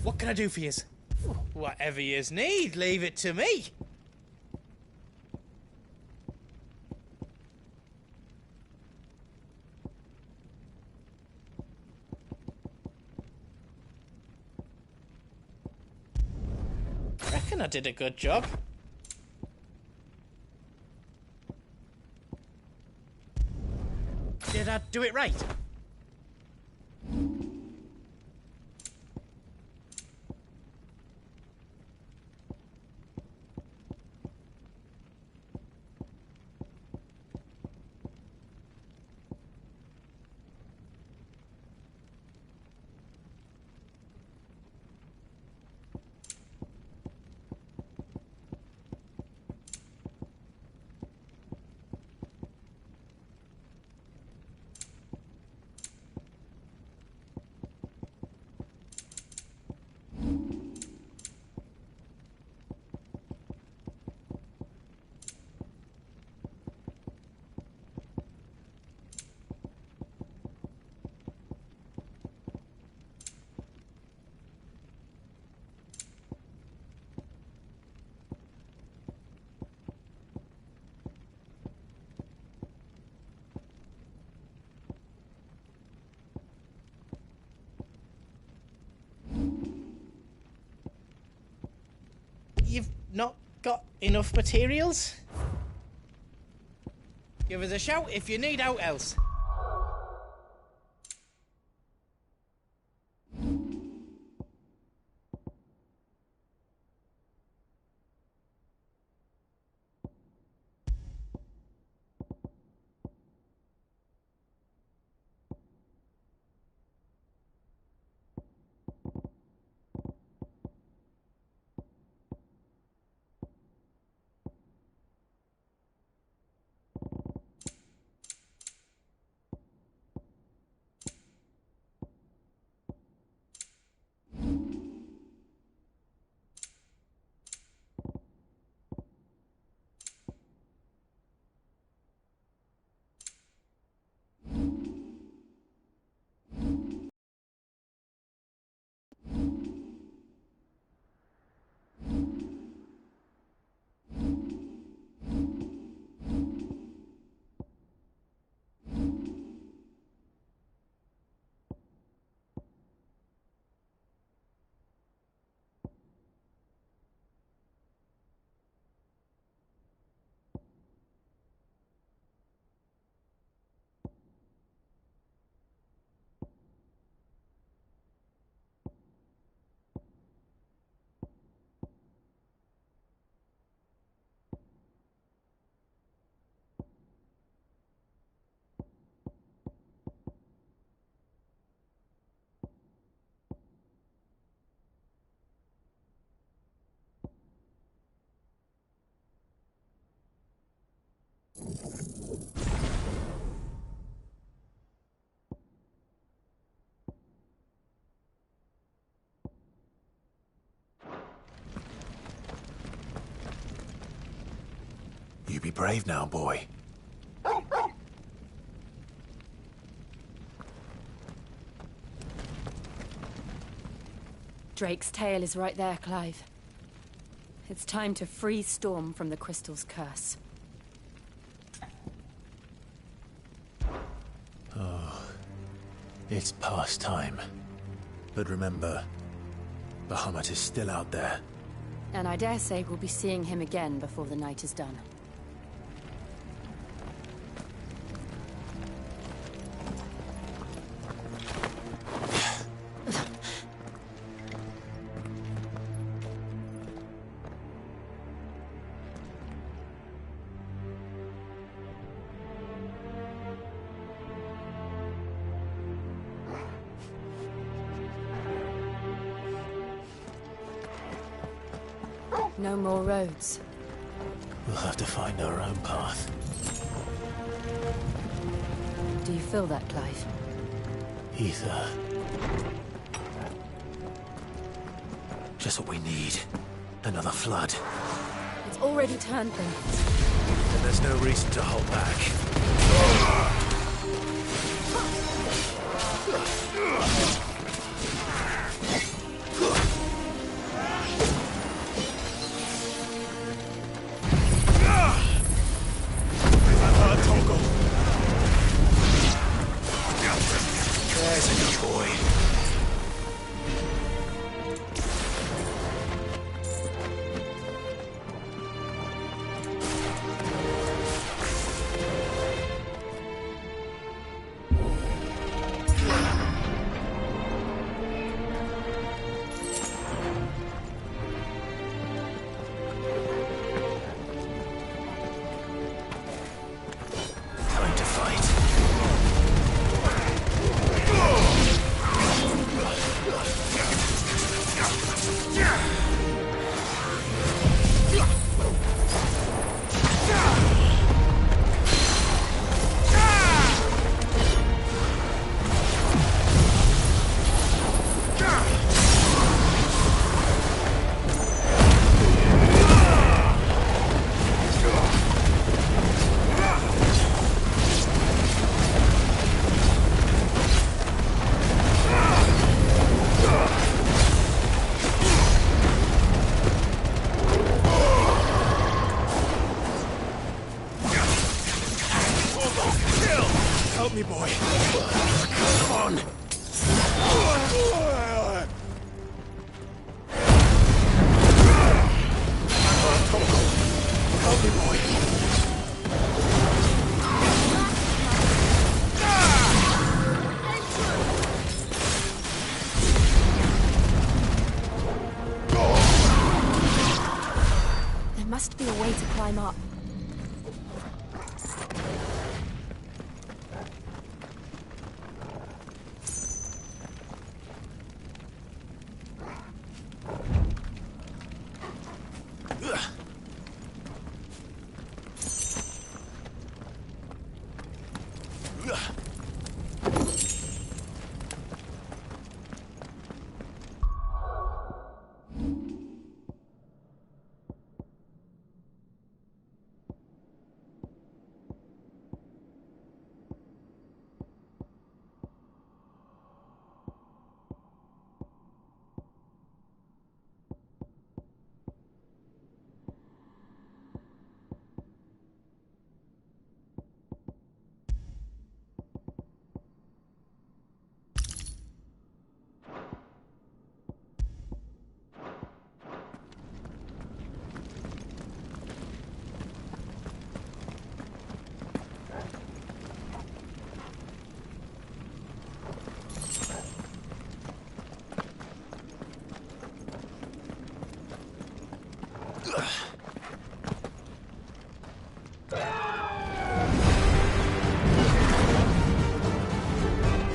What can I do for yous? Whatever yous need, leave it to me. Reckon I did a good job. Did I do it right? You've not got enough materials? Give us a shout if you need out else. You be brave now, boy. Drake's tail is right there, Clive. It's time to free Storm from the Crystal's curse. Oh, it's past time. But remember, Bahamut is still out there. And I dare say we'll be seeing him again before the night is done. No more roads. We'll have to find our own path. Do you feel that, Clive? Ether. Just what we need. Another flood. It's already turned things. And there's no reason to hold back. boy. Time to fight. Help me, boy. Come on. Help me, boy. There must be a way to climb up.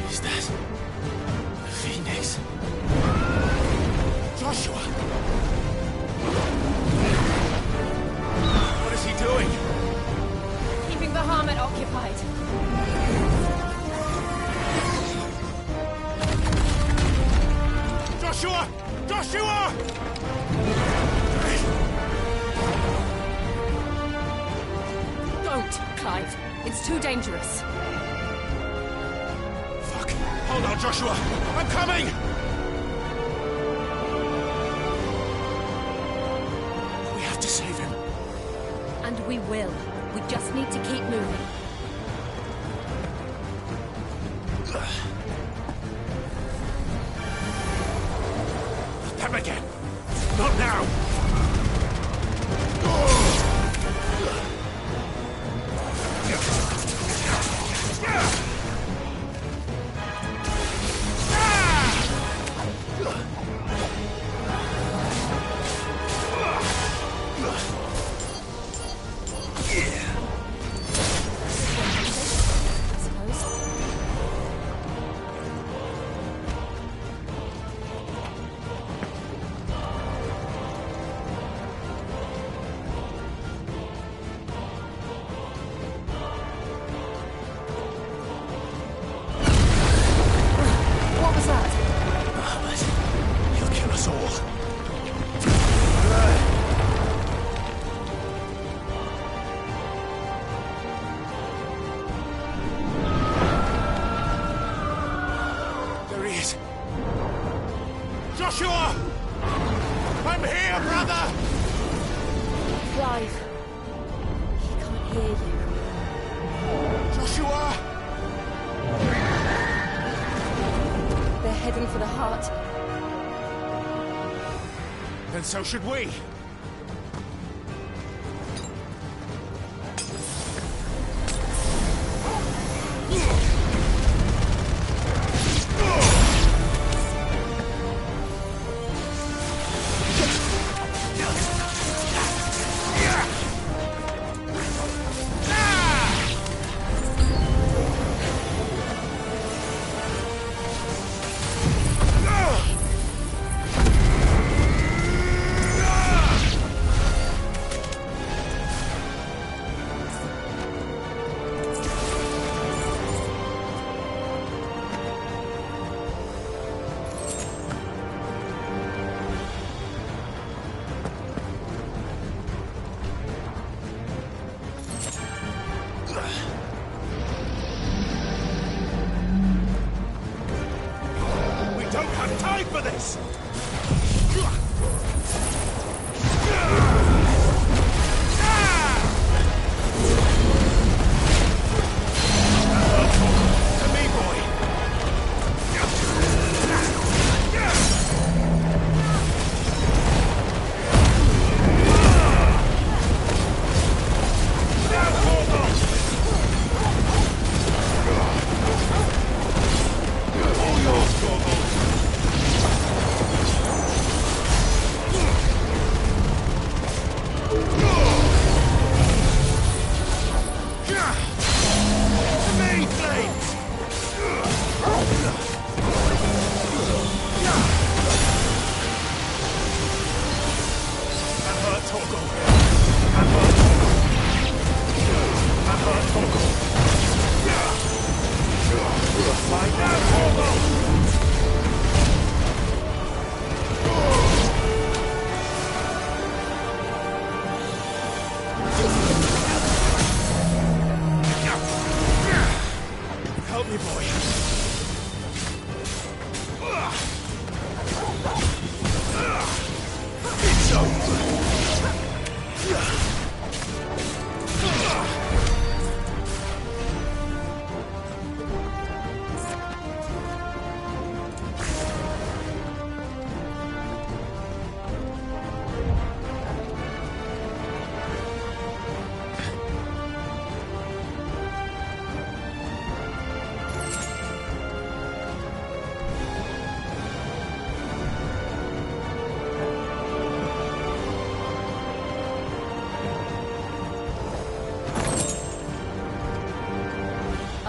Is that the Phoenix? Joshua! What is he doing? Keeping the Bahamut occupied. Joshua! Joshua! Don't, Clive. It's too dangerous. Fuck! Hold on, Joshua! I'm coming! We have to save him. And we will. We just need to keep moving. Them again! Not now! Joshua! I'm here, brother! Clive. He can't hear you. Joshua! heading for the heart. Then so should we.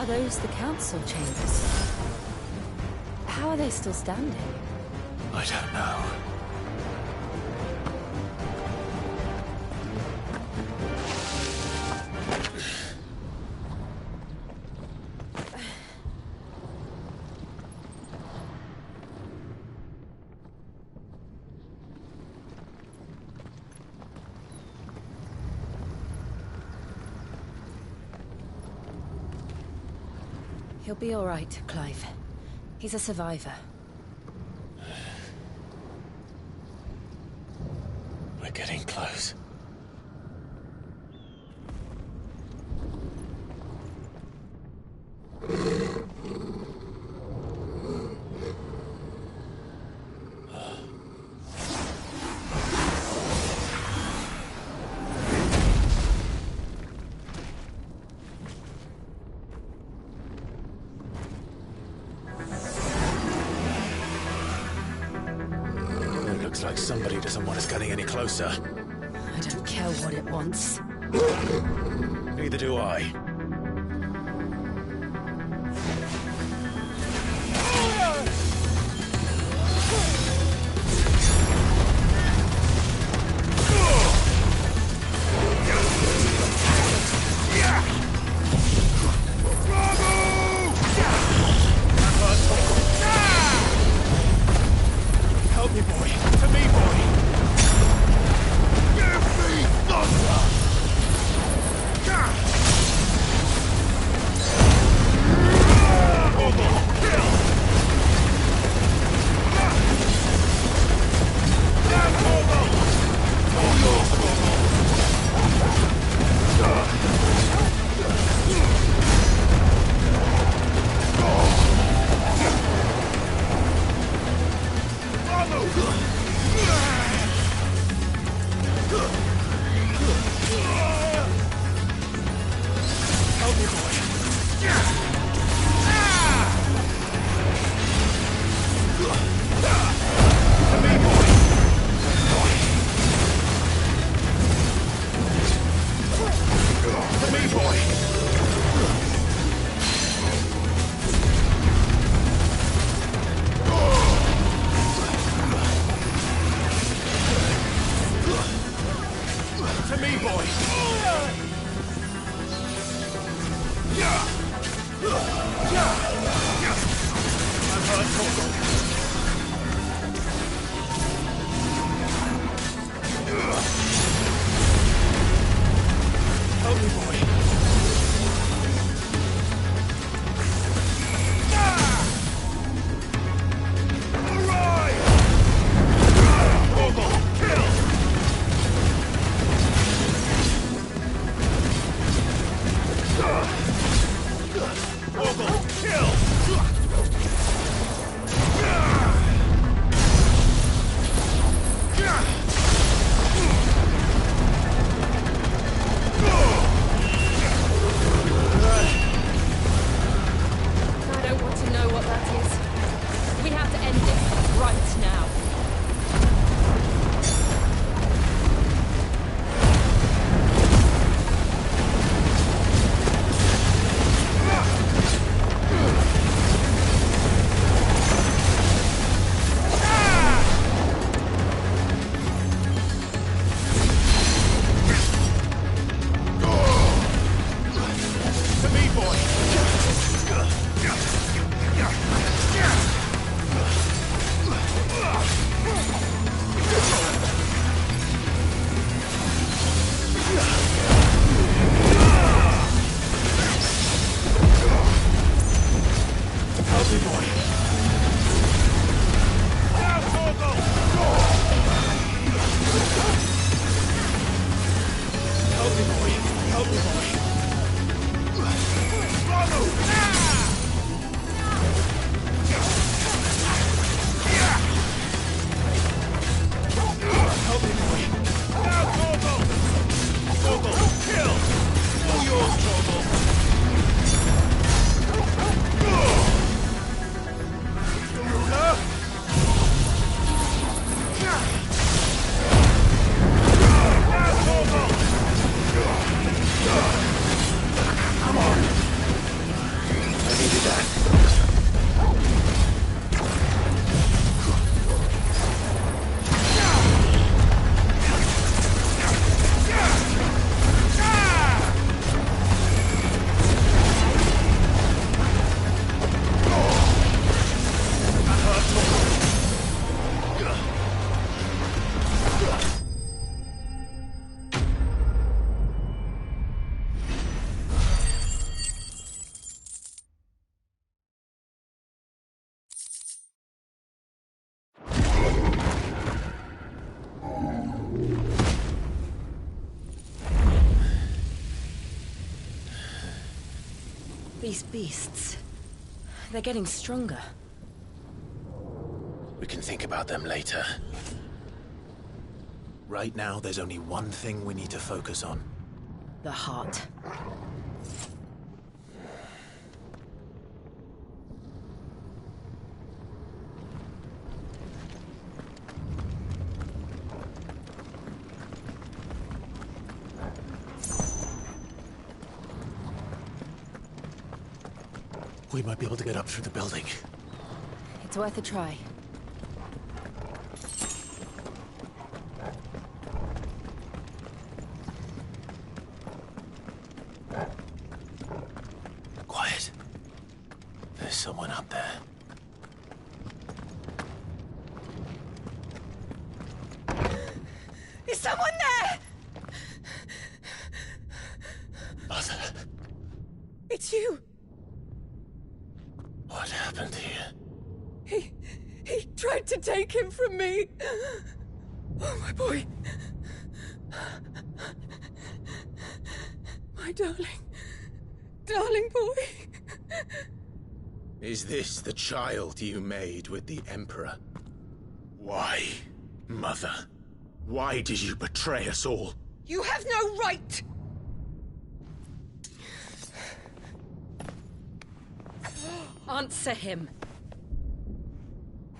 Those the council chambers. How are they still standing? I don't know. He'll be all right, Clive. He's a survivor. We're getting close. Looks like somebody doesn't want us getting any closer. I don't care what it wants. Neither do I. These beasts... they're getting stronger. We can think about them later. Right now, there's only one thing we need to focus on. The heart. We might be able to get up through the building. It's worth a try. Quiet. There's someone up there. Is someone there? Mother, It's you. what happened here? He tried to take him from me. Oh, my boy. My darling boy. Is this the child you made with the Emperor? Why, Mother? Why did you betray us all? You have no right! Answer him.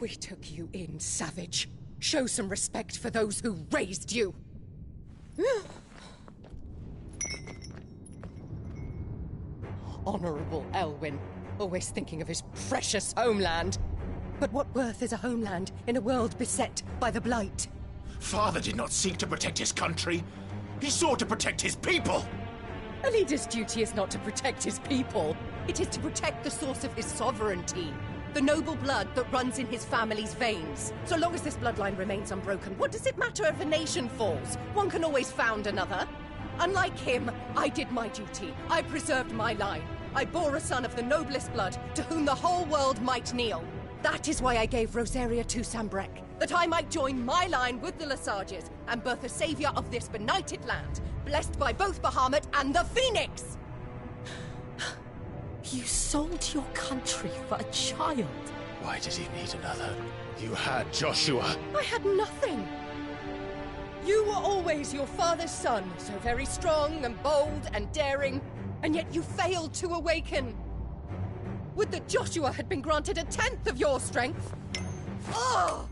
We took you in, savage. Show some respect for those who raised you. Honorable Elwyn, always thinking of his precious homeland. But what worth is a homeland in a world beset by the Blight? Father did not seek to protect his country. He sought to protect his people. A leader's duty is not to protect his people. It is to protect the source of his sovereignty. The noble blood that runs in his family's veins. So long as this bloodline remains unbroken, what does it matter if a nation falls? One can always found another. Unlike him, I did my duty. I preserved my line. I bore a son of the noblest blood, to whom the whole world might kneel. That is why I gave Rosaria to Sambrek, that I might join my line with the Lesages and birth a savior of this benighted land, blessed by both Bahamut and the Phoenix! You sold your country for a child. Why did he need another? You had Joshua. I had nothing. You were always your father's son, so very strong and bold and daring, and yet you failed to awaken. Would that Joshua had been granted 1/10 of your strength? Oh!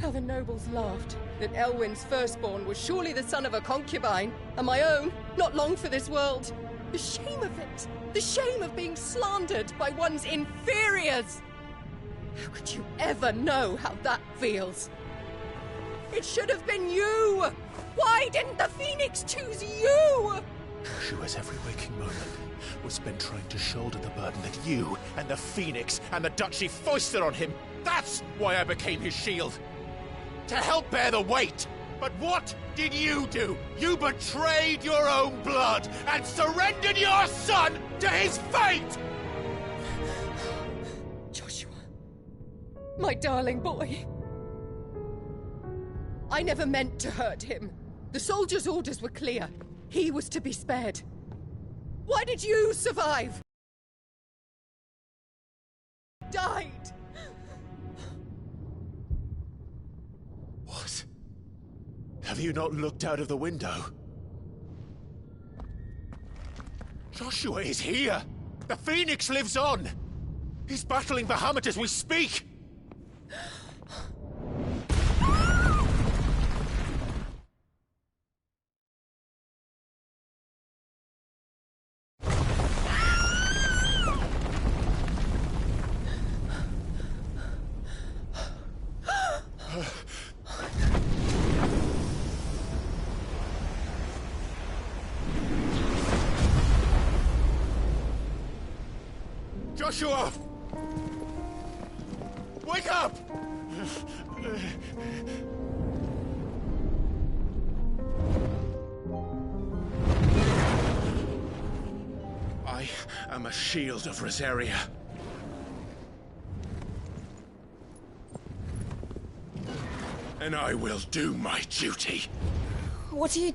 How the nobles laughed that Elwyn's firstborn was surely the son of a concubine, and my own, not long for this world. The shame of it! The shame of being slandered by one's inferiors! How could you ever know how that feels? It should have been you! Why didn't the Phoenix choose you? Joshua's every waking moment was spent trying to shoulder the burden that you and the Phoenix and the Duchy foisted on him. That's why I became his shield. To help bear the weight. But what did you do? You betrayed your own blood and surrendered your son to his fate! Joshua, my darling boy. I never meant to hurt him. The soldiers' orders were clear. He was to be spared. Why did you survive? Died. What? Have you not looked out of the window? Joshua is here! The Phoenix lives on! He's battling Bahamut as we speak! Joshua! Wake up! I am a shield of Rosaria. And I will do my duty. What are you...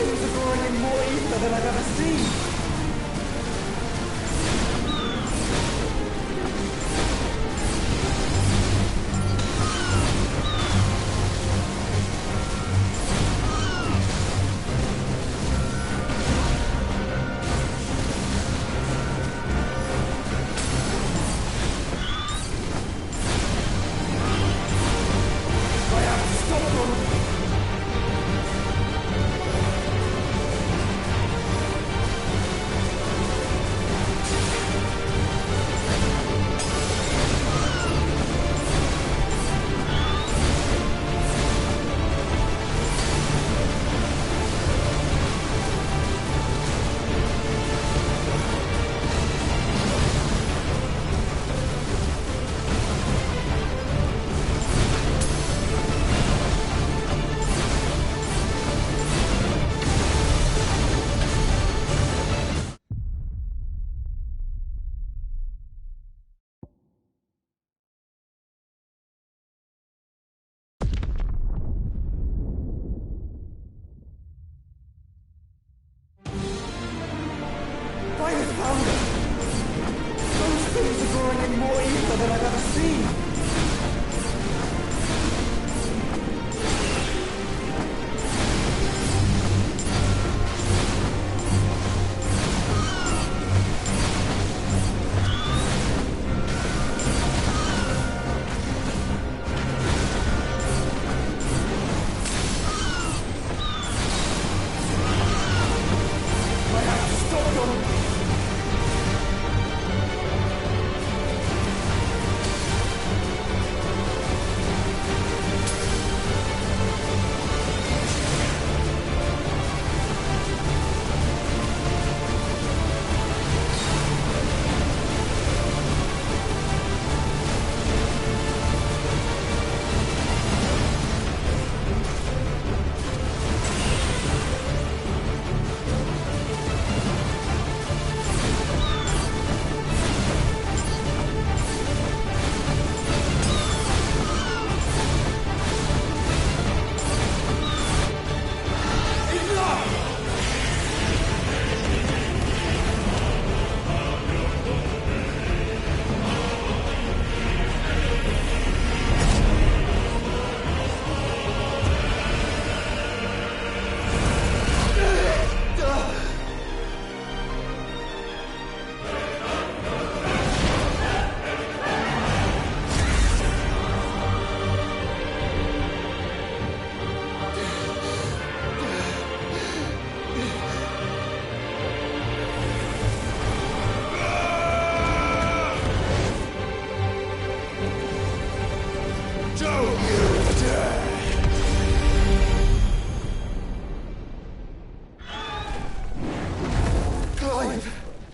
things are growing in more ether than I've ever seen. Those things are growing in more ether than I've ever seen.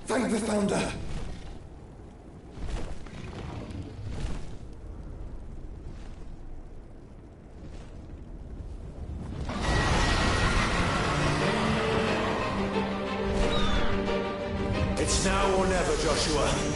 Thank the Founder! It's now or never, Joshua.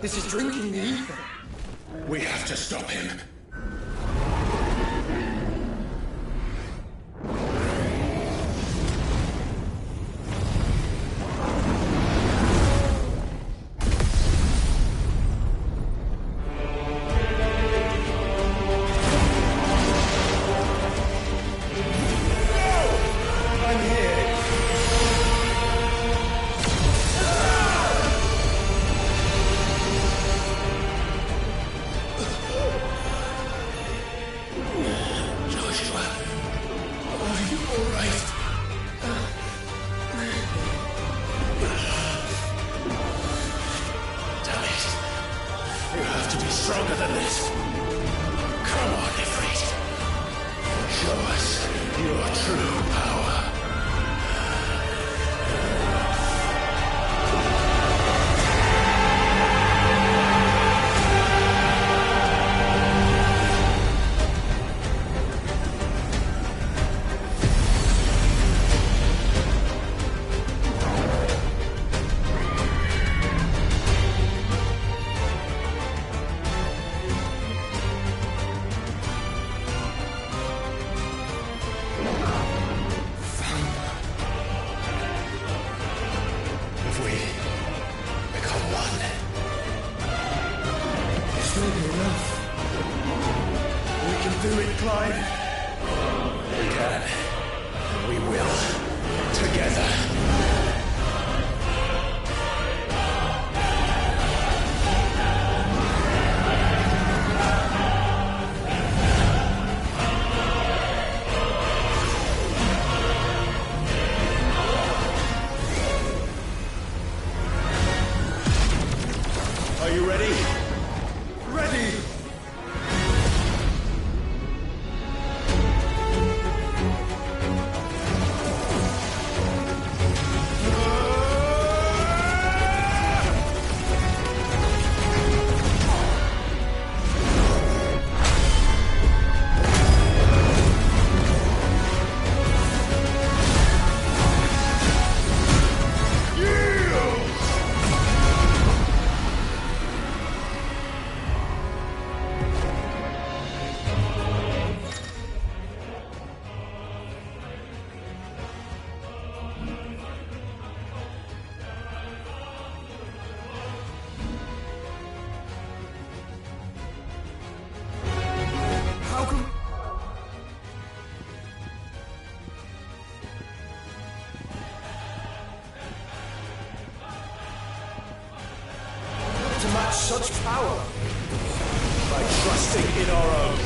This is drinking the ether. We have to stop him. Stronger than this. Come on, Ifrit. Show us your true power. Are you ready? Ready! To match such power by trusting in our own.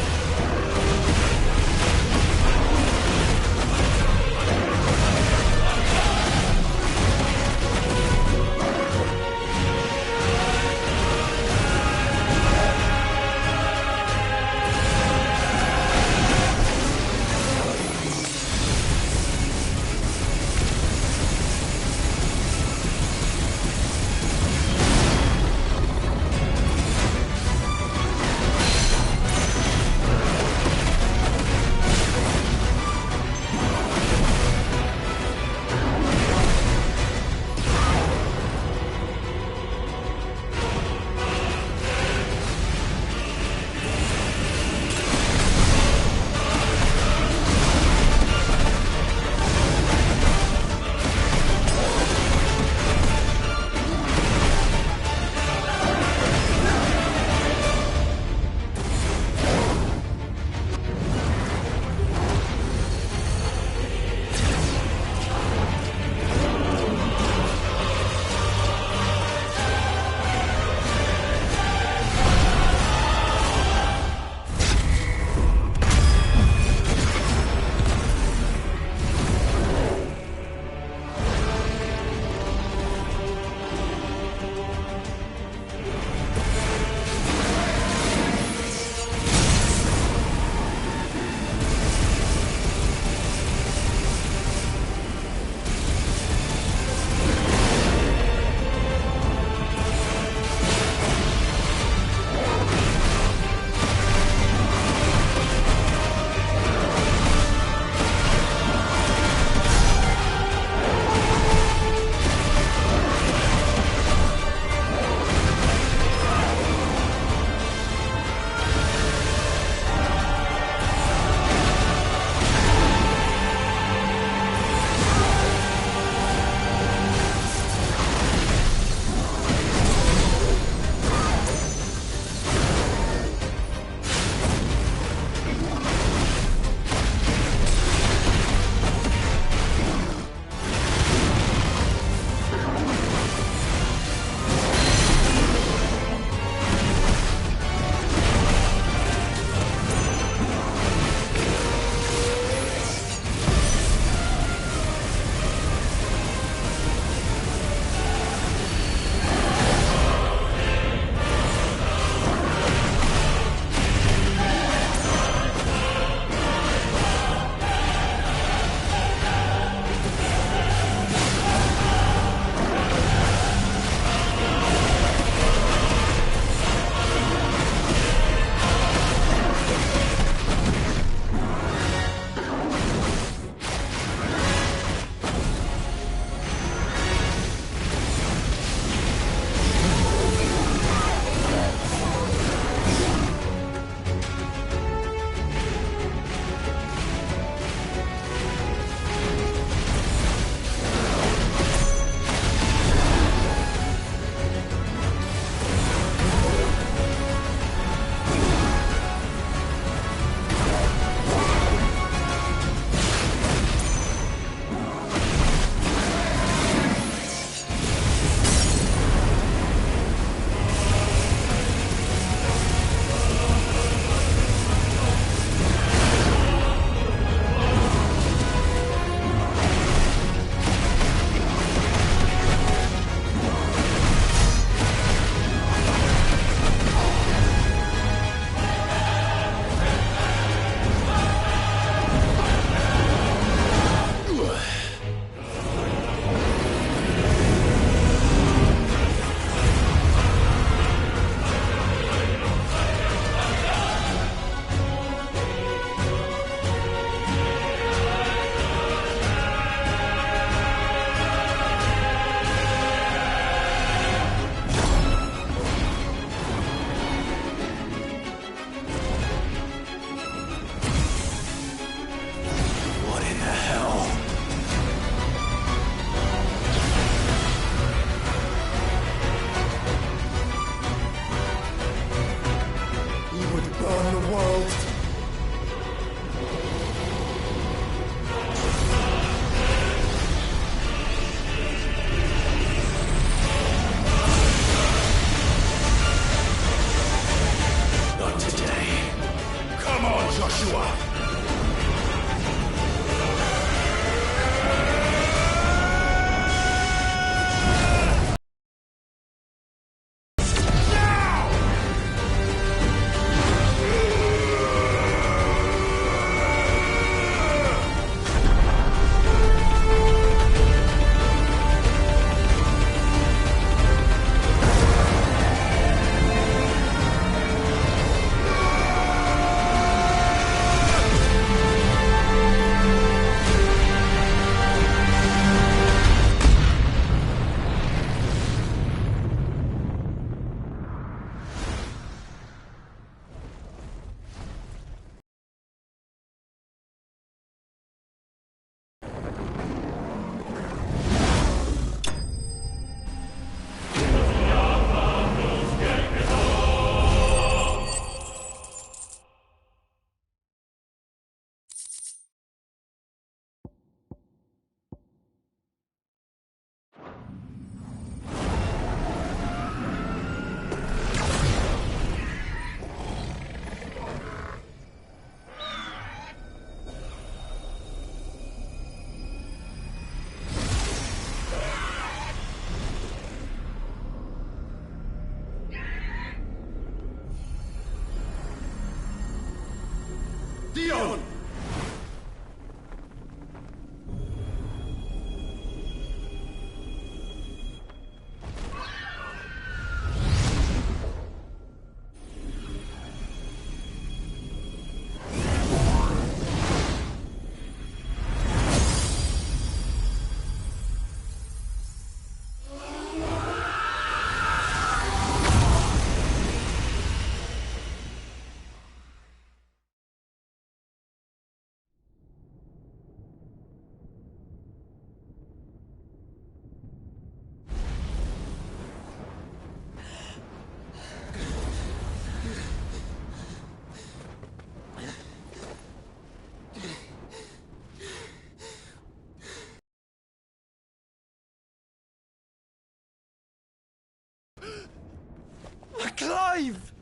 Clive!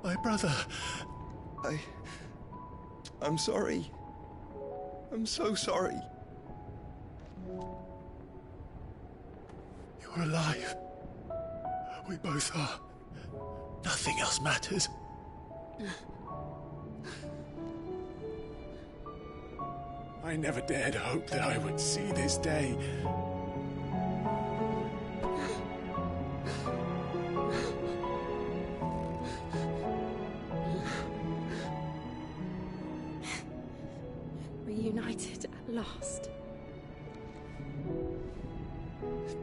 My brother. I'm sorry. I'm so sorry. You're alive. We both are. Nothing else matters. I never dared hope that I would see this day. Reunited at last.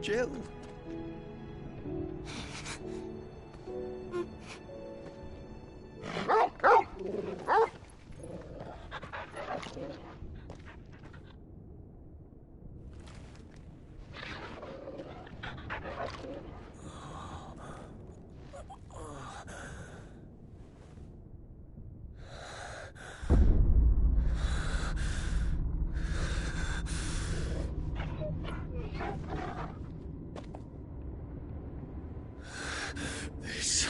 Jill. This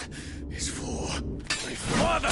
is for my father!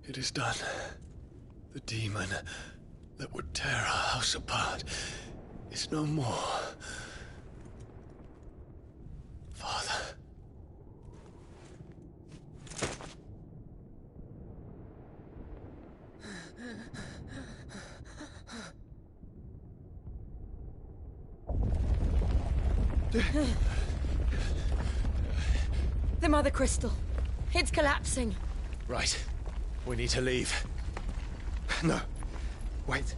It is done. The demon that would tear our house apart is no more. Father. The Mother Crystal. It's collapsing. Right. We need to leave. No. Wait.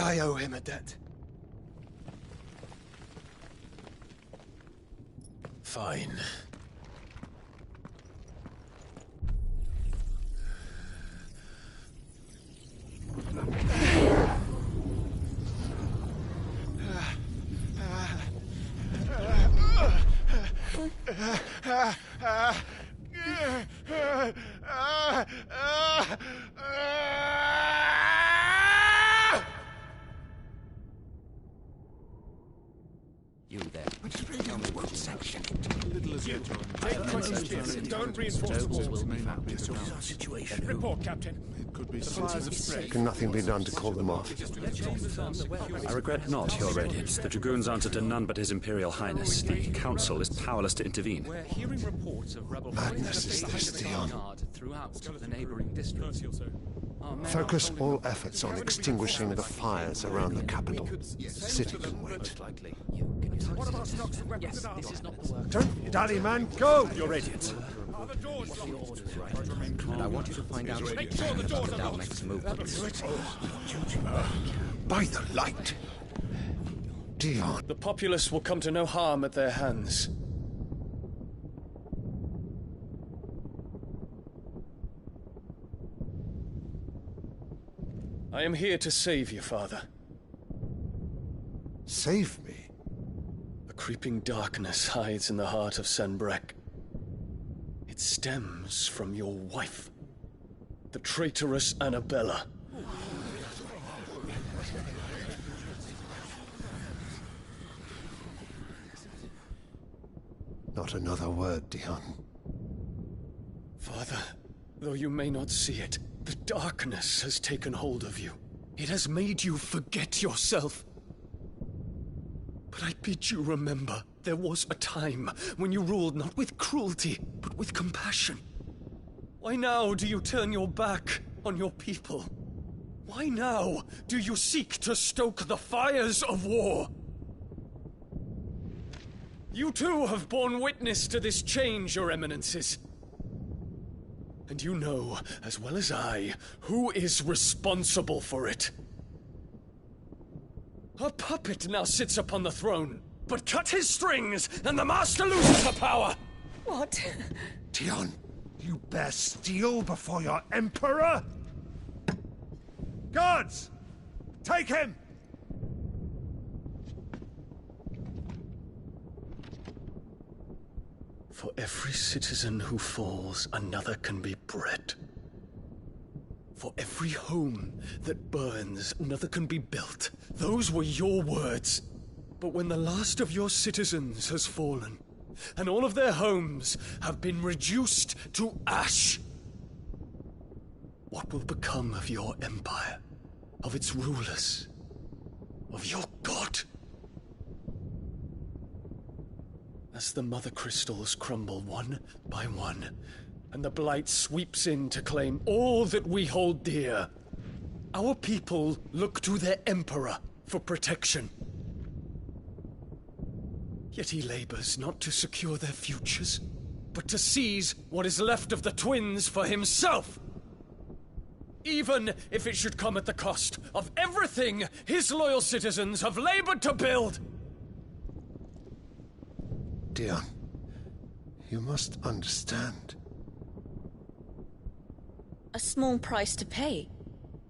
I owe him a debt. Fine. You there. Tell me what section. Don't reinforce the walls. May not be the situation. Report, Captain. It could be supplies of spray. Can nothing be done to call them off? I regret not, Your Radiance. The Dragoons answer to none but His Imperial Highness. The Council is powerless to intervene. We're hearing reports of rebel Madness is this, Dion. throughout the neighboring districts. Focus all efforts on extinguishing the fires around the capital. The city can wait. What about stocks of weapons and armor? Don't dally, man, go! Your Radiance. Are the doors locked? And I want you to find out Make sure the doors are our locked. next movements. By the light! Dion. The populace will come to no harm at their hands. I am here to save you, Father. Save me? A creeping darkness hides in the heart of Senbrek. It stems from your wife, the traitorous Annabella. Not another word, Dion. Father, though you may not see it, the darkness has taken hold of you. It has made you forget yourself. But I bid you remember, There was a time when you ruled not with cruelty, but with compassion. Why now do you turn your back on your people? Why now do you seek to stoke the fires of war? You too have borne witness to this change, Your Eminences. And you know, as well as I, who is responsible for it. A puppet now sits upon the throne, but cut his strings, and the master loses her power! What? Dion, you bear steel before your emperor? Guards! Take him! For every citizen who falls, another can be bred. For every home that burns, another can be built. Those were your words. But when the last of your citizens has fallen, and all of their homes have been reduced to ash, what will become of your empire, of its rulers, of your god? As the mother crystals crumble one by one, and the blight sweeps in to claim all that we hold dear, our people look to their emperor for protection. Yet he labors not to secure their futures, but to seize what is left of the twins for himself. Even if it should come at the cost of everything his loyal citizens have labored to build. Dion, you must understand. A small price to pay,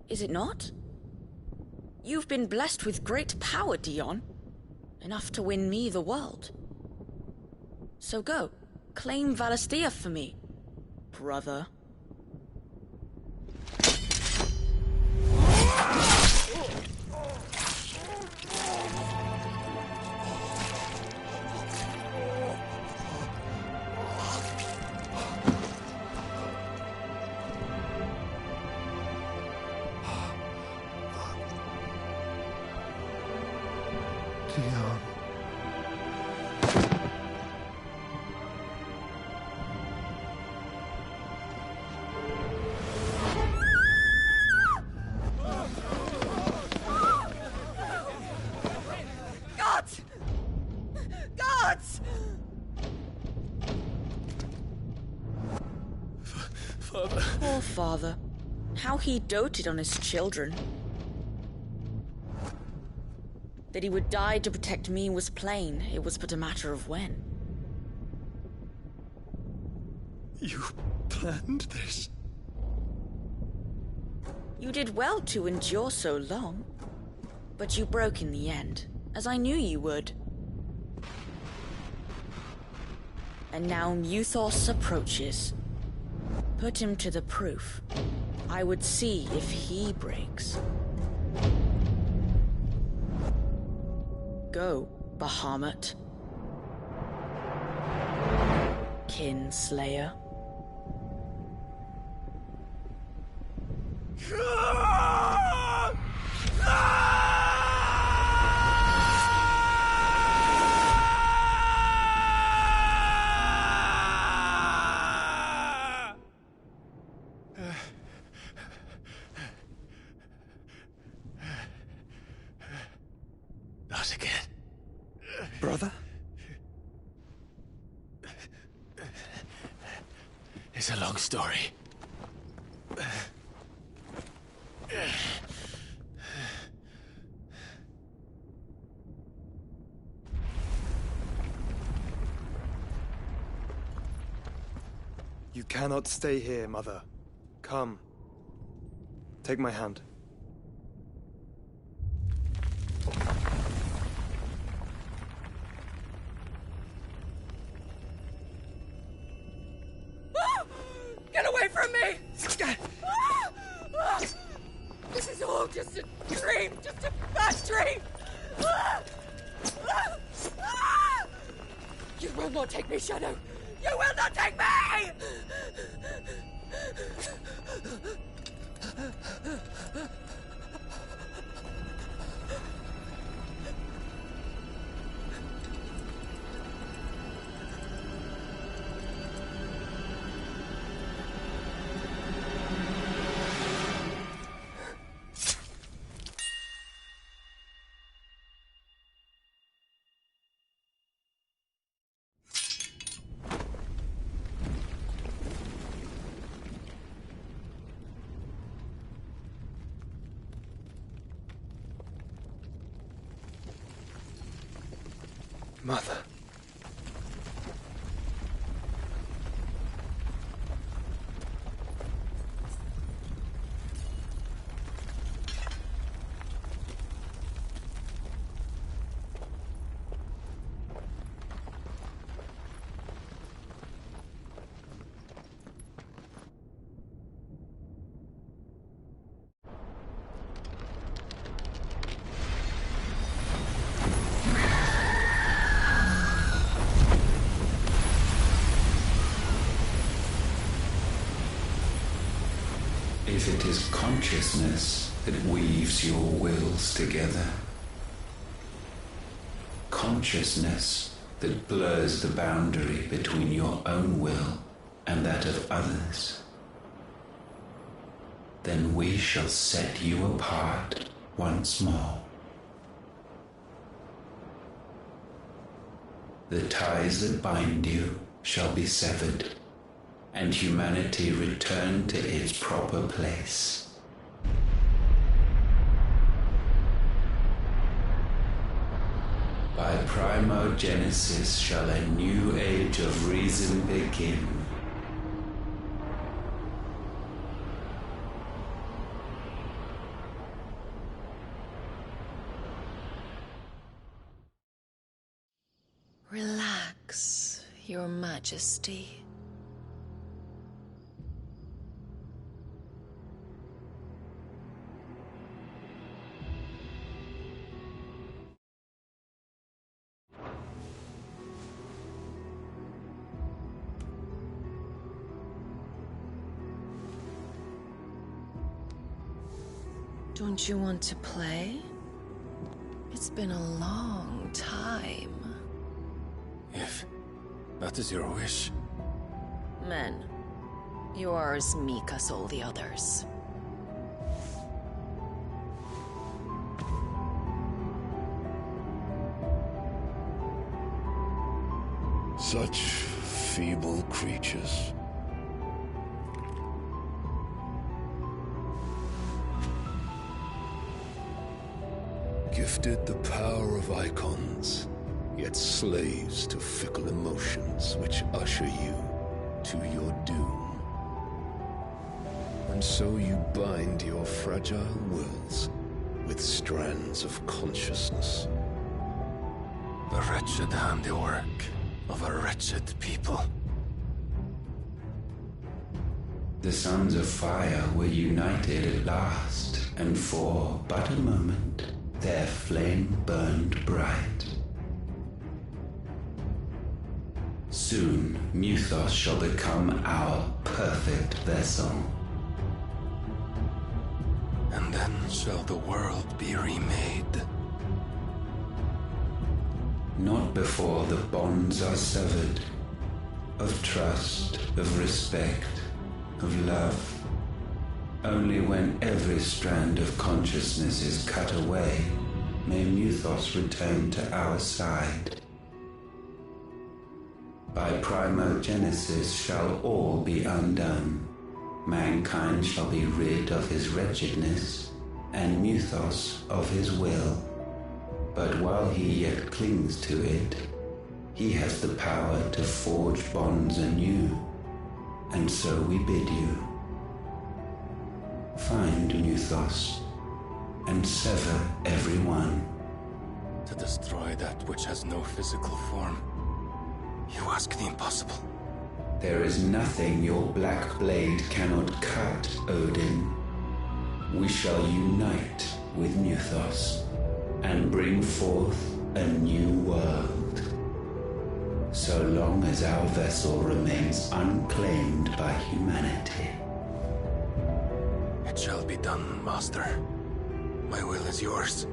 is it not? You've been blessed with great power, Dion. Enough to win me the world. So go, claim Valisthea for me, brother. Dion. Gods! Gods! Father. Poor father. How he doted on his children. That he would die to protect me was plain. It was but a matter of when. You planned this? You did well to endure so long. But you broke in the end, as I knew you would. And now Muthos approaches. Put him to the proof. I would see if he breaks. Go, Bahamut. Kinslayer. Not again. Brother? It's a long story. You cannot stay here, Mother. Come. Take my hand. Get away from me! This is all just a dream, just a bad dream! You will not take me, Shadow! You will not take me! Mother. If it is consciousness that weaves your wills together, consciousness that blurs the boundary between your own will and that of others, then we shall set you apart once more. The ties that bind you shall be severed, and humanity return to its proper place. By primogenesis shall a new age of reason begin. Relax, Your Majesty. Don't you want to play? It's been a long time. If that is your wish. Men, you are as meek as all the others. Such feeble creatures. Gifted the power of icons, yet slaves to fickle emotions which usher you to your doom. And so you bind your fragile wills with strands of consciousness. The wretched handiwork of a wretched people. The sons of fire were united at last, and for but a moment their flame burned bright. Soon Muthos shall become our perfect vessel. And then shall the world be remade. Not before the bonds are severed, of trust, of respect, of love. Only when every strand of consciousness is cut away, may Muthos return to our side. By primogenesis shall all be undone. Mankind shall be rid of his wretchedness, and Muthos of his will. But while he yet clings to it, he has the power to forge bonds anew, and so we bid you. Find Muthos, and sever every one. To destroy that which has no physical form, you ask the impossible. There is nothing your black blade cannot cut, Odin. We shall unite with Muthos, and bring forth a new world. So long as our vessel remains unclaimed by humanity. It shall be done, Master. My will is yours.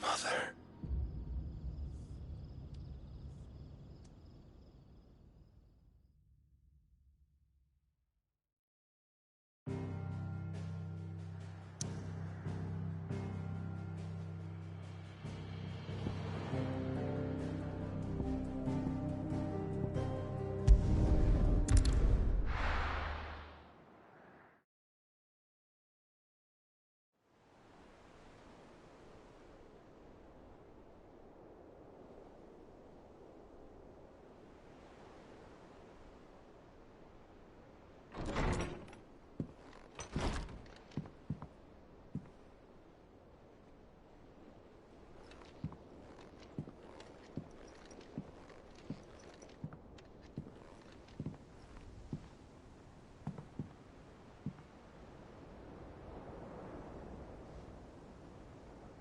Mother.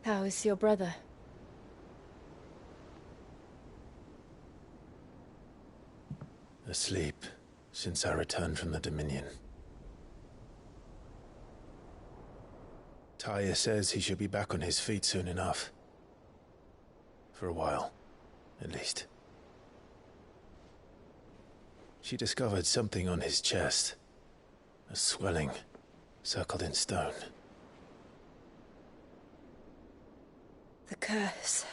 How is your brother? Asleep since I returned from the Dominion. Taya says he should be back on his feet soon enough. For a while, at least. She discovered something on his chest. A swelling, circled in stone. The curse.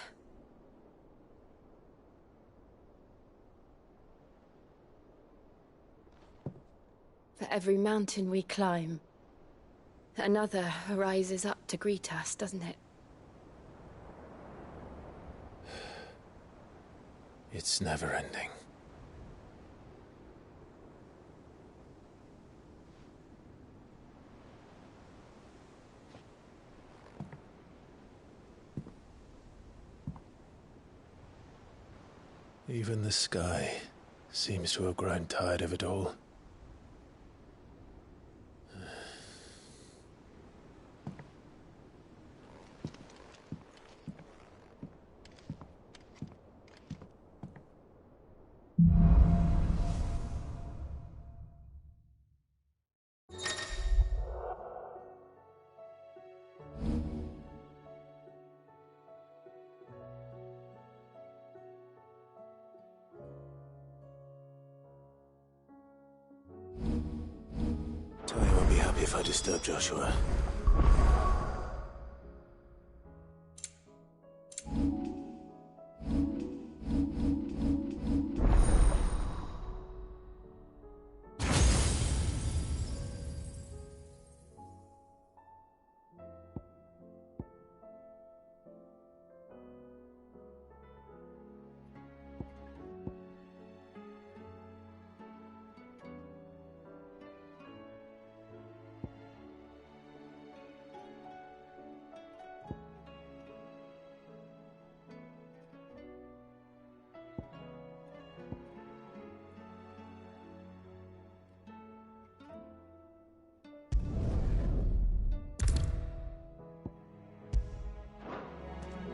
For every mountain we climb, another rises up to greet us, doesn't it? It's never ending. Even the sky seems to have grown tired of it all. Taya won't be happy if I disturb Joshua.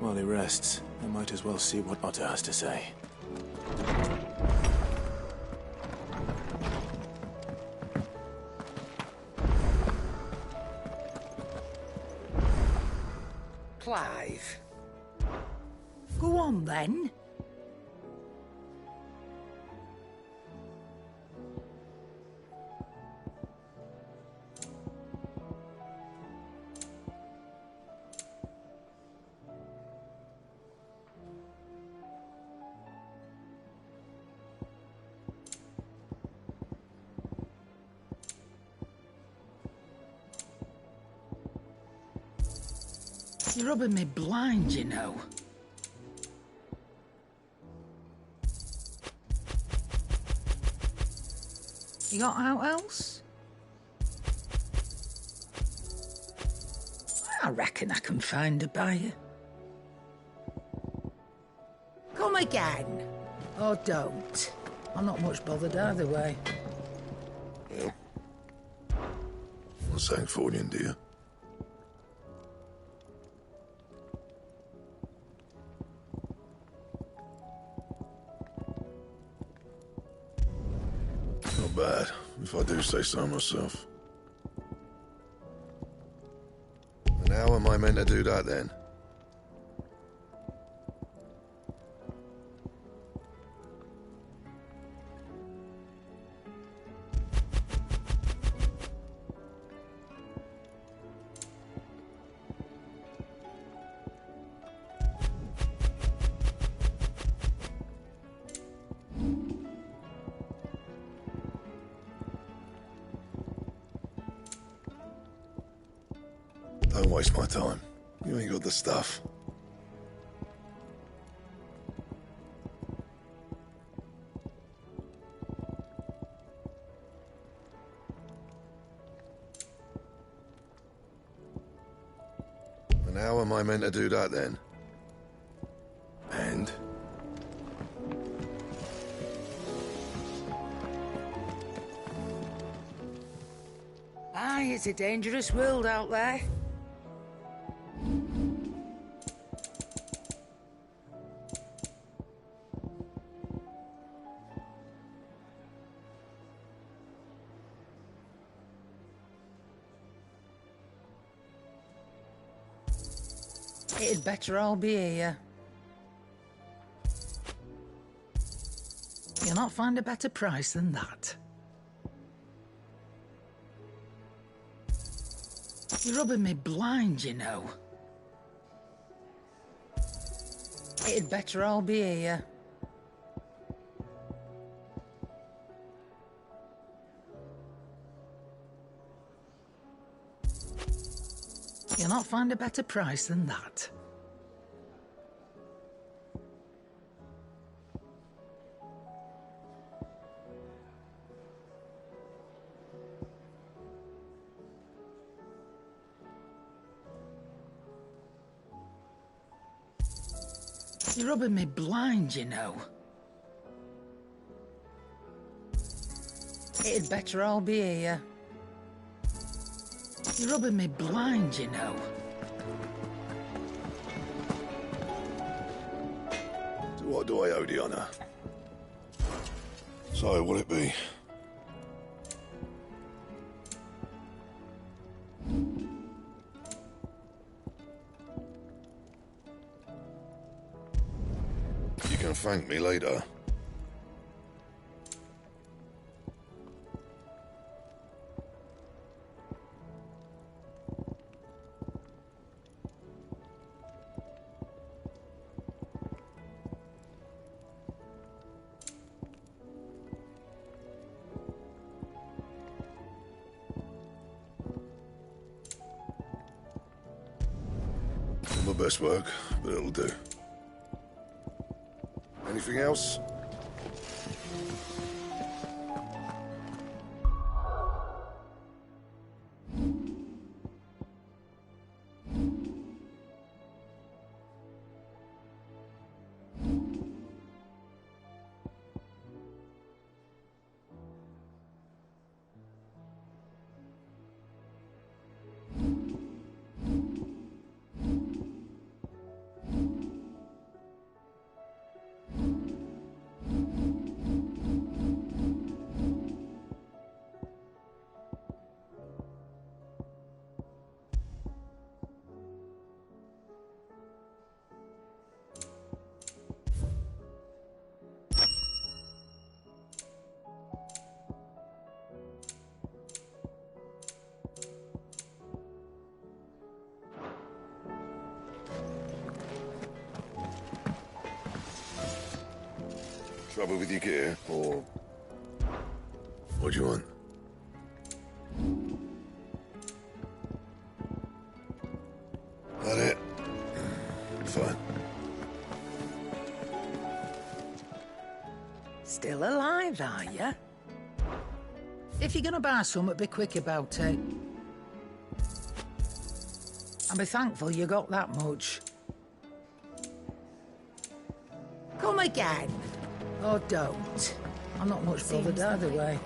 While he rests, I might as well see what Otter has to say. Clive. Go on, then. You're rubbing me blind, you know. You got out else? I reckon I can find a buyer. Come again. Or don't. I'm not much bothered either way. Well, what's that for you, dear? Not bad, if I do say so myself. And how am I meant to do that then? Don't waste my time. You ain't got the stuff. And how am I meant to do that then? And? Aye, it's a dangerous world out there. It'd better all be here. You'll not find a better price than that. You're rubbing me blind, you know. It'd better all be here. You'll not find a better price than that. You're rubbing me blind, you know. It'd better all be here. You're rubbing me blind, you know. So what do I owe the honour? So, will it be? You can thank me later. My best work, but it'll do. Anything else? Trouble with your gear, or what do you want? That it? Fine. Still alive, are you? If you're gonna buy something, be quick about it. And be thankful you got that much. Come again. Or don't. I'm not much bothered either way.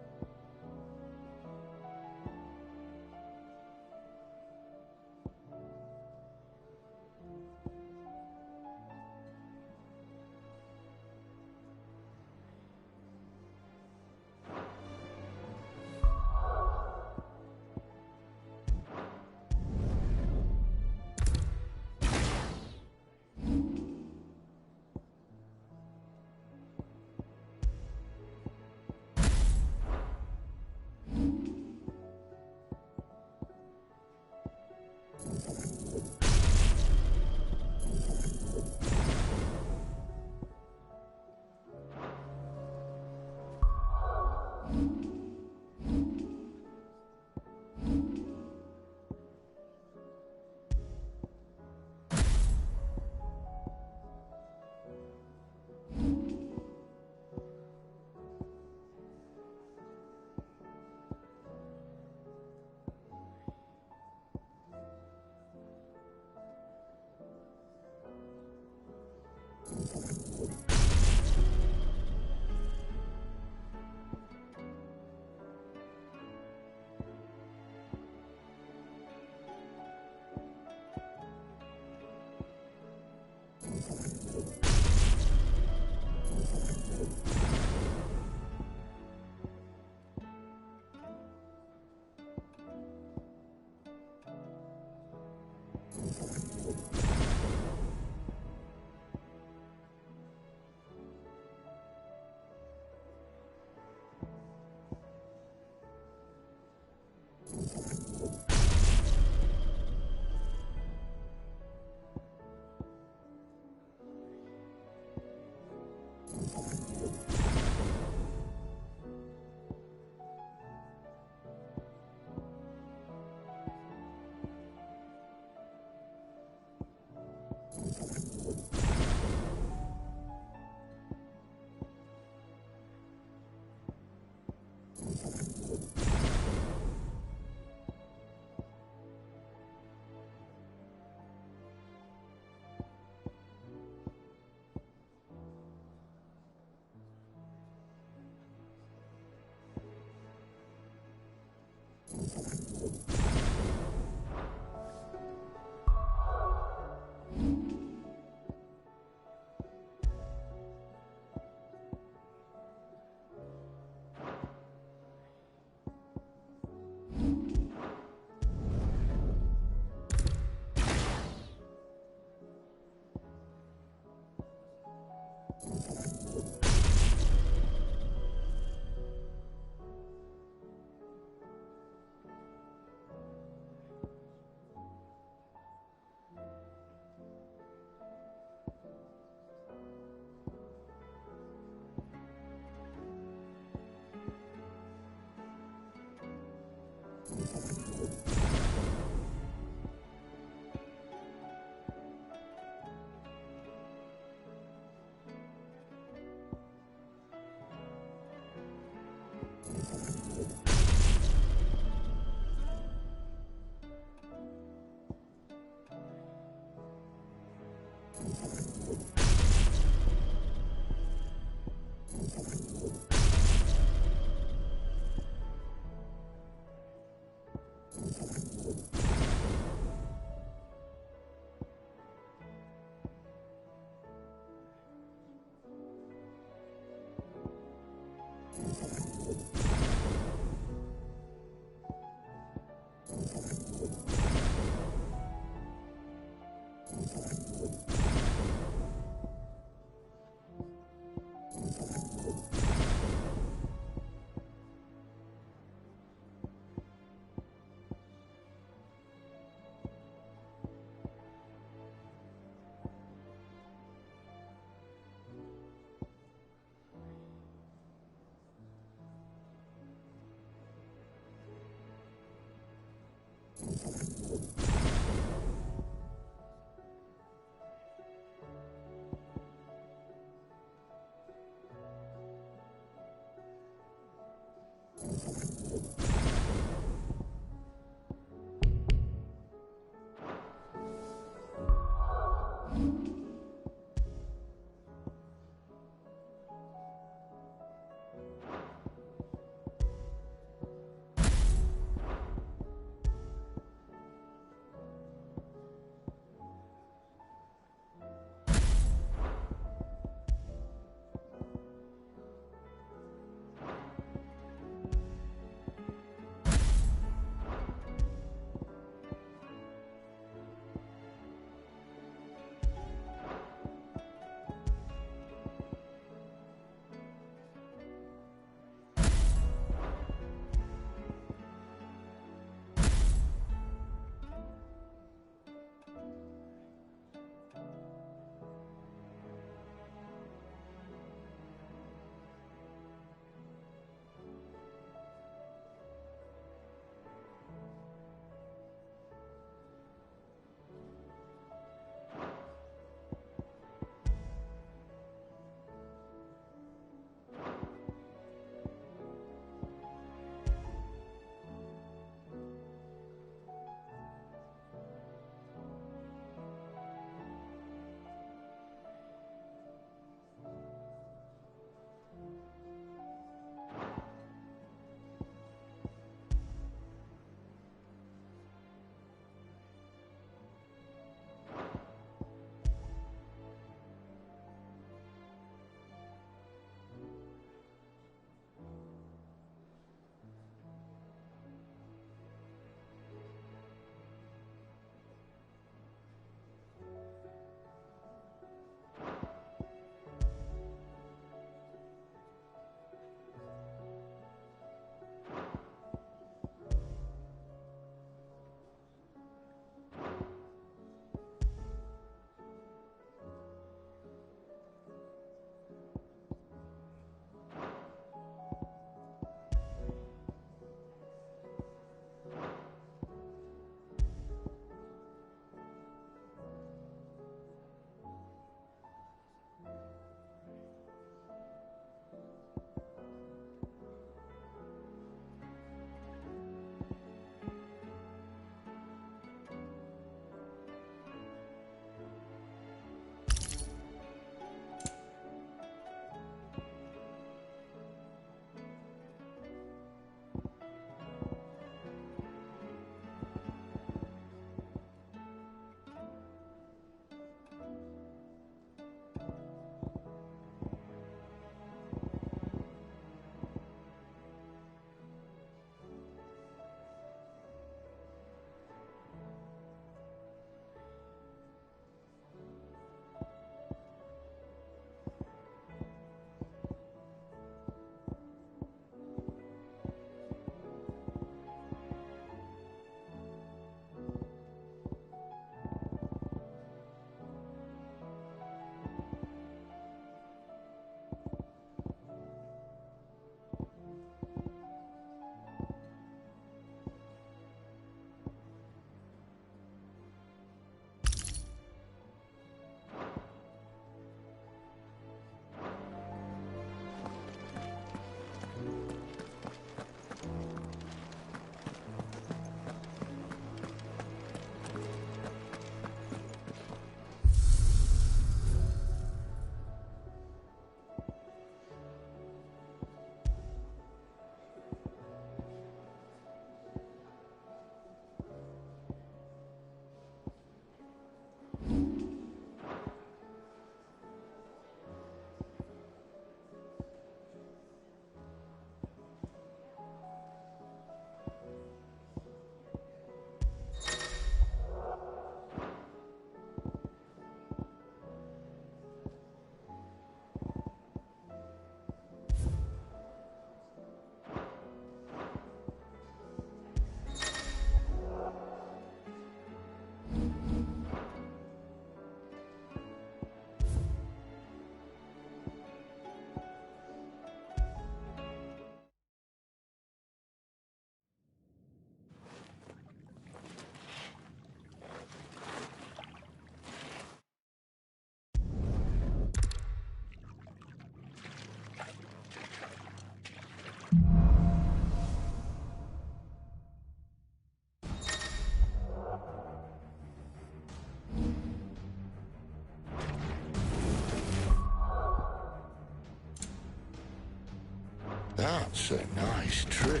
That's a nice trick.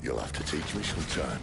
You'll have to teach me sometime.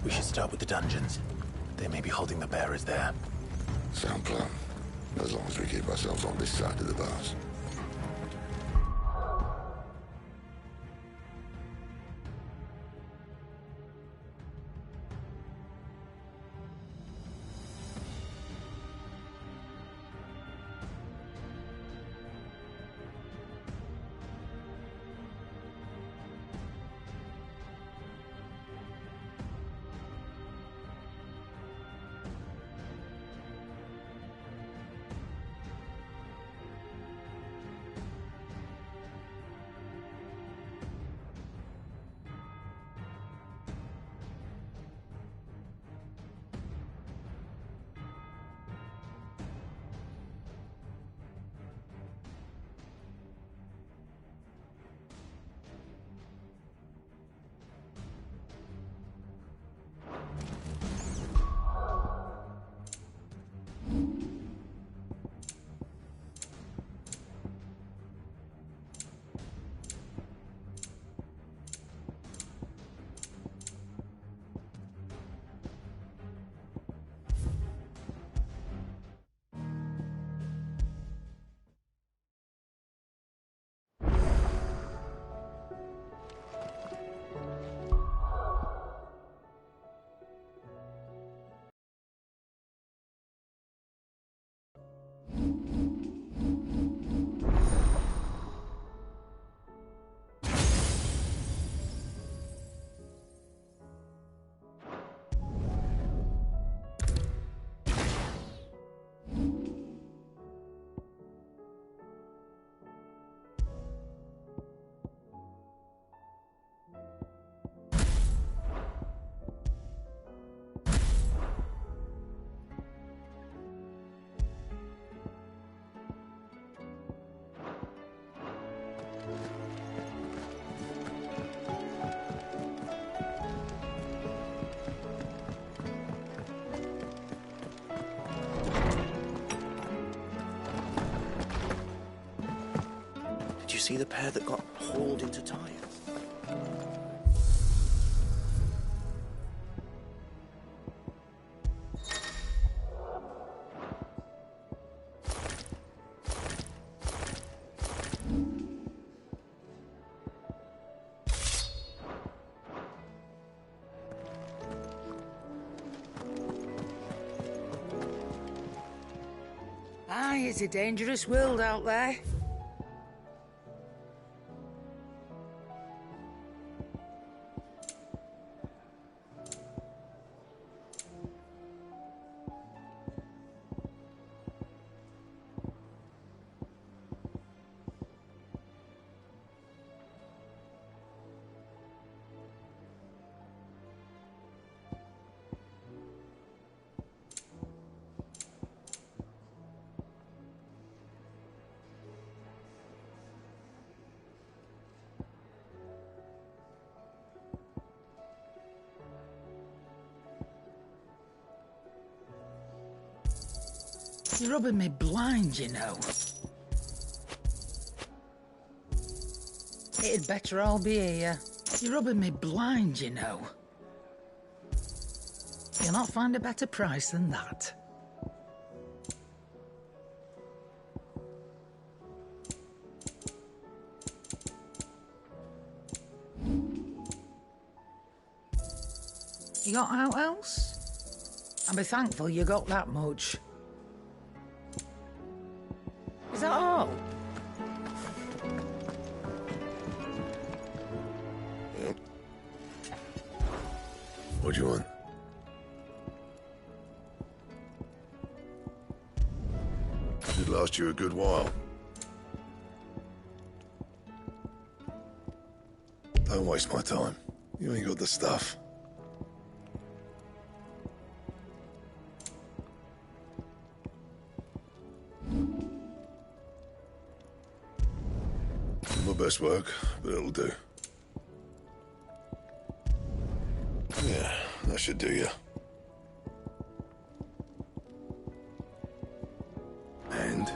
We should start with the dungeons. They may be holding the bearers there. Sound plan. As long as we keep ourselves on this side of the bars. Did you see the pair that got hauled into Tyre? Aye, it's a dangerous world out there. You're rubbing me blind, you know. It'd better all be here. You're rubbing me blind, you know. You'll not find a better price than that. You got out else? I'll be thankful you got that much. Is that all? Yep. What do you want? Should last you a good while. Don't waste my time. You ain't got the stuff. My best work, but it'll do. Yeah, that should do you. And?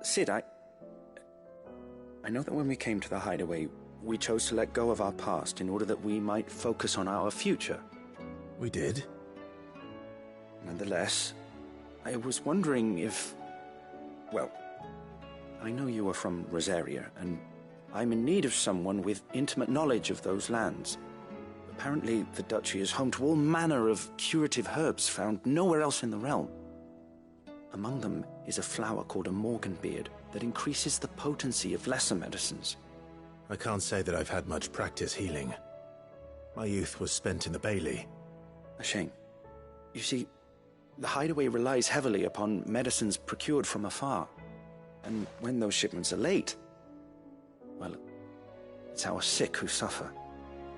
Sid, I know that when we came to the hideaway, we chose to let go of our past in order that we might focus on our future. We did. Nonetheless, I was wondering if... Well, I know you are from Rosaria, and I'm in need of someone with intimate knowledge of those lands. Apparently, the Duchy is home to all manner of curative herbs found nowhere else in the realm. Among them is a flower called a Morganbeard, that increases the potency of lesser medicines. I can't say that I've had much practice healing. My youth was spent in the Bailey. A shame. You see, the Hideaway relies heavily upon medicines procured from afar. And when those shipments are late, well, it's our sick who suffer.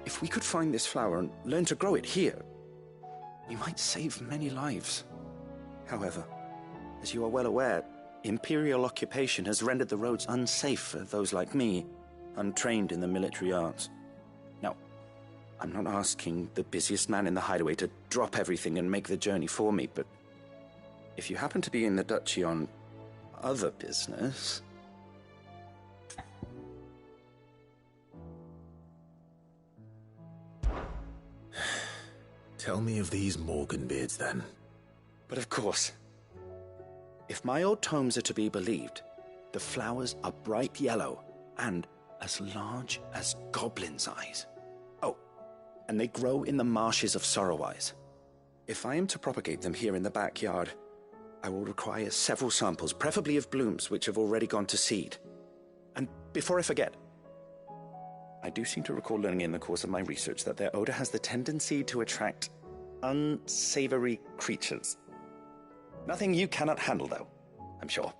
If we could find this flower and learn to grow it here, we might save many lives. However, as you are well aware, Imperial occupation has rendered the roads unsafe for those like me, untrained in the military arts. Now, I'm not asking the busiest man in the Hideaway to drop everything and make the journey for me, but if you happen to be in the Duchy on other business... Tell me of these Morganbeards, then. But of course. If my old tomes are to be believed, the flowers are bright yellow and as large as goblins' eyes. Oh, and they grow in the marshes of Sorrowwise. If I am to propagate them here in the backyard, I will require several samples, preferably of blooms which have already gone to seed. And before I forget, I do seem to recall learning in the course of my research that their odor has the tendency to attract unsavory creatures. Nothing you cannot handle, though, I'm sure.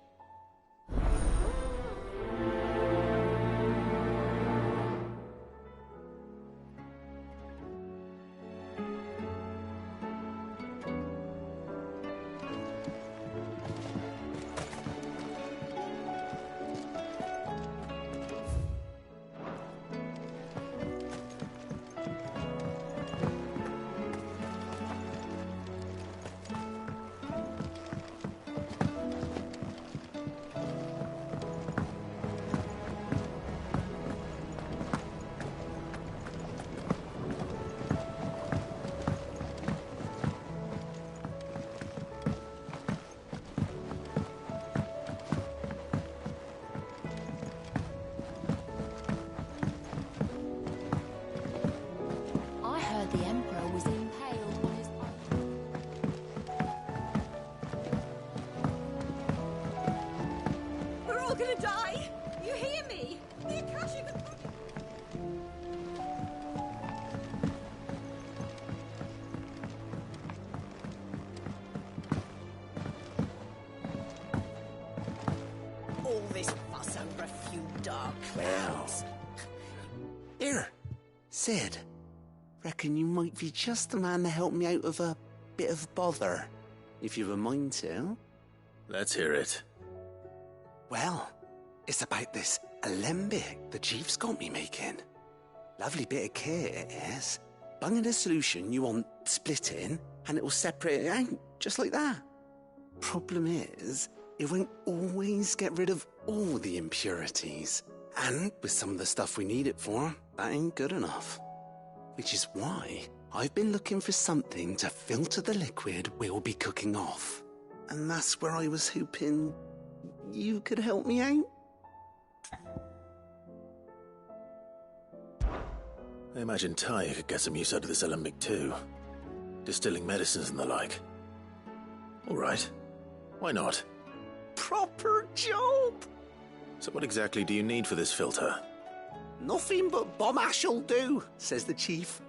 Sid, reckon you might be just the man to help me out of a bit of bother, if you've a mind to. Let's hear it. Well, it's about this alembic the chief's got me making. Lovely bit of kit it is. Bung in a solution you want splitting, and it'll separate it out, just like that. Problem is, it won't always get rid of all the impurities. And with some of the stuff we need it for, that ain't good enough. Which is why I've been looking for something to filter the liquid we'll be cooking off. And that's where I was hoping you could help me out. I imagine Ty could get some use out of this alembic too. Distilling medicines and the like. All right. Why not? Proper job! So what exactly do you need for this filter? Nothing but bomb ash'll do, says the chief.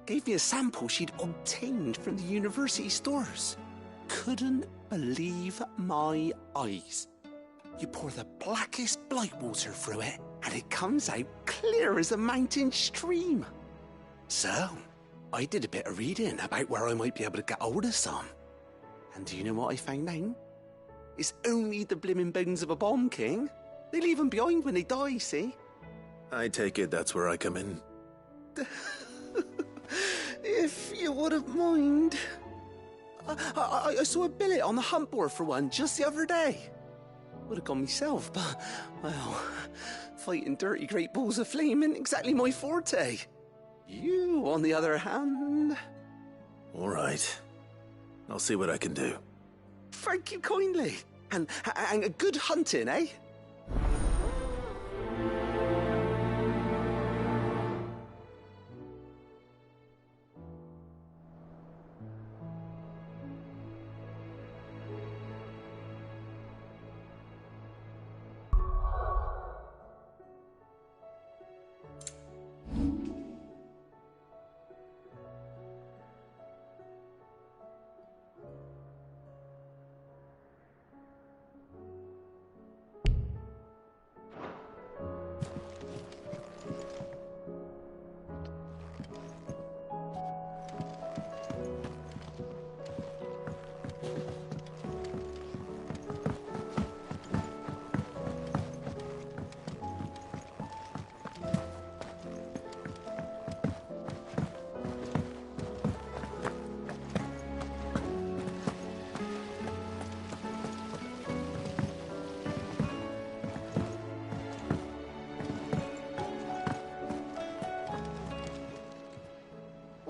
Gave me a sample she'd obtained from the university stores. Couldn't believe my eyes. You pour the blackest blight water through it, and it comes out clear as a mountain stream. So, I did a bit of reading about where I might be able to get hold of some. And do you know what I found out? It's only the blimmin' bones of a bomb king. They leave them behind when they die, see? I take it that's where I come in. If you wouldn't mind. I saw a billet on the hunt board for one just the other day. Would have gone myself, but, well, fighting dirty great balls of flame isn't exactly my forte. You, on the other hand... All right. I'll see what I can do. Thank you kindly. And a good hunting, eh?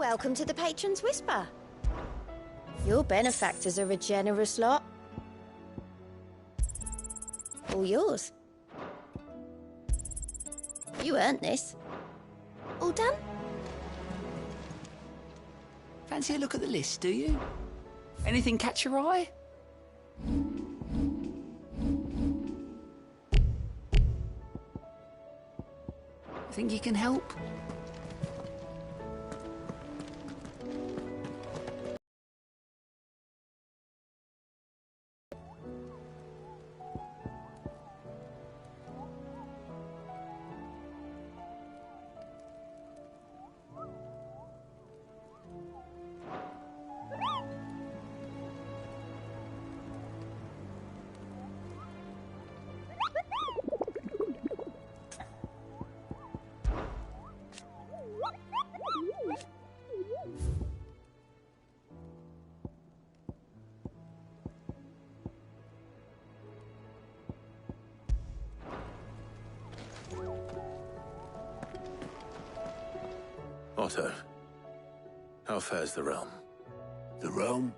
Welcome to the Patron's Whisper. Your benefactors are a generous lot. All yours. You earned this. All done? Fancy a look at the list, do you? Anything catch your eye? Think you can help? Otto, how fares the realm? The realm?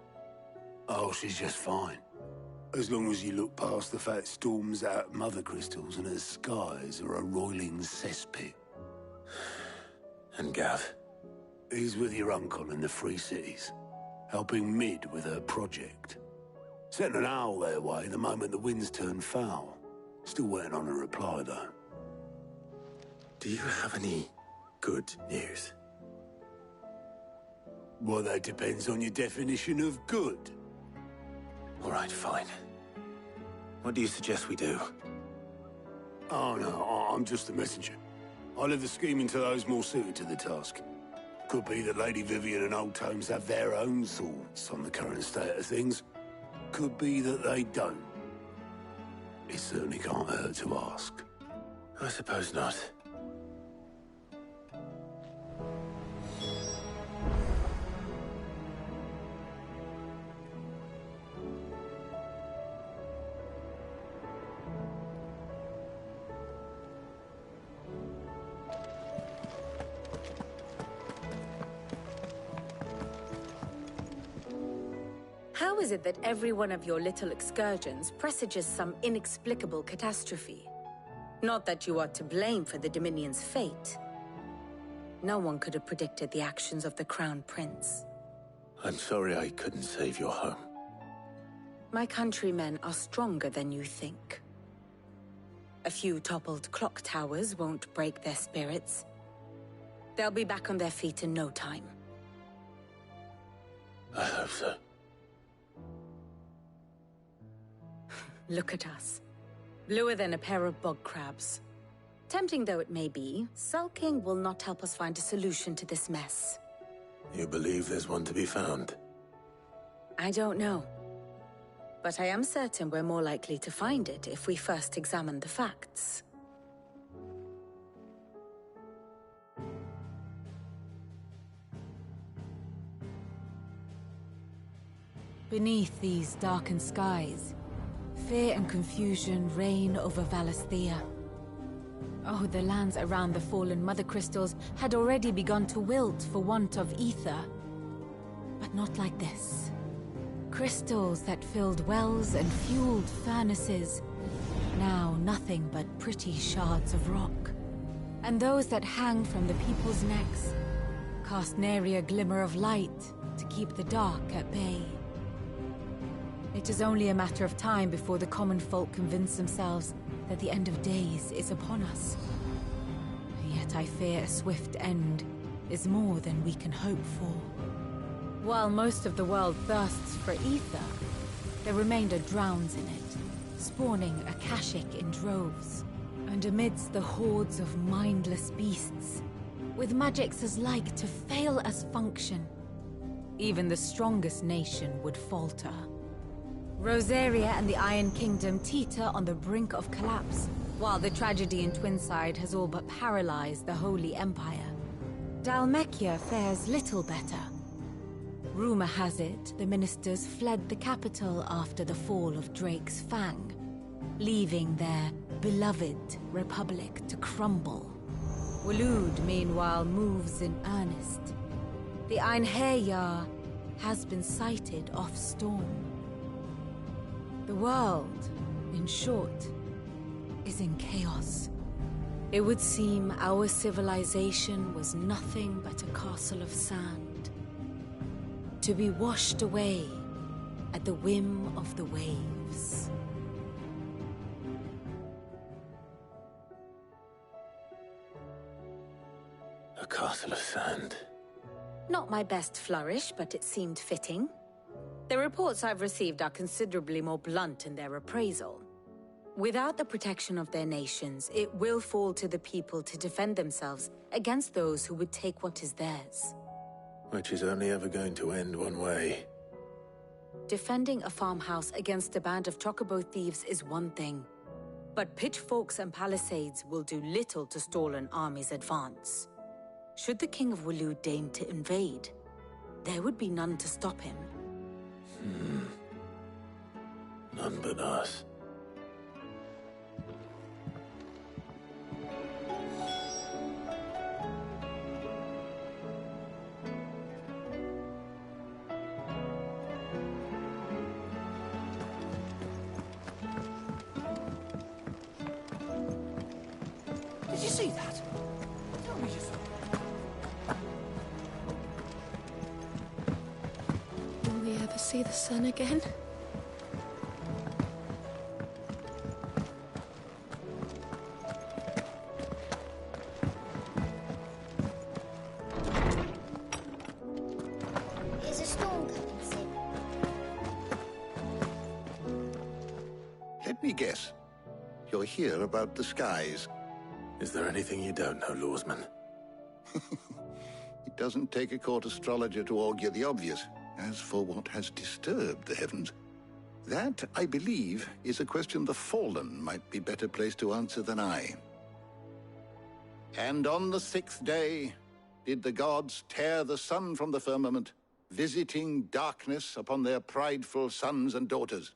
Oh, she's just fine. As long as you look past the fat storms out mother crystals and her skies are a roiling cesspit. And Gav? He's with your uncle in the Free Cities, helping Mid with her project. Sent an owl their way the moment the winds turned foul. Still waiting on a reply, though. Do you have any good news? Well, that depends on your definition of good. All right, fine. What do you suggest we do? Oh, no, I'm just a messenger. I leave the scheming to those more suited to the task. Could be that Lady Vivian and Old Tomes have their own thoughts on the current state of things. Could be that they don't. It certainly can't hurt to ask. I suppose not. How is it that every one of your little excursions presages some inexplicable catastrophe? Not that you are to blame for the Dominion's fate. No one could have predicted the actions of the Crown Prince. I'm sorry I couldn't save your home. My countrymen are stronger than you think. A few toppled clock towers won't break their spirits. They'll be back on their feet in no time. I hope so. Look at us. Bluer than a pair of bog crabs. Tempting though it may be, sulking will not help us find a solution to this mess. You believe there's one to be found? I don't know. But I am certain we're more likely to find it if we first examine the facts. Beneath these darkened skies, fear and confusion reign over Valisthea. Oh, the lands around the fallen mother crystals had already begun to wilt for want of ether. But not like this. Crystals that filled wells and fueled furnaces, now nothing but pretty shards of rock. And those that hang from the people's necks cast nary a glimmer of light to keep the dark at bay. It is only a matter of time before the common folk convince themselves that the end of days is upon us. Yet I fear a swift end is more than we can hope for. While most of the world thirsts for ether, the remainder drowns in it, spawning Akashic in droves. And amidst the hordes of mindless beasts, with magics as like to fail as function, even the strongest nation would falter. Rosaria and the Iron Kingdom teeter on the brink of collapse, while the tragedy in Twinside has all but paralyzed the Holy Empire. Dhalmekia fares little better. Rumor has it the ministers fled the capital after the fall of Drake's Fang, leaving their beloved republic to crumble. Waloed, meanwhile, moves in earnest. The Einherjar has been sighted off Storm. The world, in short, is in chaos. It would seem our civilization was nothing but a castle of sand, to be washed away at the whim of the waves. A castle of sand. Not my best flourish, but it seemed fitting. The reports I've received are considerably more blunt in their appraisal. Without the protection of their nations, it will fall to the people to defend themselves against those who would take what is theirs. Which is only ever going to end one way. Defending a farmhouse against a band of chocobo thieves is one thing, but pitchforks and palisades will do little to stall an army's advance. Should the King of Wulu deign to invade, there would be none to stop him. None but us. Did you see that? Tell me you saw it. Will we ever see the sun again? Is a storm coming soon? Let me guess. You're here about the skies. Is there anything you don't know, Lawsman? It doesn't take a court astrologer to augur the obvious. As for what has disturbed the heavens, that, I believe, is a question the Fallen might be better placed to answer than I. And on the 6th day did the gods tear the sun from the firmament, visiting darkness upon their prideful sons and daughters.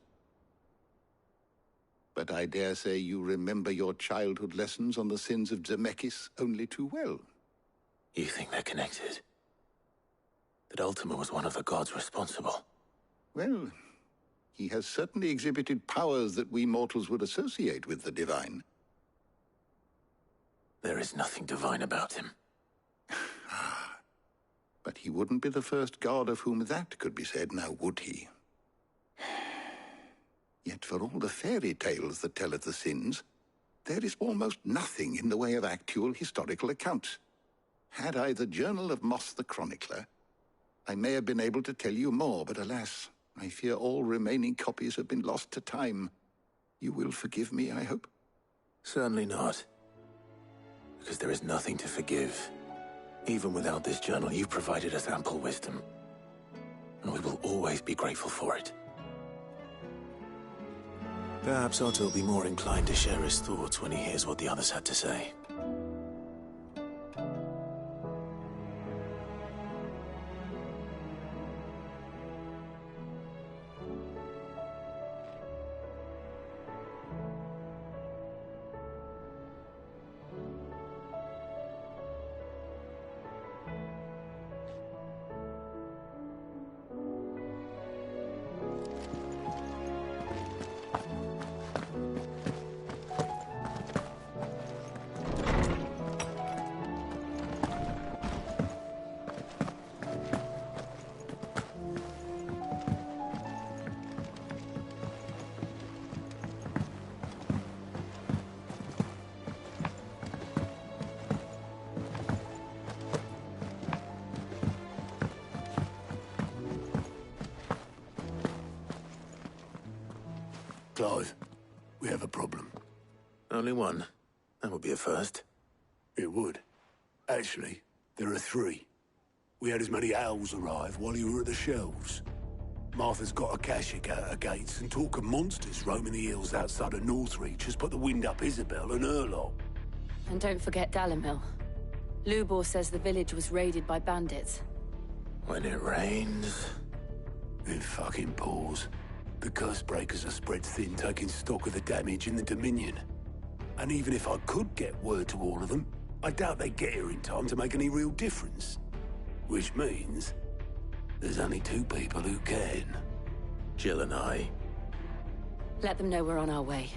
But I dare say you remember your childhood lessons on the sins of Zemeckis only too well. You think they're connected? That Ultima was one of the gods responsible? Well, he has certainly exhibited powers that we mortals would associate with the divine. There is nothing divine about him. But he wouldn't be the first god of whom that could be said, now would he? Yet for all the fairy tales that tell of the sins, there is almost nothing in the way of actual historical accounts. Had I the Journal of Moss the Chronicler, I may have been able to tell you more, but alas, I fear all remaining copies have been lost to time. You will forgive me, I hope? Certainly not. Because there is nothing to forgive. Even without this journal, you've provided us ample wisdom. And we will always be grateful for it. Perhaps Otto will be more inclined to share his thoughts when he hears what the others had to say. Clive, we have a problem. Only one. That would be a first. It would. Actually, there are 3. We had as many owls arrive while you were at the shelves. Martha's got a Akashic out her gates, and talk of monsters roaming the hills outside of Northreach has put the wind up Isabel and her lot. And don't forget Dalimil. Lubor says the village was raided by bandits. When it rains... It fucking pours. The curse breakers are spread thin, taking stock of the damage in the Dominion. And even if I could get word to all of them, I doubt they'd get here in time to make any real difference. Which means there's only two people who can. Jill and I. Let them know we're on our way.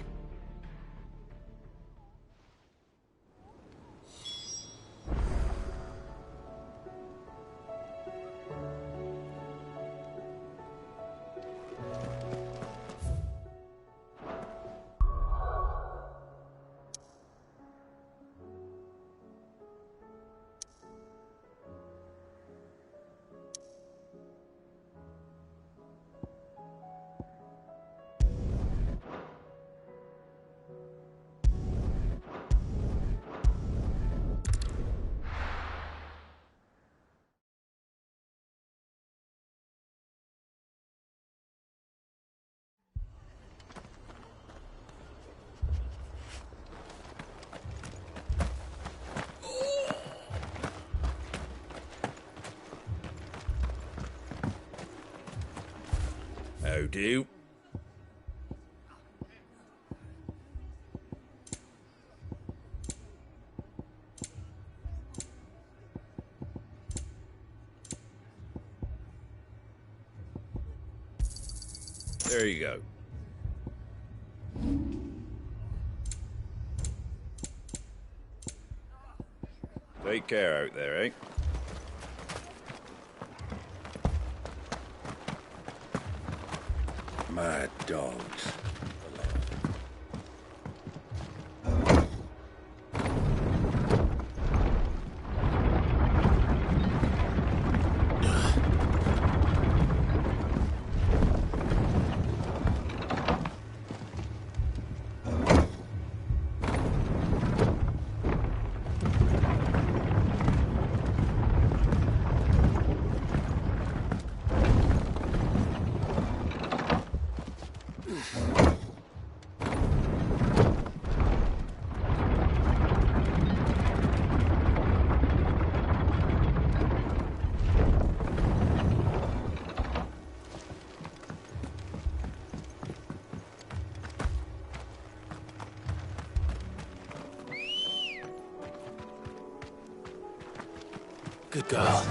How do? There you go. Take care out there, eh? Mad dogs. Good girl.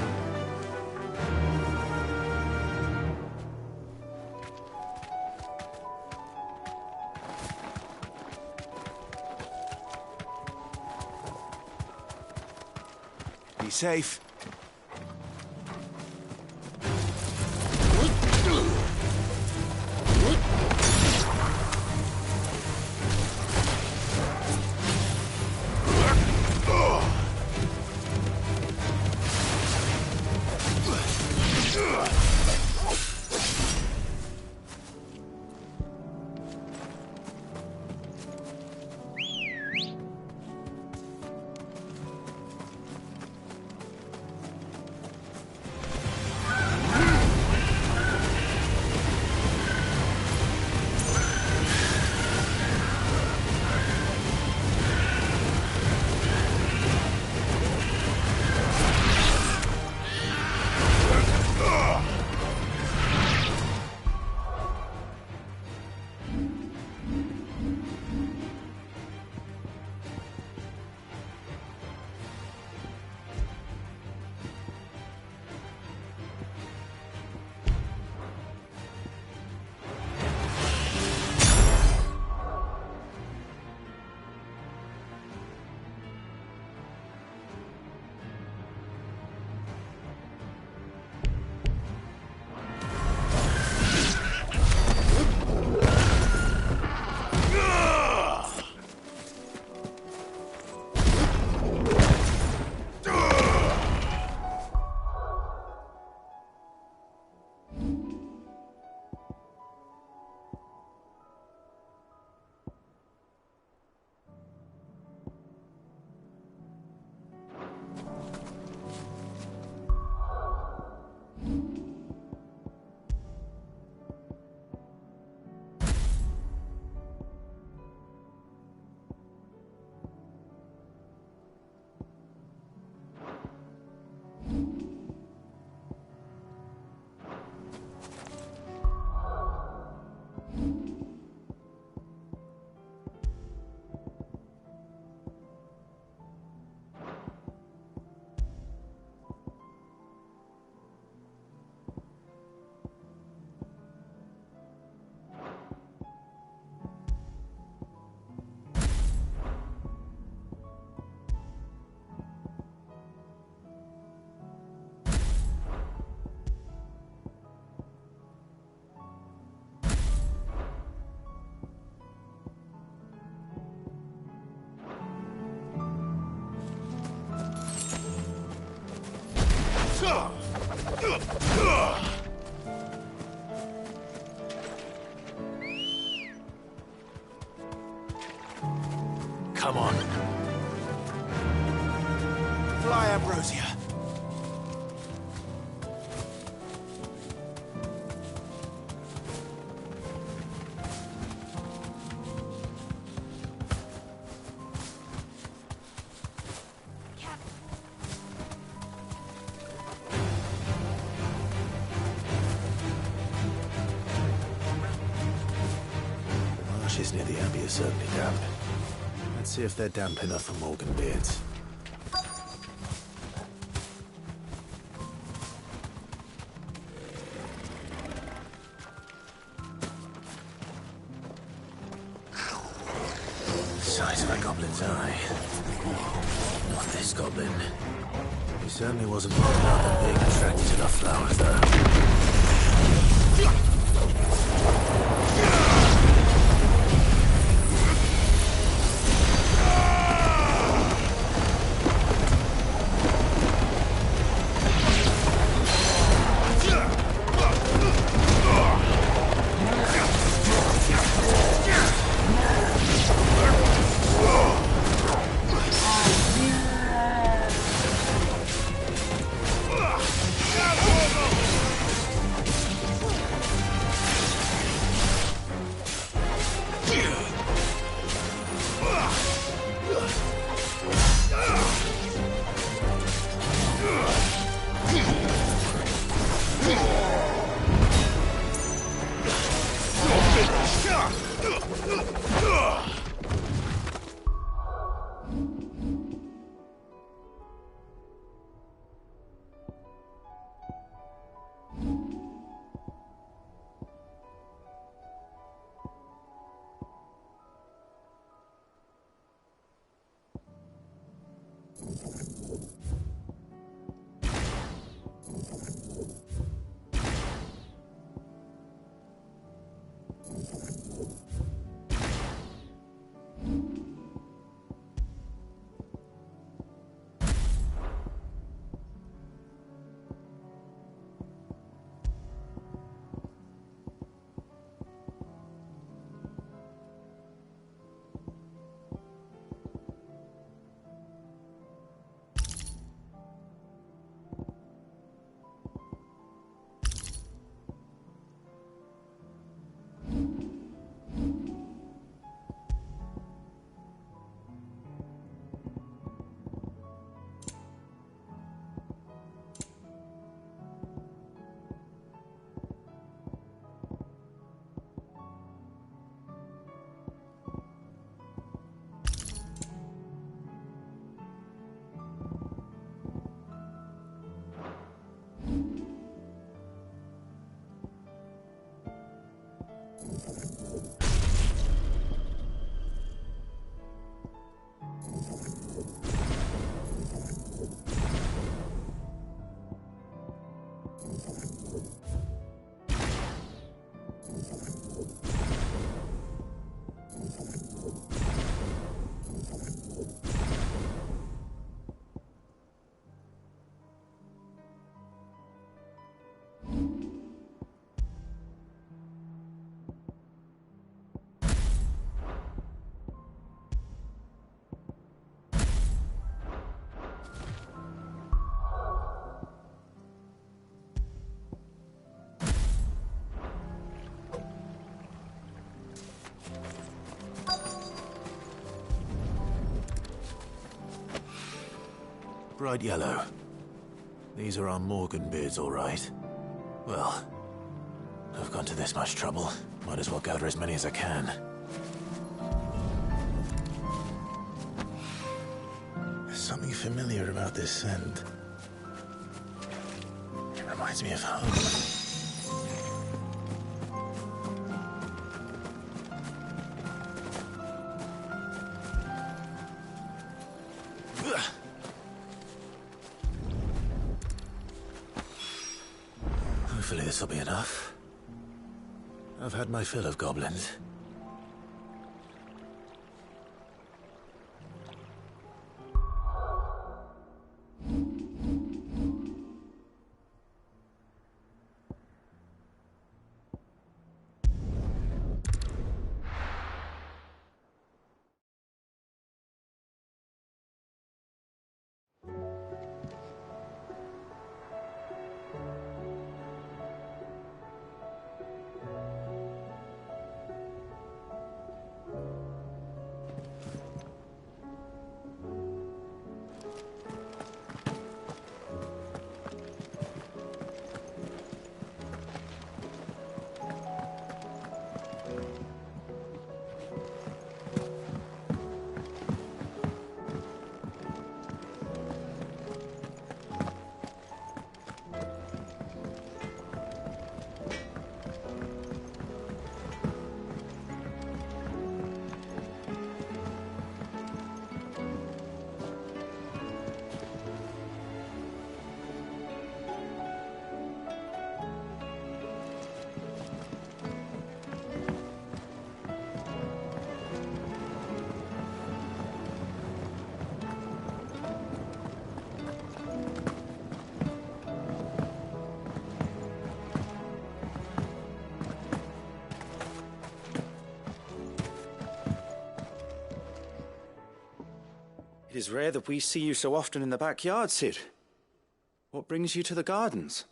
Be safe. Come on. Fly, Ambrosia. The marshes near the Abbey are certainly damp. Let's see if they're damp enough for Morgan beards. Size of a goblin's eye. Not this goblin. He certainly wasn't bothered about them being attracted to the flowers, though. Bright yellow. These are our Morgan beards, all right. Well, I've gone to this much trouble. Might as well gather as many as I can. There's something familiar about this scent. It reminds me of home. Hopefully this will be enough. I've had my fill of goblins. is rare that we see you so often in the backyard, Cid. What brings you to the gardens?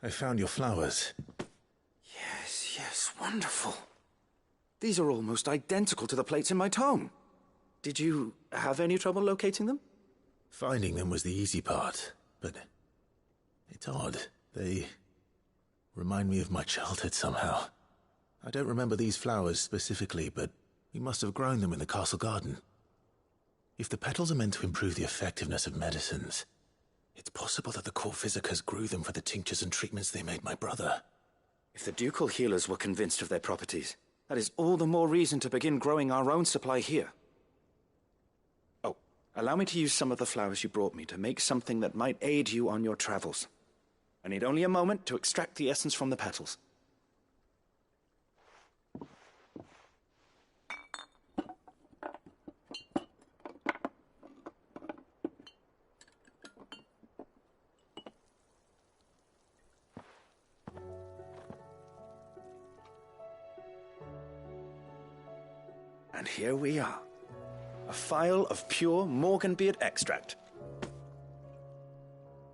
I found your flowers. Yes, wonderful. These are almost identical to the plates in my tome. Did you have any trouble locating them? Finding them was the easy part, but it's odd. They remind me of my childhood somehow. I don't remember these flowers specifically, but we must have grown them in the castle garden. If the petals are meant to improve the effectiveness of medicines, it's possible that the court visitors grew them for the tinctures and treatments they made my brother. If the ducal healers were convinced of their properties, that is all the more reason to begin growing our own supply here. Oh, allow me to use some of the flowers you brought me to make something that might aid you on your travels. I need only a moment to extract the essence from the petals. And here we are. A phial of pure Morganbeard extract.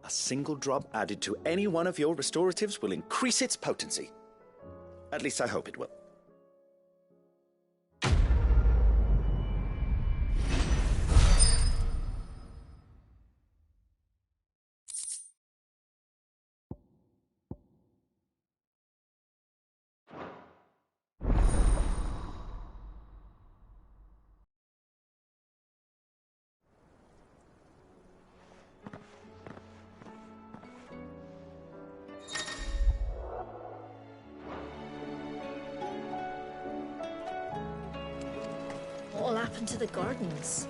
A single drop added to any one of your restoratives will increase its potency. At least I hope it will. What'll happen to the gardens?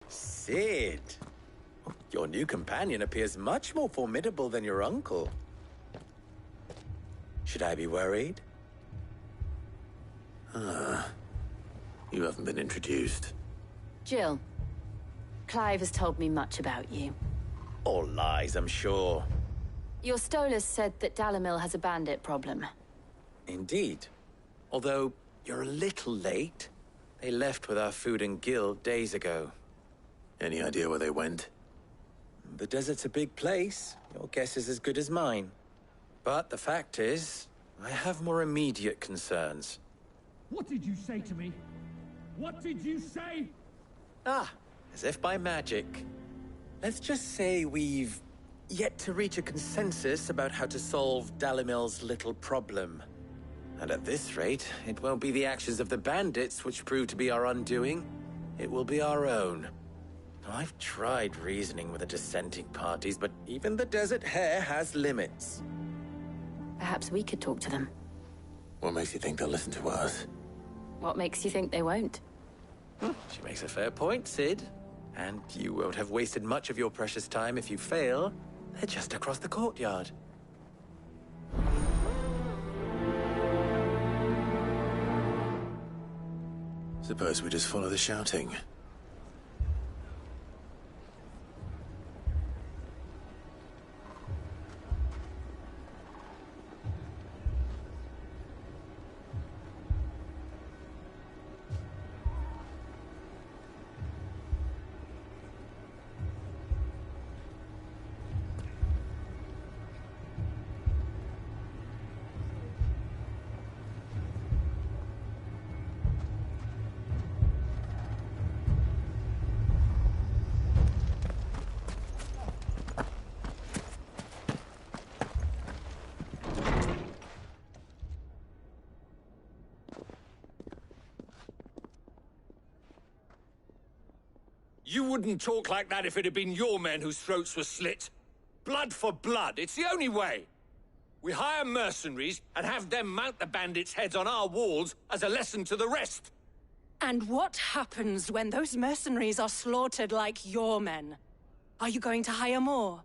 Cid! Your new companion appears much more formidable than your uncle. Should I be worried? You haven't been introduced. Jill. Clive has told me much about you. All lies, I'm sure. Your Stolas said that Dalimil has a bandit problem. Indeed. Although, you're a little late. They left with our food and guild days ago. Any idea where they went? The desert's a big place. Your guess is as good as mine. But the fact is, I have more immediate concerns. What did you say to me? What did you say? Ah, as if by magic. Let's just say we've yet to reach a consensus about how to solve Dalimil's little problem. And at this rate, it won't be the actions of the bandits which prove to be our undoing. It will be our own. I've tried reasoning with the dissenting parties, but even the Desert Hare has limits. Perhaps we could talk to them. What makes you think they'll listen to us? What makes you think they won't? She makes a fair point, Cid. And you won't have wasted much of your precious time if you fail. They're just across the courtyard. Suppose we just follow the shouting. You wouldn't talk like that if it had been your men whose throats were slit. Blood for blood, it's the only way. We hire mercenaries and have them mount the bandits' heads on our walls as a lesson to the rest. And what happens when those mercenaries are slaughtered like your men? Are you going to hire more?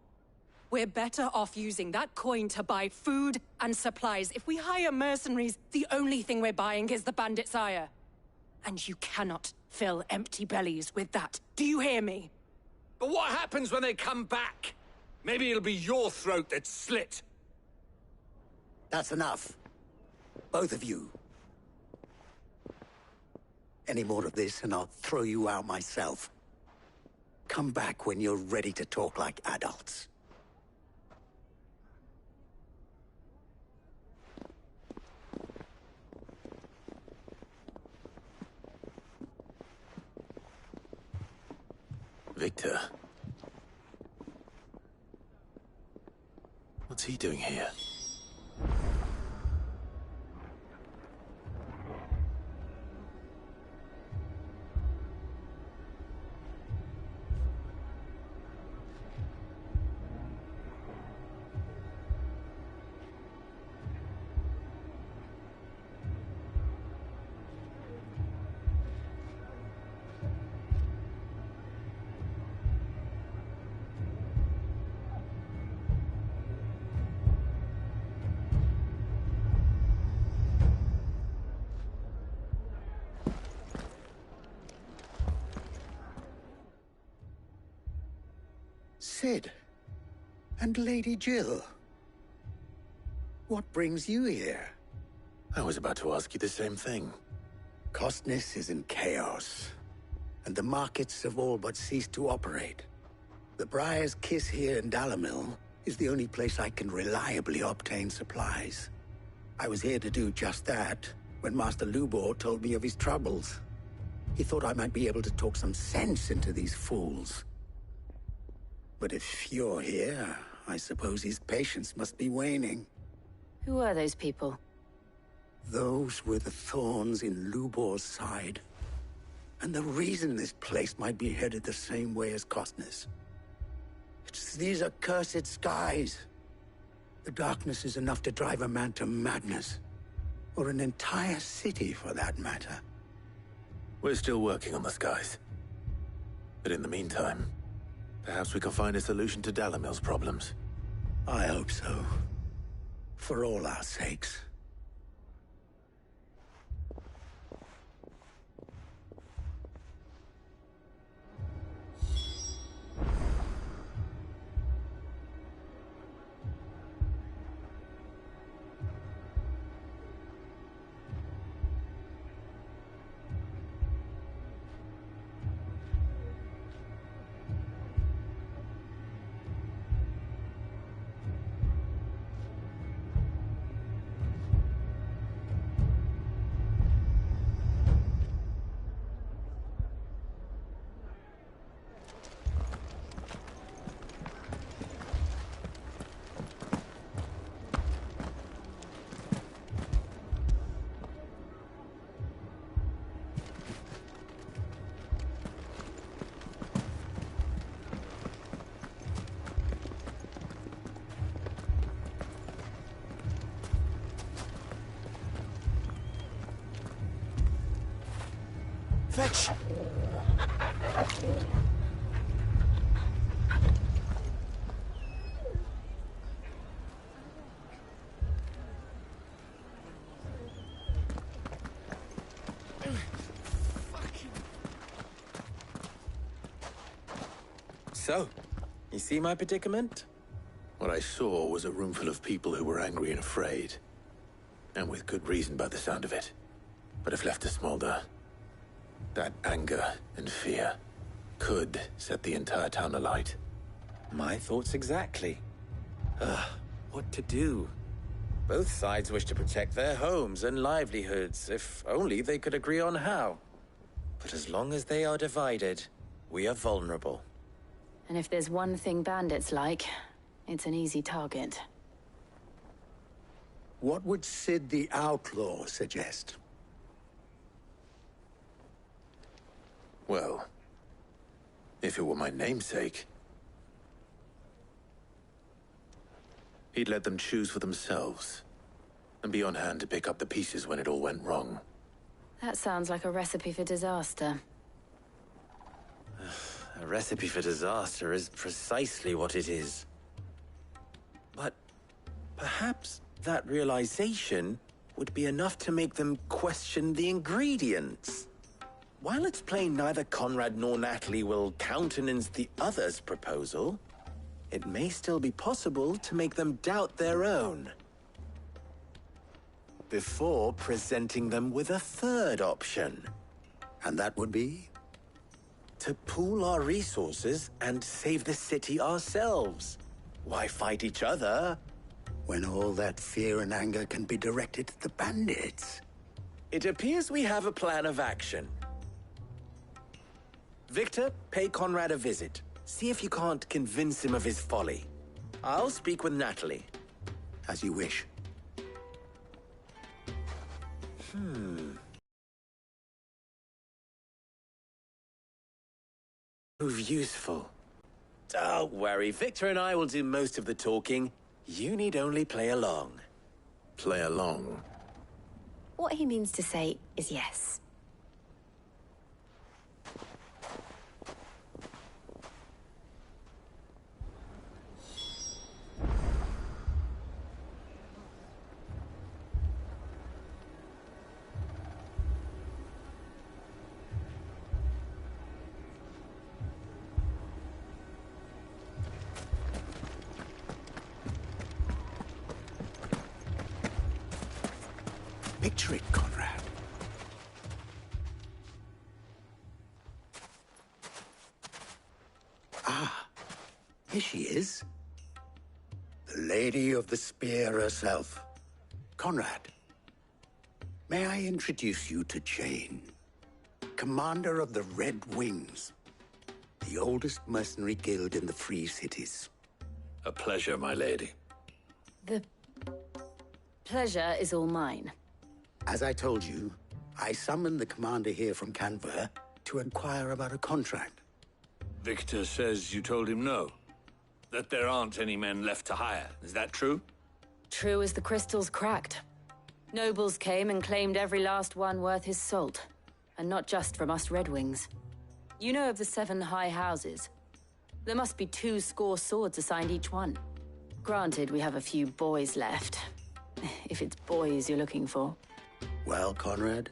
We're better off using that coin to buy food and supplies. If we hire mercenaries, the only thing we're buying is the bandits' ire. And you cannot fill empty bellies with that. Do you hear me? But what happens when they come back? Maybe it'll be your throat that's slit. That's enough. Both of you. Any more of this and I'll throw you out myself. Come back when you're ready to talk like adults. Victor. What's he doing here? Sid. And Lady Jill. What brings you here? I was about to ask you the same thing. Costness is in chaos, and the markets have all but ceased to operate. The Briar's Kiss here in Dalimil is the only place I can reliably obtain supplies. I was here to do just that when Master Lubor told me of his troubles. He thought I might be able to talk some sense into these fools. But if you're here, I suppose his patience must be waning. Who are those people? Those were the thorns in Lubor's side. And the reason this place might be headed the same way as Costness. It's these accursed skies. The darkness is enough to drive a man to madness. Or an entire city, for that matter. We're still working on the skies. But in the meantime, perhaps we can find a solution to Dalimil's problems. I hope so. For all our sakes. Fetch! So, you see my predicament? What I saw was a room full of people who were angry and afraid. And with good reason by the sound of it. But if left to smolder, that anger and fear could set the entire town alight. My thoughts exactly. What to do? Both sides wish to protect their homes and livelihoods, if only they could agree on how. But as long as they are divided, we are vulnerable. And if there's one thing bandits like, it's an easy target. What would Sid the Outlaw suggest? Well, if it were my namesake. He'd let them choose for themselves, and be on hand to pick up the pieces when it all went wrong. That sounds like a recipe for disaster. A recipe for disaster is precisely what it is. But perhaps that realization would be enough to make them question the ingredients. While it's plain neither Conrad nor Natalie will countenance the other's proposal, it may still be possible to make them doubt their own before presenting them with a third option. And that would be? To pool our resources and save the city ourselves. Why fight each other? When all that fear and anger can be directed at the bandits. It appears we have a plan of action. Victor, pay Conrad a visit. See if you can't convince him of his folly. I'll speak with Natalie. As you wish. Prove useful. Don't worry, Victor and I will do most of the talking. You need only play along. Play along? What he means to say is yes. Picture it, Conrad. Ah, here she is. The Lady of the Spear herself. Conrad, may I introduce you to Jane, commander of the Red Wings, the oldest mercenary guild in the Free Cities. A pleasure, my lady. The pleasure is all mine. As I told you, I summoned the commander here from Canver to inquire about a contract. Victor says you told him no. That there aren't any men left to hire. Is that true? True as the crystals cracked. Nobles came and claimed every last one worth his salt. And not just from us Red Wings. You know of the 7 high houses. There must be 2 swords assigned each one. Granted, we have a few boys left. If it's boys you're looking for. Well, Conrad,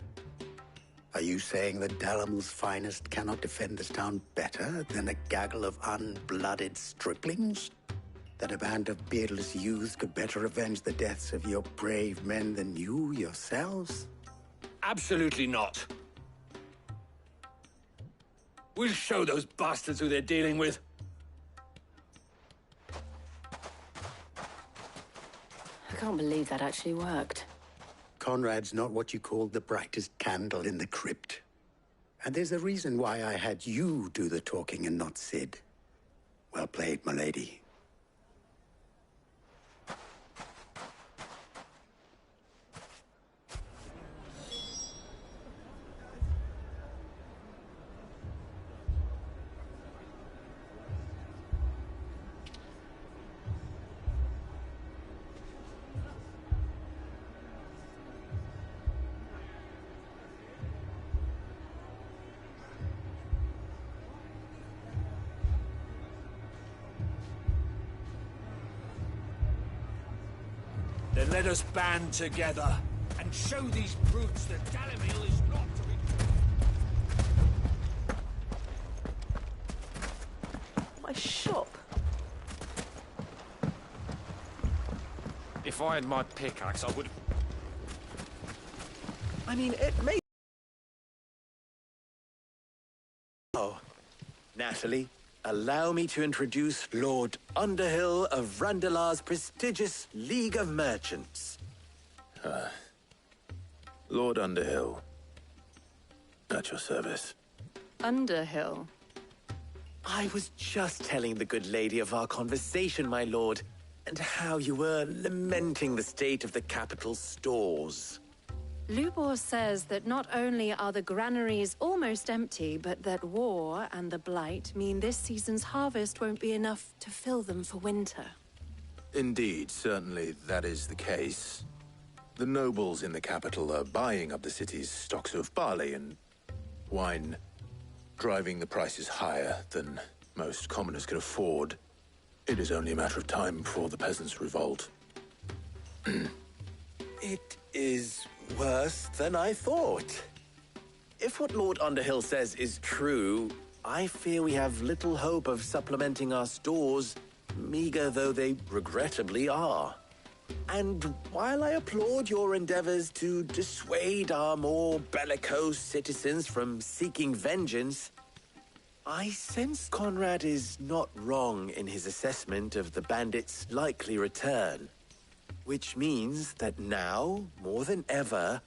are you saying that Dalamil's finest cannot defend this town better than a gaggle of unblooded striplings? That a band of beardless youths could better avenge the deaths of your brave men than you yourselves? Absolutely not. We'll show those bastards who they're dealing with. I can't believe that actually worked. Conrad's not what you call the brightest candle in the crypt. And there's a reason why I had you do the talking and not Sid. Well played, my lady. Then let us band together and show these brutes that Dalamil is not to be... My shop. If I had my pickaxe, I would... I mean, it may... Oh, Natalie, allow me to introduce Lord Underhill of Randalar's prestigious League of Merchants. Lord Underhill. At your service. Underhill? I was just telling the good lady of our conversation, my lord, and how you were lamenting the state of the capital's stores. Lubor says that not only are the granaries almost empty, but that war and the Blight mean this season's harvest won't be enough to fill them for winter. Indeed, certainly that is the case. The nobles in the capital are buying up the city's stocks of barley and wine, driving the prices higher than most commoners can afford. It is only a matter of time before the peasants revolt. It is worse than I thought. If what Lord Underhill says is true, I fear we have little hope of supplementing our stores, meager though they regrettably are. And while I applaud your endeavors to dissuade our more bellicose citizens from seeking vengeance, I sense Conrad is not wrong in his assessment of the bandits' likely return. Which means that now, more than ever,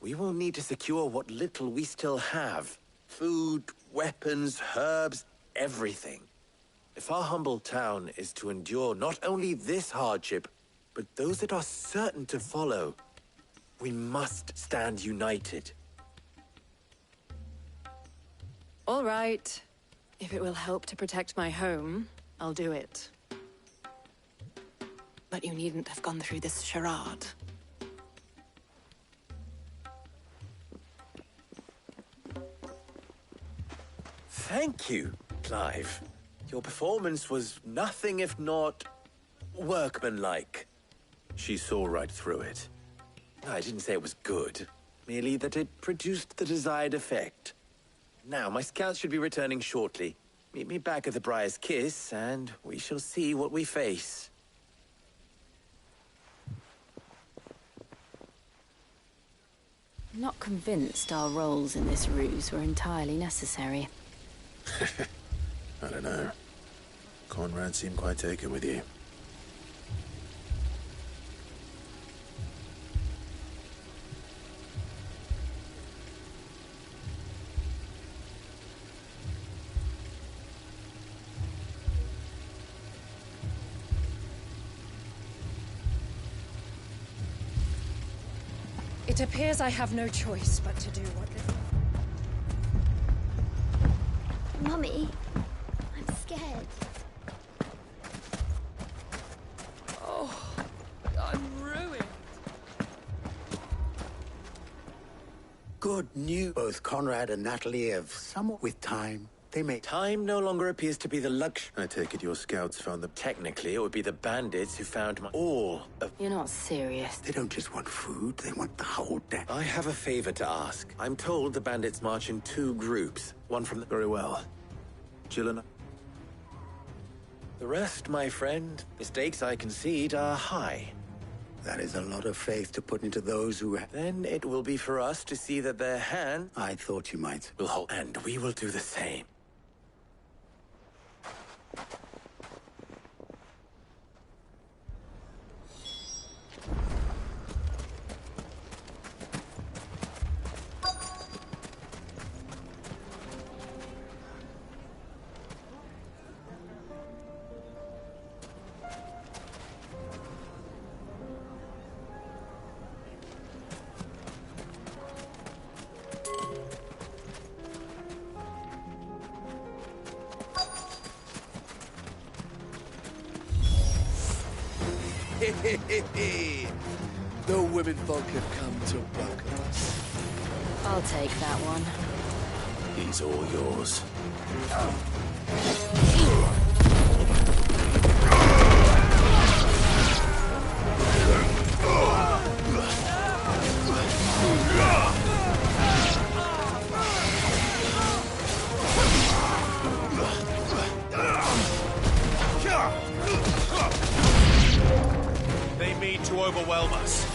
we will need to secure what little we still have. Food, weapons, herbs, everything. If our humble town is to endure not only this hardship, but those that are certain to follow, we must stand united. All right. If it will help to protect my home, I'll do it. But you needn't have gone through this charade. Thank you, Clive. Your performance was nothing if not workmanlike. She saw right through it. I didn't say it was good, merely that it produced the desired effect. Now, my scouts should be returning shortly. Meet me back at the Briar's Kiss, and we shall see what we face. I'm not convinced our roles in this ruse were entirely necessary. I don't know. Conrad seemed quite taken with you. It appears I have no choice but to do what little... Mummy, I'm scared. Oh, I'm ruined. Good news. Both Conrad and Natalie have somewhat with time. They may... Time no longer appears to be the luxury. I take it your scouts found the... Technically, it would be the bandits who found all of... You're not serious. They don't just want food, they want the whole deck. I have a favor to ask. I'm told the bandits march in 2 groups. One from the... Very well. Jill and... The rest, my friend, mistakes I concede are high. That is a lot of faith to put into those who... Then it will be for us to see that their hand... I thought you might. Will hold. And we will do the same. The women folk have come to welcome us. I'll take that one. He's all yours. They mean to overwhelm us.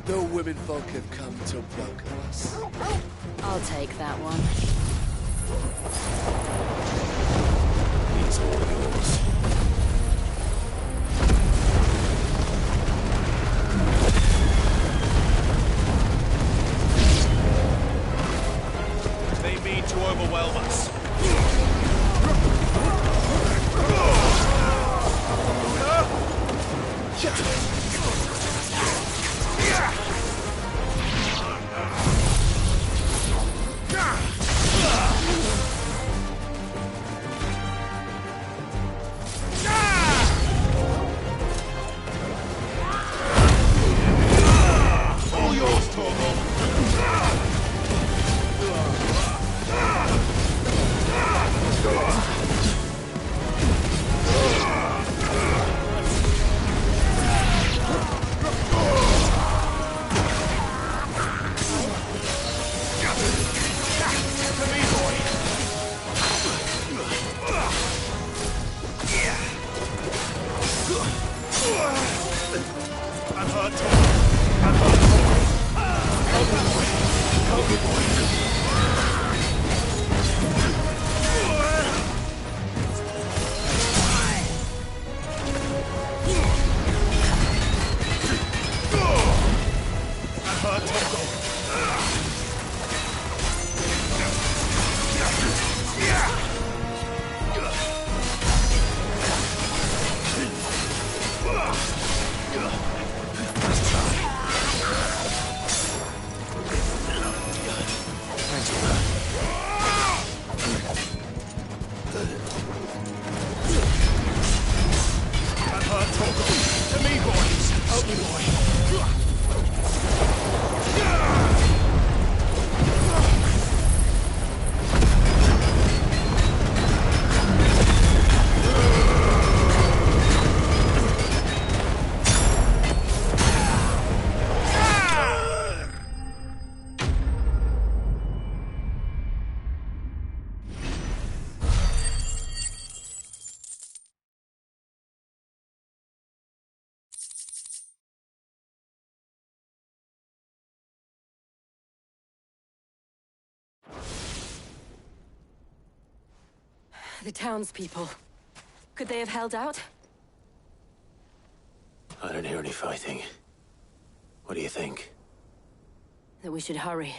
The womenfolk have come to welcome us. I'll take that one. It's all yours. They mean to overwhelm us. All yours, Torgal. The townspeople. Could they have held out? I don't hear any fighting. What do you think? That we should hurry.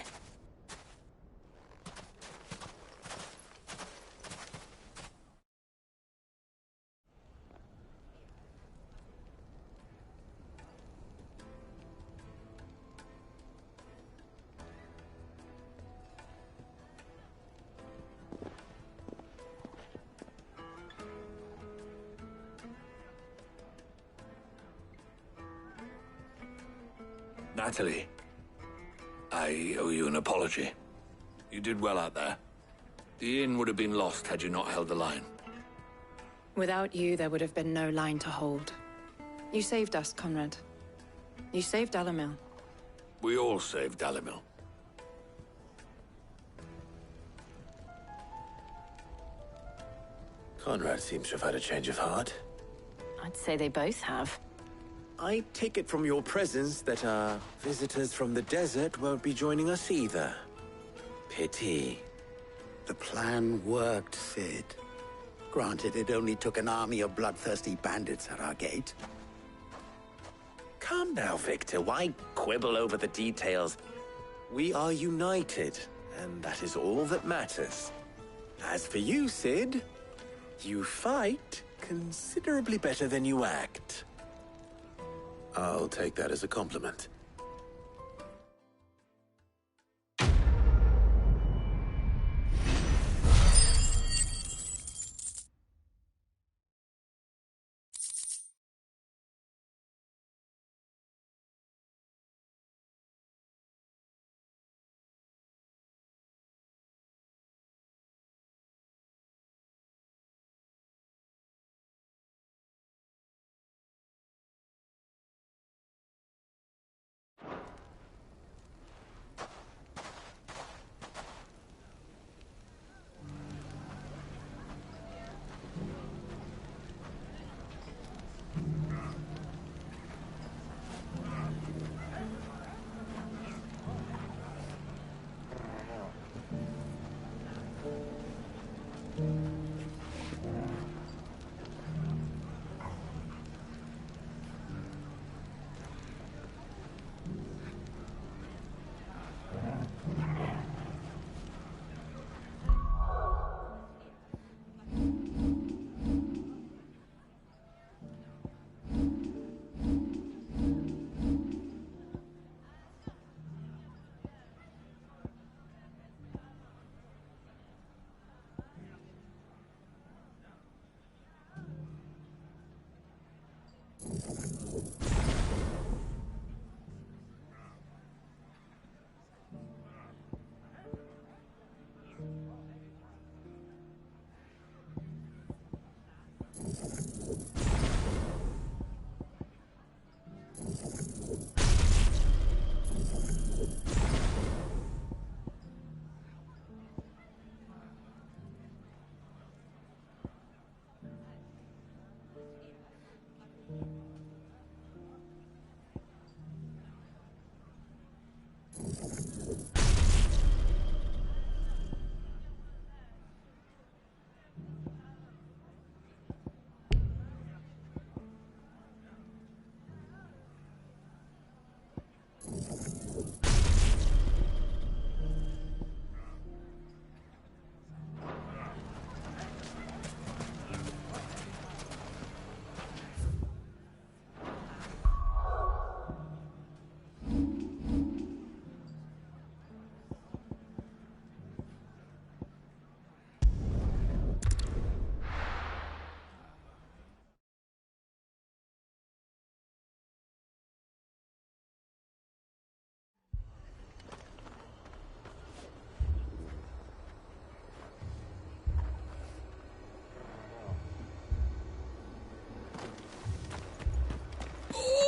Natalie, I owe you an apology. You did well out there. The inn would have been lost had you not held the line. Without you, there would have been no line to hold. You saved us, Conrad. You saved Dalimil. We all saved Dalimil. Conrad seems to have had a change of heart. I'd say they both have. I take it from your presence that our visitors from the desert won't be joining us either. Pity. The plan worked, Sid. Granted, it only took an army of bloodthirsty bandits at our gate. Calm now, Victor. Why quibble over the details? We are united, and that is all that matters. As for you, Sid, you fight considerably better than you act. I'll take that as a compliment.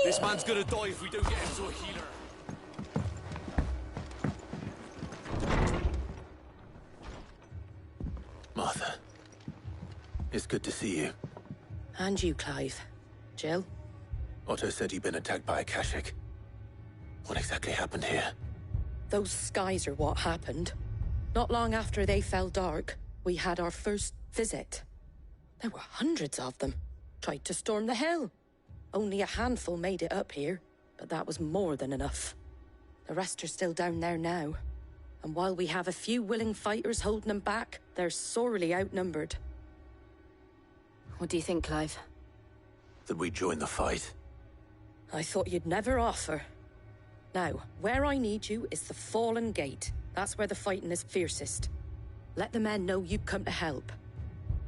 This man's gonna die if we don't get him to a healer. Martha, it's good to see you. And you, Clive. Jill? Otto said you'd been attacked by a Kashik. What exactly happened here? Those skies are what happened. Not long after they fell dark, we had our first visit. There were hundreds of them. Tried to storm the hill. Only a handful made it up here, but that was more than enough. The rest are still down there now. And while we have a few willing fighters holding them back, they're sorely outnumbered. What do you think, Clive? That we join the fight. I thought you'd never offer. Now, where I need you is the Fallen Gate. That's where the fighting is fiercest. Let the men know you've come to help.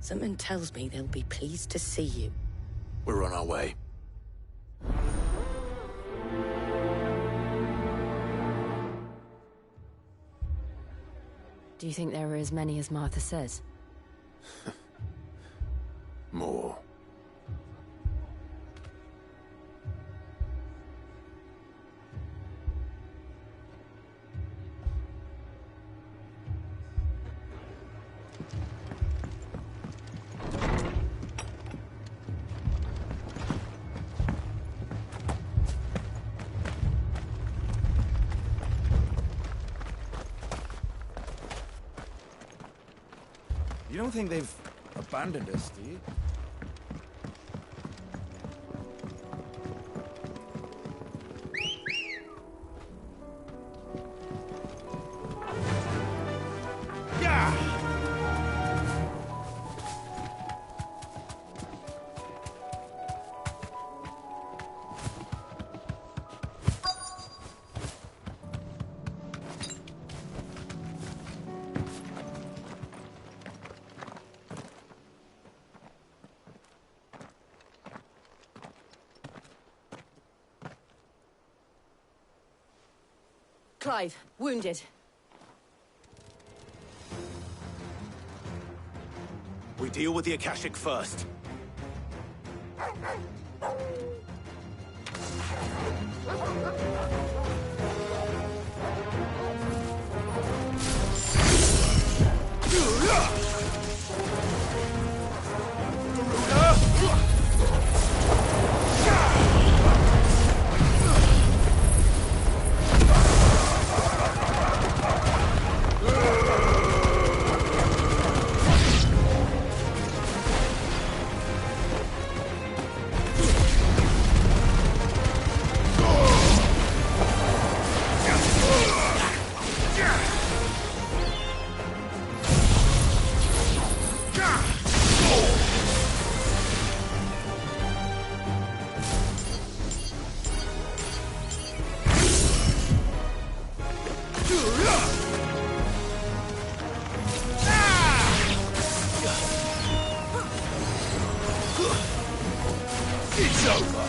Something tells me they'll be pleased to see you. We're on our way. Do you think there are as many as Martha says? More. You don't think they've abandoned us, do you? Clive, wounded. We deal with the Akashic first. It's over.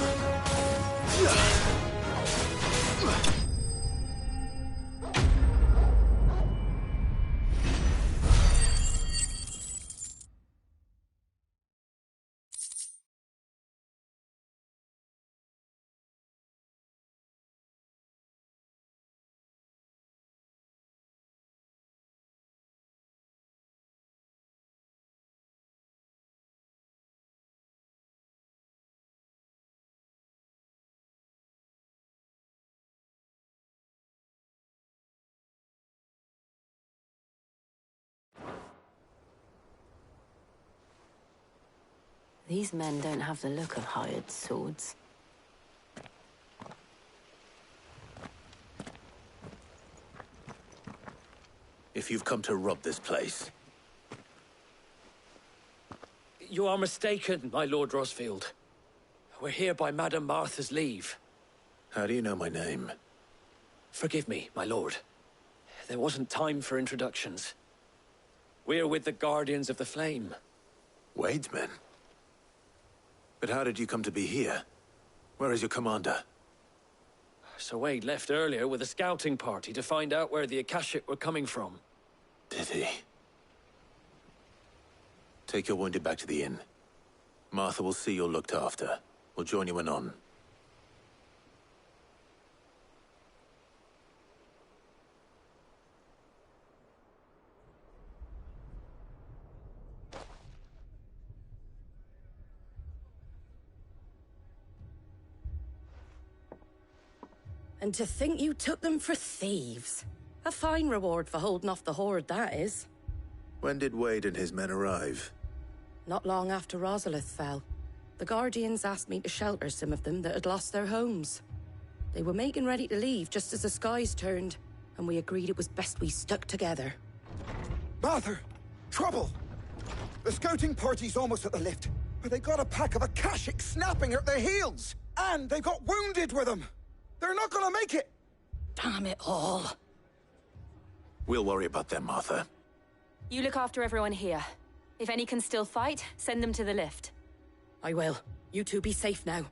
These men don't have the look of hired swords. If you've come to rob this place, You are mistaken, my Lord Rosfield. We're here by Madame Martha's leave. how do you know my name? Forgive me, my lord. There wasn't time for introductions. We're with the Guardians of the Flame. Wade's men? But how did you come to be here? Where is your commander? Sir Wade left earlier with a scouting party to find out where the Akashic were coming from. Did he? Take your wounded back to the inn. Martha will see you're looked after. We'll join you anon. And to think you took them for thieves. A fine reward for holding off the horde, that is. When did Wade and his men arrive? Not long after Rosalith fell, the Guardians asked me to shelter some of them that had lost their homes. They were making ready to leave just as the skies turned, and we agreed it was best we stuck together. Martha! Trouble! The scouting party's almost at the lift, but they got a pack of Akashics snapping at their heels! And they got wounded with them! They're not gonna make it! Damn it all. We'll worry about them, Martha. You look after everyone here. If any can still fight, send them to the lift. I will. You two be safe now.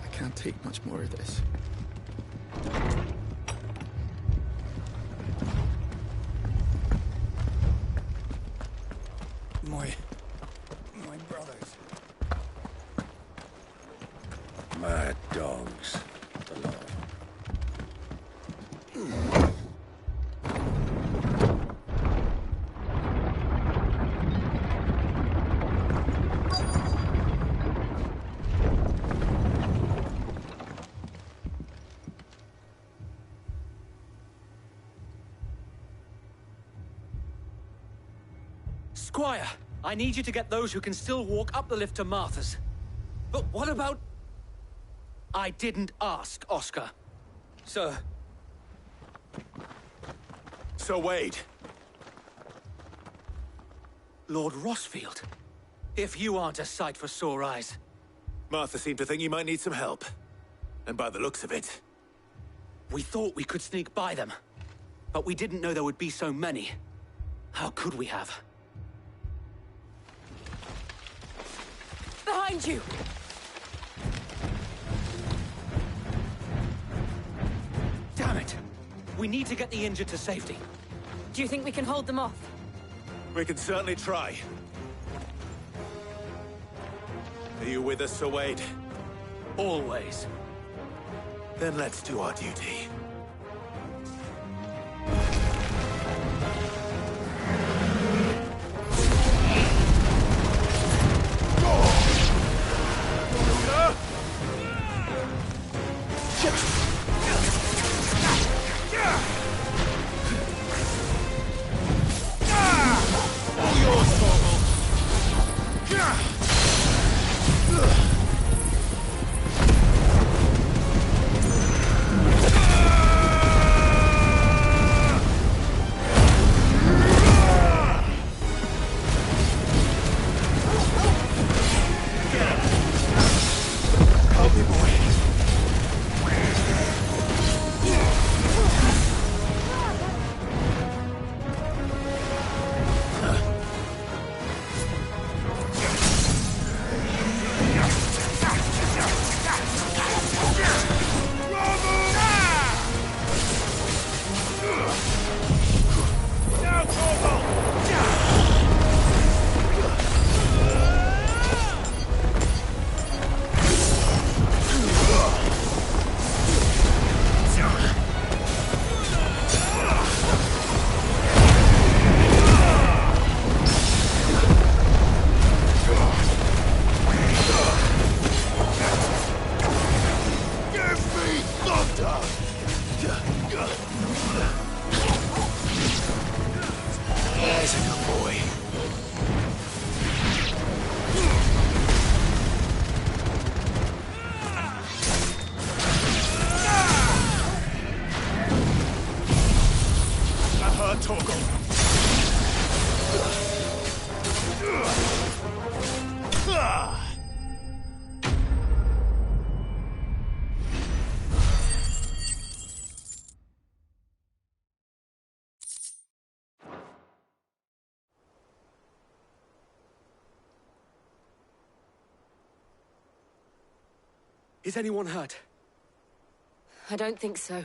I can't take much more of this. My brothers. Mad dogs. The law. Squire, I need you to get those who can still walk up the lift to Martha's. But what about... I didn't ask, Oscar. Sir. So Wade. Lord Rossfield. If you aren't a sight for sore eyes. Martha seemed to think you might need some help. And by the looks of it... We thought we could sneak by them. But we didn't know there would be so many. How could we have? Behind you! Damn it! We need to get the injured to safety. Do you think we can hold them off? We can certainly try. Are you with us, Sir Wade? Always. Then let's do our duty. There's a good boy. That hurt, Torgal. Is anyone hurt? I don't think so.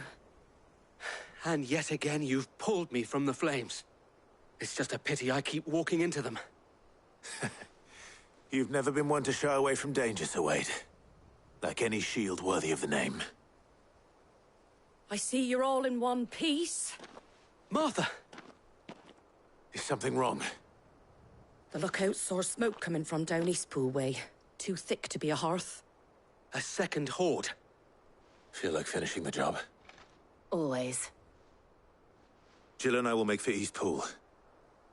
And yet again, you've pulled me from the flames. It's just a pity I keep walking into them. You've never been one to shy away from danger, Sir Wade. Like any shield worthy of the name. I see you're all in one piece. Martha! Is something wrong? The lookout saw smoke coming from down Eastpool way. Too thick to be a hearth. A second horde. Feel like finishing the job. Always. Jill and I will make for East Pool.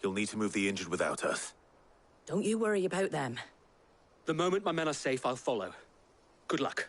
You'll need to move the injured without us. Don't you worry about them. The moment my men are safe, I'll follow. Good luck.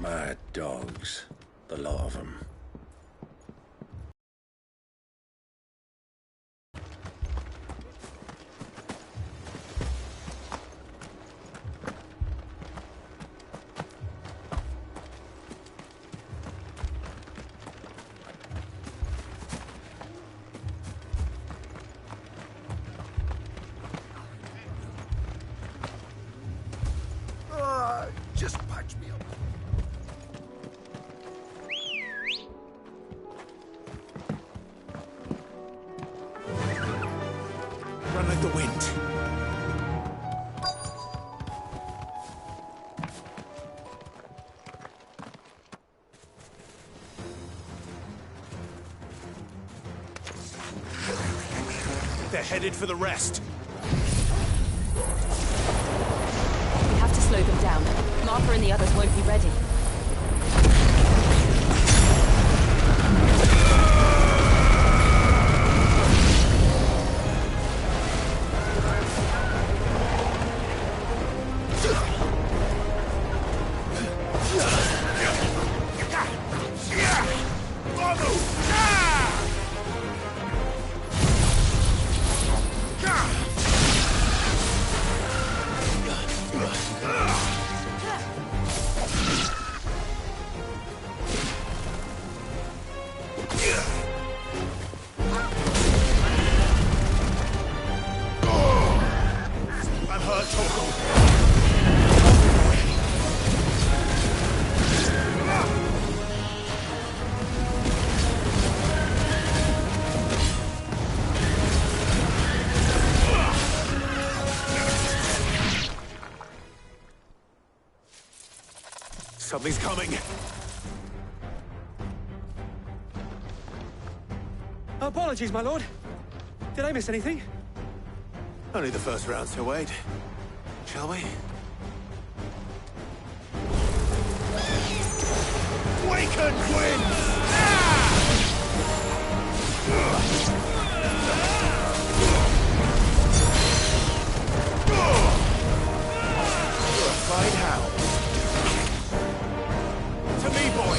Mad dogs. The lot of them. Just patch me up. Run like the wind. They're headed for the rest. We have to slow them down. Martha and the others won't be ready. Something's coming. Apologies, my lord. Did I miss anything? Only the first round to wait. Shall we? Waken, Quinn! Find how. To me, boy!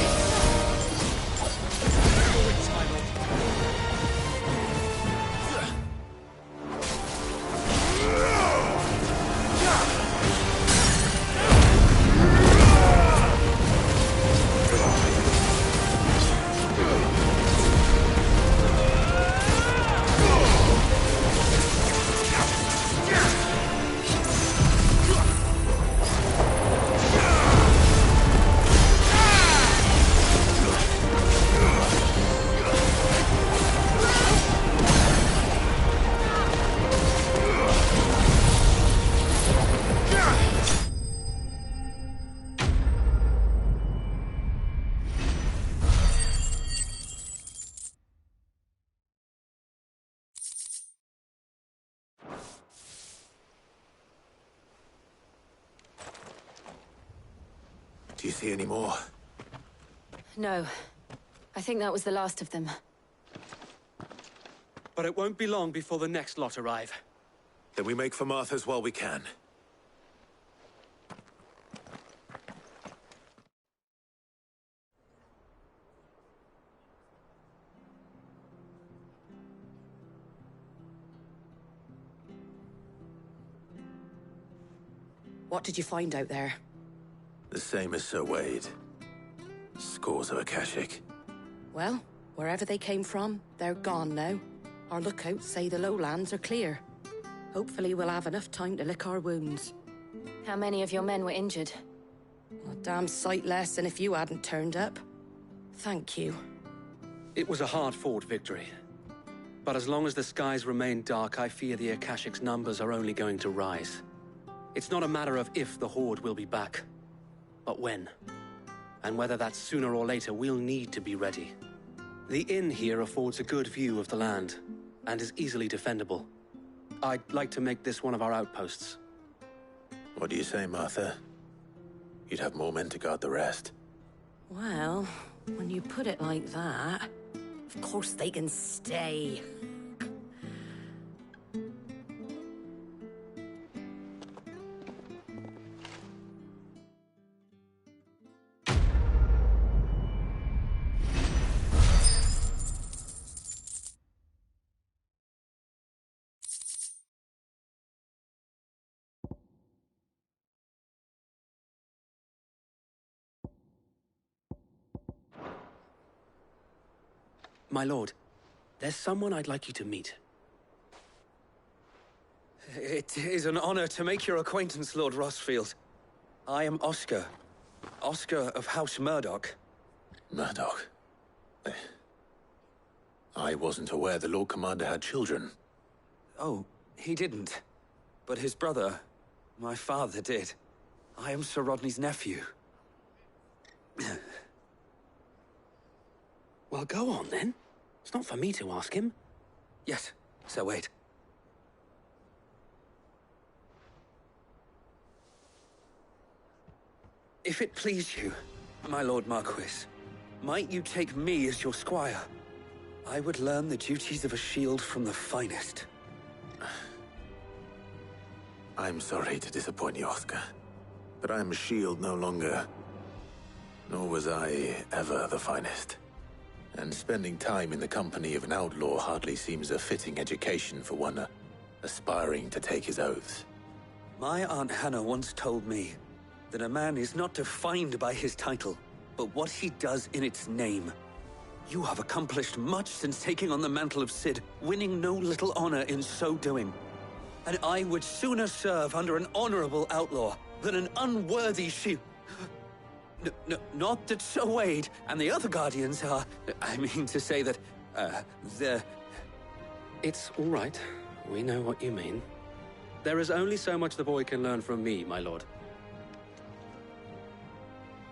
Do you see any more? No. I think that was the last of them. But it won't be long before the next lot arrive. Then we make for Martha's while we can. What did you find out there? The same as Sir Wade. Scores of Akashic. Well, wherever they came from, they're gone now. Our lookouts say the lowlands are clear. Hopefully we'll have enough time to lick our wounds. How many of your men were injured? A damn sight less than if you hadn't turned up. Thank you. It was a hard-fought victory. But as long as the skies remain dark, I fear the Akashic's numbers are only going to rise. It's not a matter of if the Horde will be back, but when. And whether that's sooner or later, we'll need to be ready. The inn here affords a good view of the land, and is easily defendable. I'd like to make this one of our outposts. What do you say, Martha? You'd have more men to guard the rest. Well, when you put it like that, of course they can stay. My lord, there's someone I'd like you to meet. It is an honor to make your acquaintance, Lord Rossfield. I am Oscar. Oscar of House Murdoch. Murdoch? I wasn't aware the Lord Commander had children. Oh, he didn't. But his brother, my father, did. I am Sir Rodney's nephew. Well, go on, then. It's not for me to ask him. Yes, Sir Wade. If it please you, my Lord Marquis, might you take me as your squire? I would learn the duties of a shield from the finest. I'm sorry to disappoint you, Oscar, but I'm a shield no longer. Nor was I ever the finest. And spending time in the company of an outlaw hardly seems a fitting education for one aspiring to take his oaths. My Aunt Hannah once told me that a man is not defined by his title, but what he does in its name. You have accomplished much since taking on the mantle of Cid, winning no little honor in so doing. And I would sooner serve under an honorable outlaw than an unworthy shield. Not that Sir Wade and the other Guardians are... I mean to say that, they're... It's all right. We know what you mean. There is only so much the boy can learn from me, my lord.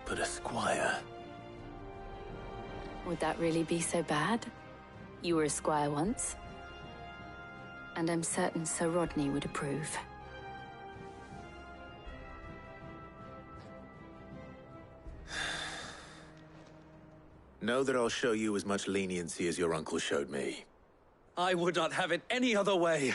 But a squire... Would that really be so bad? You were a squire once. And I'm certain Sir Rodney would approve. Know that I'll show you as much leniency as your uncle showed me. I would not have it any other way.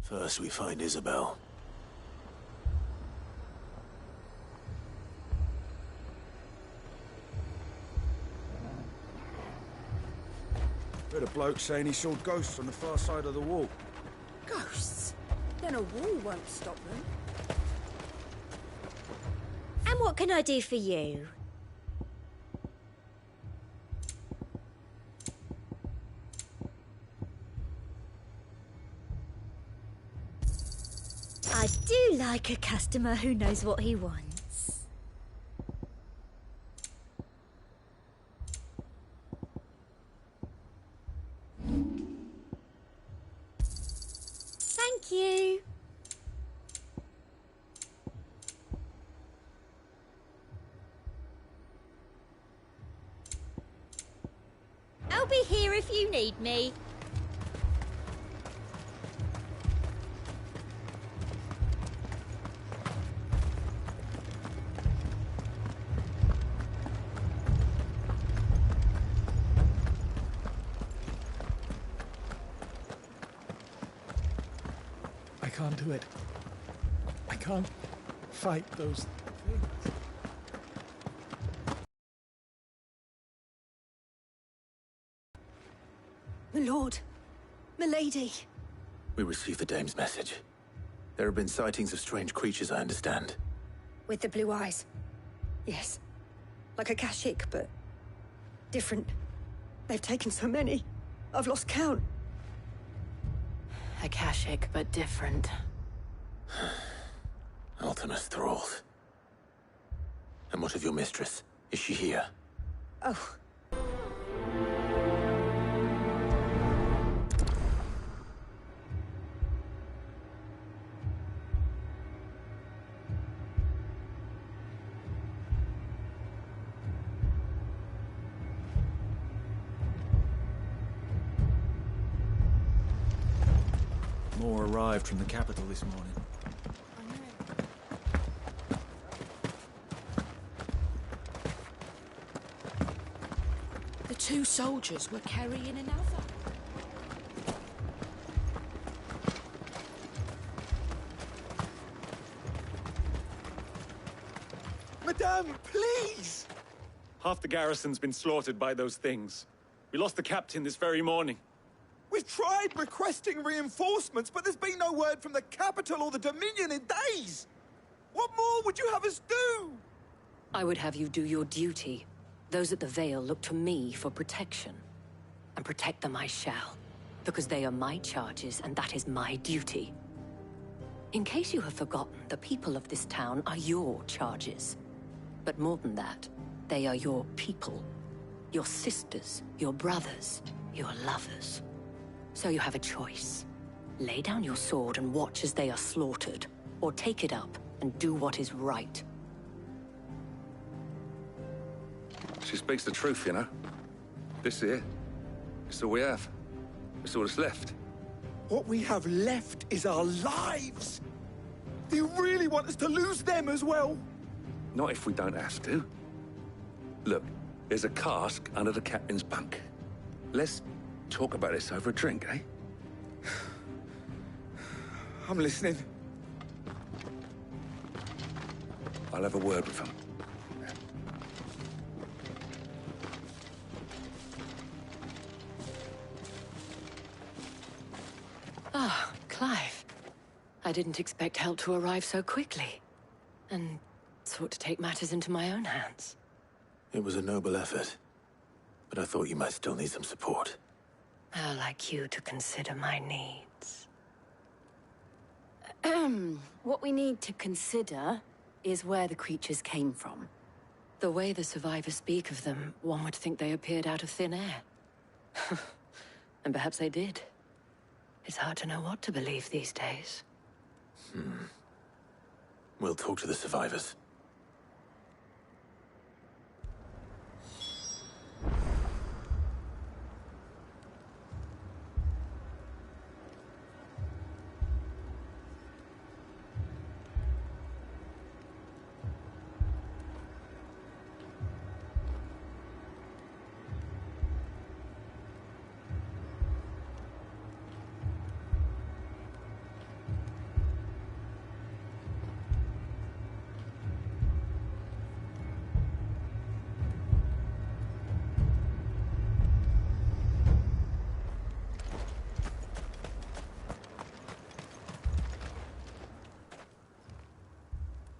First we find Isabel. Heard a bloke saying he saw ghosts on the far side of the wall. Ghosts? Then a wall won't stop them. And what can I do for you? I do like a customer who knows what he wants. Thank you. I'll be here if you need me. I can't do it. I can't fight those things. My lord. Milady. We received the dame's message. There have been sightings of strange creatures, I understand. With the blue eyes. Yes. Like a Kashik, but different. They've taken so many. I've lost count. Akashic, but different. Ultimus thralls. And what of your mistress? Is she here? Oh. More arrived from the capital this morning. The two soldiers were carrying another. Madame, please! Half the garrison's been slaughtered by those things. We lost the captain this very morning. We've tried requesting reinforcements, but there's been no word from the capital or the Dominion in days! What more would you have us do? I would have you do your duty. Those at the Vale look to me for protection. And protect them I shall. Because they are my charges, and that is my duty. In case you have forgotten, the people of this town are your charges. But more than that, they are your people. Your sisters, your brothers, your lovers. So you have a choice. Lay down your sword and watch as they are slaughtered, or take it up and do what is right. She speaks the truth, you know. This here, it's all we have. It's all that's left. What we have left is our lives! Do you really want us to lose them as well? Not if we don't have to. Look, there's a cask under the captain's bunk. Let's talk about this over a drink, eh? I'm listening. I'll have a word with him. Ah, Clive. I didn't expect help to arrive so quickly. And sought to take matters into my own hands. It was a noble effort, but I thought you might still need some support. How like you to consider my needs. What we need to consider is where the creatures came from. The way the survivors speak of them, one would think they appeared out of thin air. And perhaps they did. It's hard to know what to believe these days. We'll talk to the survivors.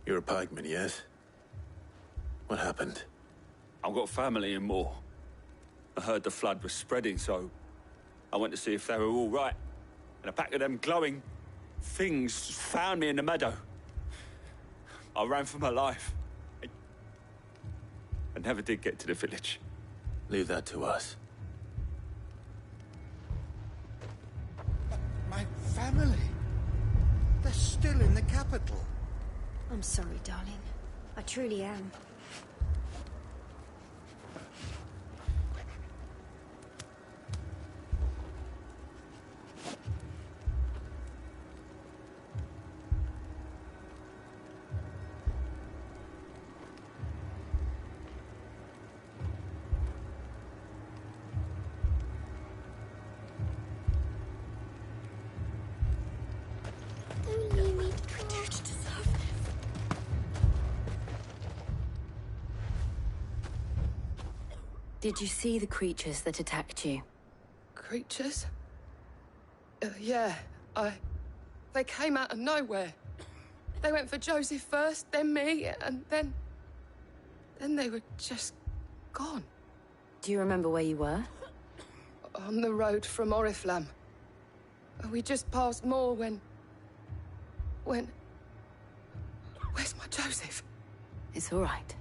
You're a pikeman, yes? What happened? I've got family in Moor. I heard the flood was spreading, so I went to see if they were all right. And a pack of them glowing things found me in the meadow. I ran for my life. I never did get to the village. Leave that to us. My family. They're still in the capital. I'm sorry, darling. I truly am. Did you see the creatures that attacked you? Creatures? Yeah, They came out of nowhere. They went for Joseph first, then me, and then they were just gone. Do you remember where you were? On the road from Oriflamme. We just passed Moor when... Where's my Joseph? It's all right.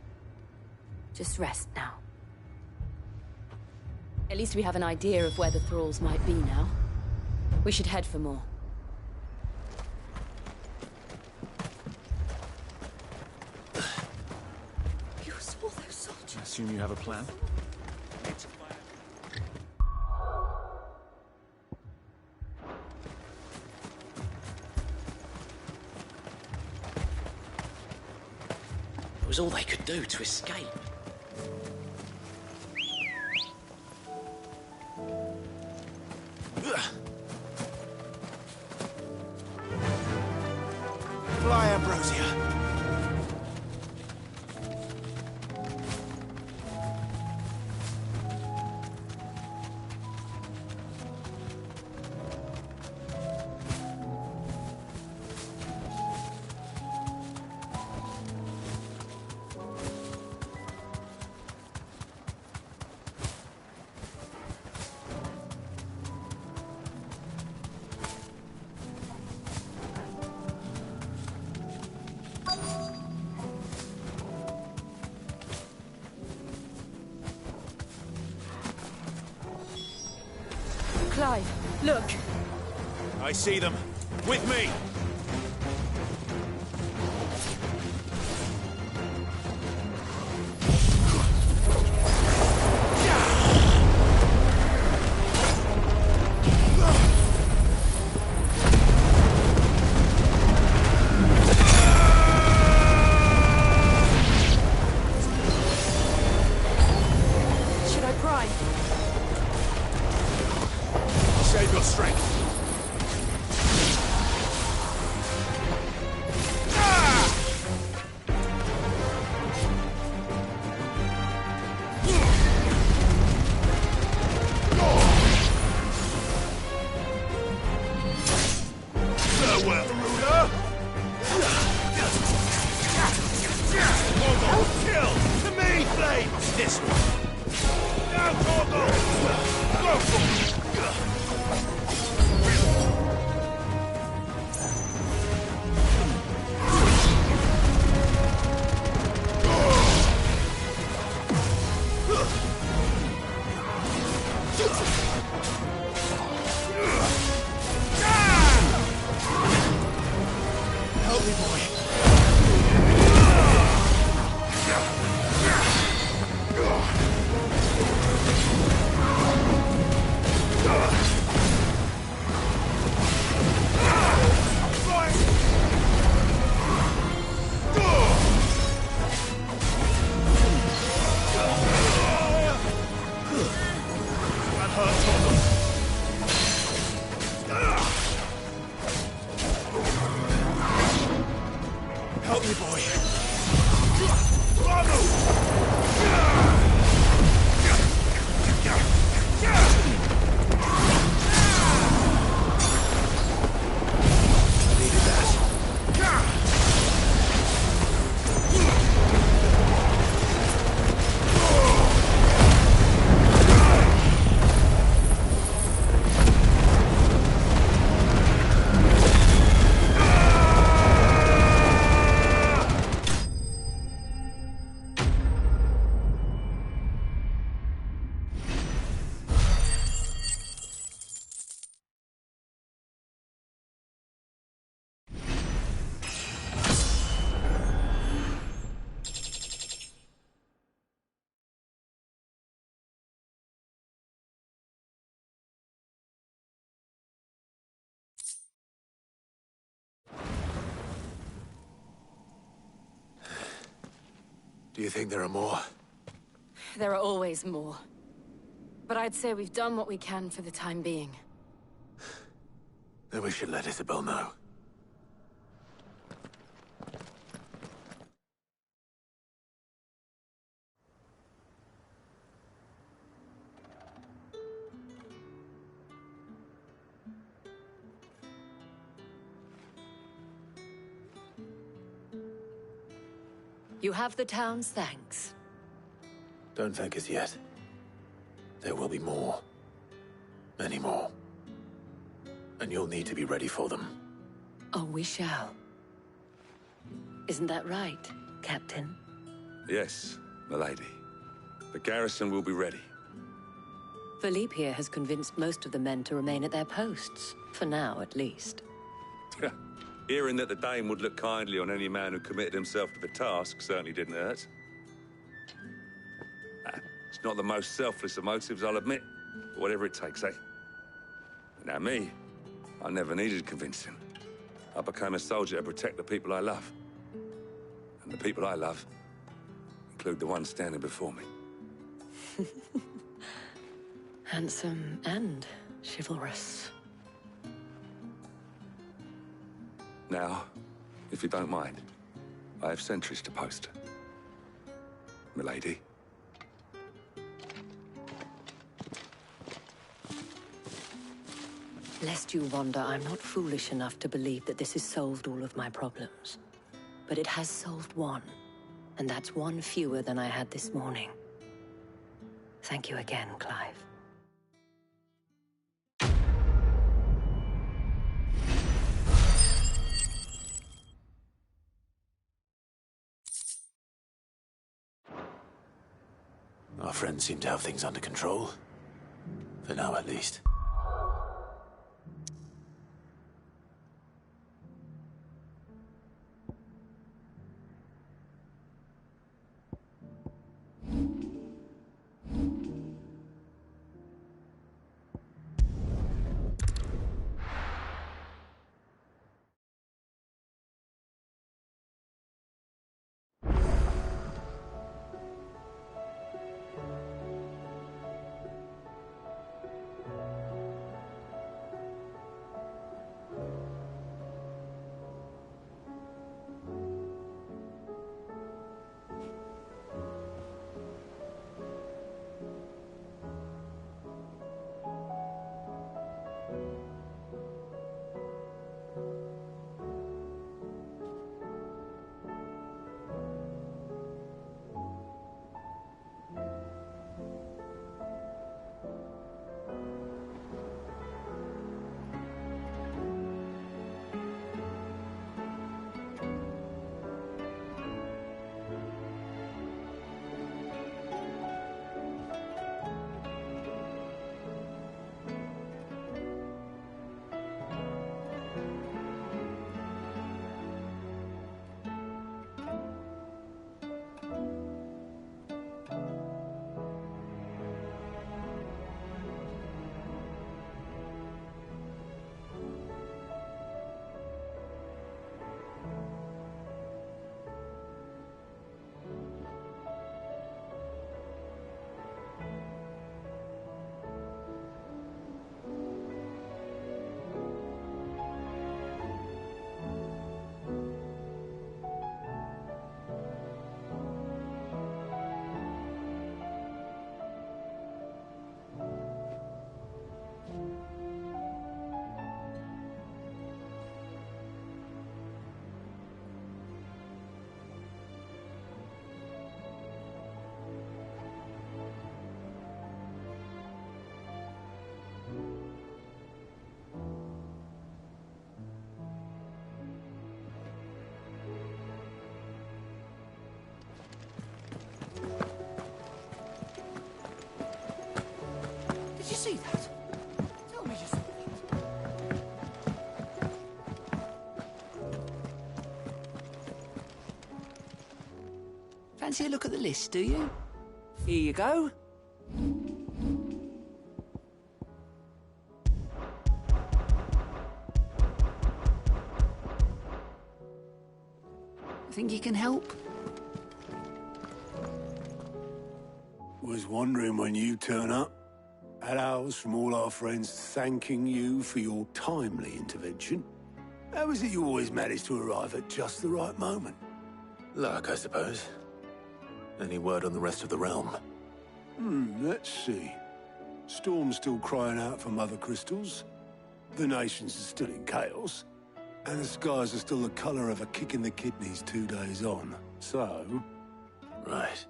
Just rest now. At least we have an idea of where the thralls might be now. We should head for more. You saw those soldiers? I assume you have a plan? It was all they could do to escape. Fly, Ambrosia. Clive, look! I see them. With me! Should I pry? Save your strength. Farewell, ruler! Torgal, kill! To me, Flame! This one! Now, Torgal! Go for it! Do you think there are more? There are always more. But I'd say we've done what we can for the time being. Then we should let Isabel know. You have the town's thanks. Don't thank us yet. There will be more. Many more. And you'll need to be ready for them. Oh, we shall. Isn't that right, Captain? Yes, milady. The garrison will be ready. Philippe here has convinced most of the men to remain at their posts. For now, at least. Hearing that the Dane would look kindly on any man who committed himself to the task certainly didn't hurt. It's not the most selfless of motives, I'll admit. But whatever it takes, eh? Now me, I never needed convincing. I became a soldier to protect the people I love. And the people I love include the ones standing before me. Handsome and chivalrous. Now, if you don't mind, I have sentries to post. Milady. Lest you wonder, I'm not foolish enough to believe that this has solved all of my problems. But it has solved one, and that's one fewer than I had this morning. Thank you again, Clive. Our friends seem to have things under control. For now, at least. Did you see that? Tell me you saw that. Fancy a look at the list, do you? Here you go. Think you can help? was wondering when you turn up. Had ours from all our friends thanking you for your timely intervention. How is it you always manage to arrive at just the right moment? Luck, I suppose. Any word on the rest of the realm? Let's see. Storm's still crying out for mother crystals. The nations are still in chaos. And the skies are still the colour of a kick in the kidneys 2 days on. So... Right.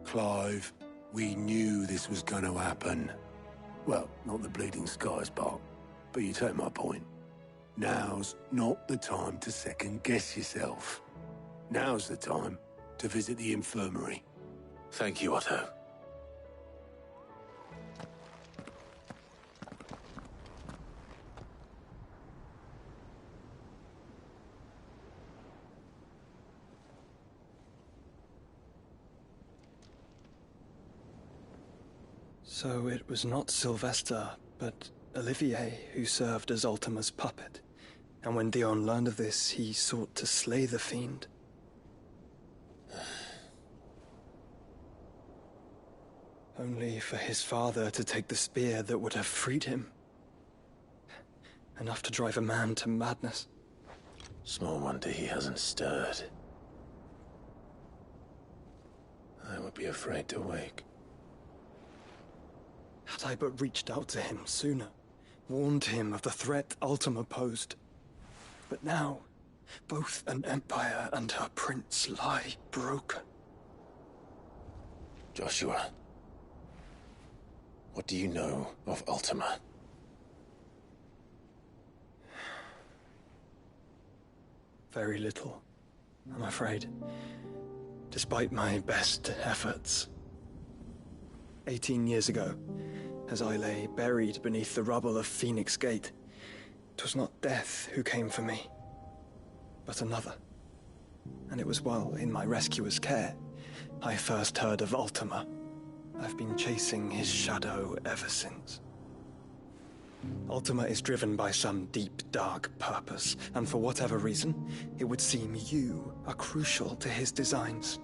Clive, we knew this was going to happen. Well, not the bleeding skies part, but you take my point. Now's not the time to second-guess yourself. Now's the time to visit the infirmary. Thank you, Otto. So it was not Sylvester, but Olivier who served as Ultima's puppet. And when Dion learned of this, he sought to slay the fiend. Only for his father to take the spear that would have freed him. Enough to drive a man to madness. Small wonder he hasn't stirred. I would be afraid to wake. Had I but reached out to him sooner, warned him of the threat Ultima posed. But now, both an empire and her prince lie broken. Joshua, what do you know of Ultima? Very little, I'm afraid. Despite my best efforts. 18 years ago, as I lay buried beneath the rubble of Phoenix Gate, 'twas not death who came for me, but another. And it was while in my rescuer's care I first heard of Ultima. I've been chasing his shadow ever since. Ultima is driven by some deep, dark purpose, and for whatever reason, it would seem you are crucial to his designs.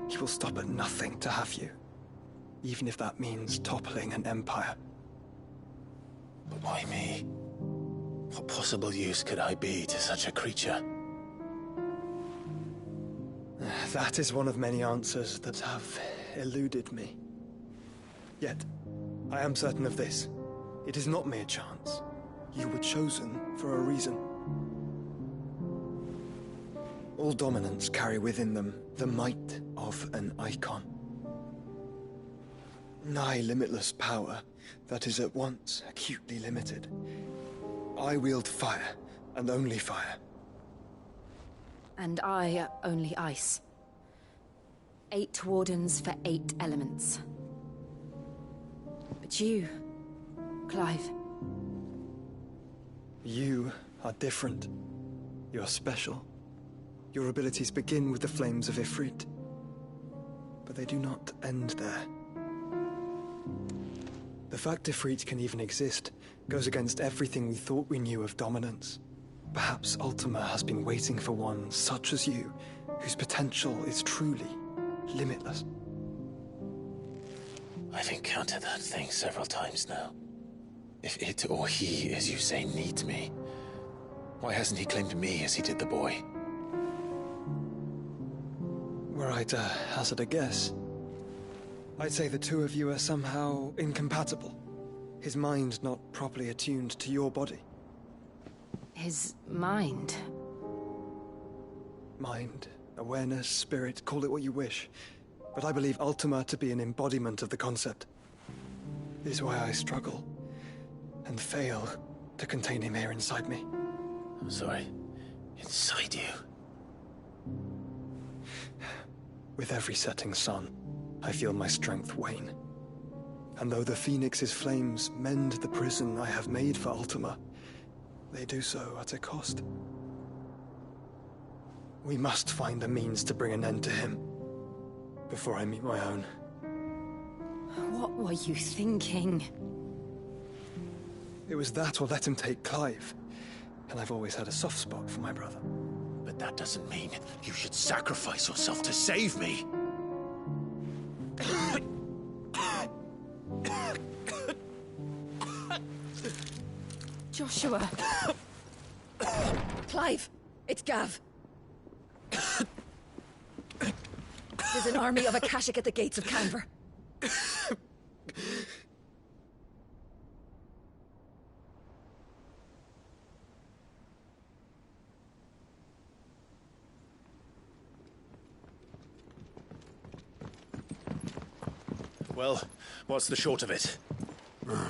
He will stop at nothing to have you, even if that means toppling an empire. But why me? What possible use could I be to such a creature? That is one of many answers that have eluded me. Yet, I am certain of this. It is not mere chance. You were chosen for a reason. All dominants carry within them the might of an icon. Nigh limitless power that is at once acutely limited. I wield fire, and only fire. And I only ice. 8 wardens for 8 elements. But you, Clive. You are different. You're special. Your abilities begin with the flames of Ifrit. But they do not end there. The fact Ifrit can even exist goes against everything we thought we knew of dominance. Perhaps Ultima has been waiting for one such as you, whose potential is truly limitless. I've encountered that thing several times now. If it or he, as you say, needs me, why hasn't he claimed me as he did the boy? Were I to hazard a guess, I'd say the two of you are somehow incompatible. His mind not properly attuned to your body. His mind? Mind, awareness, spirit, call it what you wish. But I believe Ultima to be an embodiment of the concept. It is why I struggle and fail to contain him here inside me. I'm sorry. Inside you? With every setting sun, I feel my strength wane. And though the Phoenix's flames mend the prison I have made for Ultima, they do so at a cost. We must find a means to bring an end to him before I meet my own. What were you thinking? It was that or let him take Clive. And I've always had a soft spot for my brother. But that doesn't mean you should sacrifice yourself to save me. Joshua! Clive! It's Gav! There's an army of Akashic at the gates of Canver. Well, what's the short of it?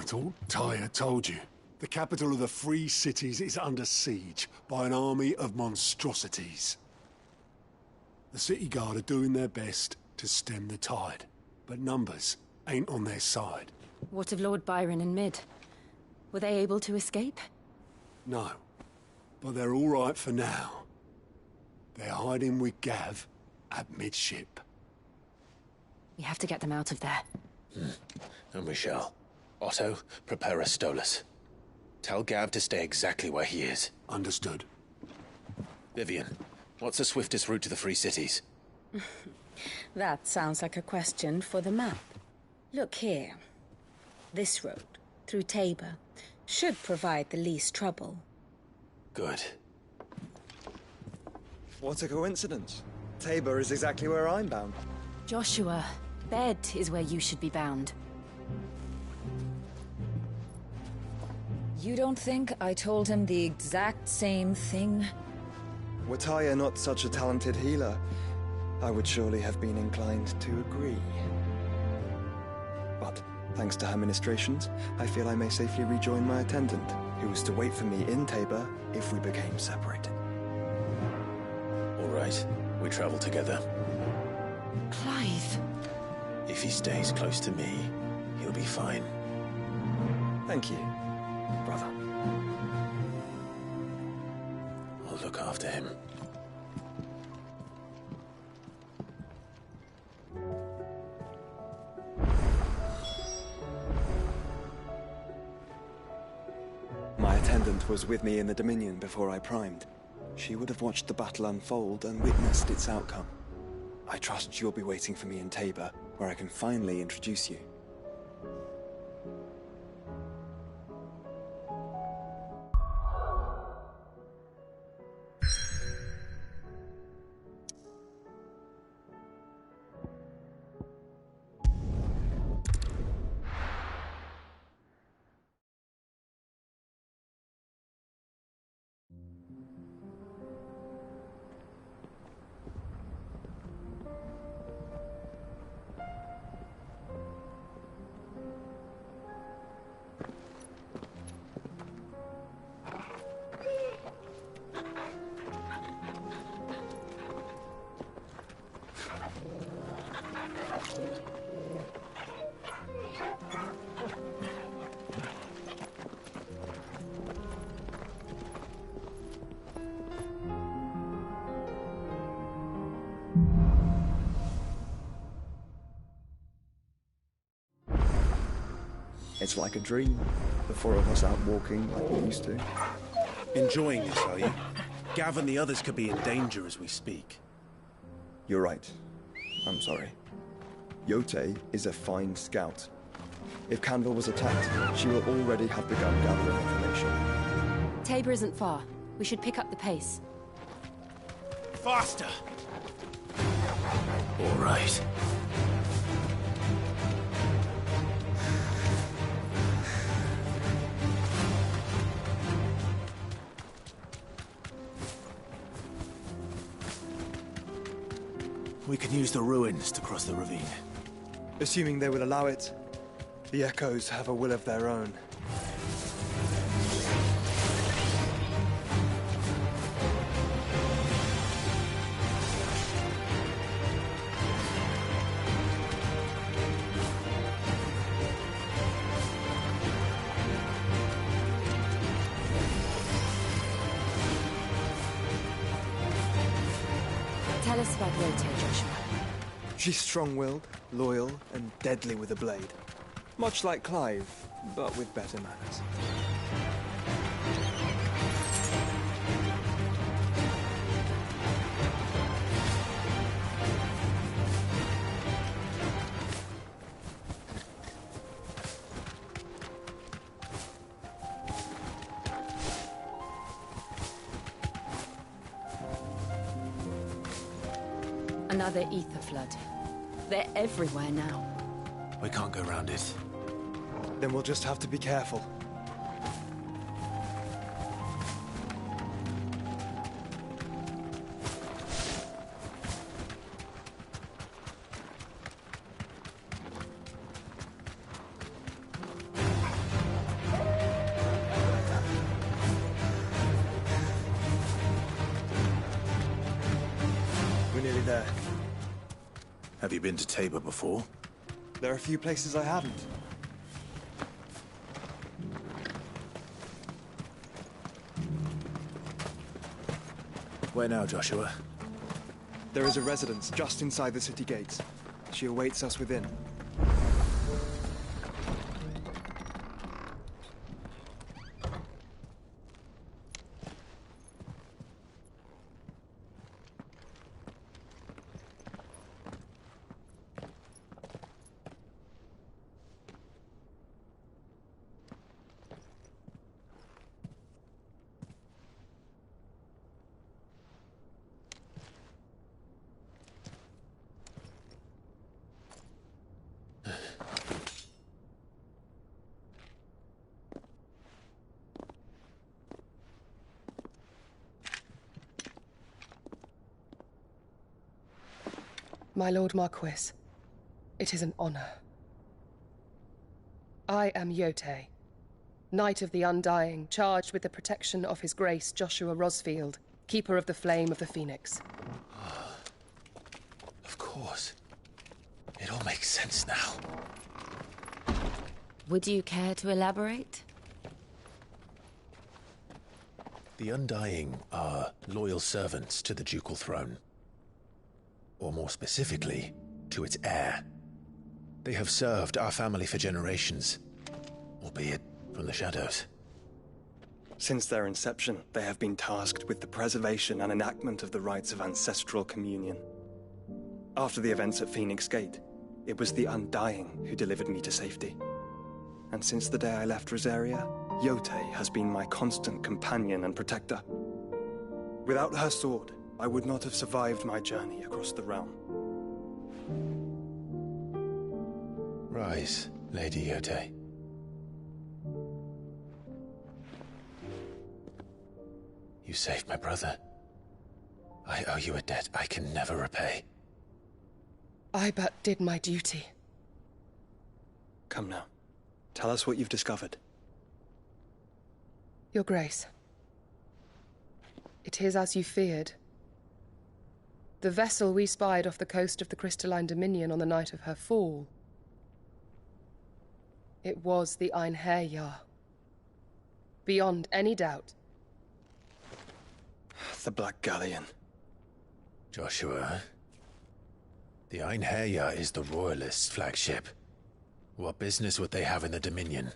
It's all Tyre told you. The capital of the Free Cities is under siege by an army of monstrosities. The city guard are doing their best to stem the tide, but numbers ain't on their side. What of Lord Byron and Mid? Were they able to escape? No, but they're all right for now. They're hiding with Gav at midship. We have to get them out of there. And we shall. Otto, prepare a Stolas. Tell Gav to stay exactly where he is. Understood. Vivian, what's the swiftest route to the Free Cities? That sounds like a question for the map. Look here. This road, through Tabor, should provide the least trouble. Good. What a coincidence. Tabor is exactly where I'm bound. Joshua, bed is where you should be bound. You don't think I told him the exact same thing? Were Tyre not such a talented healer, I would surely have been inclined to agree. But, thanks to her ministrations, I feel I may safely rejoin my attendant, who was to wait for me in Tabor if we became separated. All right, we travel together. Clive. If he stays close to me, he'll be fine. Thank you, brother. I'll look after him. My attendant was with me in the Dominion before I primed. She would have watched the battle unfold and witnessed its outcome. I trust you'll be waiting for me in Tabor, where I can finally introduce you. It's like a dream. The four of us out walking like we used to. Enjoying this, are you? Gav and the others could be in danger as we speak. You're right. I'm sorry. Yote is a fine scout. If Canville was attacked, she will already have begun gathering information. Tabor isn't far. We should pick up the pace. Faster! All right. We can use the ruins to cross the ravine. Assuming they will allow it, the Echoes have a will of their own. Tell us about Yote, Joshua. She's strong-willed, loyal, and deadly with a blade. Much like Clive, but with better manners. Another ether flood. They're everywhere now. We can't go round it. Then we'll just have to be careful. We're nearly there. Have you been to Tabor before? There are a few places I haven't. Where now, Joshua? There is a residence just inside the city gates. She awaits us within. My Lord Marquis, it is an honor. I am Yote, Knight of the Undying, charged with the protection of His Grace Joshua Rosfield, Keeper of the Flame of the Phoenix. Of course. It all makes sense now. Would you care to elaborate? The Undying are loyal servants to the ducal throne. Or more specifically, to its heir. They have served our family for generations, albeit from the shadows. Since their inception, they have been tasked with the preservation and enactment of the rites of ancestral communion. After the events at Phoenix Gate, it was the Undying who delivered me to safety. And since the day I left Rosaria, Yote has been my constant companion and protector. Without her sword, I would not have survived my journey across the realm. Rise, Lady Yote. You saved my brother. I owe you a debt I can never repay. I but did my duty. Come now. Tell us what you've discovered. Your Grace. It is as you feared. The vessel we spied off the coast of the Crystalline Dominion on the night of her fall. It was the Einherjar. Beyond any doubt. The Black Galleon. Joshua, the Einherjar is the Royalists' flagship. What business would they have in the Dominion?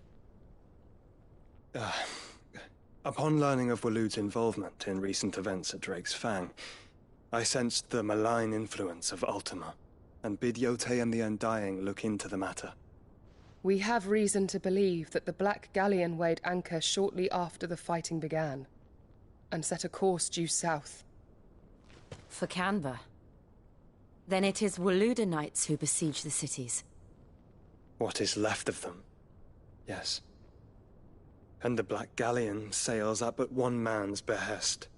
Upon learning of Waloed's involvement in recent events at Drake's Fang, I sensed the malign influence of Ultima, and bid Yote and the Undying look into the matter. We have reason to believe that the Black Galleon weighed anchor shortly after the fighting began, and set a course due south. For Canva. Then it is Waloeda Knights who besiege the cities. What is left of them? Yes. And the Black Galleon sails at but one man's behest.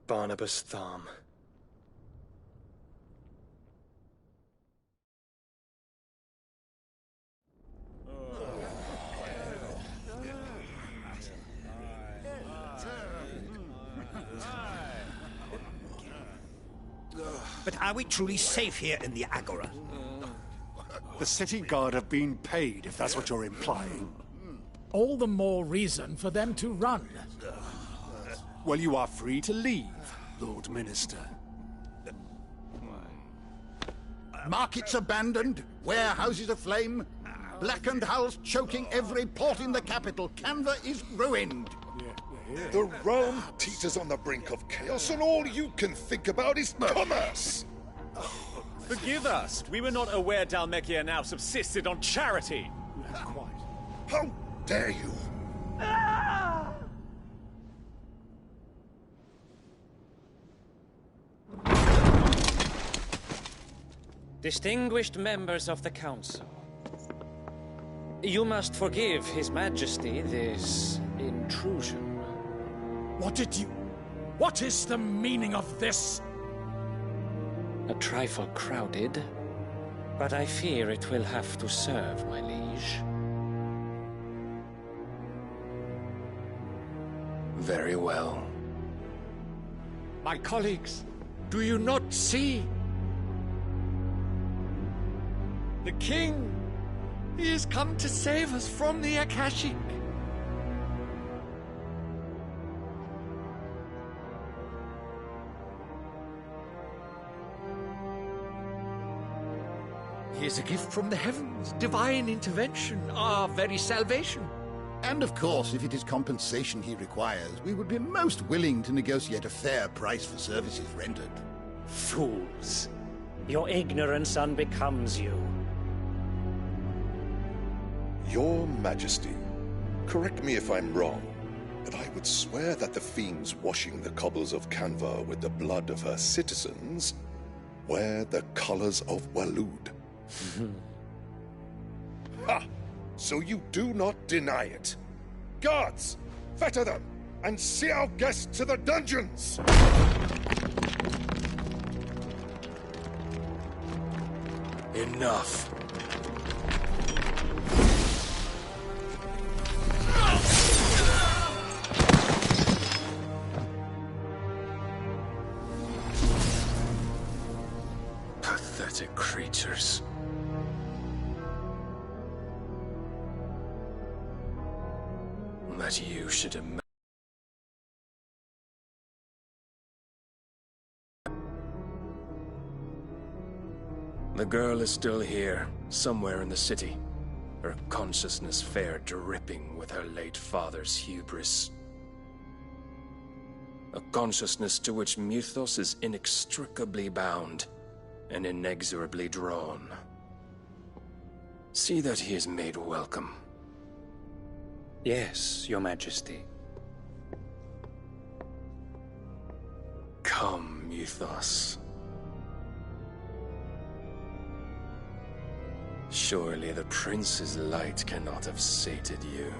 Barnabas Tharm. But are we truly safe here in the Agora? The city guard have been paid, if that's what you're implying. All the more reason for them to run. Well, you are free to leave, Lord Minister. Markets abandoned, warehouses aflame, blackened hulls choking every port in the capital. Canva is ruined. The realm teeters on the brink of chaos, and all you can think about is commerce! Forgive us. We were not aware Dhalmekia now subsisted on charity. How dare you? Distinguished members of the Council, you must forgive His Majesty this intrusion. What is the meaning of this? A trifle crowded, but I fear it will have to serve, my liege. Very well. My colleagues, do you not see? The king! He has come to save us from the Akashic! He is a gift from the heavens, divine intervention, our very salvation. And of course, if it is compensation he requires, we would be most willing to negotiate a fair price for services rendered. Fools! Your ignorance unbecomes you. Your Majesty, correct me if I'm wrong, but I would swear that the fiends washing the cobbles of Canva with the blood of her citizens wear the colors of Waloed. Ha! So you do not deny it. Guards, fetter them, and see our guests to the dungeons! Enough. Pathetic creatures. That you should imagine. The girl is still here, somewhere in the city. Her consciousness fair dripping with her late father's hubris. A consciousness to which Mythos is inextricably bound and inexorably drawn. See that he is made welcome. Yes, Your Majesty. Come, Mythos. Surely the prince's light cannot have sated you.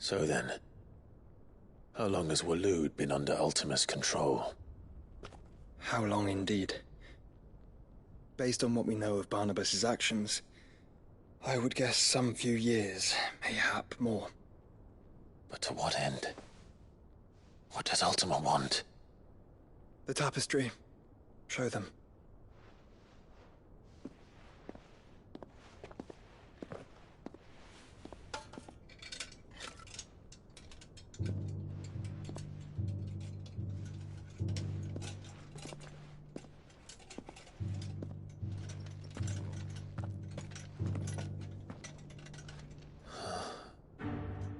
So then, how long has Waloed been under Ultima's control? How long indeed? Based on what we know of Barnabas's actions, I would guess some few years, mayhap more. But to what end? What does Ultima want? The tapestry. Show them.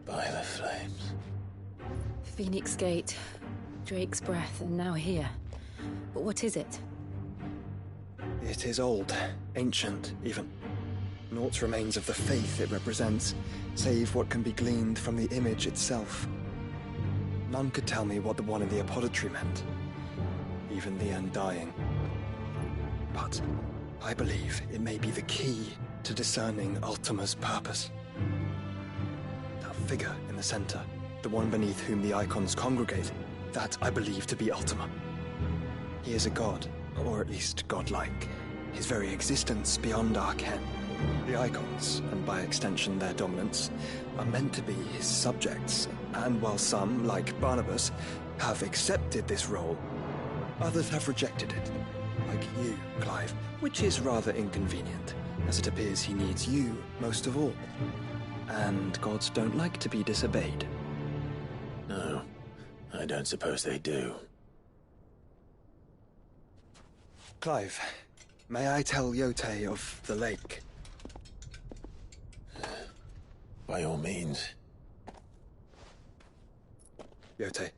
By the flames. Phoenix Gate, Drake's Breath, and now here. But what is it? It is old, ancient, even. Naught remains of the faith it represents, save what can be gleaned from the image itself. None could tell me what the one in the apothecary meant, even the Undying. But I believe it may be the key to discerning Ultima's purpose. That figure in the center, the one beneath whom the icons congregate, that I believe to be Ultima. He is a god, or at least godlike, his very existence beyond our ken. The icons, and by extension their dominance, are meant to be his subjects, and while some, like Barnabas, have accepted this role, others have rejected it, like you, Clive, which is rather inconvenient, as it appears he needs you most of all. And gods don't like to be disobeyed. No, I don't suppose they do. Clive, may I tell Yote of the lake? By all means. Yote,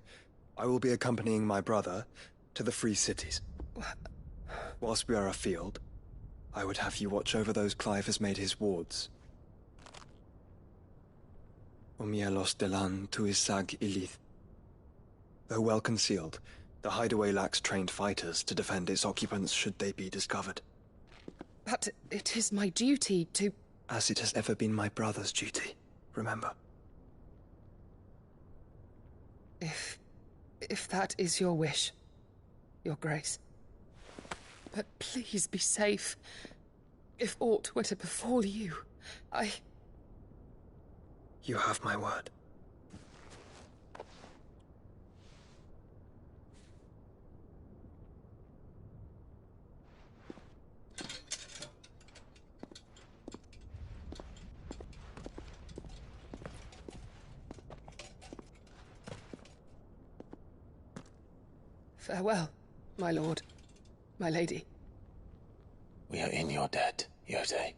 I will be accompanying my brother to the Free Cities. Whilst we are afield, I would have you watch over those Clive has made his wards. Omielos delan tuisag ilith. Though well concealed, the hideaway lacks trained fighters to defend its occupants should they be discovered. But it is my duty to... As it has ever been my brother's duty, remember. If that is your wish, Your Grace. But please be safe. If aught were to befall you, You have my word. Farewell, my lord, my lady. We are in your debt, Yote.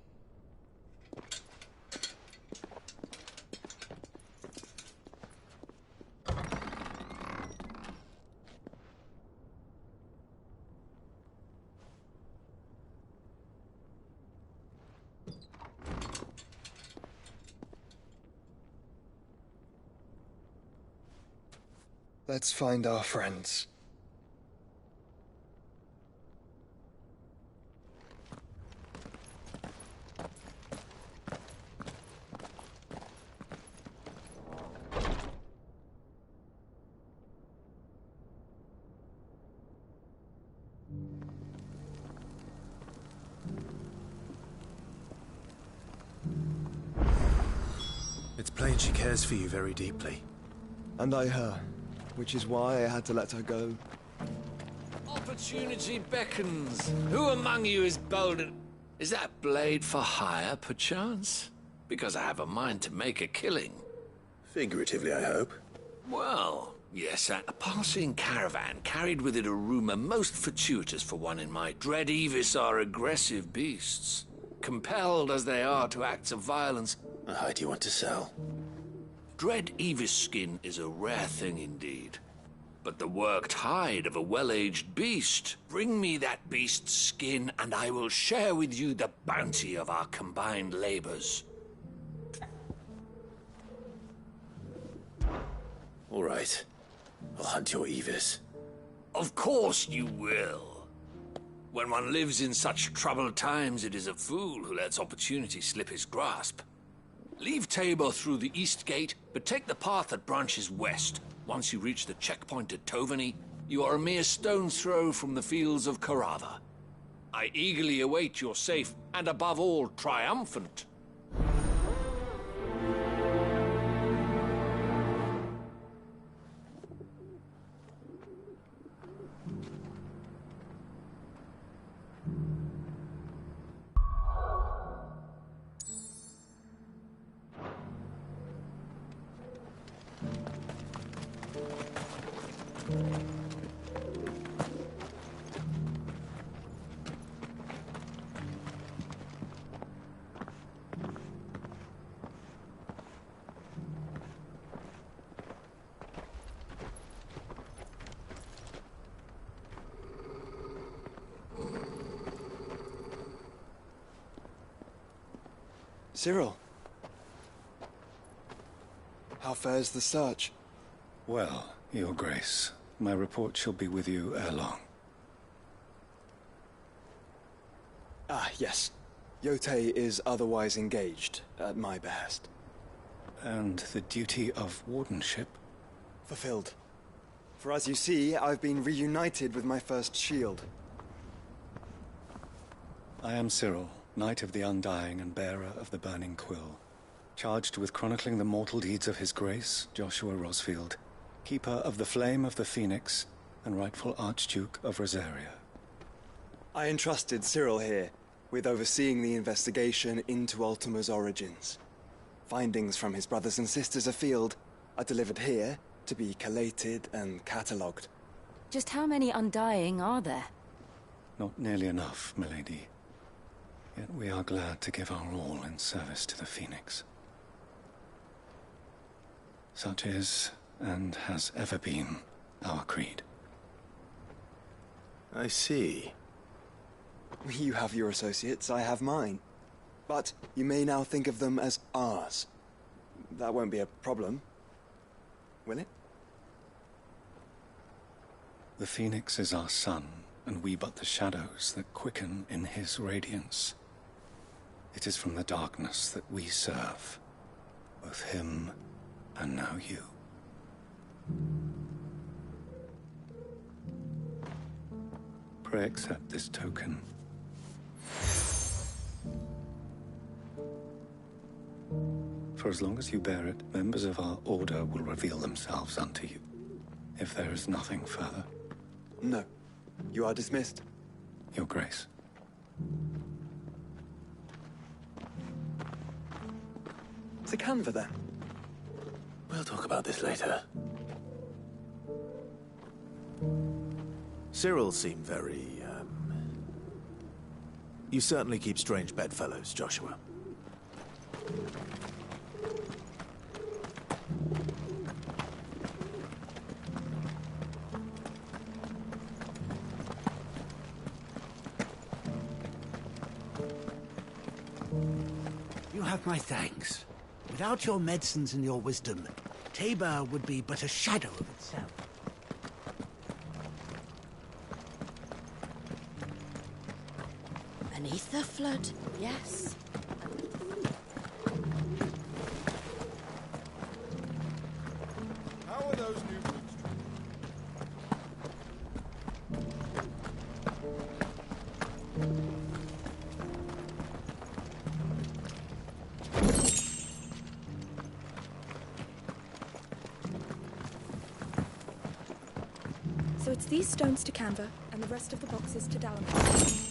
Let's find our friends. It's plain she cares for you very deeply. And I her, which is why I had to let her go. Opportunity beckons. Who among you is bold and... Is that blade for hire, perchance? Because I have a mind to make a killing. Figuratively, I hope. Well, yes, a passing caravan carried with it a rumor most fortuitous for one in my dread Evis are aggressive beasts, compelled as they are to acts of violence. How do you want to sell? Dread Evis skin is a rare thing indeed. But the worked hide of a well-aged beast. Bring me that beast's skin, and I will share with you the bounty of our combined labors. All right. I'll hunt your Evis. Of course you will. When one lives in such troubled times, it is a fool who lets opportunity slip his grasp. Leave Tabor through the east gate, but take the path that branches west. Once you reach the checkpoint at Tovany, you are a mere stone's throw from the fields of Carava. I eagerly await your safe, and above all, triumphant. Cyril. How fares the search? Well, Your Grace, my report shall be with you ere long. Ah, yes. Yote is otherwise engaged, at my behest. And the duty of wardenship? Fulfilled. For as you see, I've been reunited with my first shield. I am Cyril, Knight of the Undying and bearer of the Burning Quill, charged with chronicling the mortal deeds of His Grace, Joshua Rosfield, Keeper of the Flame of the Phoenix, and rightful Archduke of Rosaria. I entrusted Cyril here with overseeing the investigation into Ultima's origins. Findings from his brothers and sisters afield are delivered here to be collated and catalogued. Just how many Undying are there? Not nearly enough, milady. Yet we are glad to give our all in service to the Phoenix. Such is, and has ever been our creed. I see. You have your associates, I have mine. But you may now think of them as ours. That won't be a problem, will it? The Phoenix is our sun, and we but the shadows that quicken in his radiance. It is from the darkness that we serve, both him and now you. Pray accept this token. For as long as you bear it, members of our order will reveal themselves unto you, if there is nothing further. No. You are dismissed. Your Grace. To Canva, then. We'll talk about this later. Cyril seemed very, You certainly keep strange bedfellows, Joshua. You have my thanks. Without your medicines and your wisdom, Tabor would be but a shadow of itself. An ether flood, yes. How are those new boots? So it's these stones to Canva, and the rest of the boxes to Dallin.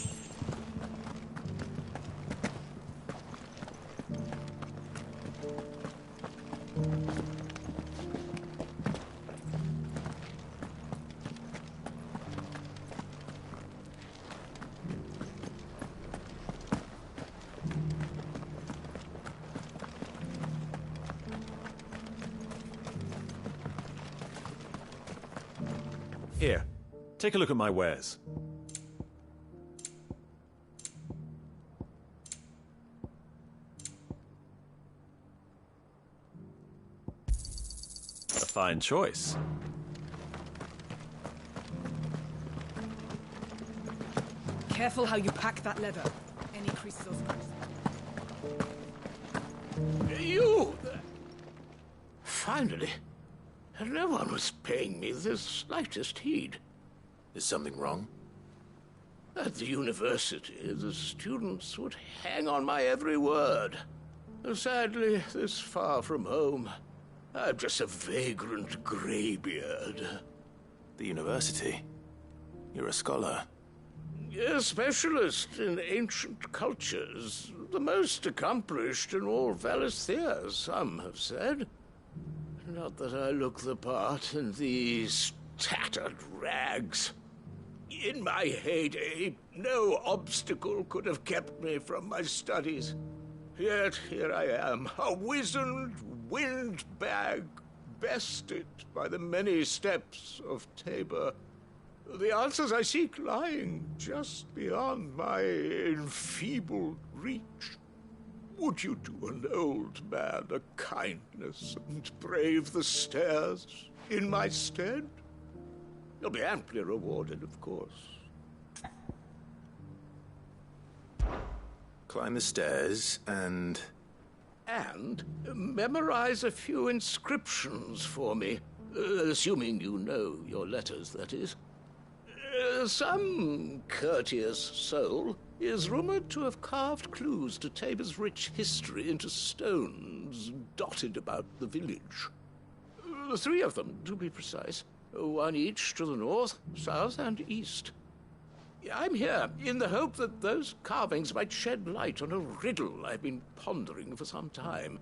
Here, take a look at my wares. A fine choice. Careful how you pack that leather. Any creases or scratches. You! Finally. No one was paying me the slightest heed. Is something wrong? At the university, the students would hang on my every word. Sadly, this far from home, I'm just a vagrant greybeard. The university? You're a scholar. A specialist in ancient cultures. The most accomplished in all Valisthea, some have said. Not that I look the part in these tattered rags. In my heyday, no obstacle could have kept me from my studies. Yet here I am, a wizened windbag, bested by the many steps of Tabor. The answers I seek lying just beyond my enfeebled reach. Would you do an old man a kindness and brave the stairs in my stead? You'll be amply rewarded, of course. Climb the stairs and... And memorize a few inscriptions for me. Assuming you know your letters, that is. Some courteous soul is rumored to have carved clues to Tabor's rich history into stones dotted about the village. 3 of them, to be precise. 1 each to the north, south, and east. I'm here in the hope that those carvings might shed light on a riddle I've been pondering for some time.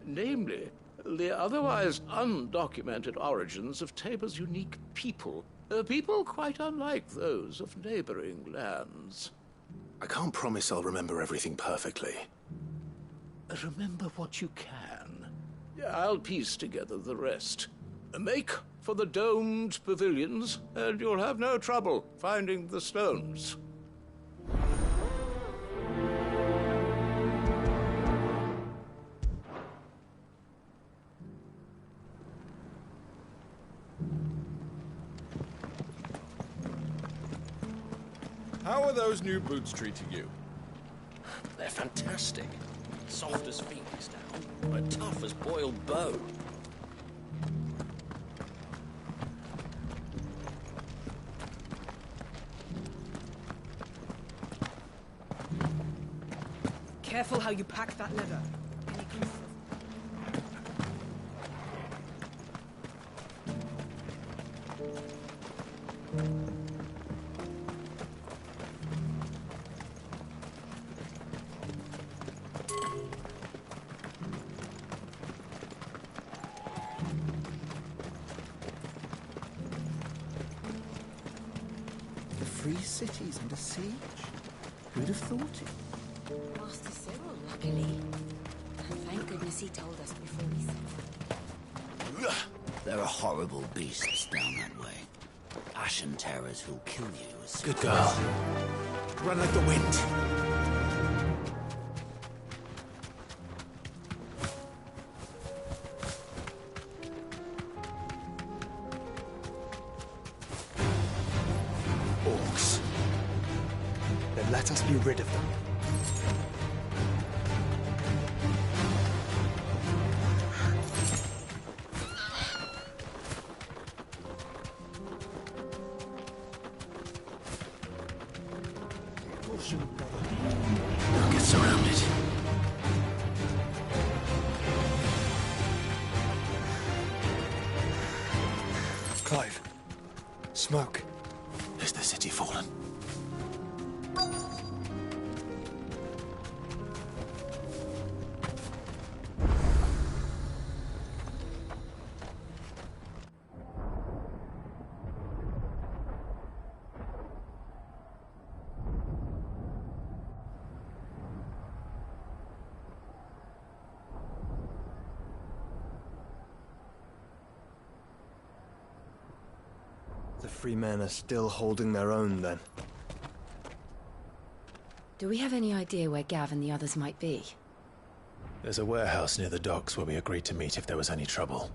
Namely, the otherwise undocumented origins of Tabor's unique people. People quite unlike those of neighboring lands. I can't promise I'll remember everything perfectly. Remember what you can. I'll piece together the rest. Make for the domed pavilions, and you'll have no trouble finding the stones. How are those new boots treating you? They're fantastic. Soft as phoenix down, but tough as boiled bone. Careful how you pack that leather. The free city's under siege? Who'd have thought it? Master Cyril, luckily. Thank goodness he told us before we said. There are horrible beasts down that way. Ashen terrors who'll kill you as soon Good girl. Run like the wind. Orcs. Then let us be rid of them. Don't get surrounded. Clive. Smoke. Is the city fallen? The free men are still holding their own, then. Do we have any idea where Gav and the others might be? There's a warehouse near the docks where we agreed to meet if there was any trouble.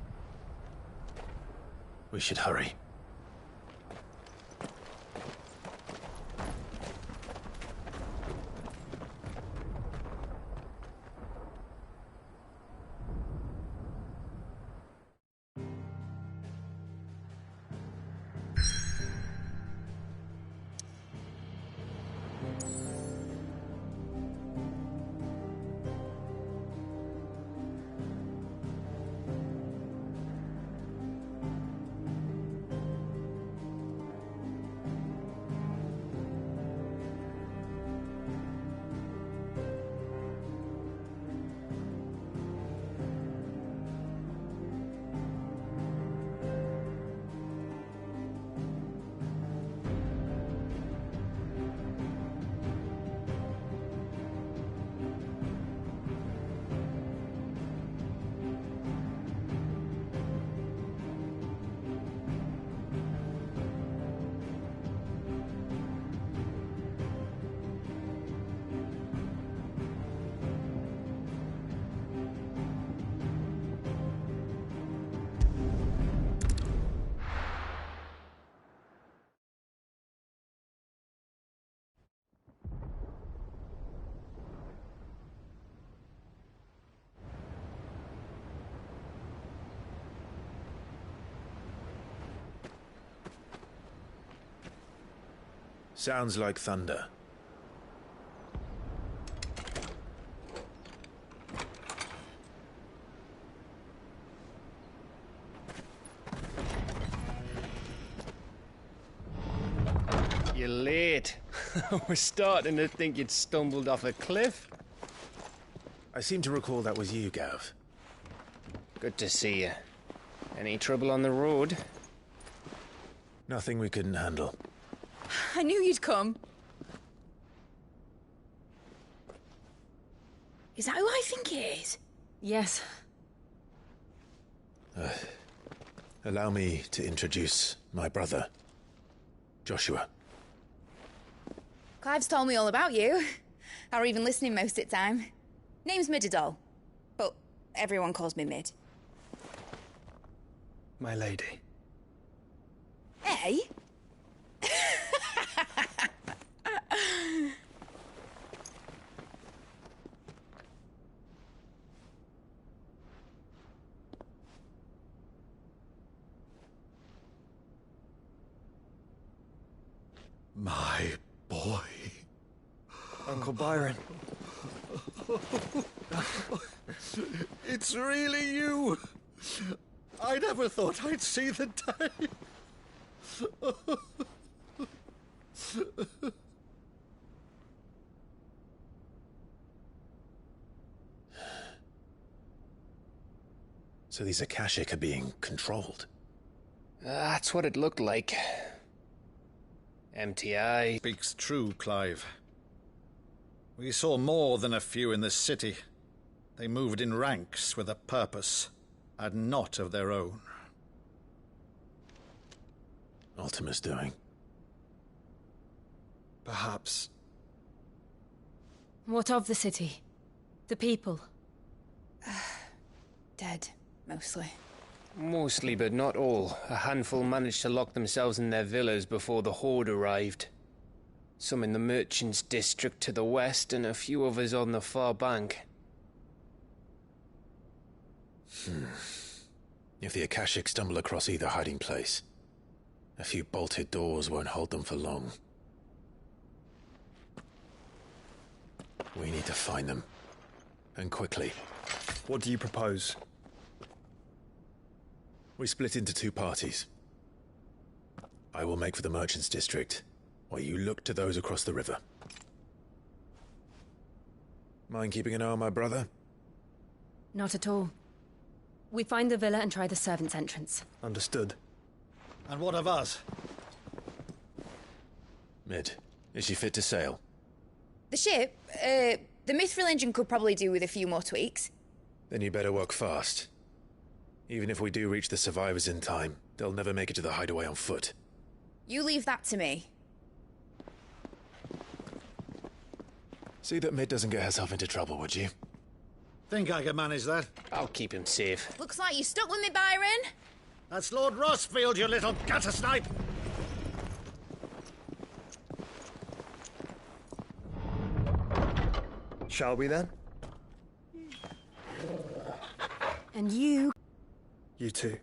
We should hurry. Sounds like thunder. You're late. We're starting to think you'd stumbled off a cliff. I seem to recall that was you, Gav. Good to see you. Any trouble on the road? Nothing we couldn't handle. I knew you'd come. Is that who I think it is? Yes. Allow me to introduce my brother, Joshua. Clive's told me all about you. Or even listening most of the time. Name's Midadol, but everyone calls me Mid. My lady. Hey? My boy. Uncle Byron. It's really you. I never thought I'd see the day. So these Akashic are being controlled? That's what it looked like. MTI. Speaks true, Clive. We saw more than a few in the city. They moved in ranks with a purpose, and not of their own. Ultima's doing. Perhaps. What of the city? The people? Dead, mostly. Mostly, but not all. A handful managed to lock themselves in their villas before the Horde arrived. Some in the Merchants' District to the west, and a few others on the far bank. If the Akashic stumble across either hiding place, a few bolted doors won't hold them for long. We need to find them. And quickly. What do you propose? We split into two parties. I will make for the Merchants' District, while you look to those across the river. Mind keeping an eye on my brother? Not at all. We find the villa and try the servants' entrance. Understood. And what of us? Mid, is she fit to sail? The ship, the Mithril engine could probably do with a few more tweaks. Then you better work fast. Even if we do reach the survivors in time, they'll never make it to the hideaway on foot. You leave that to me. See that Mid doesn't get herself into trouble, would you? Think I can manage that. I'll keep him safe. Looks like you stuck with me, Byron. That's Lord Rossfield, you little gutter snipe! Shall we then? And you... You too.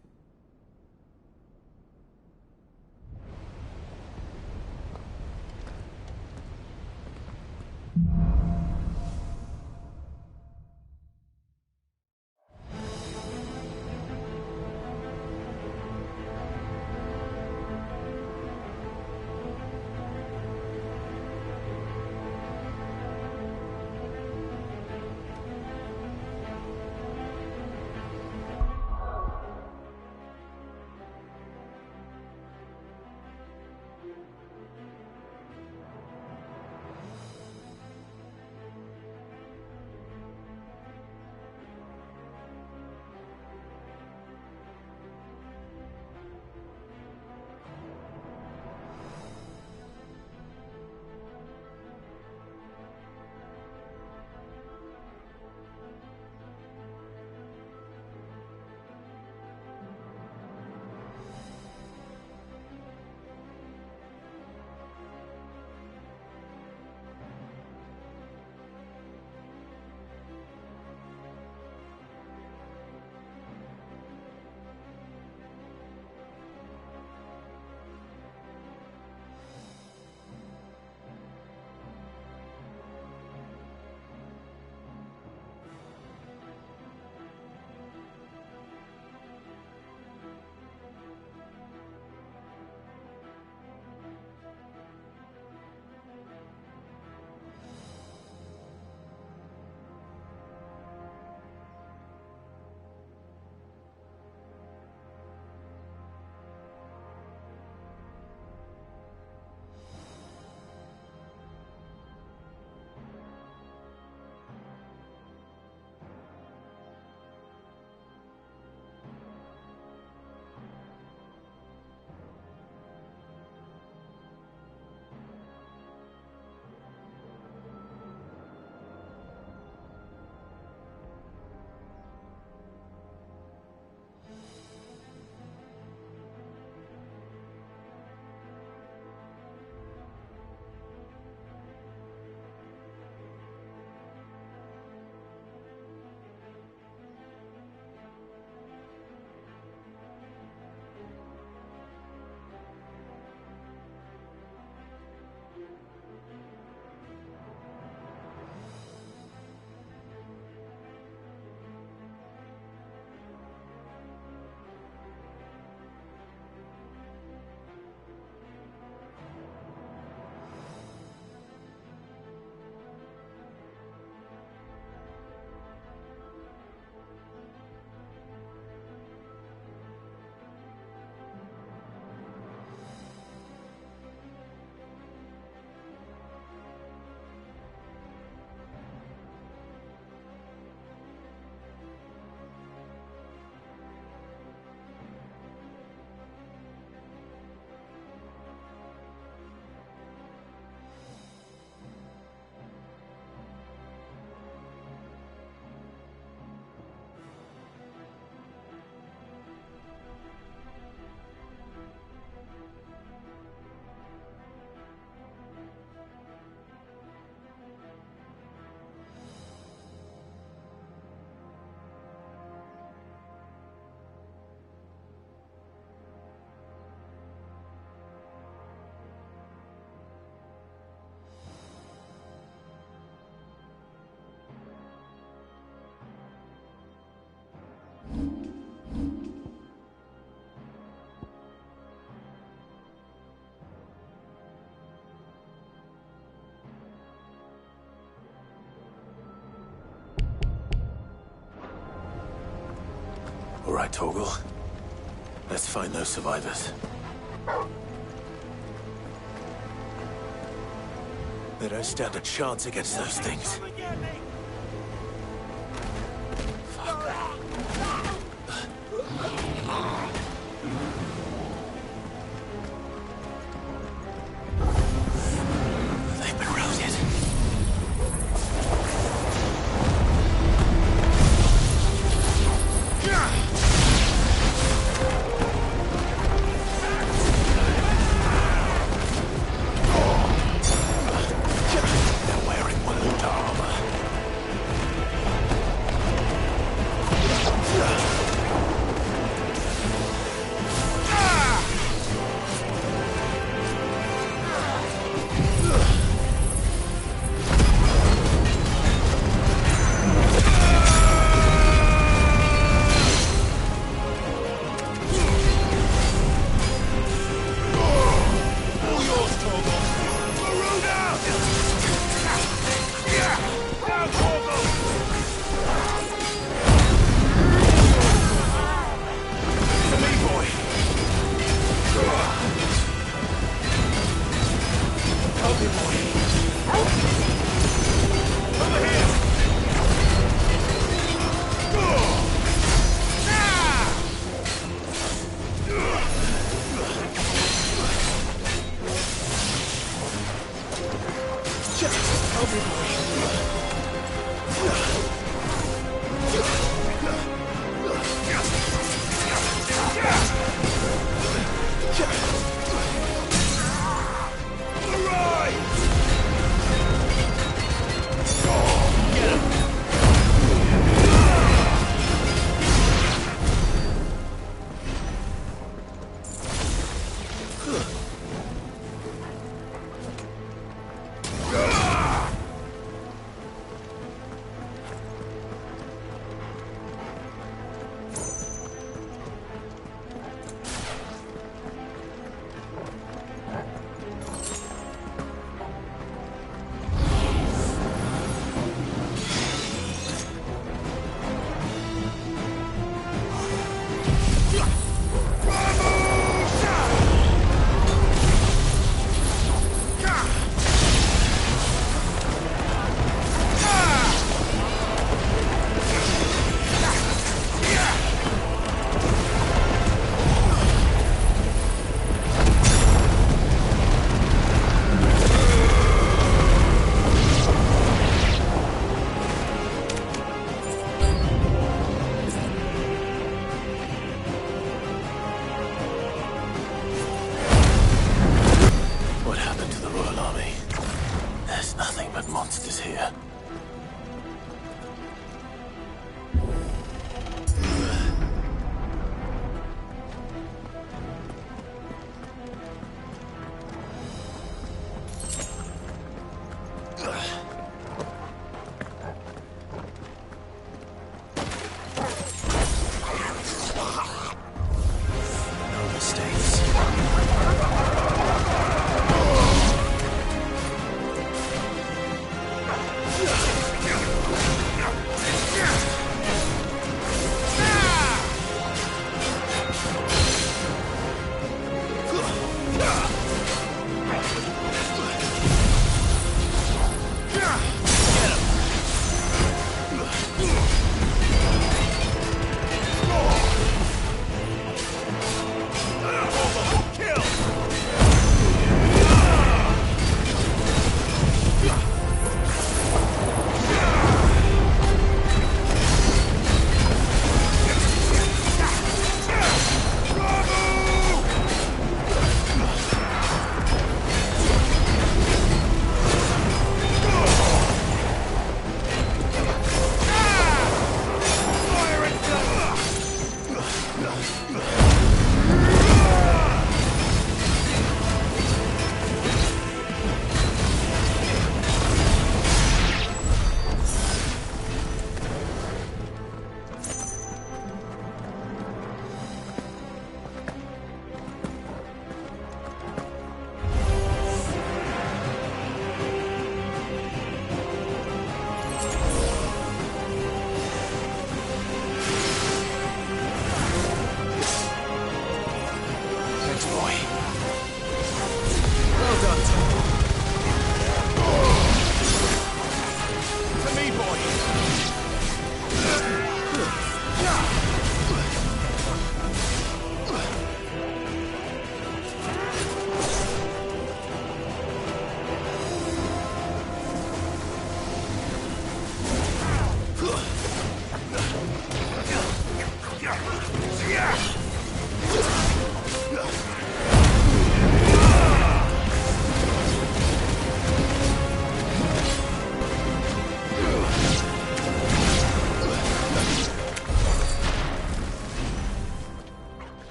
right, Torgal. Let's find those survivors. They don't stand a chance against those things. They've been routed. They're wearing wound armor. monsters here.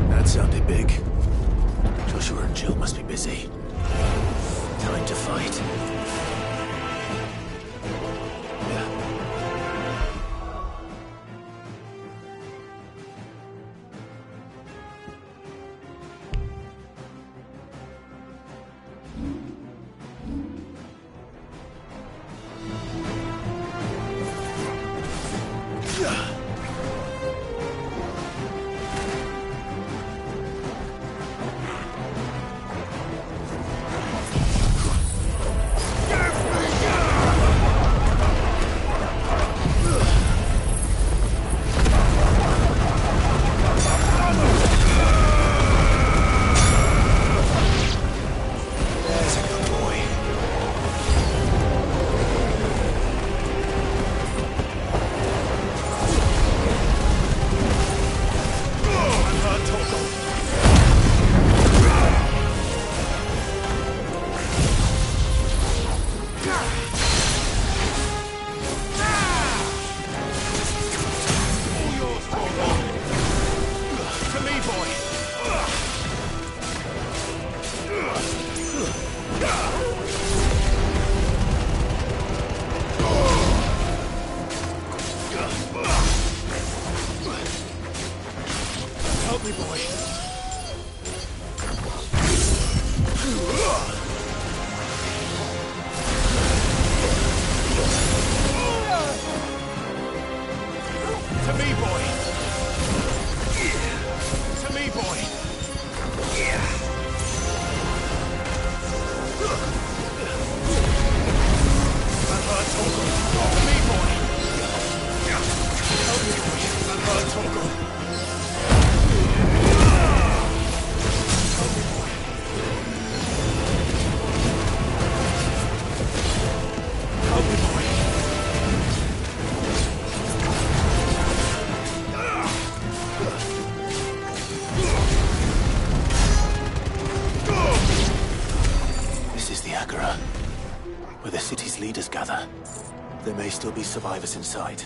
That sounded big. Joshua and Jill must be busy. Time to fight. Help me, boy. To me, boy. To me, boy. That hurt, Torgal. To me, boy. Help me, boy. That hurt, Torgal. This is the Agora, where the city's leaders gather. There may still be survivors inside.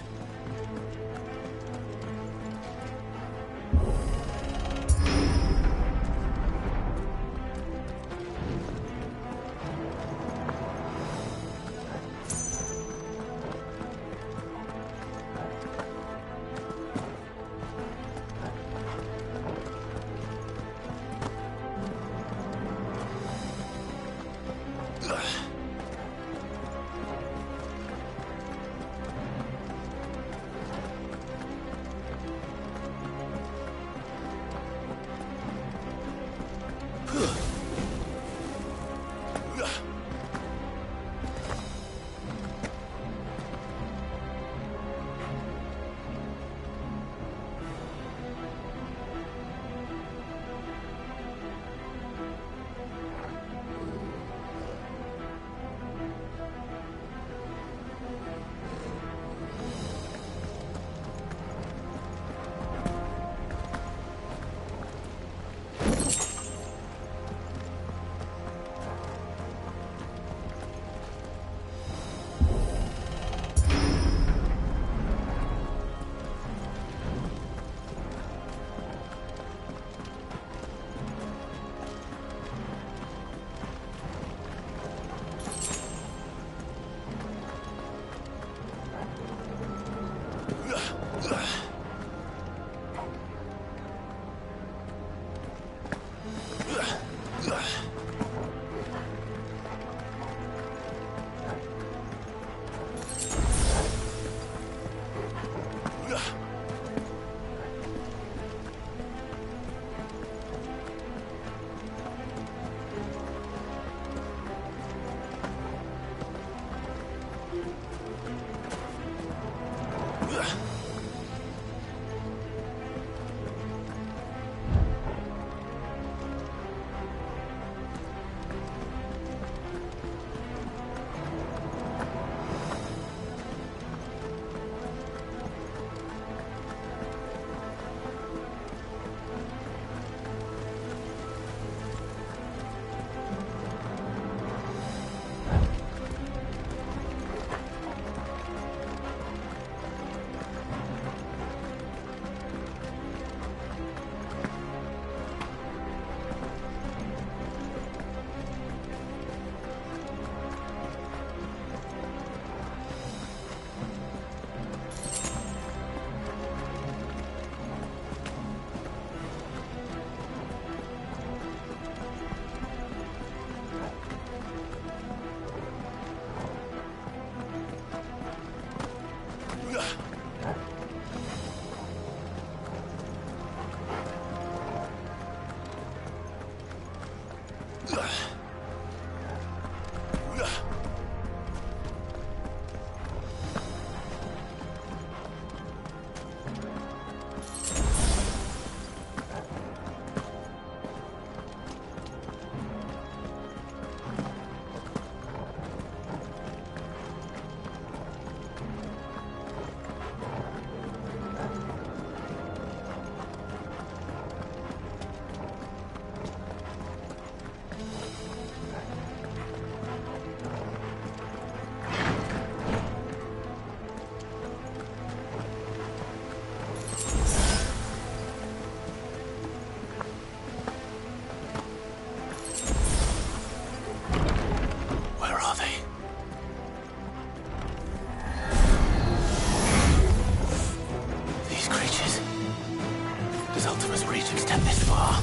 pretend this far.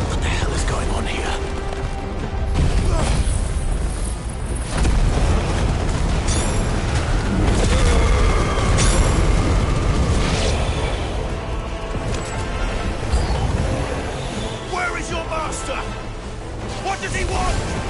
What the hell is going on here? Where is your master? What does he want?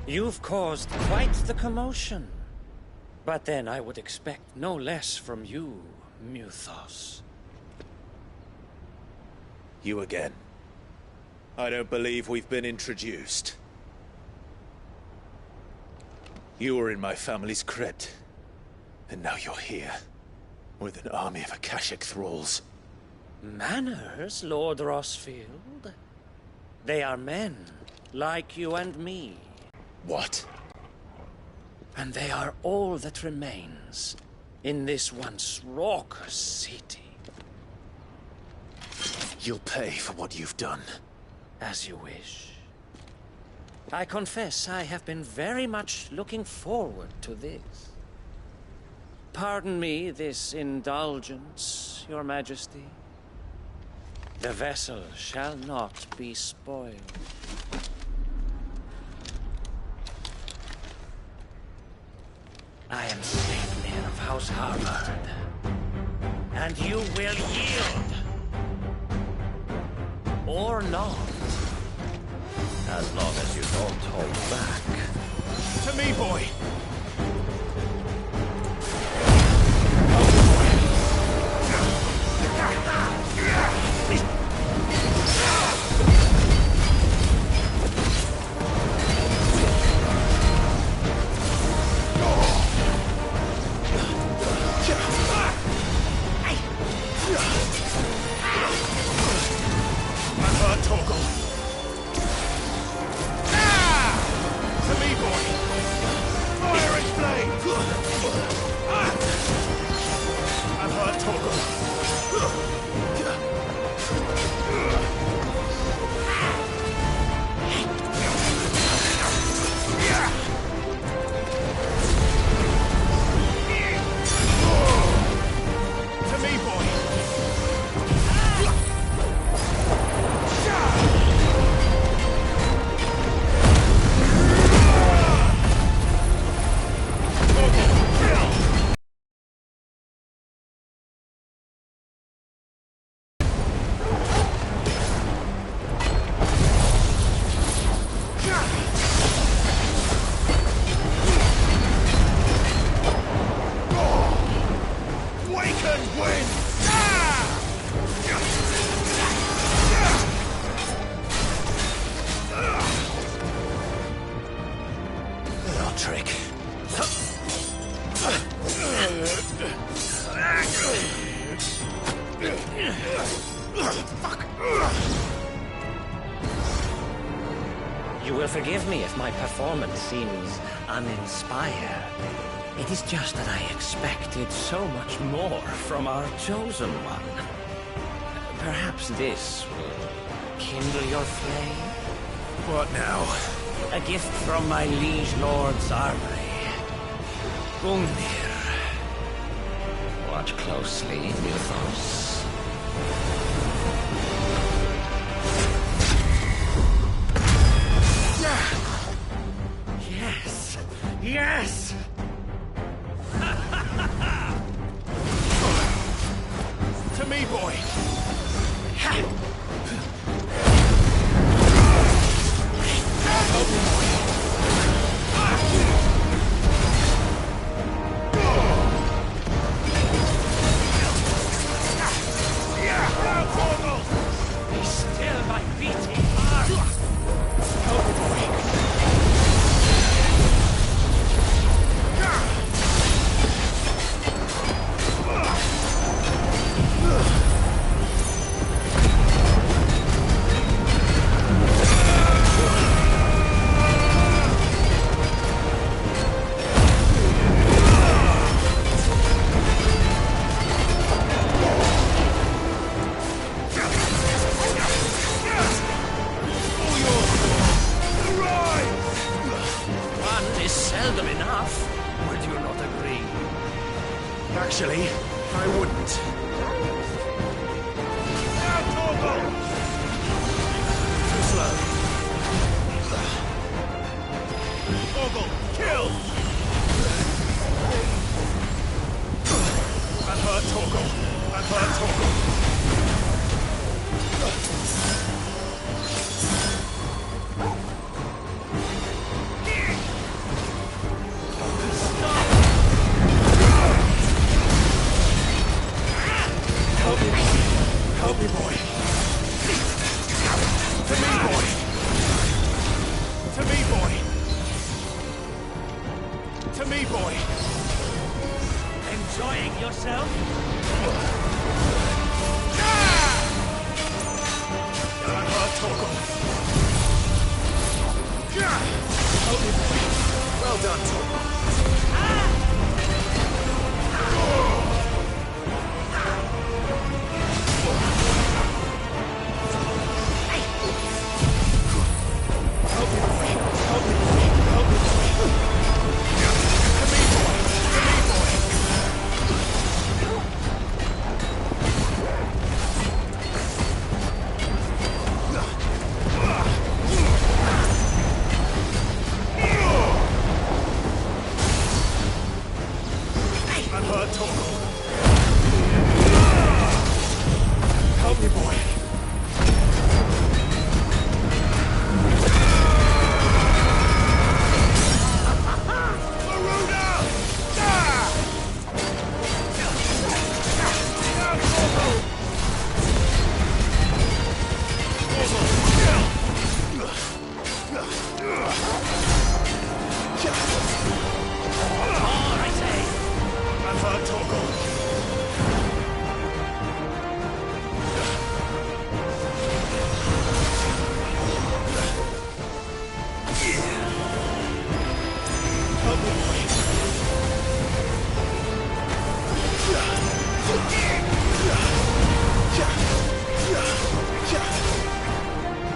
You've caused quite the commotion. But then I would expect no less from you, Muthos. You again. I don't believe we've been introduced. You were in my family's crypt. And now you're here. With an army of Akashic thralls. Manners, Lord Rossfield? They are men, like you and me. What? And they are all that remains in this once raucous city. You'll pay for what you've done. As you wish. I confess I have been very much looking forward to this. Pardon me this indulgence, Your Majesty. The vessel shall not be spoiled. I am Sleipnir of House Harvard, and you will yield. Or not. As long as you don't hold back. To me, boy! You will forgive me if my performance seems uninspired. It is just that I expected so much more from our chosen one. Perhaps this will kindle your flame? What now? A gift from my liege lord's armory. Gungnir. Watch closely, Muthos. Yes! Yes! To me, boy! Be still, my beating heart! seldom enough. Would you not agree? Actually, I wouldn't. Now, Torgal! Too slow. Torgal, kill! I've heard Torgal. I've heard Torgal. Help me, boy. To me, boy. To me, boy. To me, boy. Enjoying yourself? I've heard Torgal. Help me, boy. Well done, Torgal. Help me, boy.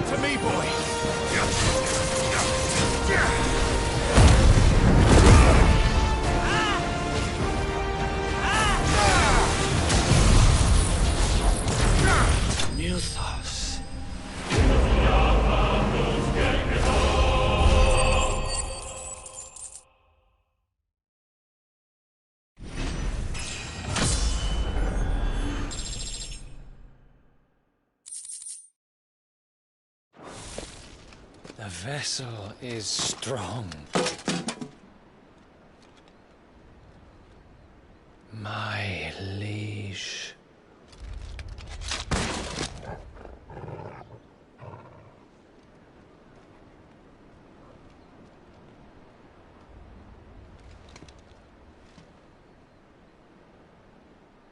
To me, boy. Mythos. The vessel is strong. My liege.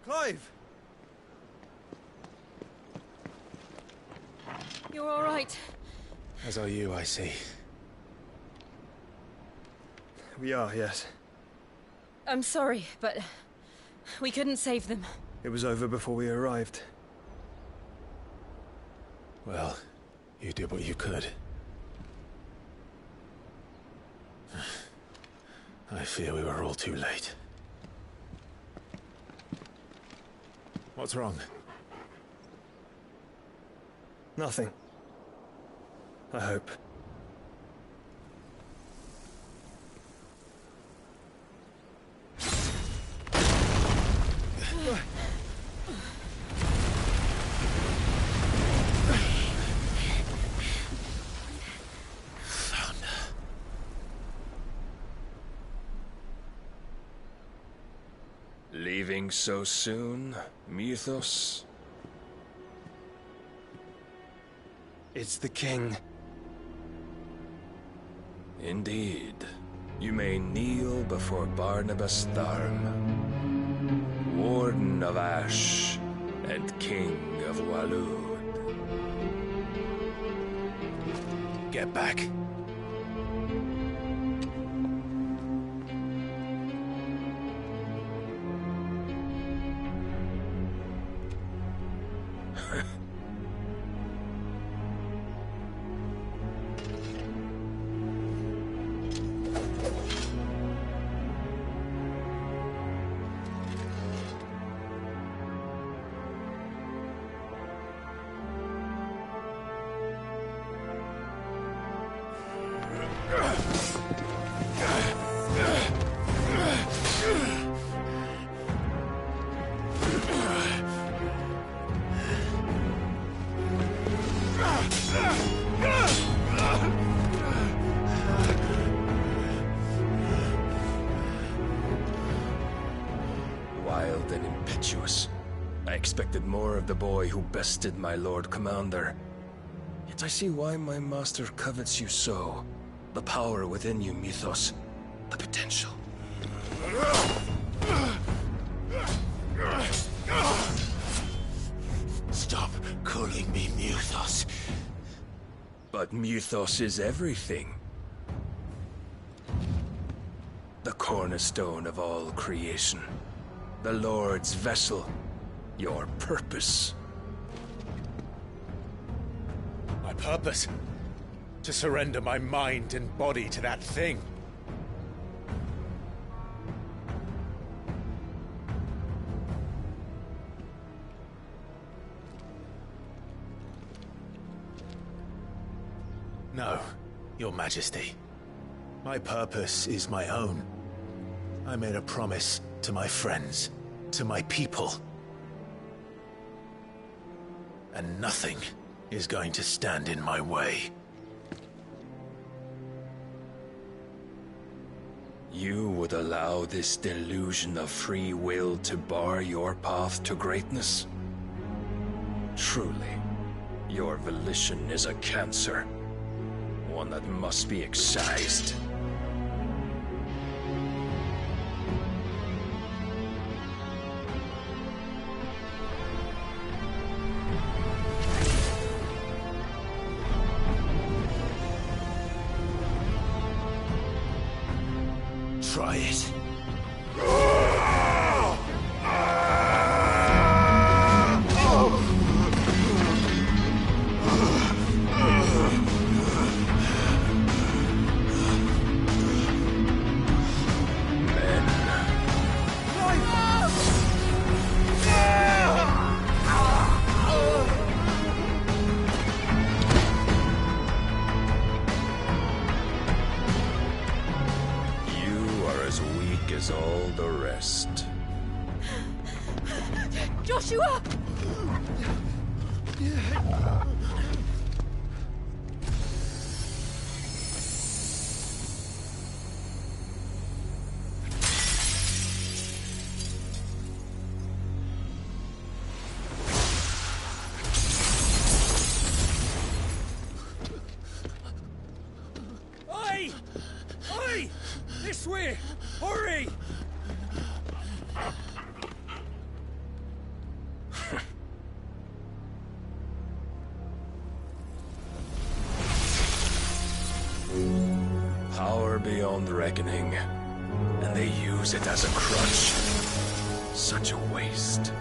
Clive! You're all right. As are you, I see. We are, yes. I'm sorry, but we couldn't save them. It was over before we arrived. Well, you did what you could. I fear we were all too late. What's wrong? Nothing. I hope. Leaving so soon, Mythos? It's the king. Indeed. You may kneel before Barnabas Tharm, Warden of Ash and King of Waloed. Get back. Wild and impetuous. I expected more of the boy who bested my Lord Commander. Yet I see why my master covets you so. The power within you, Mythos. The potential. Stop calling me Mythos. But Mythos is everything. The cornerstone of all creation. The Lord's vessel. Your purpose. My purpose? To surrender my mind and body to that thing. No, Your Majesty. My purpose is my own. I made a promise to my friends, to my people. And nothing is going to stand in my way. You would allow this delusion of free will to bar your path to greatness? Truly, your volition is a cancer. One that must be excised. Try it. As all the rest. Joshua! Oi! Oi! This way! Hurry! Power beyond reckoning, and they use it as a crutch. Such a waste.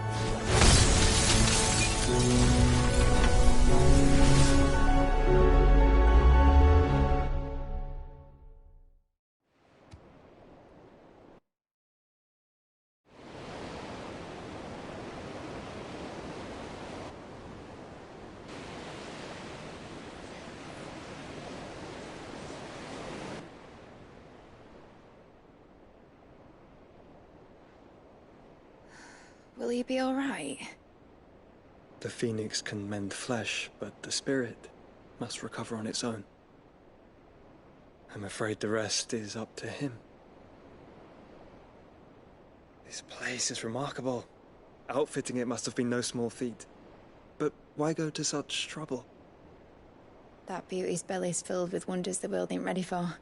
Will he be all right? The phoenix can mend flesh, but the spirit must recover on its own. I'm afraid the rest is up to him. This place is remarkable. Outfitting it must have been no small feat. But why go to such trouble? That beauty's belly's filled with wonders the world ain't ready for.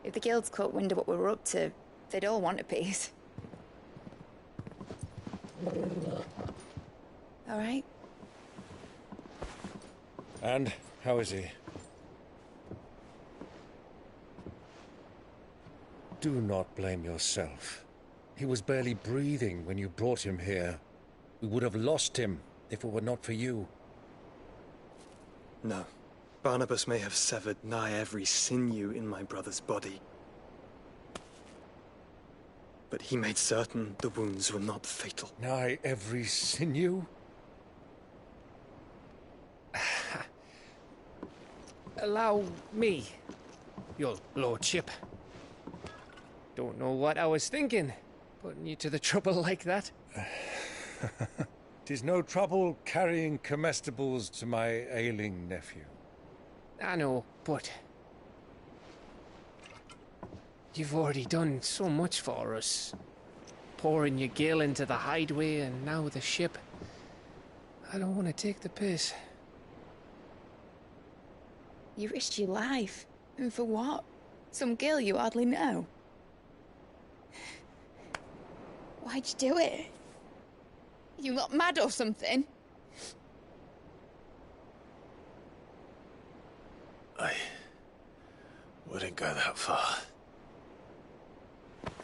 If the guilds caught wind of what we were up to, they'd all want a piece. All right. And how is he? Do not blame yourself. He was barely breathing when you brought him here. We would have lost him if it were not for you. No. Barnabas may have severed nigh every sinew in my brother's body. But he made certain the wounds were not fatal. Nigh every sinew? Allow me. Your lordship. Don't know what I was thinking, putting you to the trouble like that. 'Tis no trouble carrying comestibles to my ailing nephew. I know, but you've already done so much for us. Pouring your gil into the hideaway and now the ship. I don't want to take the piss. You risked your life. And for what? Some girl you hardly know. Why'd you do it? You not mad or something? I wouldn't go that far.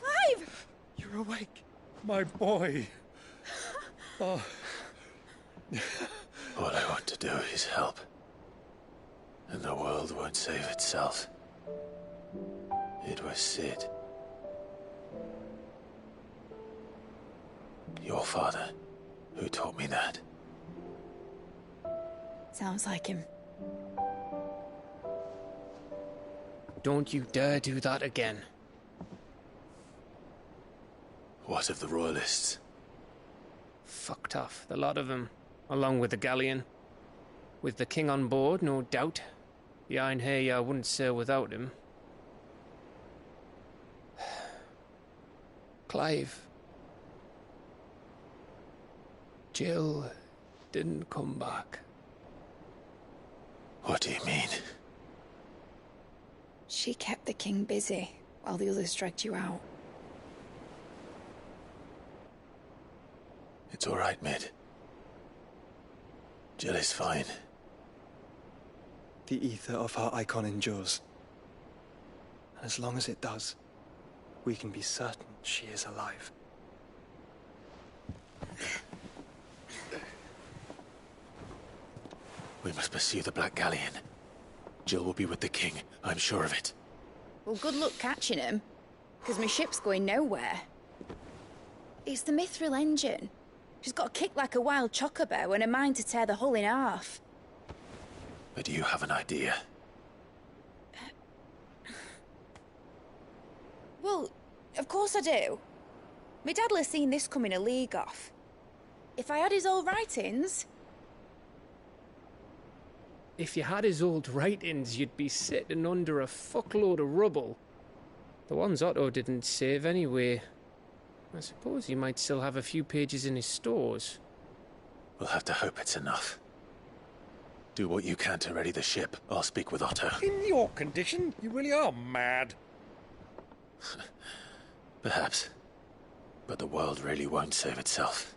Clive! You're awake, my boy. Oh. All I want to do is help. And the world won't save itself. It was Sid. Your father, who taught me that. Sounds like him. Don't you dare do that again. What of the Royalists? Fucked off, the lot of them, along with the galleon. With the king on board, no doubt. Behind here, I wouldn't sail without him. Clive. Jill didn't come back. What do you mean? She kept the king busy while the others dragged you out. It's all right, Mid. Jill is fine. The ether of her icon endures. And as long as it does, we can be certain she is alive. We must pursue the Black Galleon. Jill will be with the king, I'm sure of it. Well, good luck catching him, because my ship's going nowhere. It's the Mithril engine. She's got a kick like a wild chocobo and a mind to tear the hull in half. But you have an idea. Well, of course I do. My dad'll have seen this coming a league off. If I had his old writings... If you had his old writings, you'd be sitting under a fuckload of rubble. The ones Otto didn't save anyway. I suppose he might still have a few pages in his stores. We'll have to hope it's enough. Do what you can to ready the ship. I'll speak with Otto. In your condition, you really are mad. Perhaps. But the world really won't save itself.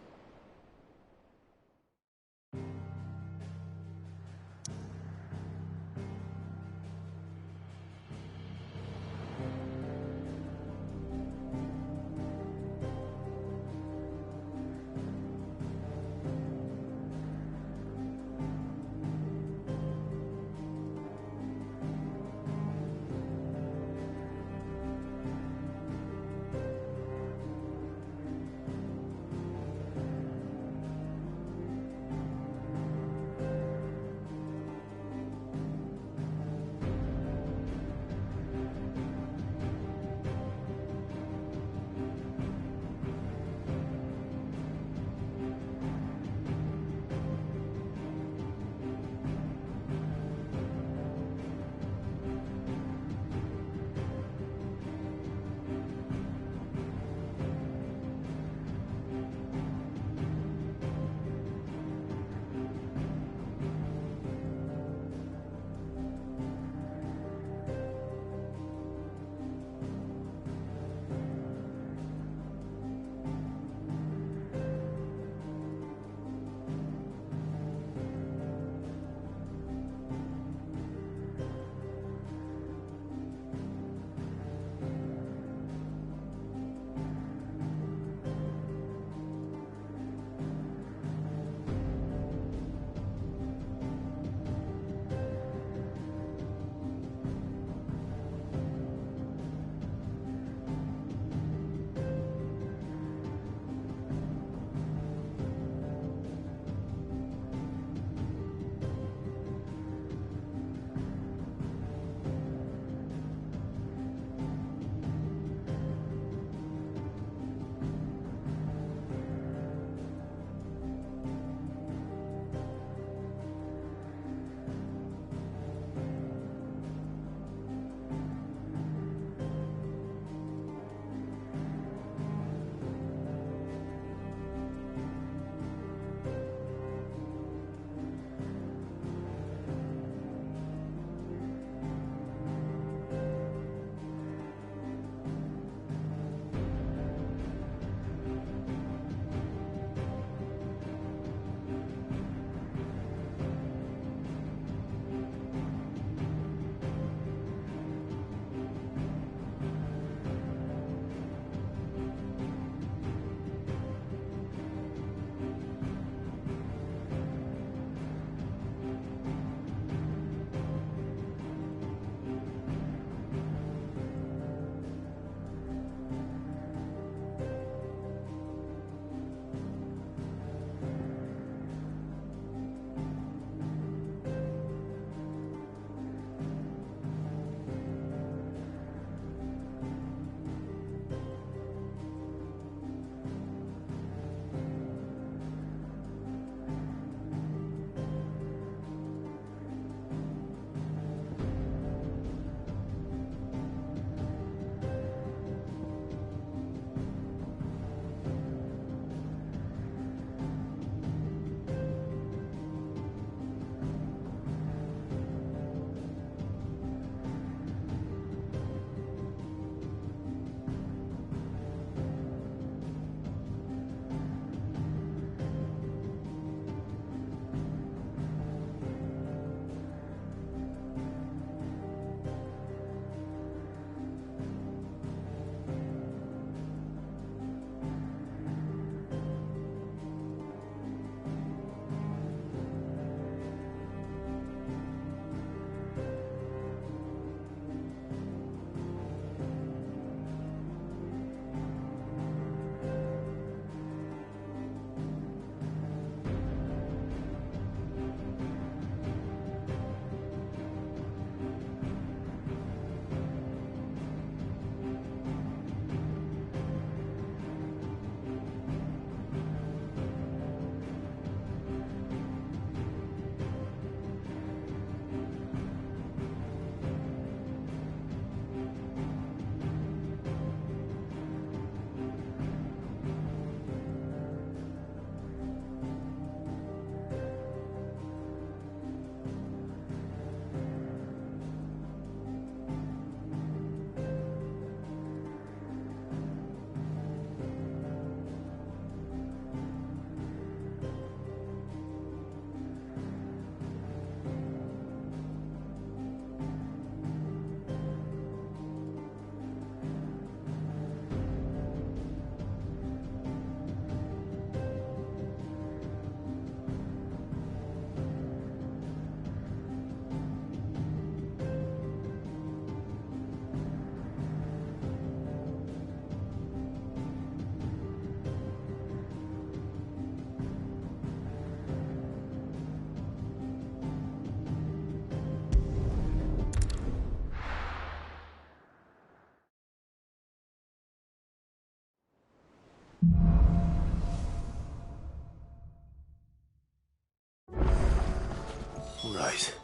Right.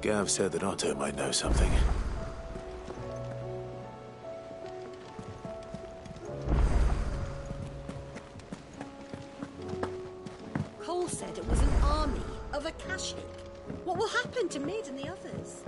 Gav said that Otto might know something. Cole said it was an army of Akashic. What will happen to Mid and the others?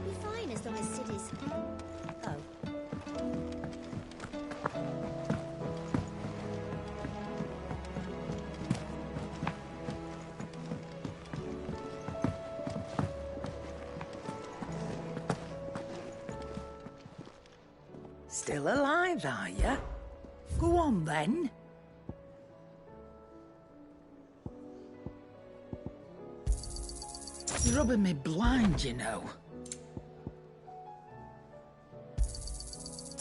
Be fine as long as Sid is... Oh. Still alive, are you? Go on, then. You're rubbing me blind, you know.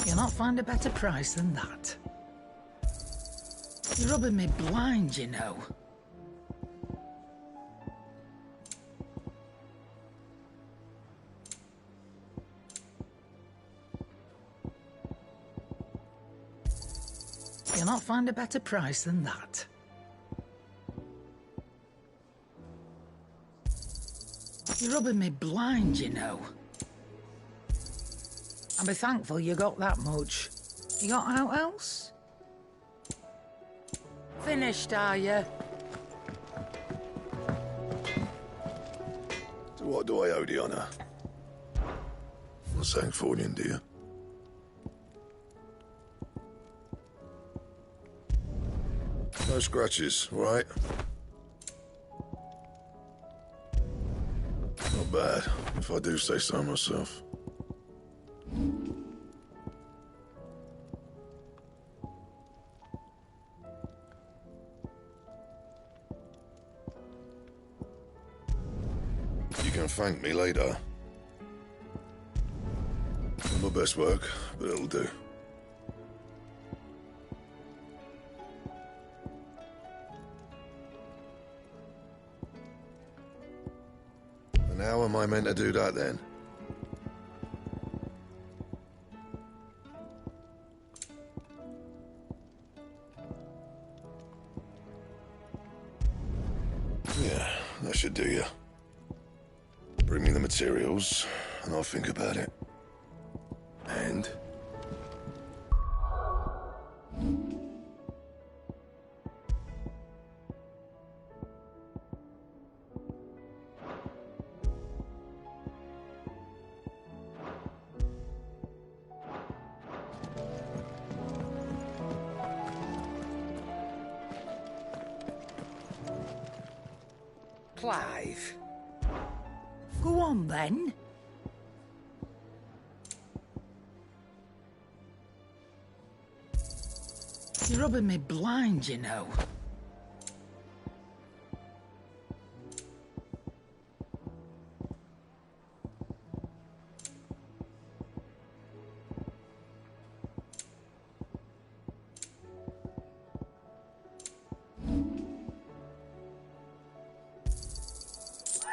You'll not find a better price than that. You're rubbing me blind, you know. You'll not find a better price than that. You're rubbing me blind, you know. I'll be thankful you got that much. You got out else? Finished, are you? So what do I owe the honour? Not saying Fornian, do you? No scratches, right? Not bad, if I do say so myself. You can thank me later. Not my best work, but it'll do. And how am I meant to do that then? Yeah, that should do you. Bring me the materials, and I'll think about it. And? Clive. Go on, then. You're rubbing me blind, you know.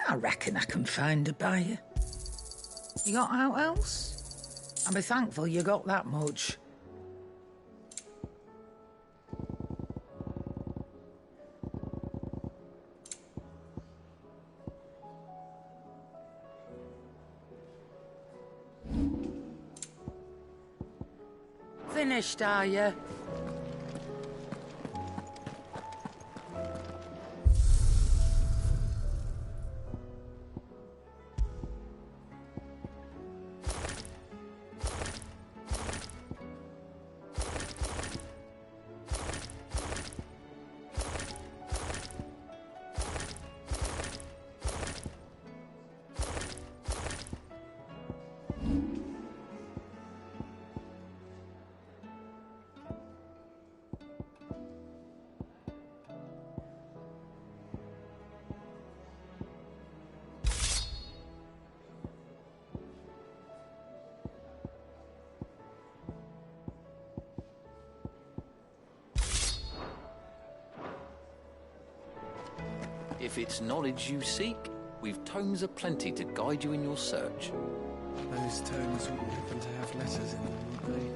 I reckon I can find a buyer. You got out else? I'll be thankful you got that much. Finished, are you? If it's knowledge you seek, we've tomes aplenty to guide you in your search. Those tomes wouldn't happen to have letters in them, would they?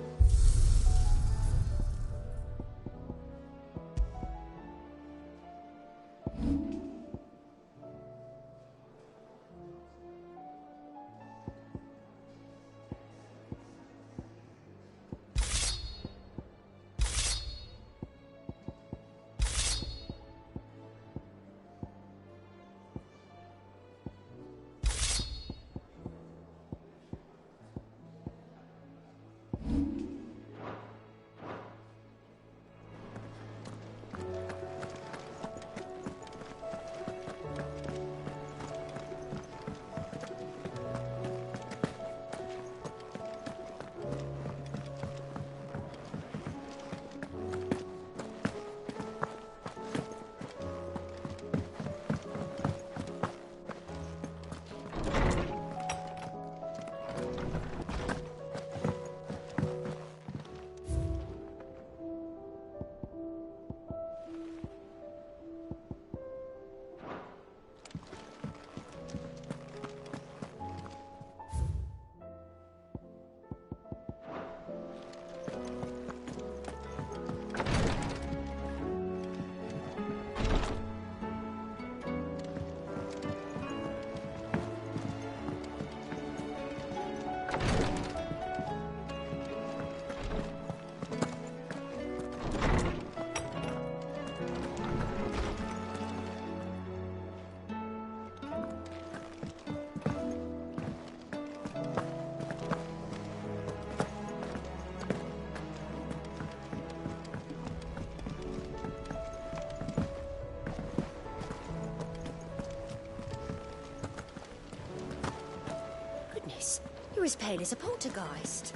You're as pale as a poltergeist.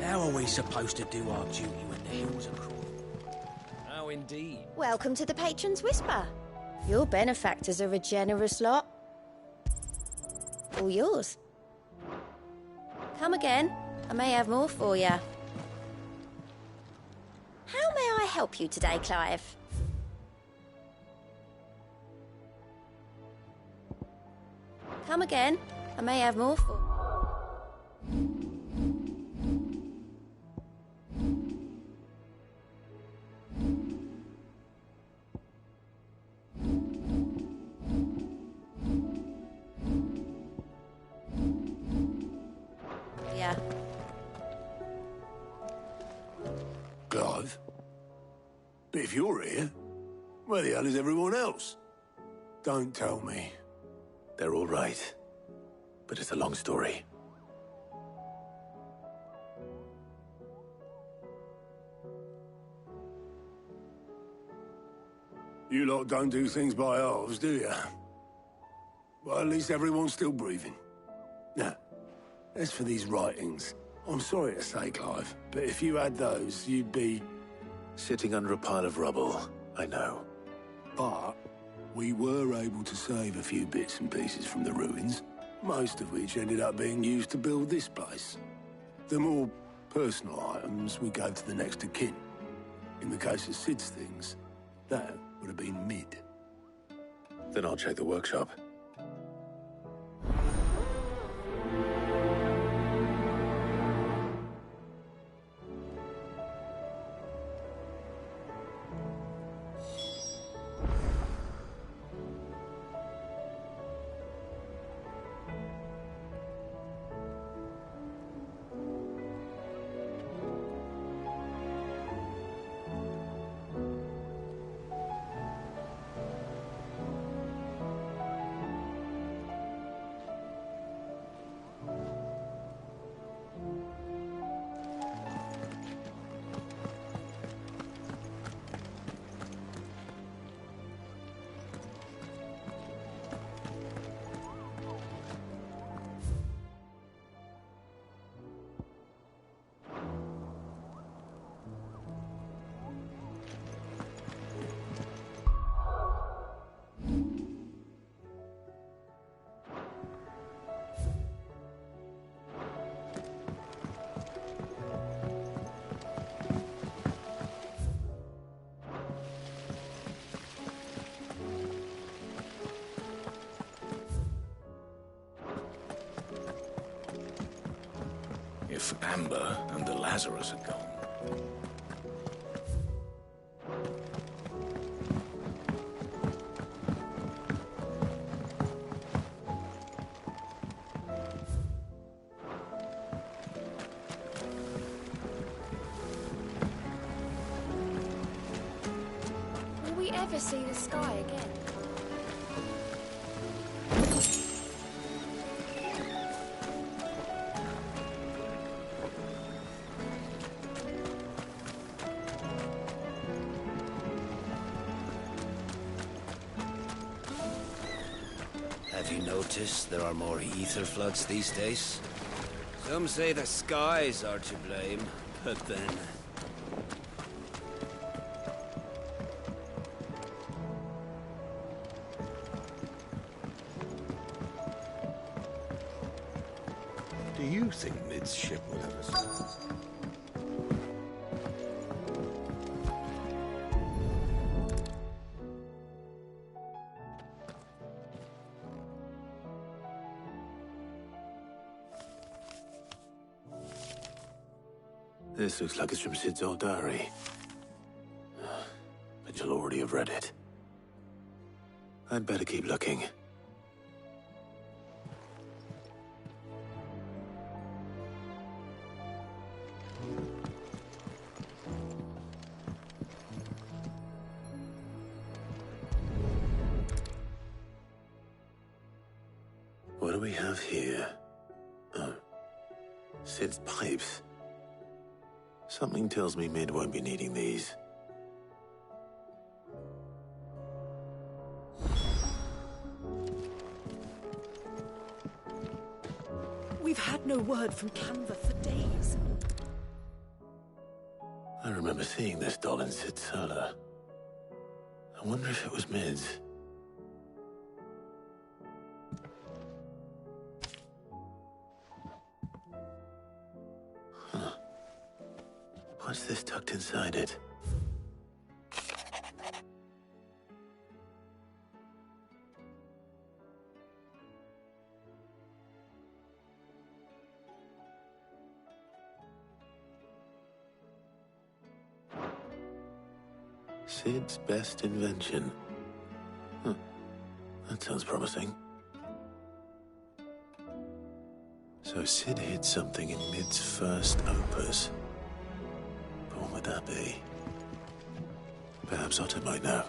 How are we supposed to do our duty when the hills are cruel? How indeed. Welcome to the Patron's Whisper. Your benefactors are a generous lot. All yours. Come again. I may have more for you. How may I help you today, Clive? Come again. I may have more for... Yeah. Clive? But if you're here, where the hell is everyone else? Don't tell me. They're all right. But it's a long story. You lot don't do things by halves, do you? Well, at least everyone's still breathing. Now, as for these writings, I'm sorry to say, Clive, but if you had those, you'd be... Sitting under a pile of rubble, I know. But we were able to save a few bits and pieces from the ruins, most of which ended up being used to build this place. The more personal items we gave to the next of kin. In the case of Sid's things, that would have been mid. Then I'll check the workshop. If Amber and the Lazarus had gone. Will we ever see the sky again? Have you noticed there are more ether floods these days? Some say the skies are to blame, but then... Do you think Mid's ship will ever sink? This looks like it's from Sid's old diary. But you'll already have read it. I'd better keep looking. What do we have here? Oh. Sid's pipes. Something tells me Mid won't be needing these. We've had no word from Canva for days. I remember seeing this doll in Sid's cellar. I wonder if it was Mid's. Huh. What's this tucked inside it? Sid's best invention. Huh. That sounds promising. So Sid hid something in Mid's first opus. But what would that be? Perhaps Otto might know.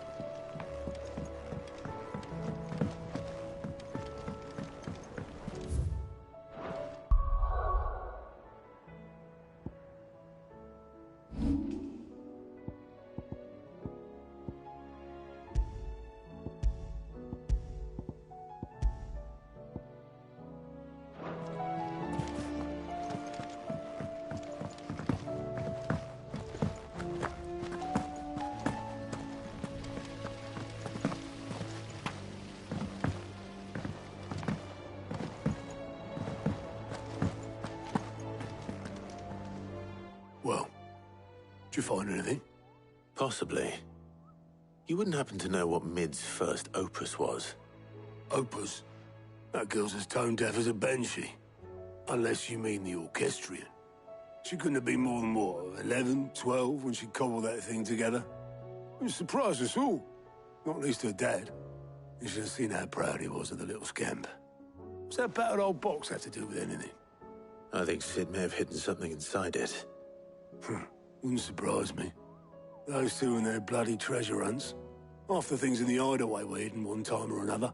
Well, did you find anything? Possibly. You wouldn't happen to know what Mid's first opus was? Opus? That girl's as tone deaf as a banshee. Unless you mean the orchestrion. She couldn't have been more than, what, 11, 12 when she cobbled that thing together? It surprised us all. Not least her dad. You should have seen how proud he was of the little scamp. What's that battered old box have to do with anything? I think Sid may have hidden something inside it. Wouldn't surprise me. Those two and their bloody treasure hunts. Half the things in the hideaway were hidden one time or another.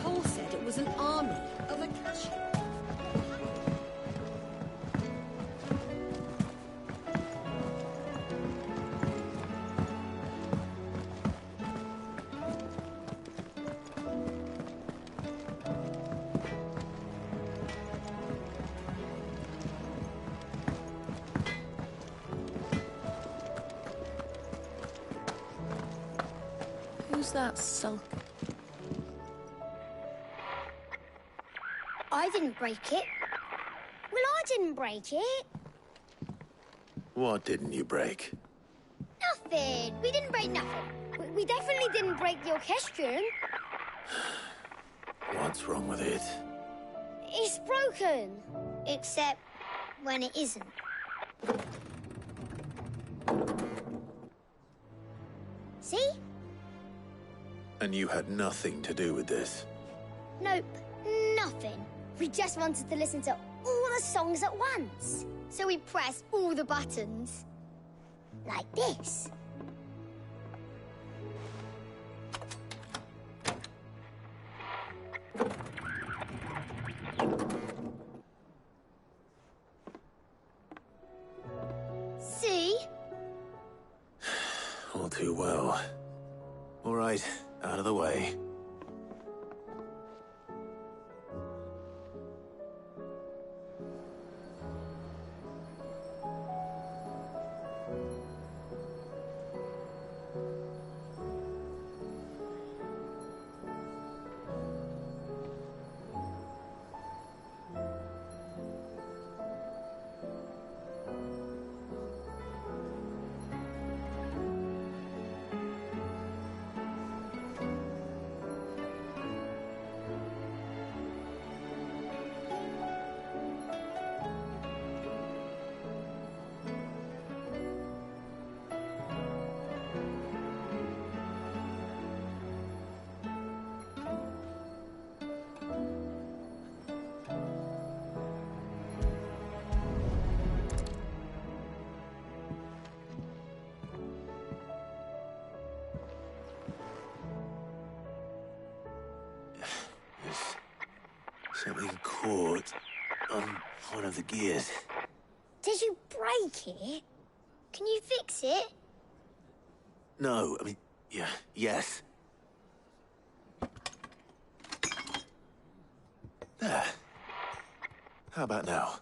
Cole said it was an army of Akashi. Who's that sulk? I didn't break it. Well, I didn't break it. What didn't you break? Nothing. We didn't break nothing. We definitely didn't break the orchestrion. What's wrong with it? It's broken. Except when it isn't. See? And you had nothing to do with this? Nope, nothing. We just wanted to listen to all the songs at once. So we pressed all the buttons. Like this. See? All too well. All right, out of the way. Something caught on one of the gears. Did you break it? Can you fix it? No, I mean, yes. There. How about now?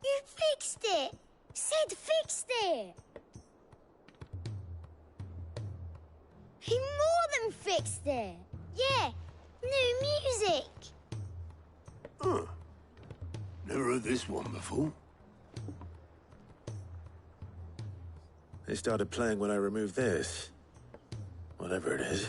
You fixed it! Sid fixed it! He more than fixed it! Yeah, new music! Huh. Never heard this one before. They started playing when I removed this. Whatever it is.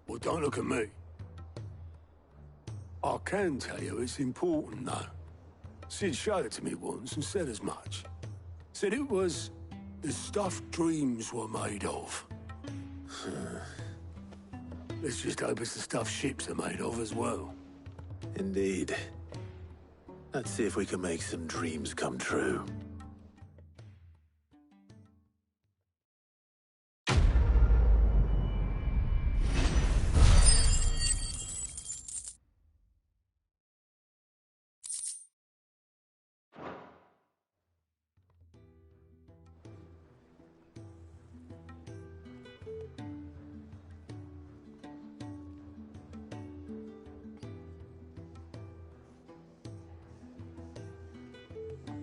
Well, don't look at me. I can tell you it's important, though. Sid showed it to me once and said as much. Said it was the stuff dreams were made of. Let's just hope it's the stuff ships are made of as well. Indeed. Let's see if we can make some dreams come true.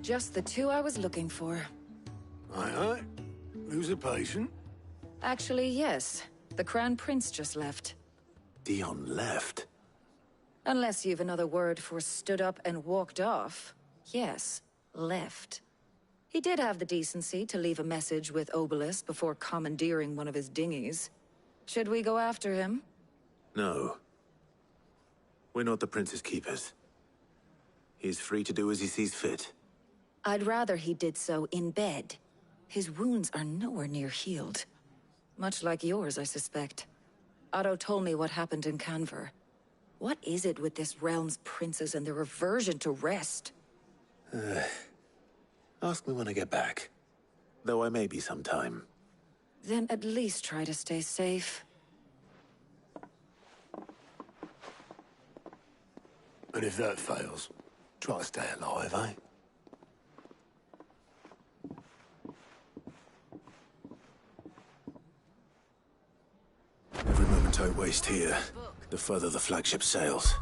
Just the two I was looking for. Aye. Who's a patient? Actually, yes. The Crown Prince just left. Dion left? Unless you've another word for stood up and walked off. Yes, left. He did have the decency to leave a message with Obelisk before commandeering one of his dinghies. Should we go after him? No. We're not the Prince's keepers. He's free to do as he sees fit. I'd rather he did so in bed. His wounds are nowhere near healed. Much like yours, I suspect. Otto told me what happened in Canver. What is it with this realm's princes and their aversion to rest? Ask me when I get back. Though I may be sometime. Then at least try to stay safe. And if that fails, try to stay alive, eh? Every moment I waste here, the further the flagship sails.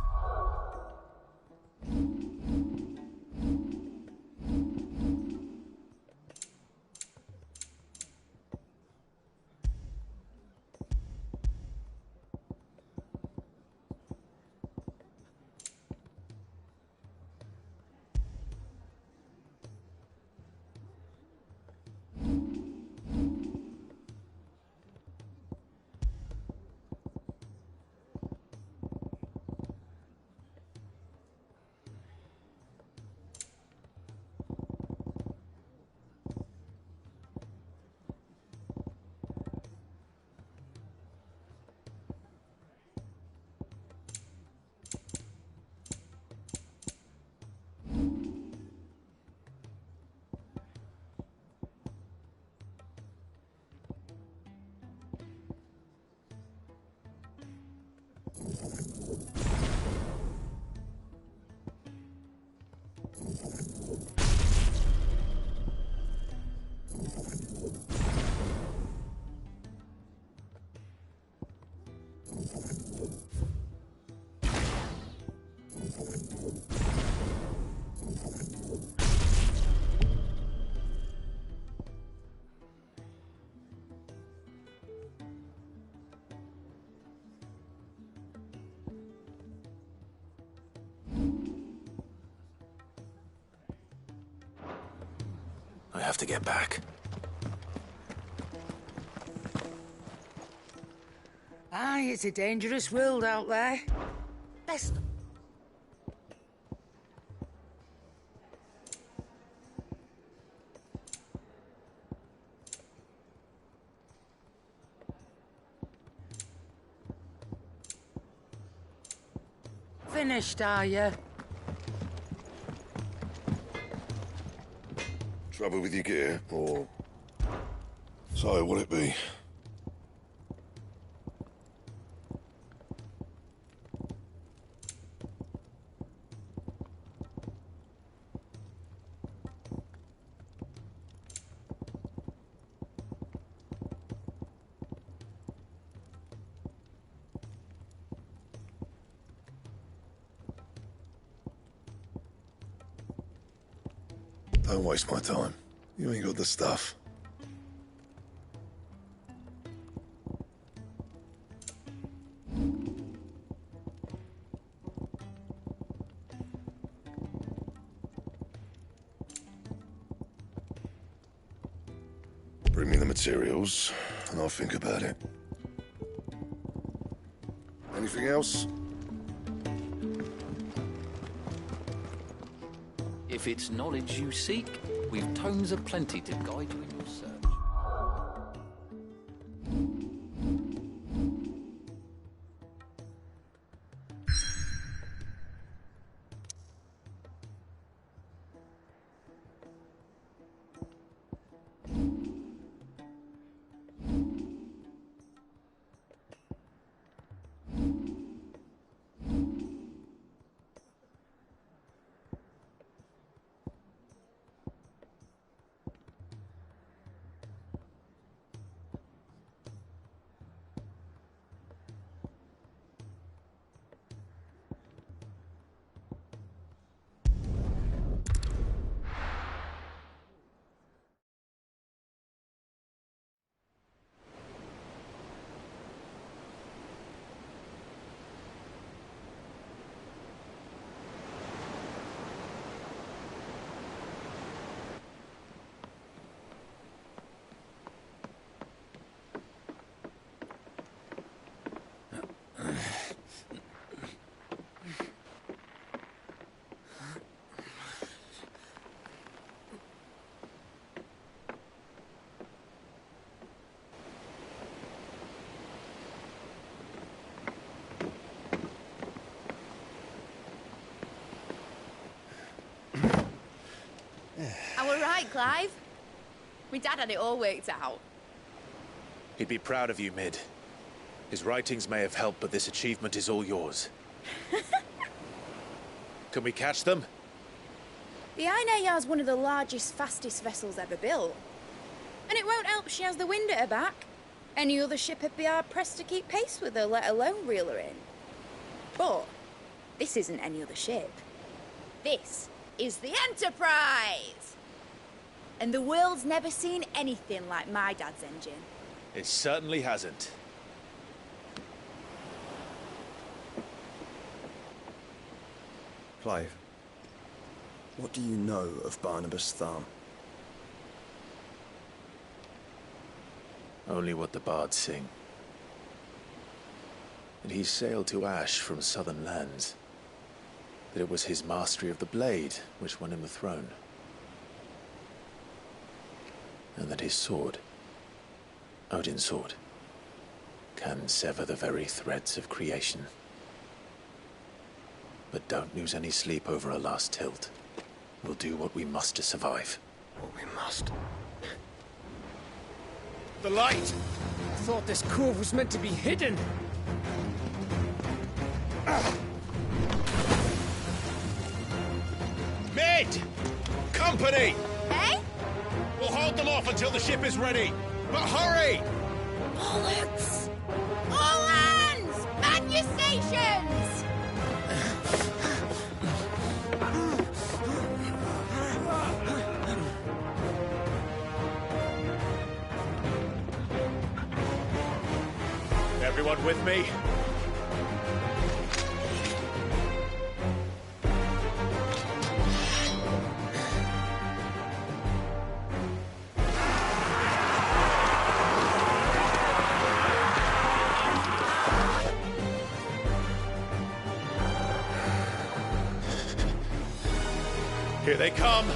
I have to get back. Aye, it's a dangerous world out there. Best. Finished, are you? Trouble with your gear, or... So, what'll it be? Don't waste my time. You ain't got the stuff. Bring me the materials, and I'll think about it. Anything else? If it's knowledge you seek, we've tomes aplenty to guide you in your search. I were right, Clive. My dad had it all worked out. He'd be proud of you, Mid. His writings may have helped, but this achievement is all yours. Can we catch them? The Ainayar's one of the largest, fastest vessels ever built. And it won't help she has the wind at her back. Any other ship would be hard-pressed to keep pace with her, let alone reel her in. But this isn't any other ship. This is the Enterprise! And the world's never seen anything like my dad's engine. It certainly hasn't. Clive, what do you know of Barnabas Thumb? Only what the bards sing. That he sailed to Ash from southern lands. That it was his mastery of the blade which won him the throne. And that his sword, Odin's sword, can sever the very threads of creation. But don't lose any sleep over a last tilt. We'll do what we must to survive. What we must. The light! I thought this cove was meant to be hidden. Mid! Company! Hey? We'll hold them off until the ship is ready. But hurry! Bollocks! All hands! Man your stations! Everyone with me? Here they come!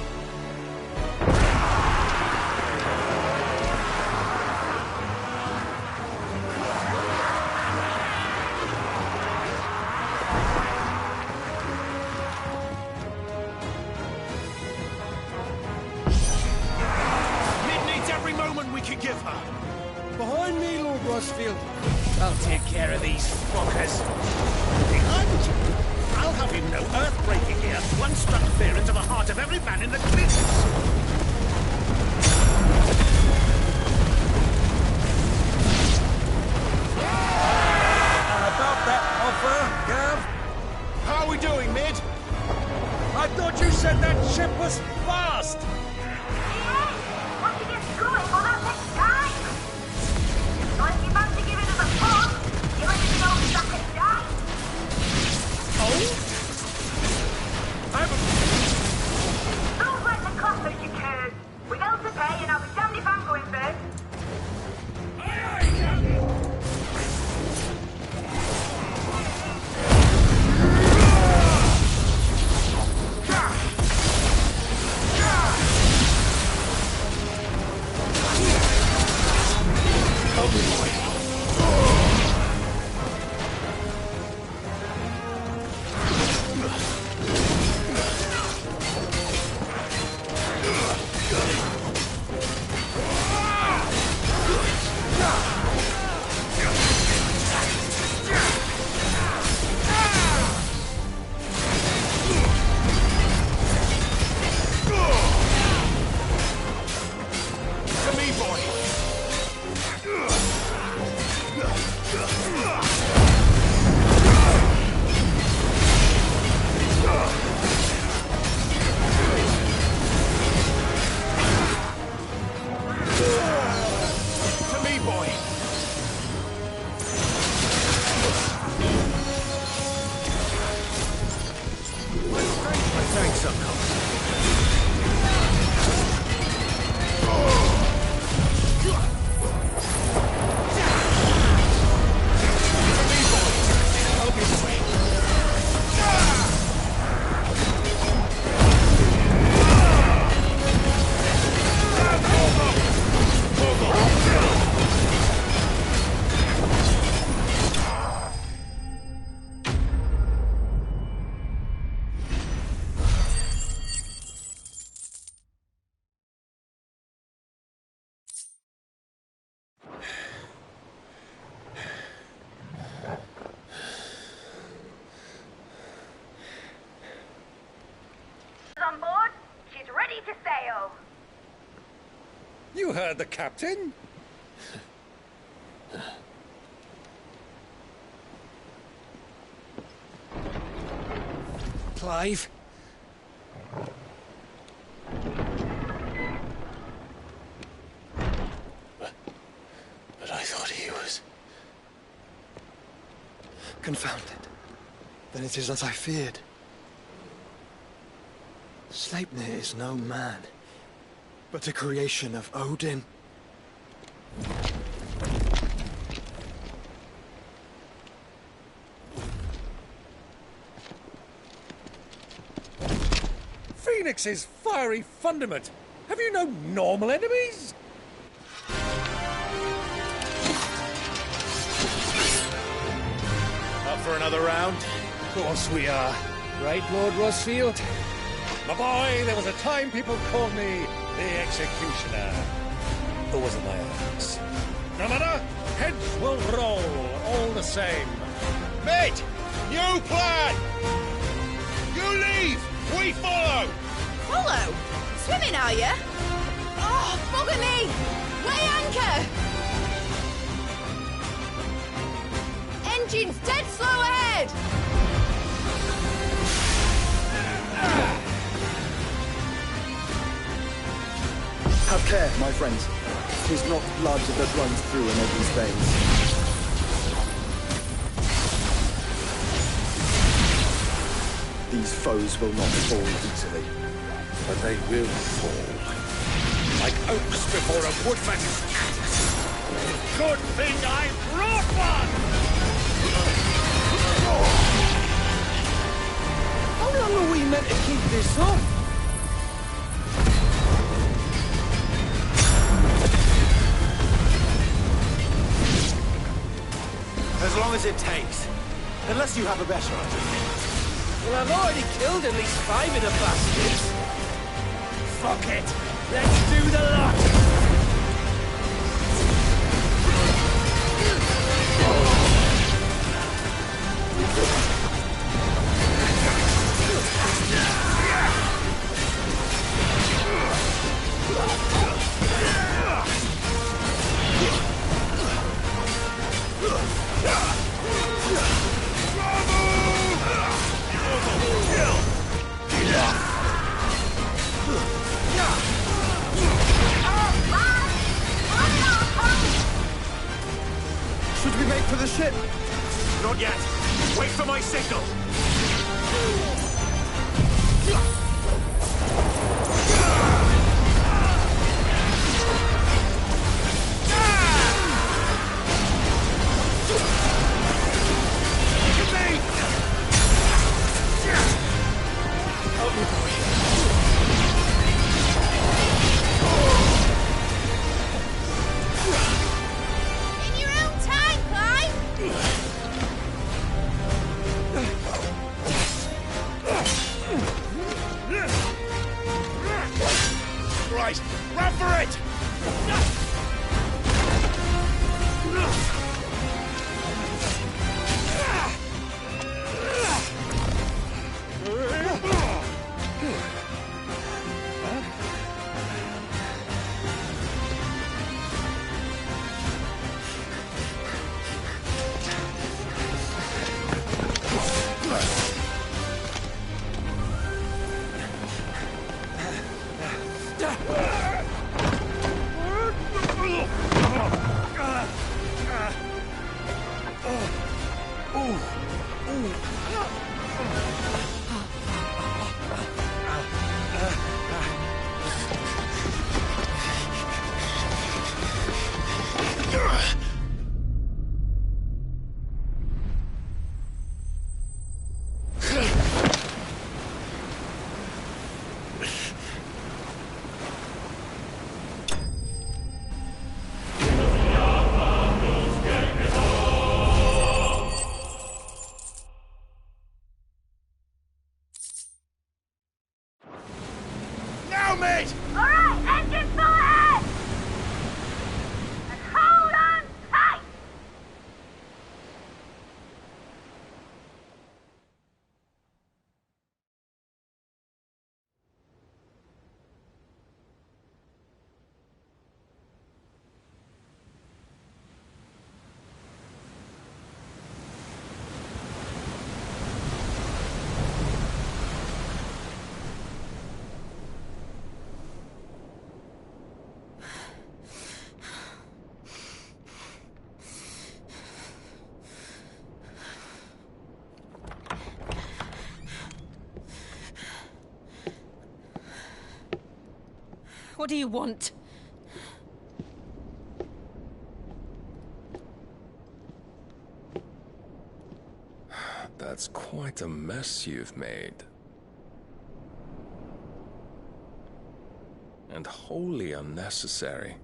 Give her! Behind me, Lord Rosfield. I'll take care of these fuckers. Behind you? I'll have you know, earth-breaking here once struck fear into the heart of every man in the cliffs. And about that offer, Gav? How are we doing, Mid? I thought you said that ship was fast! You heard the captain? Clive? But I thought he was... Confounded. Then it is as I feared. Sleipnir is no man, but a creation of Odin. Phoenix's fiery fundament. Have you no normal enemies? Up for another round? Of course we are. Right, Lord Rosfield? My boy, there was a time people called me the Executioner. Or was it my axe? No matter, heads will roll, all the same. Mate! New plan! You leave! We follow! Follow? Swimming, are you? Oh, bugger me! Weigh anchor! Engine's dead slow ahead! Have care, my friends. 'Tis not blood that runs through Onegi's veins. These foes will not fall easily. But they will fall. Like oaks before a woodman's axe. Good thing I brought one! How long are we meant to keep this up? as it takes. Unless you have a better idea. Well, I've already killed at least 5 of the bastards. Fuck it! Let's do the lot! Should we make for the ship? Not yet. Wait for my signal. In your own time, Clive! Right, run for it! Mate! Alright, engine full ahead! And hold on tight! What do you want? That's quite a mess you've made. And wholly unnecessary.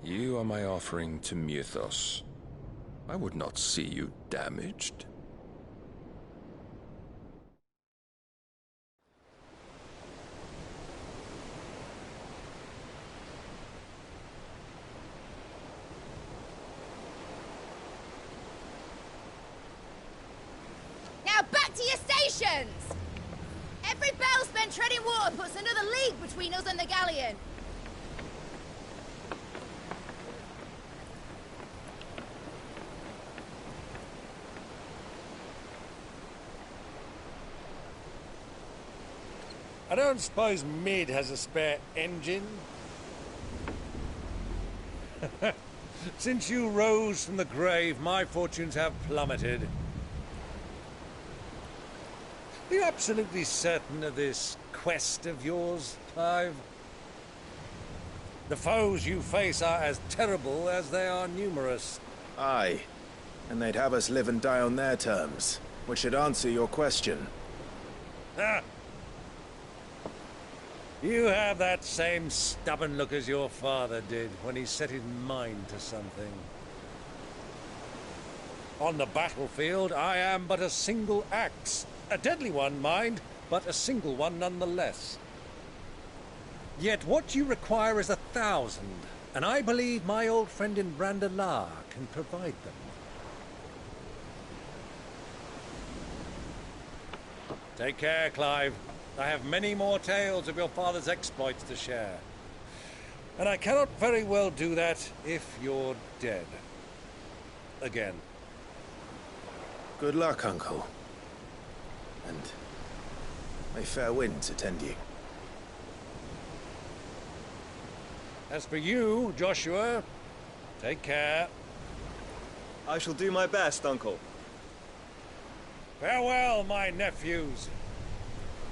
You are my offering to Mythos. I would not see you damaged. Now back to your stations! Every bell spent treading water puts another league between us and the galleon. I don't suppose Mid has a spare engine? Since you rose from the grave, my fortunes have plummeted. Are you absolutely certain of this quest of yours, Clive? The foes you face are as terrible as they are numerous. Aye. And they'd have us live and die on their terms, which should answer your question. Ah! You have that same stubborn look as your father did when he set his mind to something. On the battlefield, I am but a single axe. A deadly one, mind, but a single one nonetheless. Yet what you require is 1,000, and I believe my old friend in Brandalar can provide them. Take care, Clive. I have many more tales of your father's exploits to share. And I cannot very well do that if you're dead. Again. Good luck, Uncle. And may fair winds attend you. As for you, Joshua, take care. I shall do my best, Uncle. Farewell, my nephews.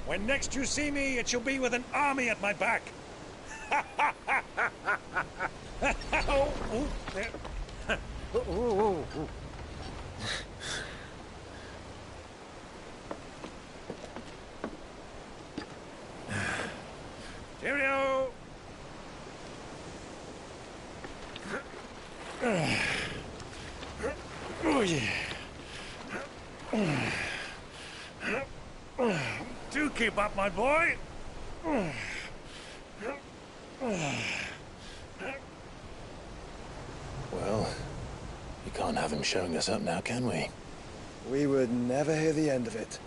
When next you see me, it shall be with an army at my back. Oh, oh, there. Oh, oh, oh. Cheerio! Oh, yeah. Do keep up, my boy. Well, you can't have him showing us up now, can we? We would never hear the end of it.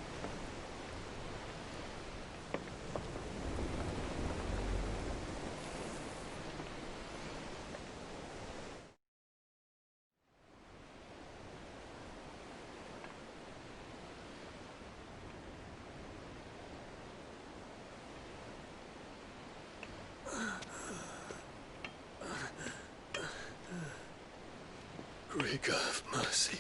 Greek have mercy.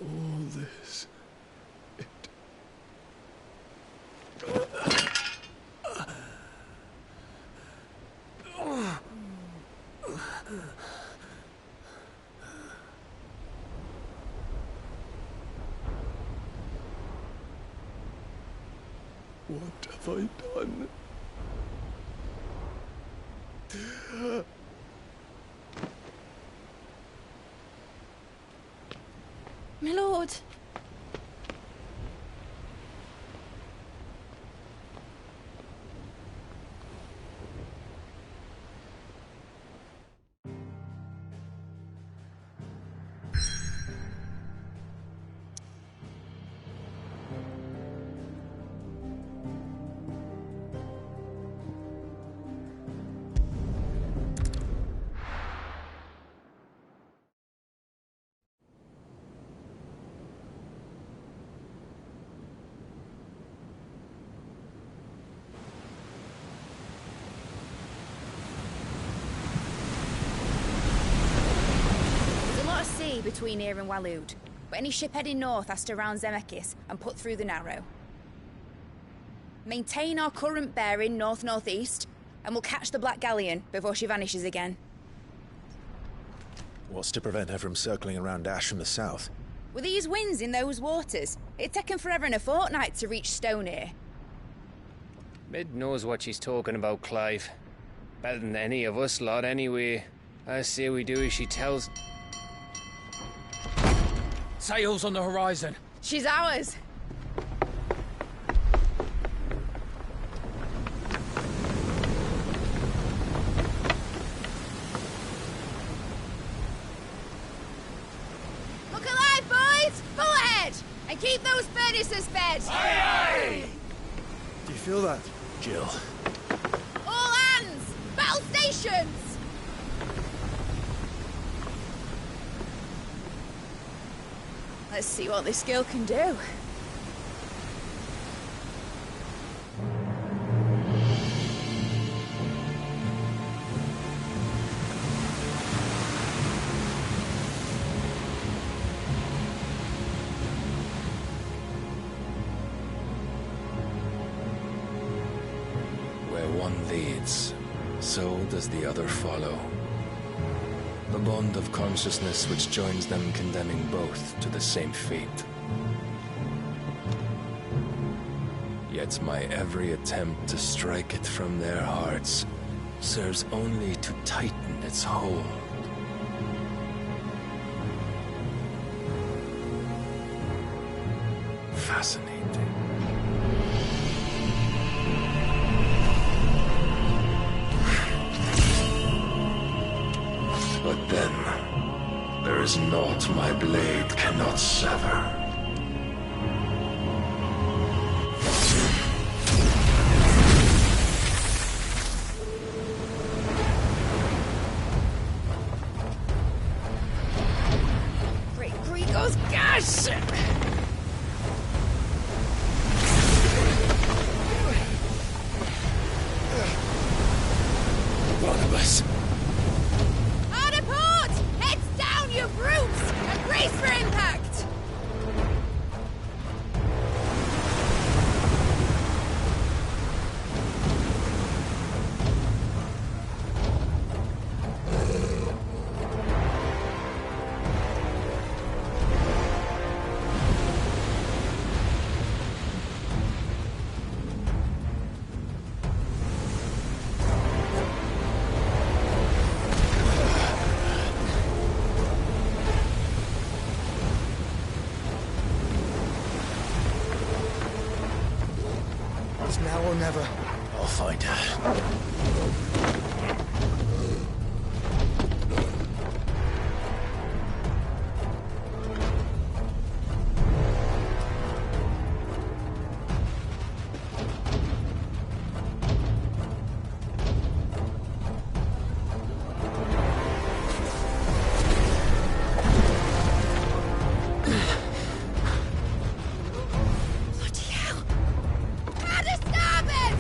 All this. What have I done? My lord. Between here and Waloed, but any ship heading north has to round Zemeckis and put through the Narrow. Maintain our current bearing north-northeast, and we'll catch the Black Galleon before she vanishes again. What's to prevent her from circling around Ash from the south? With these winds in those waters, it'd taken forever and a fortnight to reach Stonehere. Mid knows what she's talking about, Clive. Better than any of us lot, anyway. I say we do as she tells. Sails on the horizon. She's ours. Look alive, boys! Full ahead! And keep those furnaces fed! Aye, aye! Do you feel that? Jill. All hands! Battle stations! Let's see what this girl can do. one leads, so does the other follow. The bond of consciousness which joins them condemning both to the same fate. Yet my every attempt to strike it from their hearts serves only to tighten its hold. Fascinating. But then, there is naught my blade cannot sever. Great Gregor's gas! Barnabas! Hard a port! Heads down, you brutes! And brace for impact! It's now or never. I'll find her. Bloody hell! Hard a starboard!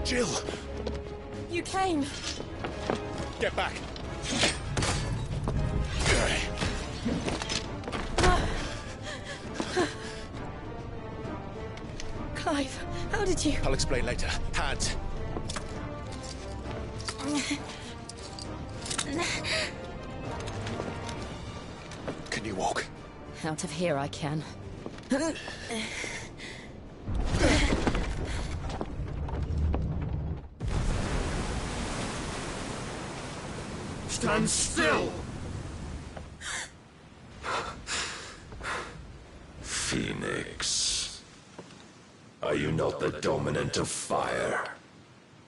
Jill! You came. Get back! Clive, how did you... I'll explain later. Hands! Can you walk? Out of here I can. Stand still! Phoenix. Are you not the dominant of fire?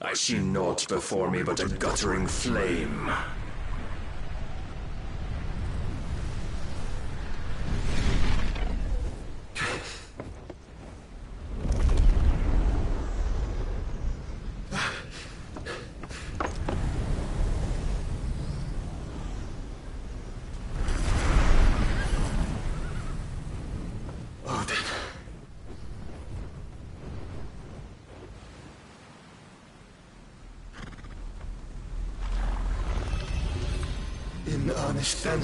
I see naught before me but a guttering flame. In earnest, then.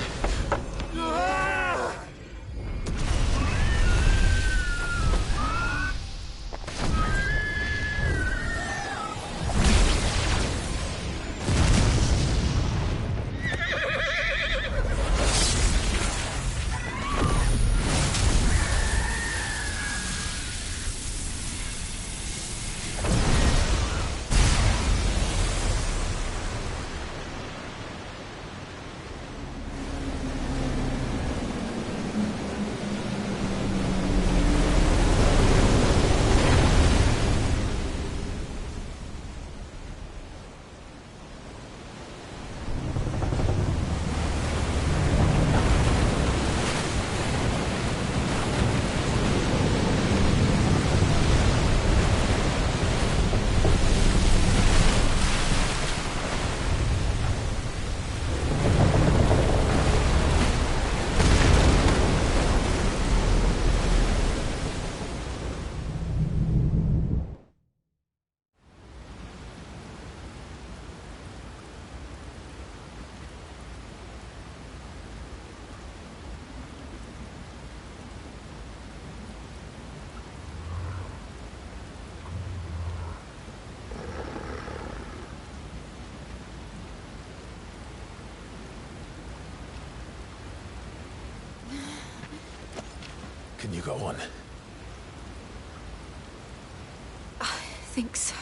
got one? I think so.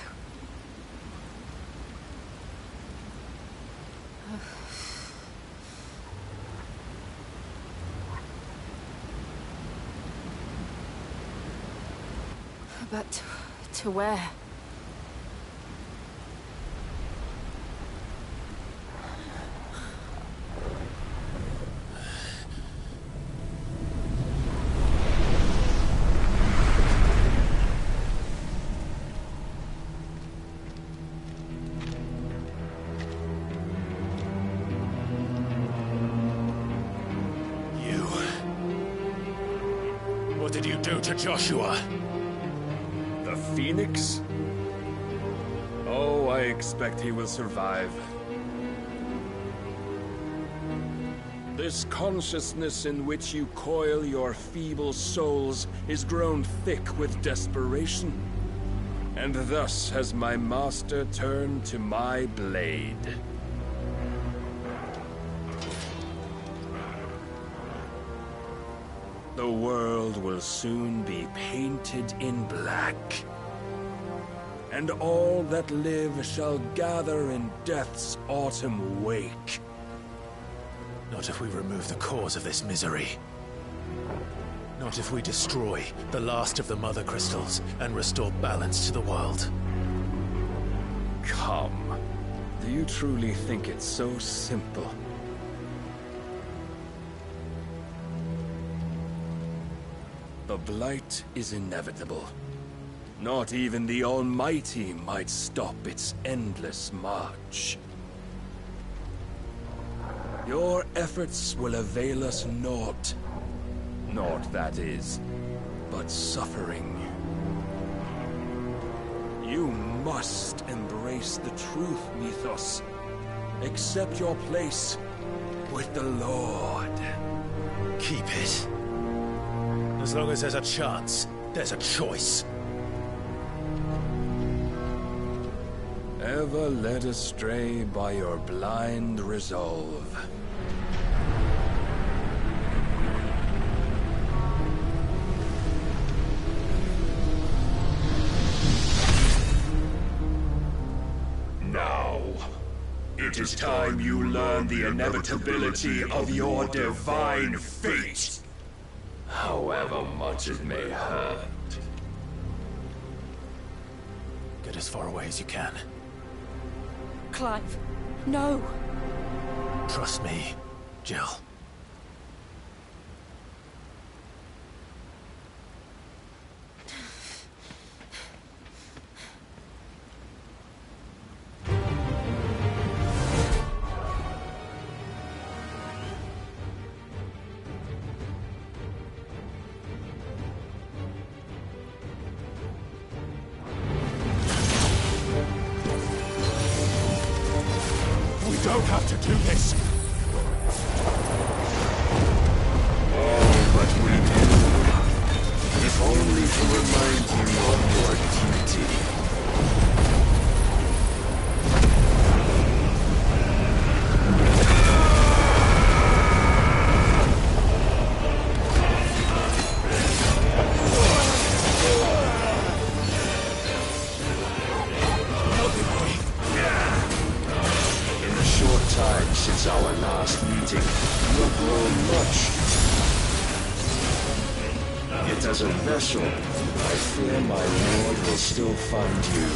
But to where? What did you do to Joshua? The Phoenix? Oh, I expect he will survive. This consciousness in which you coil your feeble souls is grown thick with desperation. And thus has my master turned to my blade. The world will soon be painted in black. And all that live shall gather in death's autumn wake. Not if we remove the cause of this misery. Not if we destroy the last of the Mother Crystals and restore balance to the world. Come. Do you truly think it's so simple? The Blight is inevitable. Not even the Almighty might stop its endless march. Your efforts will avail us naught. Naught, that is, but suffering. You must embrace the truth, Mythos. Accept your place with the Lord. Keep it. As long as there's a chance, there's a choice. Ever led astray by your blind resolve. Now, it is time you learn the inevitability of your divine fate. However much it may hurt. Get as far away as you can. Clive, no. Trust me, Jill. We don't have to do this! Oh, but we do. If only to remind you of your duty. Since our last meeting, you have grown much. Yet as a vessel, I fear my lord will still find you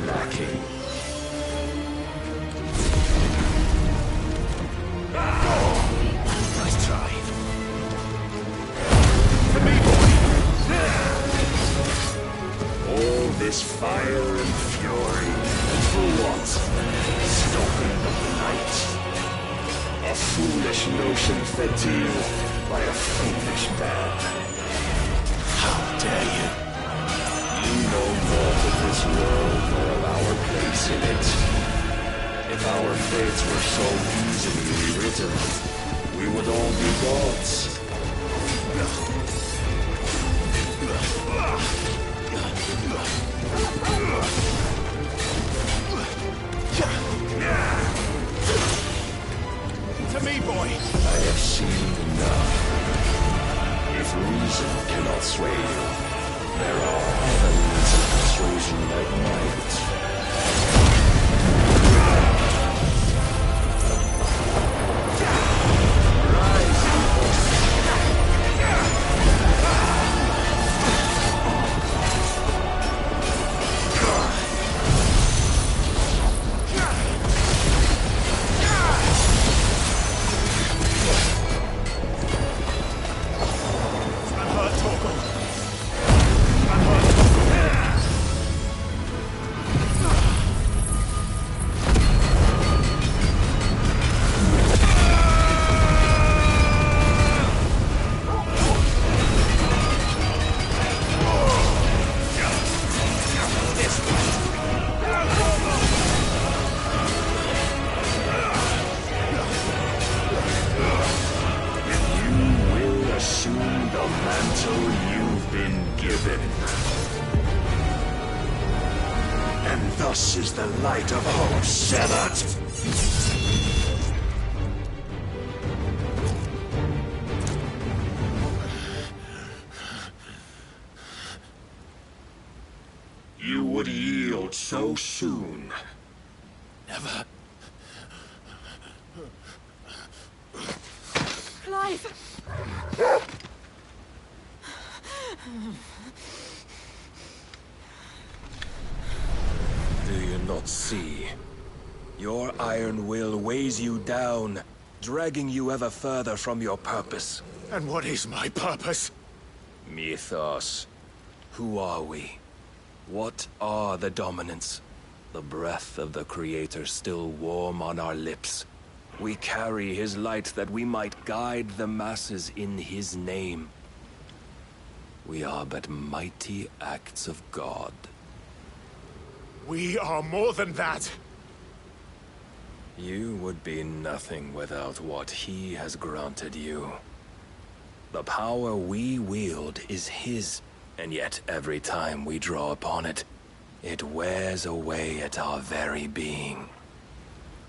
lacking. Nice try. All this fire and fury, for what? Stopping the light. A foolish notion fed to you by a foolish man. How dare you? You know naught of this world nor of our place in it. If our fates were so easily rewritten, we would all be gods. To me, boy! I have seen enough. If reason Thus is the light of hope severed. You would yield so soon. Never. Clive! Do you not see? Your iron will weighs you down, dragging you ever further from your purpose. And what is my purpose? Mythos. Who are we? What are the dominants? The breath of the Creator still warm on our lips. We carry his light that we might guide the masses in his name. We are but mighty acts of God. We are more than that. You would be nothing without what he has granted you. The power we wield is his, and yet every time we draw upon it, it wears away at our very being.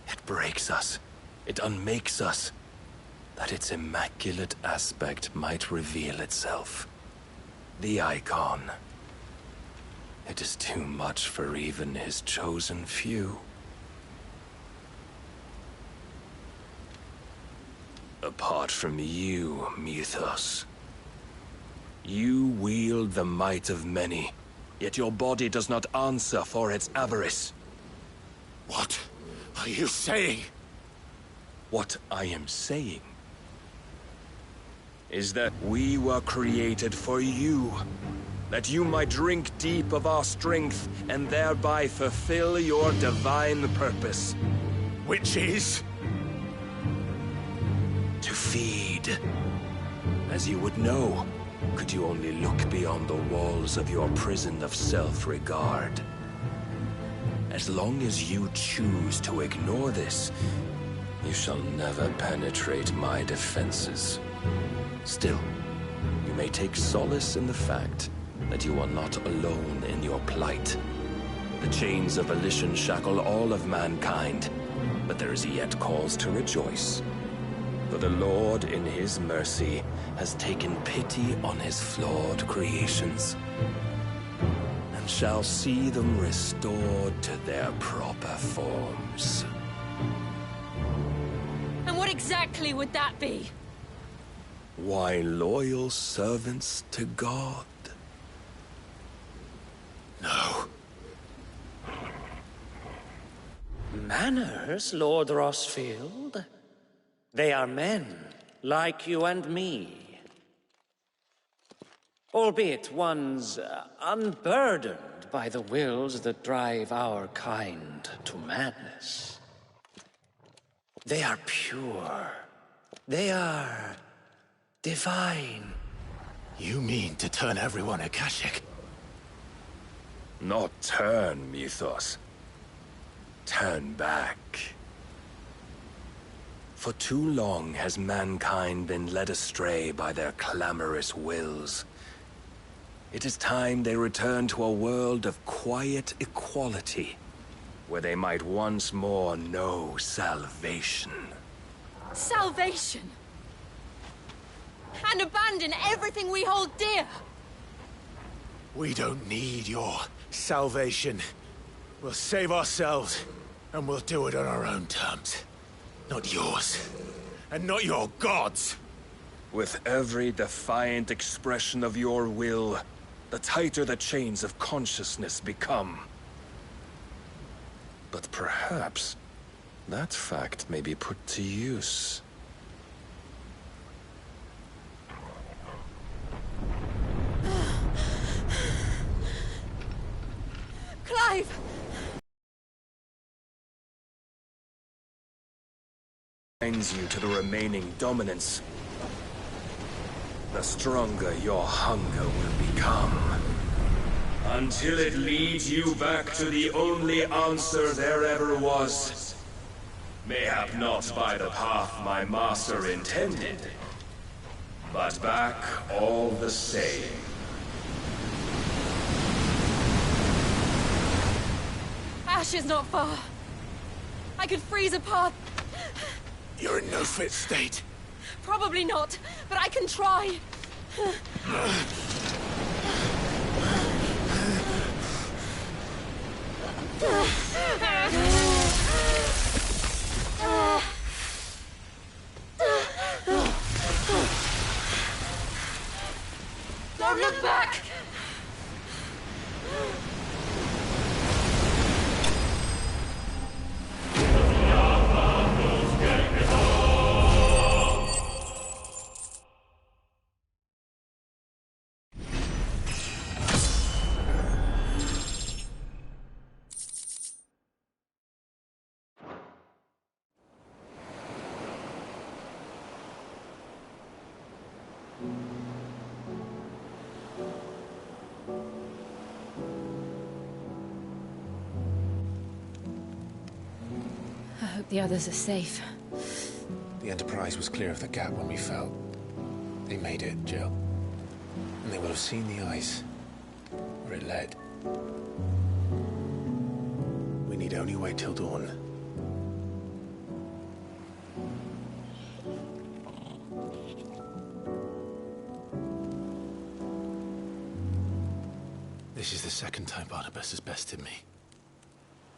It breaks us. It unmakes us, that its immaculate aspect might reveal itself. The icon. It is too much for even his chosen few. Apart from you, Mythos. You wield the might of many, yet your body does not answer for its avarice. What are you saying? What I am saying is that we were created for you, that you might drink deep of our strength and thereby fulfill your divine purpose. Which is? To feed. As you would know, could you only look beyond the walls of your prison of self-regard. As long as you choose to ignore this, you shall never penetrate my defenses. Still, you may take solace in the fact that you are not alone in your plight. The chains of volition shackle all of mankind, but there is yet cause to rejoice. For the Lord, in his mercy, has taken pity on his flawed creations, and shall see them restored to their proper forms. And what exactly would that be? Why, loyal servants to God. No. Manners, Lord Rossfield? They are men, like you and me. Albeit ones unburdened by the wills that drive our kind to madness. They are pure. They are divine. You mean to turn everyone Akashic? Not turn, Mythos. Turn back. For too long has mankind been led astray by their clamorous wills. It is time they return to a world of quiet equality, where they might once more know salvation. Salvation? And abandon everything we hold dear? We don't need your salvation. We'll save ourselves, and we'll do it on our own terms. Not yours. And not your gods. With every defiant expression of your will, the tighter the chains of consciousness become. But perhaps that fact may be put to use. Clive! Binds you to the remaining dominance, the stronger your hunger will become. Until it leads you back to the only answer there ever was. Mayhap not by the path my master intended, but back all the same. Ash is not far. I could freeze a path. You're in no fit state. Probably not, but I can try. Don't look back! I hope the others are safe. The Enterprise was clear of the gap when we fell. They made it, Jill. And they will have seen the ice, where it led. We need only wait till dawn. This is the second time Barnabas has bested me.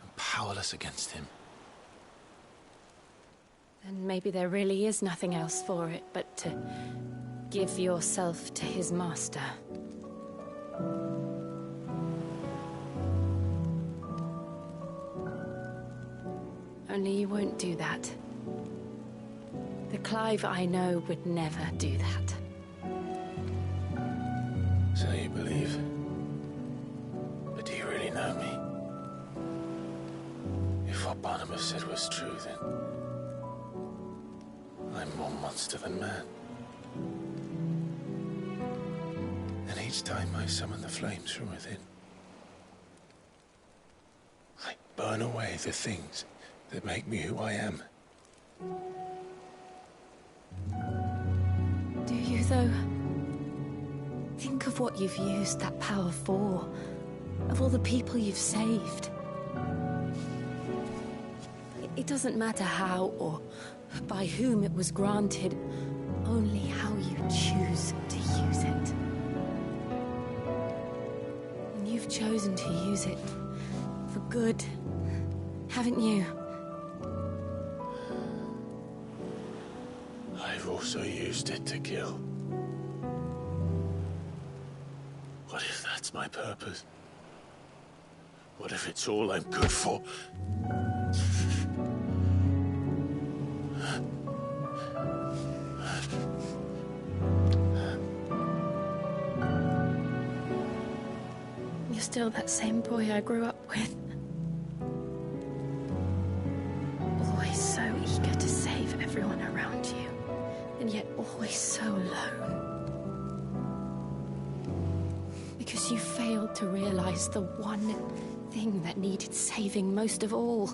I'm powerless against him. Then maybe there really is nothing else for it but to give yourself to his master. Only you won't do that. The Clive I know would never do that. So you believe? But do you really know me? If what Barnabas said was true, then I'm more monster than man. And each time I summon the flames from within, I burn away the things that make me who I am. Do you, though? Think of what you've used that power for. Of all the people you've saved. It doesn't matter how or by whom it was granted, only how you choose to use it. And you've chosen to use it for good, haven't you? I've also used it to kill. What if that's my purpose? What if it's all I'm good for? You're still that same boy I grew up with. Always so eager to save everyone around you, and yet always so alone. Because you failed to realize the one thing that needed saving most of all.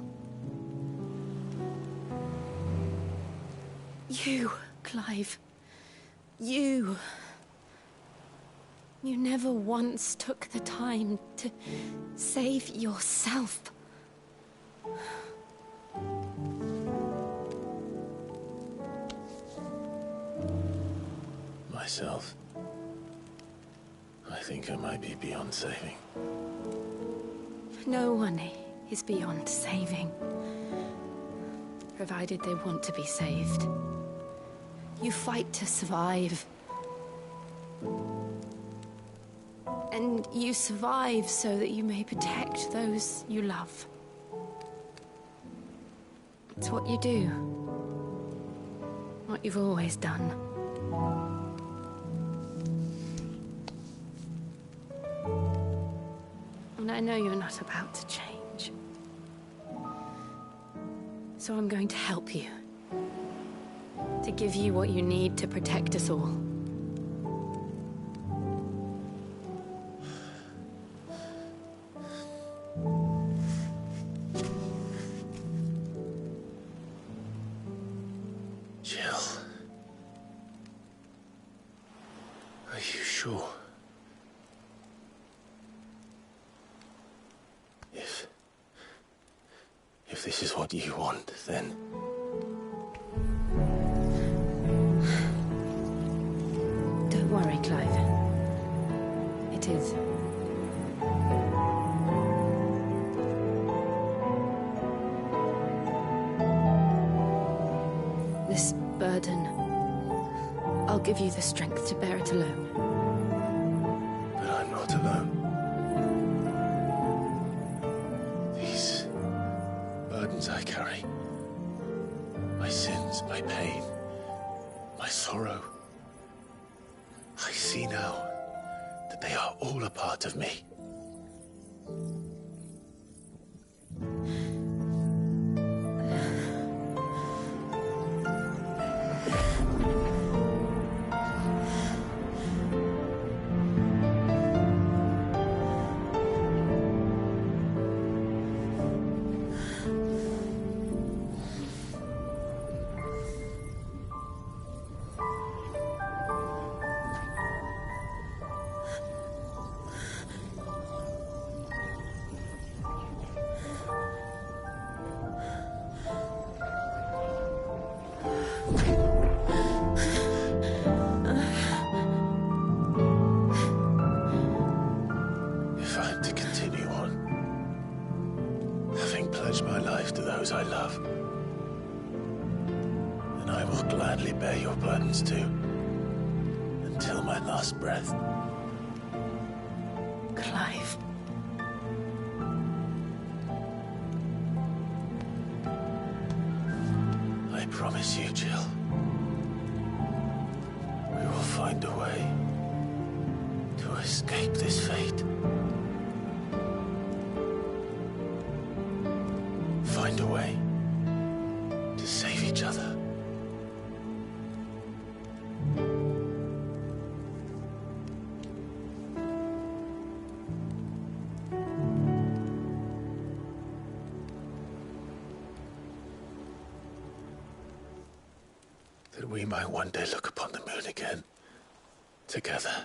You, Clive. You. You never once took the time to save yourself. Myself? I think I might be beyond saving. No one is beyond saving. Provided they want to be saved. You fight to survive. And you survive so that you may protect those you love. It's what you do. What you've always done. And I know you're not about to change. So I'm going to help you. To give you what you need to protect us all. Jill. Are you sure? this is what you want, then... Don't worry, Clive. It is. This burden, I'll give you the strength to bear it alone. But I'm not alone. These burdens I carry, my sins, my pain, my sorrow, I see now that they are all a part of me. If I'm to continue on, having pledged my life to those I love, then I will gladly bear your burdens too, until my last breath. Clive. I promise you, Jill, we will find a way to escape this fate. Find a way to save each other. That we might one day look upon the moon again, together.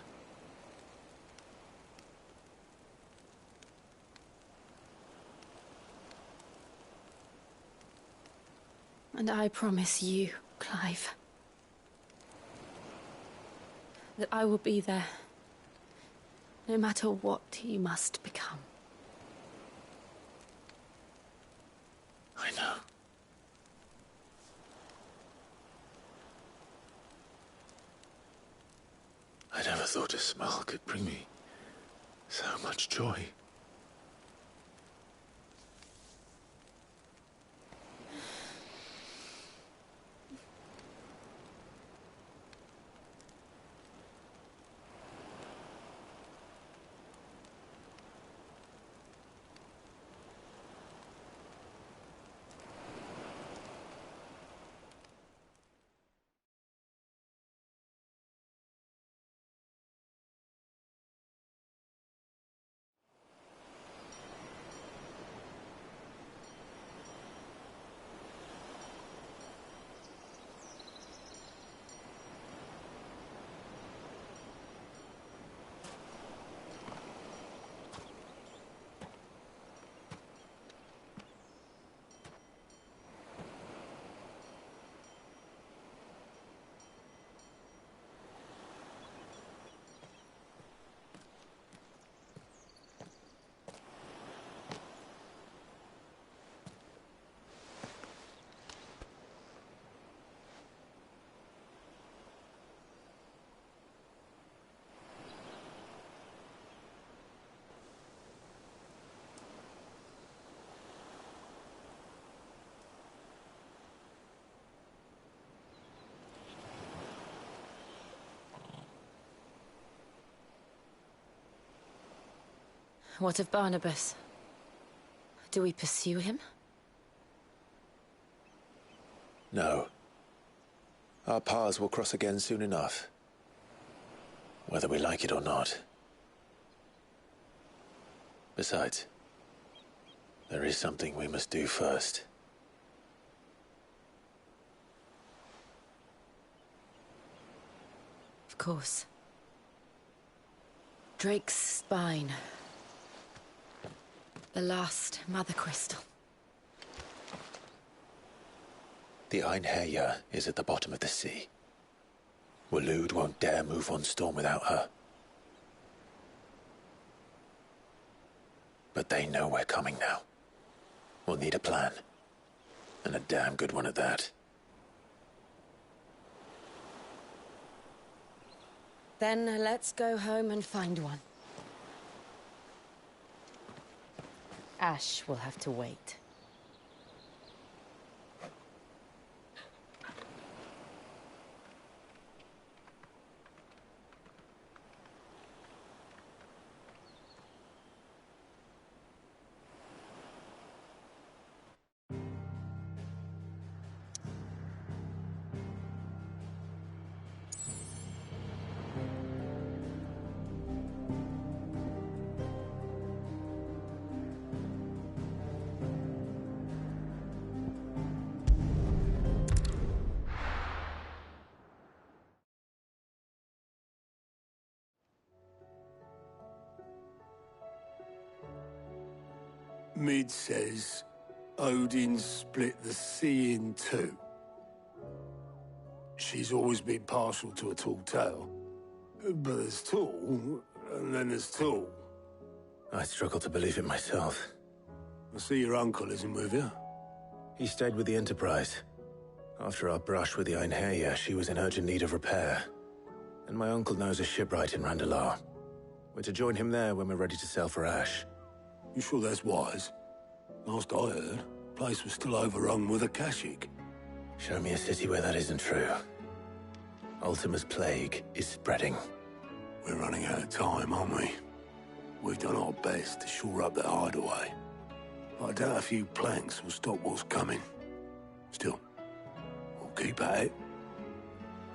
And I promise you, Clive, that I will be there, no matter what you must become. I know. I never thought a smile could bring me so much joy. What of Barnabas? Do we pursue him? No. Our paths will cross again soon enough. Whether we like it or not. Besides, there is something we must do first. Of course. Drake's spine. The last Mother Crystal. The Einherja is at the bottom of the sea. Waloed won't dare move on Storm without her. But they know we're coming now. We'll need a plan. And a damn good one at that. Then let's go home and find one. Ash will have to wait. Mid says Odin split the sea in two. She's always been partial to a tall tale. But there's tall, and then there's tall. I struggle to believe it myself. I see your uncle isn't with you. He stayed with the Enterprise. After our brush with the Einherja, she was in urgent need of repair. And my uncle knows a shipwright in Randalar. We're to join him there when we're ready to sail for Ash. You sure that's wise? Last I heard, the place was still overrun with Akashic. Show me a city where that isn't true. Ultima's plague is spreading. We're running out of time, aren't we? We've done our best to shore up their hideaway. I doubt a few planks will stop what's coming. Still, we'll keep at it.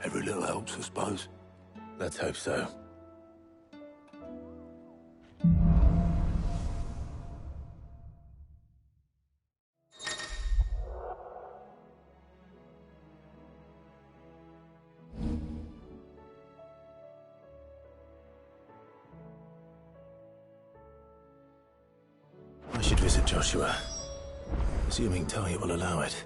Every little helps, I suppose. Let's hope so. I should visit Joshua, assuming Talia will allow it.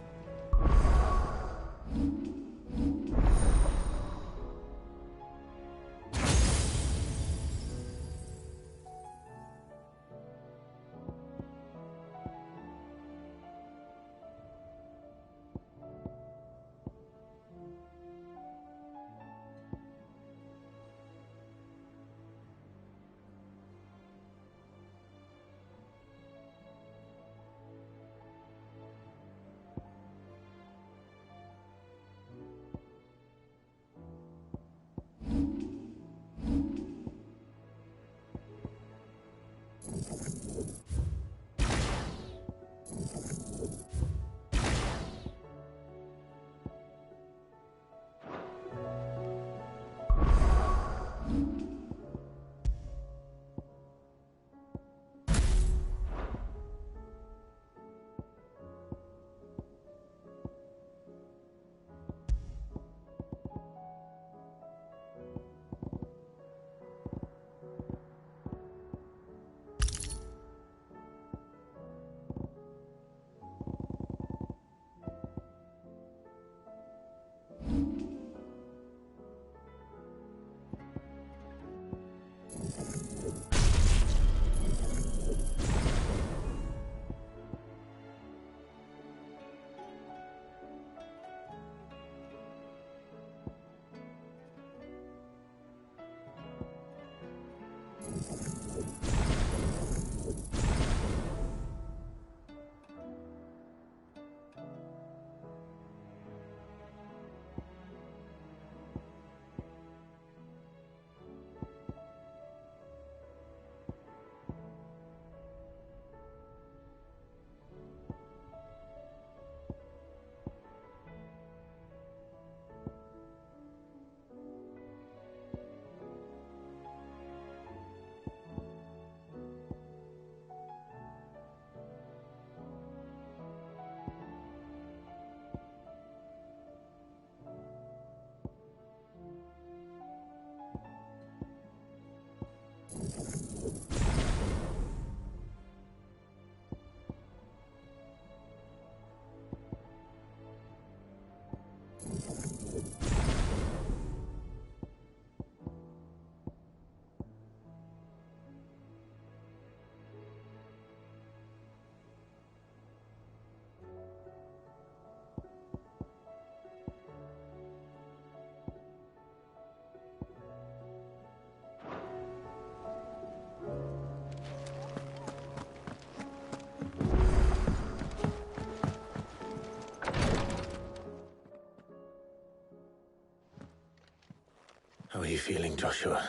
How are you feeling, Joshua?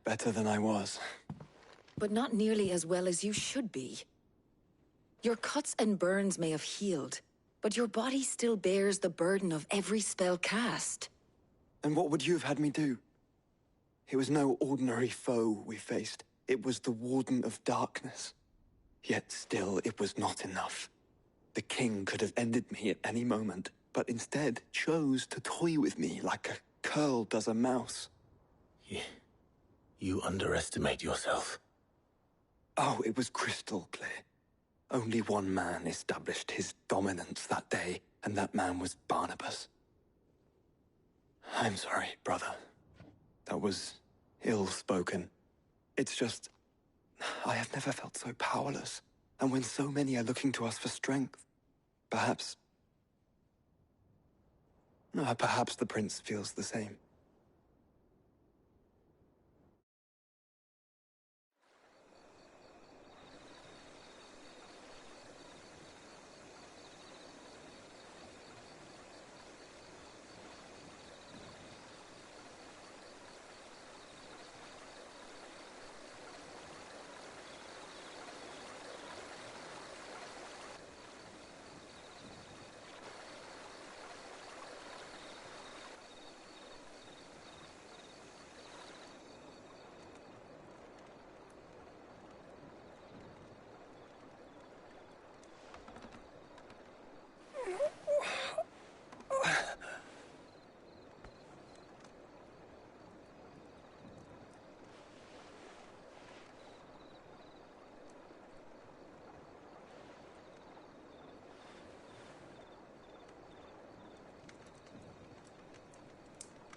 Better than I was. But not nearly as well as you should be. Your cuts and burns may have healed, but your body still bears the burden of every spell cast. And what would you have had me do? It was no ordinary foe we faced. It was the Warden of Darkness. Yet still, it was not enough. The king could have ended me at any moment, but instead chose to toy with me like a curl does a mouse. You underestimate yourself. Oh, it was crystal clear. Only one man established his dominance that day, and that man was Barnabas. I'm sorry, brother. That was ill-spoken. It's just, I have never felt so powerless. And when so many are looking to us for strength, perhaps the prince feels the same.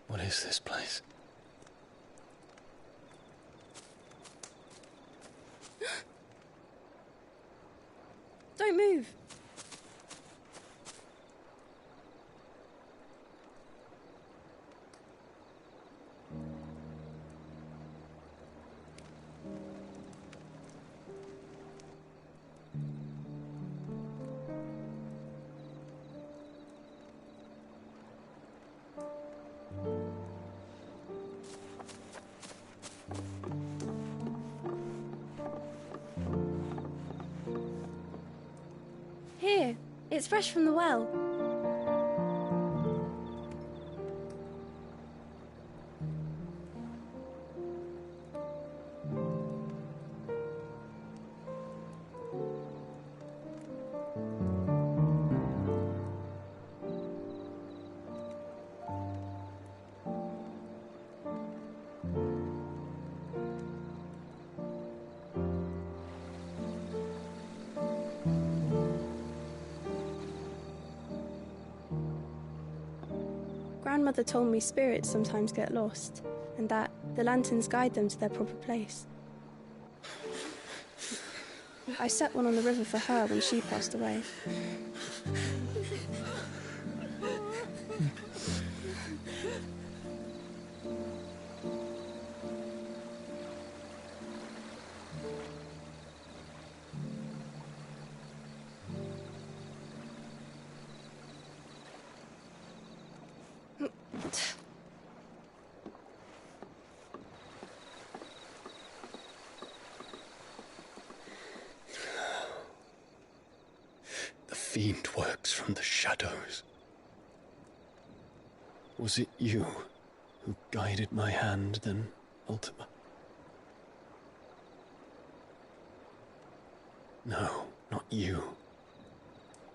What is this place? Don't move. Here, it's fresh from the well. Grandmother told me spirits sometimes get lost, and that the lanterns guide them to their proper place. I set one on the river for her when she passed away. The fiend works from the shadows. Was it you who guided my hand then, Ultima? No, not you.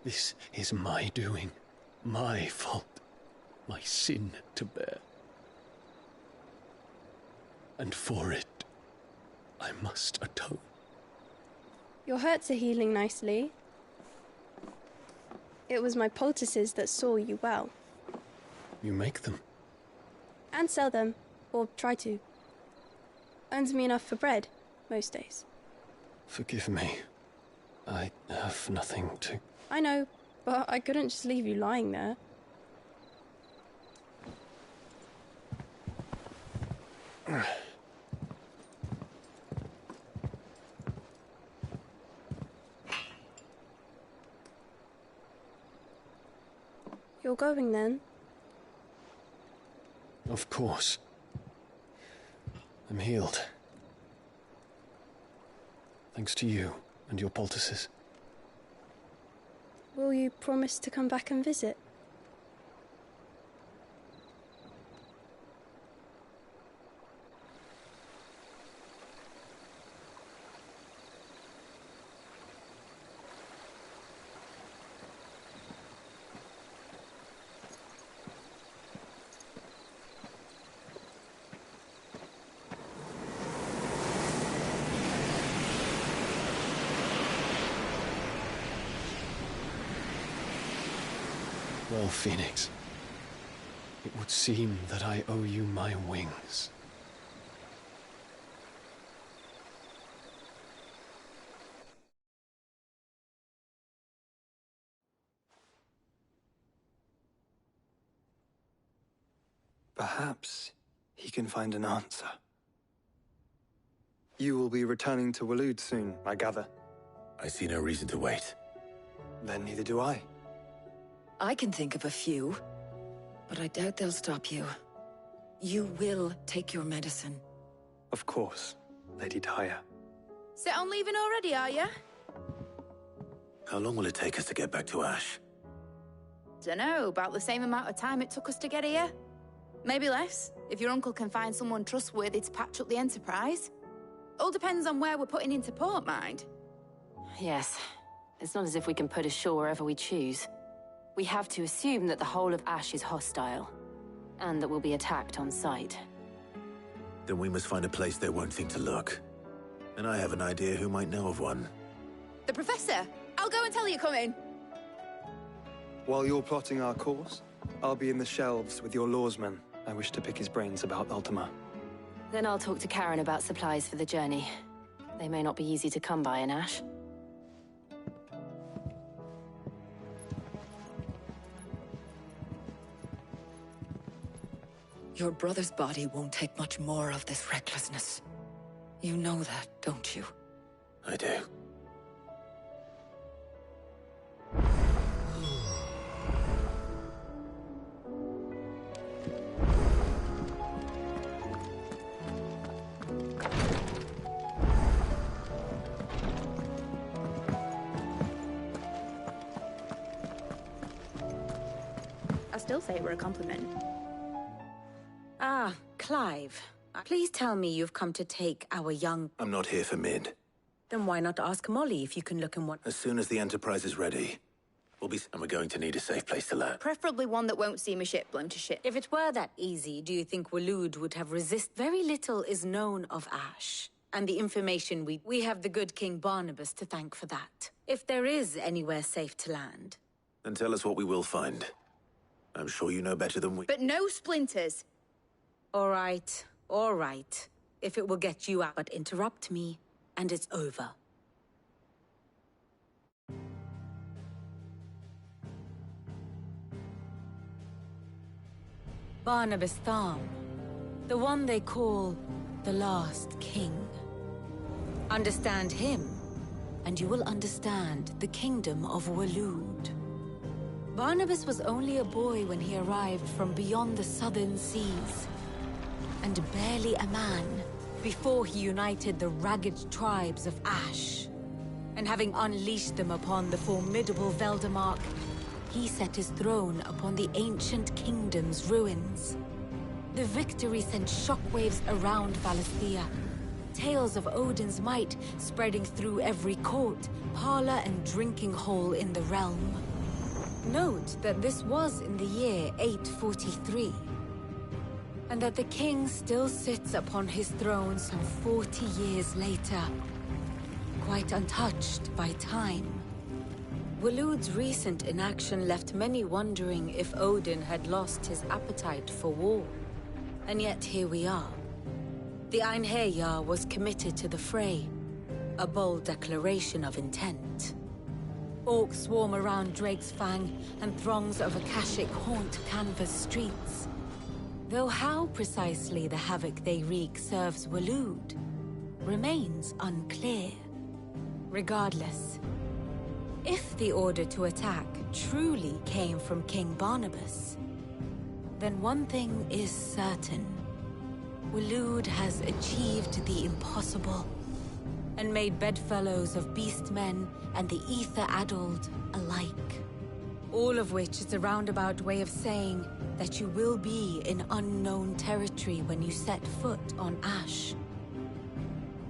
This is my doing, my fault, my sin to bear. And for it, I must atone. Your hurts are healing nicely. It was my poultices that saw you well. You make them? And sell them, or try to. Earns me enough for bread, most days. Forgive me. I have nothing to... I know, but I couldn't just leave you lying there. You're going then? Of course. I'm healed. Thanks to you and your poultices. Will you promise to come back and visit? Well, Phoenix, it would seem that I owe you my wings. Perhaps he can find an answer. You will be returning to Waloed soon, I gather. I see no reason to wait. Then neither do I. I can think of a few, but I doubt they'll stop you. You will take your medicine. Of course, Lady Daya. Set on leaving already, are you? How long will it take us to get back to Ash? Dunno, about the same amount of time it took us to get here. Maybe less, if your uncle can find someone trustworthy to patch up the Enterprise. All depends on where we're putting into port, mind. Yes. It's not as if we can put ashore wherever we choose. We have to assume that the whole of Ash is hostile, and that we'll be attacked on sight. Then we must find a place they won't think to look. And I have an idea who might know of one. The Professor! I'll go and tell you come in. While you're plotting our course, I'll be in the shelves with your lawsman. I wish to pick his brains about Ultima. Then I'll talk to Karen about supplies for the journey. They may not be easy to come by in Ash. Your brother's body won't take much more of this recklessness. You know that, don't you? I do. I still say it were a compliment. Ah, Clive. Please tell me you've come to take our young... I'm not here for Mid. Then why not ask Molly if you can look in one... As soon as the Enterprise is ready, and we're going to need a safe place to land. Preferably one that won't see my ship blown to shit. If it were that easy, do you think Waloed would have resisted? Very little is known of Ash. And the information we have the good King Barnabas to thank for that. If there is anywhere safe to land... Then tell us what we will find. I'm sure you know better than we... But no splinters! All right. If it will get you out, but interrupt me, and it's over. Barnabas Tharm, the one they call the Last King. Understand him, and you will understand the kingdom of Waloed. Barnabas was only a boy when he arrived from beyond the southern seas, and barely a man before he united the ragged tribes of Ash. And having unleashed them upon the formidable Veldamark, he set his throne upon the ancient kingdom's ruins. The victory sent shockwaves around Valisthea, tales of Odin's might spreading through every court, parlor, and drinking hole in the realm. Note that this was in the year 843, and that the king still sits upon his throne some 40 years later, quite untouched by time. Waloed's recent inaction left many wondering if Odin had lost his appetite for war. And yet here we are. The Einherjar was committed to the fray, a bold declaration of intent. Orcs swarm around Drake's Fang, and throngs of Akashic haunt Canvas streets. Though how precisely the havoc they wreak serves Waloed remains unclear. Regardless, if the order to attack truly came from King Barnabas, then one thing is certain. Waloed has achieved the impossible, and made bedfellows of beastmen and the ether-addled alike. All of which is a roundabout way of saying that you will be in unknown territory when you set foot on Ash.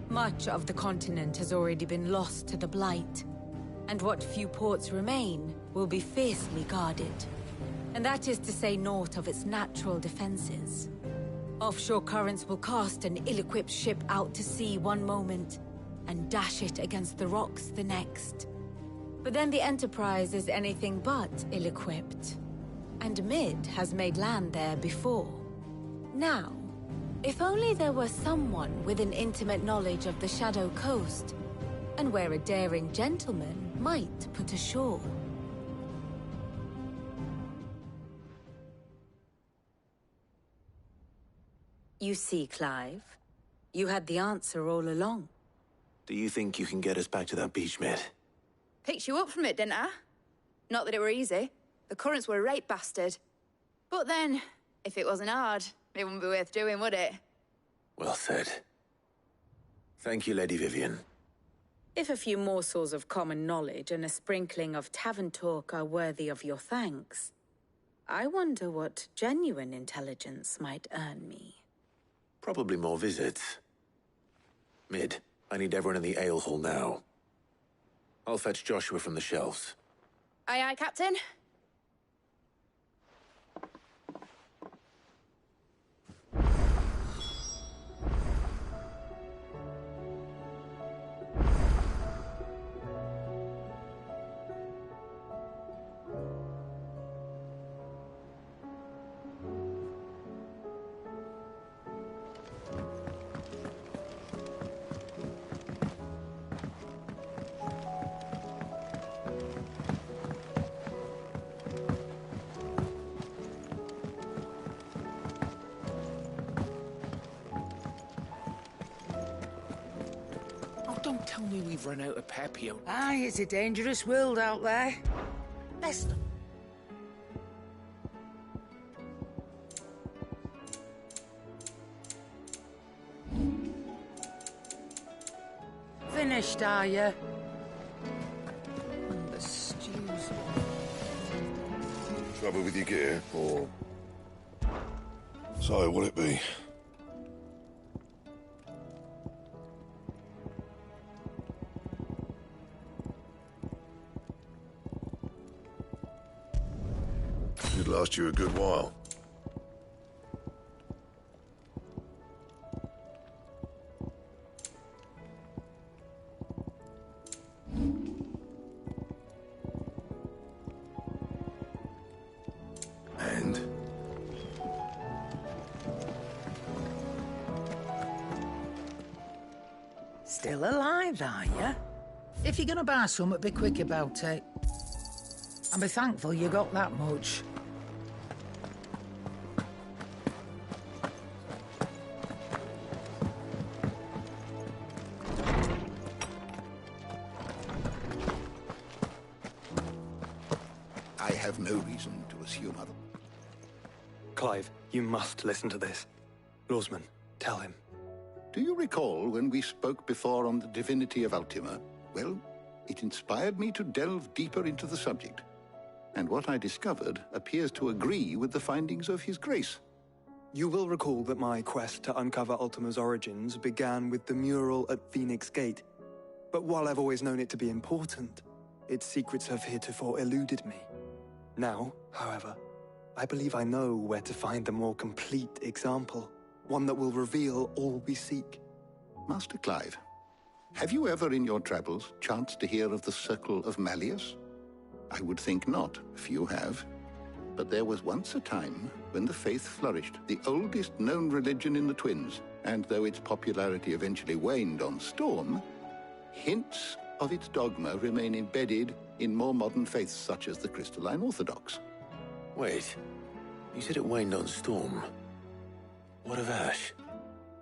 Much of the continent has already been lost to the Blight, and what few ports remain will be fiercely guarded. And that is to say naught of its natural defenses. Offshore currents will cast an ill-equipped ship out to sea one moment, and dash it against the rocks the next. But then the Enterprise is anything but ill-equipped. And Mid has made land there before. Now, if only there were someone with an intimate knowledge of the Shadow Coast, and where a daring gentleman might put ashore. You see, Clive, you had the answer all along. Do you think you can get us back to that beach, Mid? Picked you up from it, didn't I? Not that it were easy. The currents were a right bastard. But then, if it wasn't hard, it wouldn't be worth doing, would it? Well said. Thank you, Lady Vivian. If a few morsels of common knowledge and a sprinkling of tavern talk are worthy of your thanks, I wonder what genuine intelligence might earn me. Probably more visits. Mid, I need everyone in the ale hall now. I'll fetch Joshua from the shelves. Aye, aye, Captain. Don't tell me we've run out of Papio. Aye, it's a dangerous world out there. Best. Finished, are you? And the stews. Trouble with your gear, or... So, what'll it be? Should last you a good while. And? Still alive, are you? If you're gonna buy something, be quick about it. And be thankful you got that much. I have no reason to assume other. Clive, you must listen to this. Lawsman, tell him. Do you recall when we spoke before on the divinity of Ultima? Well, it inspired me to delve deeper into the subject. And what I discovered appears to agree with the findings of His Grace. You will recall that my quest to uncover Ultima's origins began with the mural at Phoenix Gate. But while I've always known it to be important, its secrets have heretofore eluded me. Now, however, I believe I know where to find the more complete example, one that will reveal all we seek. Master Clive, have you ever in your travels chanced to hear of the Circle of Malleus? I would think not, few have. But there was once a time when the faith flourished, the oldest known religion in the Twins, and though its popularity eventually waned on Storm, hints of its dogma remain embedded in more modern faiths such as the Crystalline Orthodox. Wait, you said it waned on Storm. What of Ash?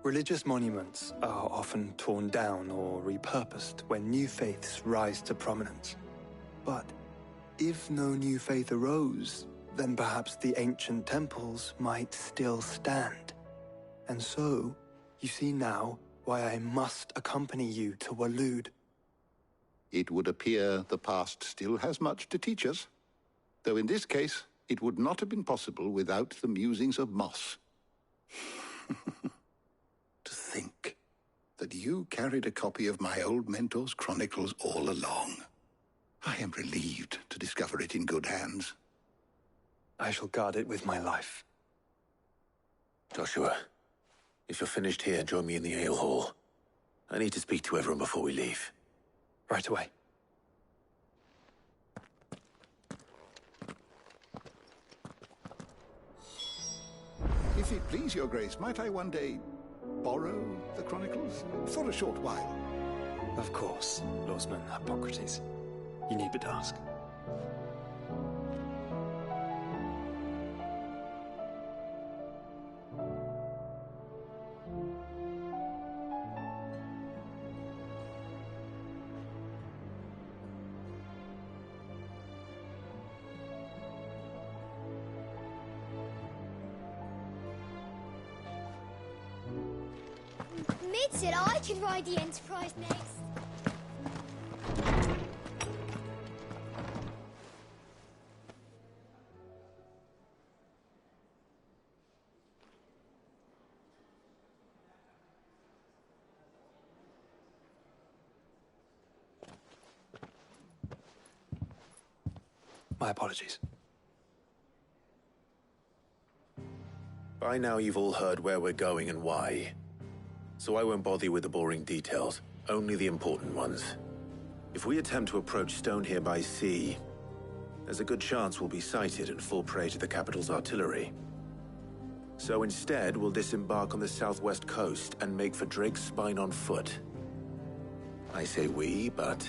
Religious monuments are often torn down or repurposed when new faiths rise to prominence. But if no new faith arose, then perhaps the ancient temples might still stand. And so, you see now why I must accompany you to Waloed. It would appear the past still has much to teach us, though in this case, it would not have been possible without the musings of Moss. To think that you carried a copy of my old mentor's chronicles all along. I am relieved to discover it in good hands. I shall guard it with my life. Joshua, if you're finished here, join me in the ale hall. I need to speak to everyone before we leave. Right away. If it please your grace, might I one day borrow the chronicles? For a short while. Of course, Lordsman Hippocrates. You need but ask. Mid said I could ride the Enterprise next. My apologies. By now you've all heard where we're going and why. So I won't bother you with the boring details, only the important ones. If we attempt to approach Stone here by sea, there's a good chance we'll be sighted and fall prey to the capital's artillery. So instead, we'll disembark on the southwest coast and make for Drake's Spine on foot. I say we, but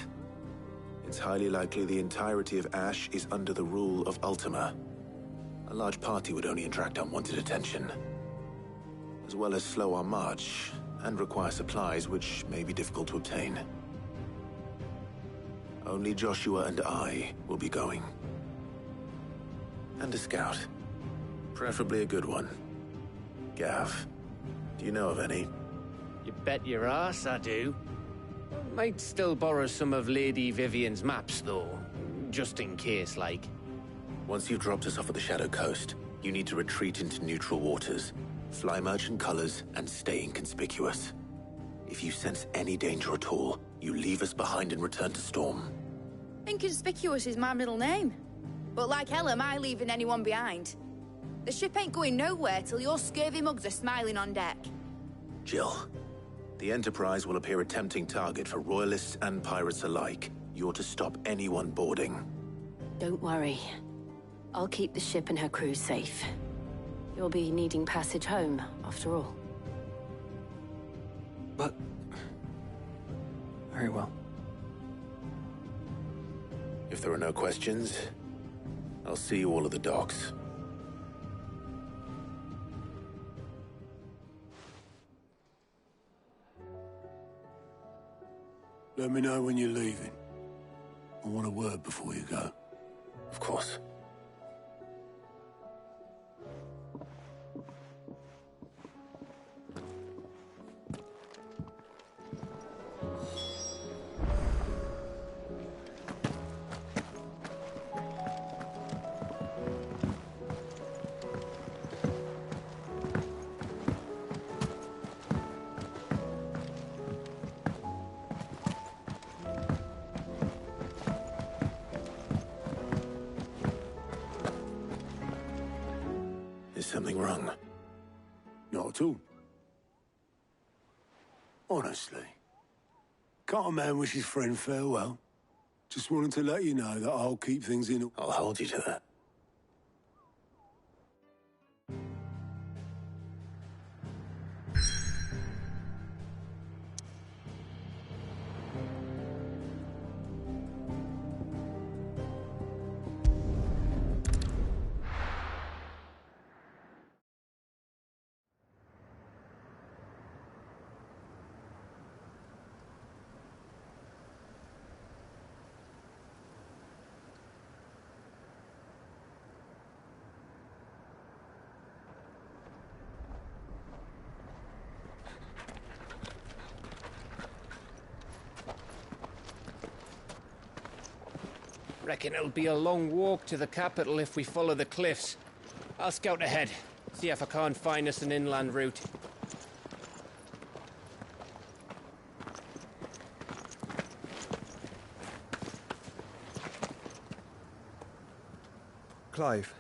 it's highly likely the entirety of Ash is under the rule of Ultima. A large party would only attract unwanted attention, as well as slow our march and require supplies which may be difficult to obtain. Only Joshua and I will be going. And a scout. Preferably a good one. Gav, do you know of any? You bet your ass I do. Might still borrow some of Lady Vivian's maps, though. Just in case, like. Once you've dropped us off at the Shadow Coast, you need to retreat into neutral waters, fly merchant colors, and stay inconspicuous. If you sense any danger at all, you leave us behind and return to Storm. Inconspicuous is my middle name. But like hell am I leaving anyone behind. The ship ain't going nowhere till your scurvy mugs are smiling on deck. Jill, the Enterprise will appear a tempting target for royalists and pirates alike. You're to stop anyone boarding. Don't worry. I'll keep the ship and her crew safe. You'll be needing passage home, after all. But... very well. If there are no questions, I'll see you all at the docks. Let me know when you're leaving. I want a word before you go. Of course. Is something wrong? Not at all. Honestly. Can't a man wish his friend farewell? Just wanted to let you know that I'll keep things in... I'll hold you to that. Reckon it'll be a long walk to the capital if we follow the cliffs. I'll scout ahead, see if I can't find us an inland route. Clive.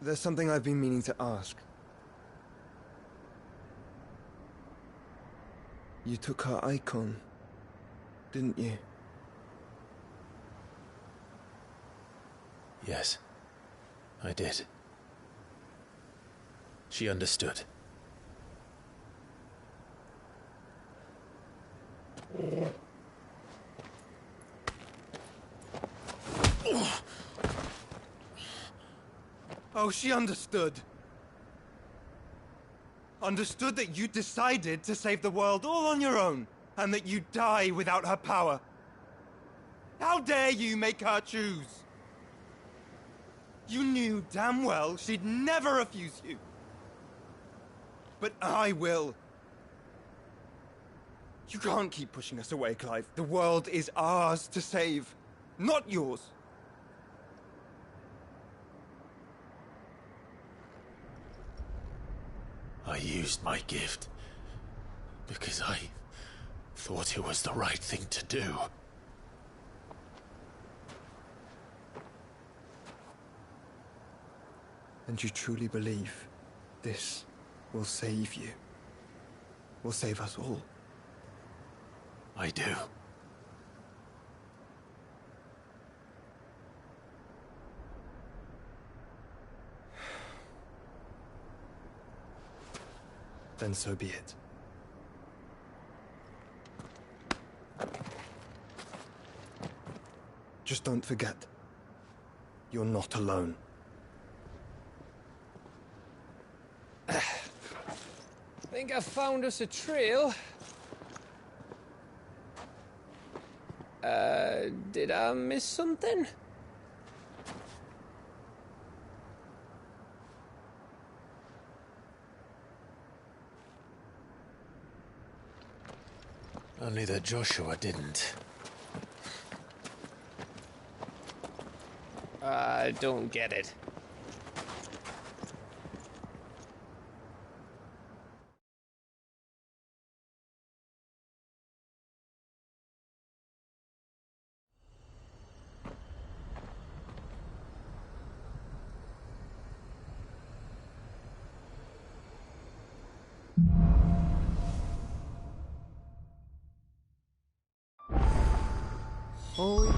There's something I've been meaning to ask. You took her icon, didn't you? Yes, I did. She understood. Oh, she understood. Understood that you decided to save the world all on your own, and that you'd die without her power. How dare you make her choose? You knew damn well she'd never refuse you. But I will. You can't keep pushing us away, Clive. The world is ours to save, not yours. I used my gift because I thought it was the right thing to do. And you truly believe this will save you? Will save us all? I do. Then so be it. Just don't forget, you're not alone. Think I found us a trail. Did I miss something? Only that Joshua didn't. I don't get it. Oh.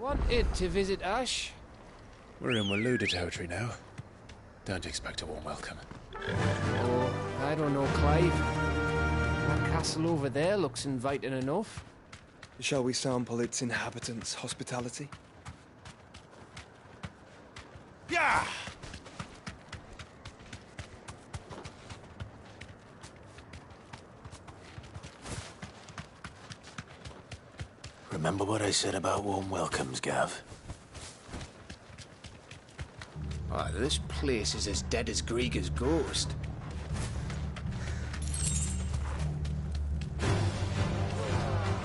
Wanted to visit Ash? We're in Waluda territory now. Don't expect a warm welcome. Oh, I don't know, Clive. That castle over there looks inviting enough. Shall we sample its inhabitants' hospitality? Yeah! Remember what I said about warm welcomes, Gav? Oh, this place is as dead as Grieger's ghost.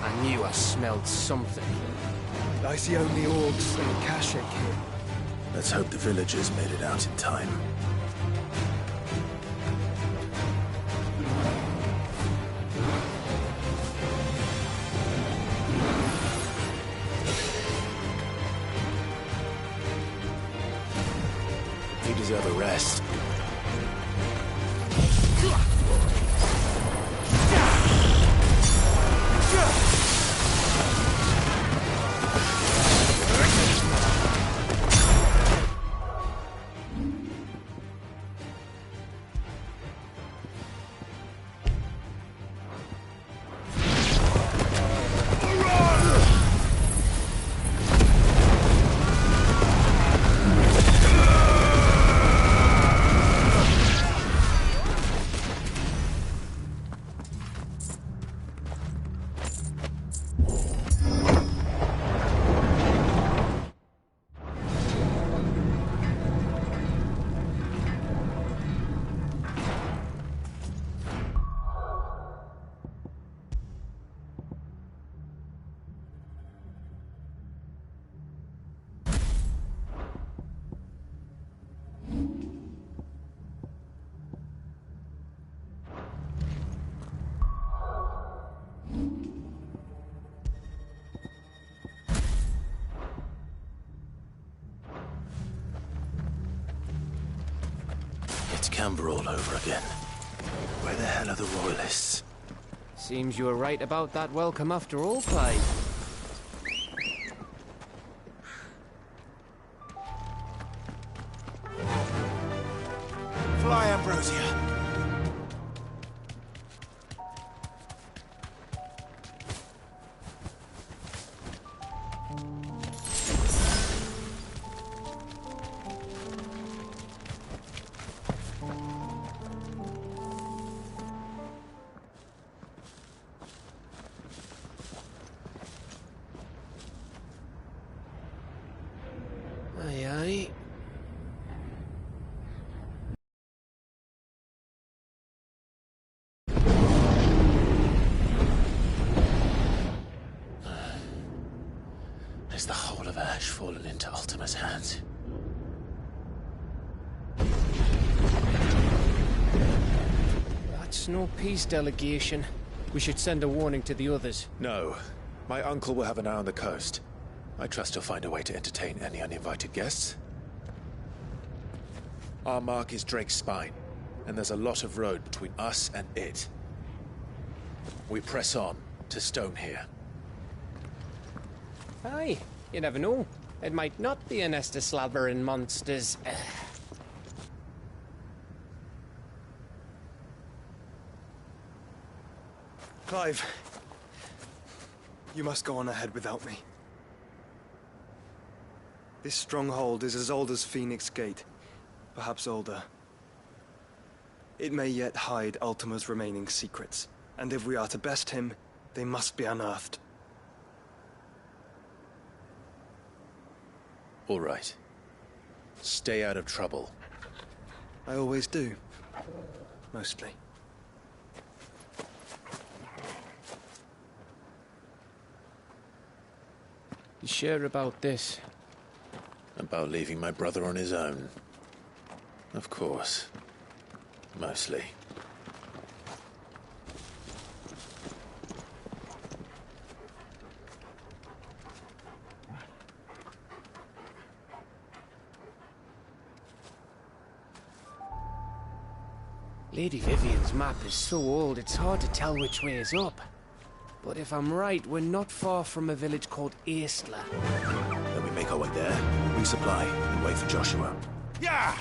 I knew I smelled something. I see only orcs and Kashik here. Let's hope the villagers made it out in time. They deserve a rest. It's Camber all over again. Where the hell are the royalists? Seems you were right about that welcome after all, Clive. Fly, Ambrosia. Aye, aye. Is the whole of Ash fallen into Ultima's hands? That's no peace delegation. We should send a warning to the others. No. My uncle will have an eye on the coast. I trust he'll find a way to entertain any uninvited guests. Our mark is Drake's Spine, and there's a lot of road between us and it. We press on to Stone here. Aye, you never know. It might not be a nest of slabbering monsters. Clive, you must go on ahead without me. This stronghold is as old as Phoenix Gate, perhaps older. It may yet hide Ultima's remaining secrets, and if we are to best him, they must be unearthed. All right. Stay out of trouble. I always do. Mostly. You sure about this? About leaving my brother on his own? Of course. Mostly. Lady Vivian's map is so old it's hard to tell which way is up. But if I'm right, we're not far from a village called Aistla. Make our way there, resupply, and wait for Joshua. Yeah!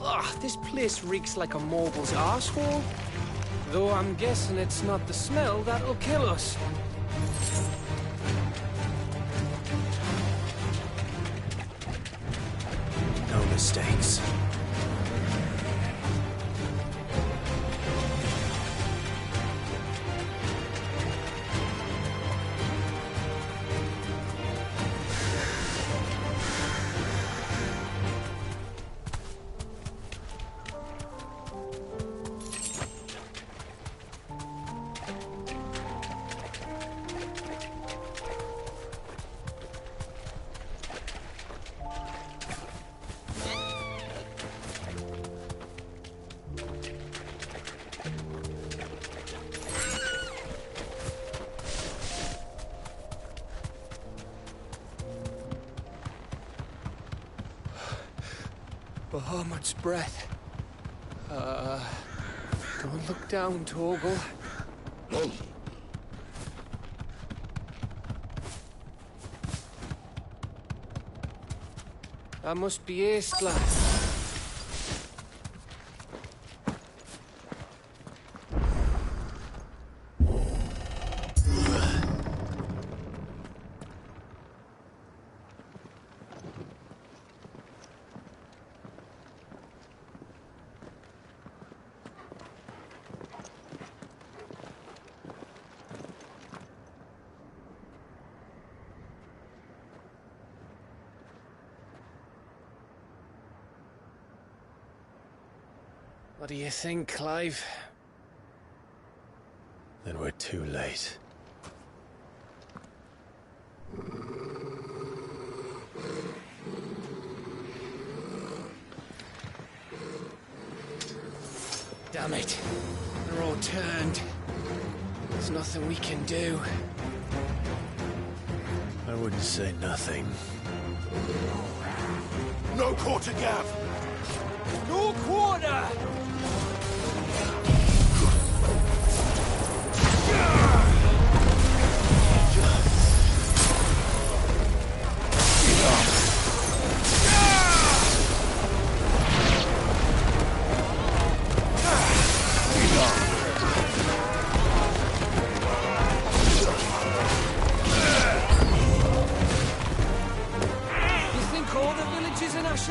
Ugh, this place reeks like a mogul's arsehole. Though I'm guessing it's not the smell that'll kill us. No mistakes. Bahamut's breath. Don't look down, Torgal. That must be Aistla. What do you think, Clive? Then we're too late. Damn it. They're all turned. There's nothing we can do. I wouldn't say nothing. No quarter, Gav! No quarter!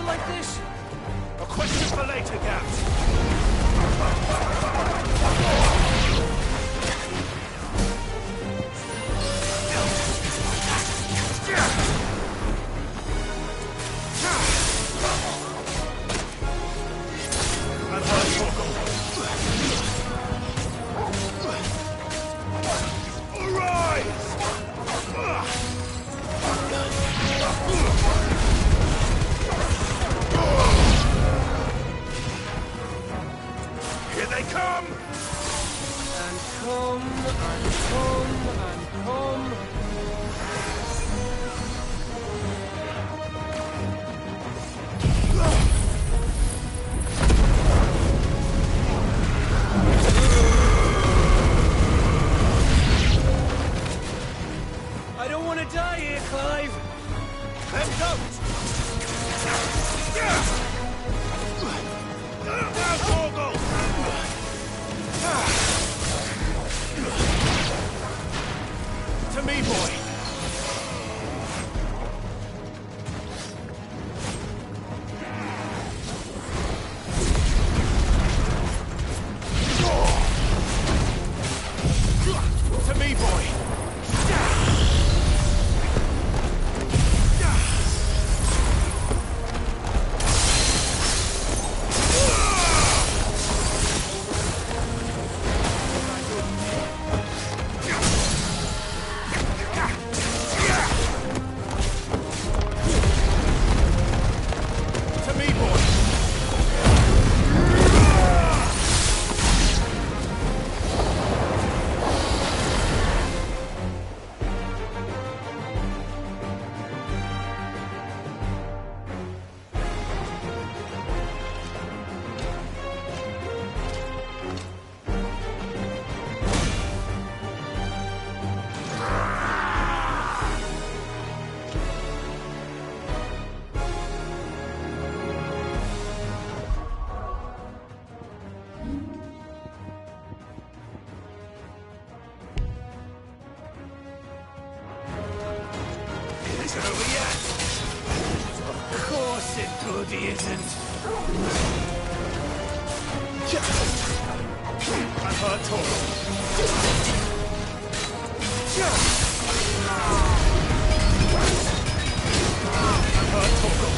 Like this? A question for later, Gav. isn't over yet. Of course it bloody isn't. I'm hurt, Toro. I'm hurt, Toro.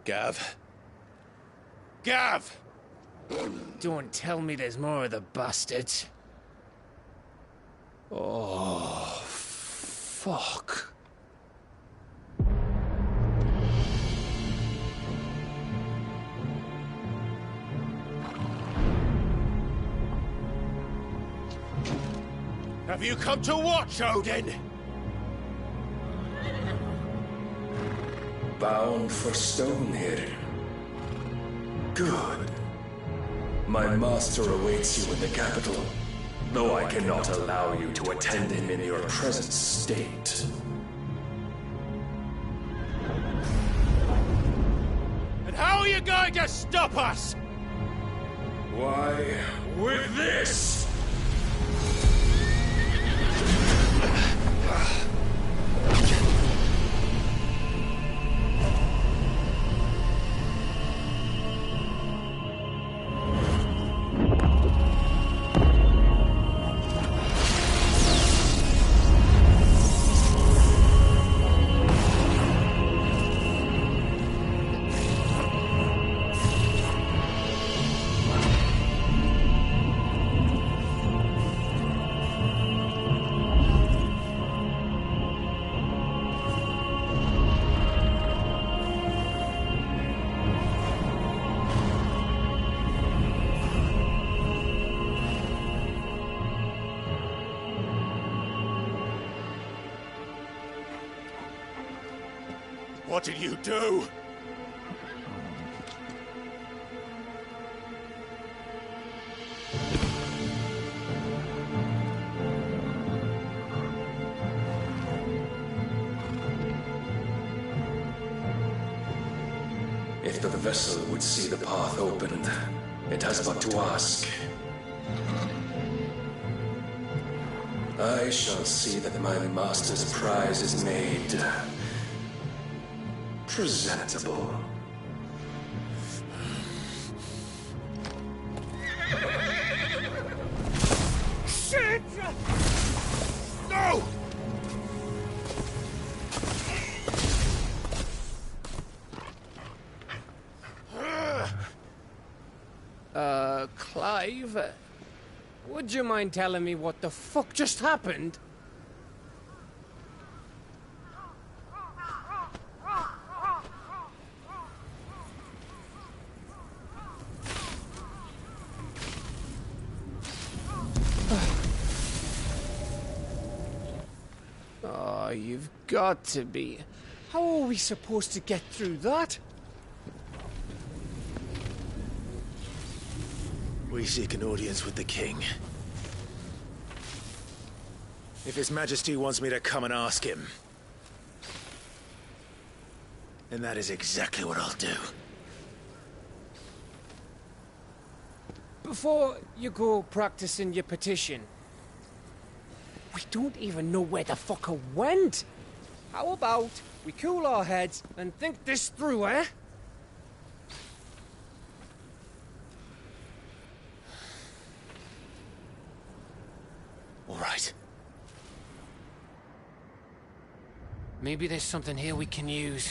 Gav. Gav! Don't tell me there's more of the bastards. Oh, fuck. Have you come to watch, Odin? Bound for Stonehill. Good. My master awaits you in the capital, though I cannot allow you to attend him in your present state. And how are you going to stop us? Why, with this! What did you do? If the vessel would see the path opened, it has but to ask. I shall see that my master's prize is made presentable. Shit! No! Clive, would you mind telling me what the fuck just happened? Oh, you've got to be. How are we supposed to get through that? We seek an audience with the king. If His Majesty wants me to come and ask him, then that is exactly what I'll do. Before you go practicing your petition, we don't even know where the fucker went. How about we cool our heads and think this through, eh? All right. Maybe there's something here we can use.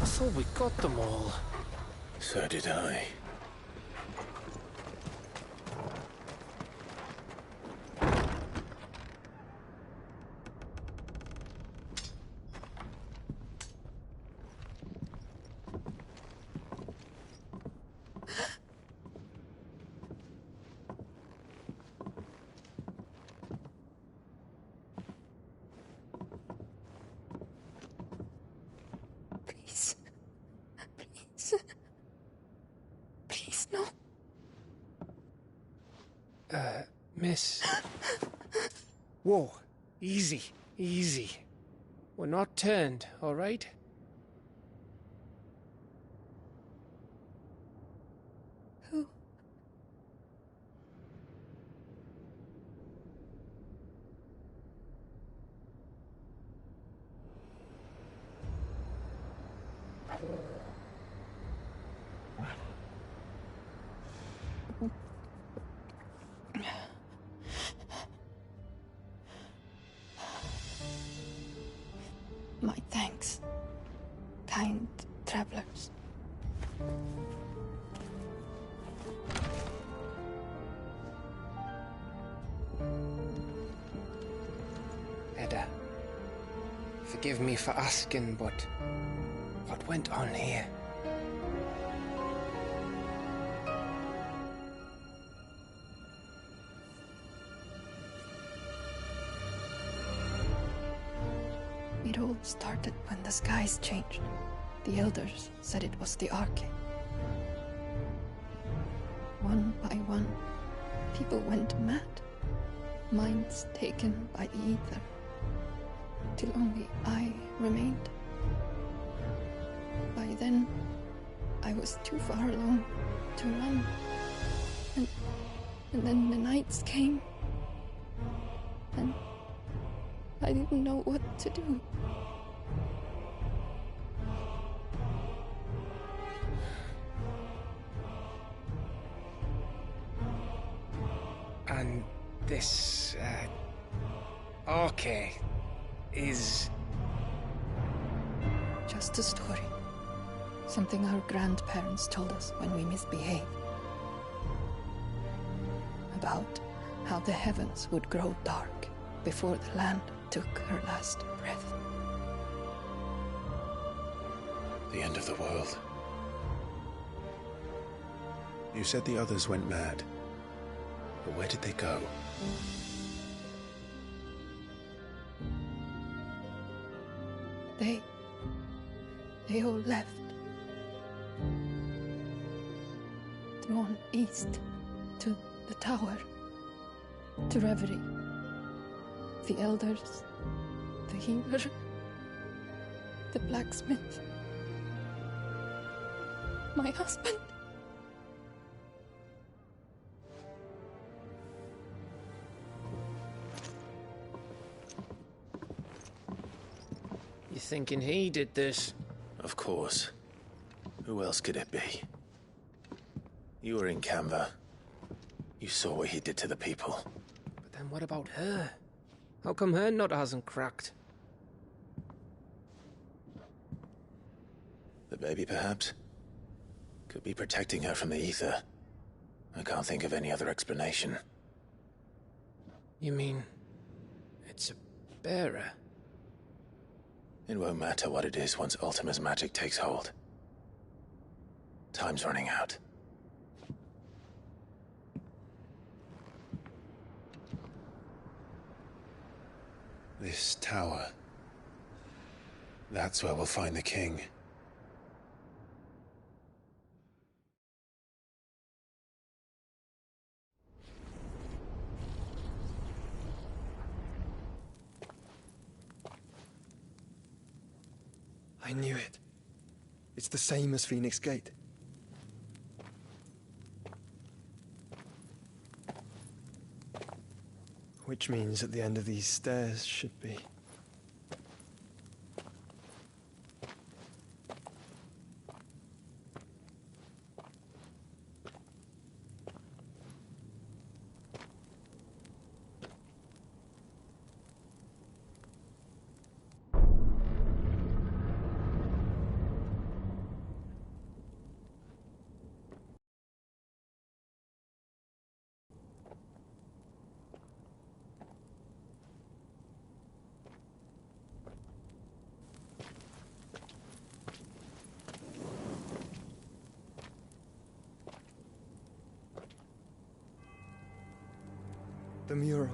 I thought we got them all. So did I. Miss. Whoa. Easy. Easy. We're not turned, all right? Who? My thanks, kind travelers. Edda, forgive me for asking, but what went on here? It all started when the skies changed. The elders said it was the Arche. One by one, people went mad, minds taken by the ether, till only I remained. By then, I was too far along to run, and then the nights came, and I didn't know what to do. And this, Arche is... Just a story. Something our grandparents told us when we misbehaved. About how the heavens would grow dark before the land took her last breath. The end of the world. You said the others went mad. But where did they go? They all left. Drawn east to the tower, to reverie. The elders, the healer, the blacksmith, my husband. You thinking he did this? Of course. Who else could it be? You were in Canva. You saw what he did to the people. But then what about her? How come her nut hasn't cracked? The baby, perhaps? Could be protecting her from the ether. I can't think of any other explanation. You mean... it's a bearer? It won't matter what it is once Ultima's magic takes hold. Time's running out. This tower. That's where we'll find the king. I knew it. It's the same as Phoenix Gate. Which means at the end of these stairs should be... The mural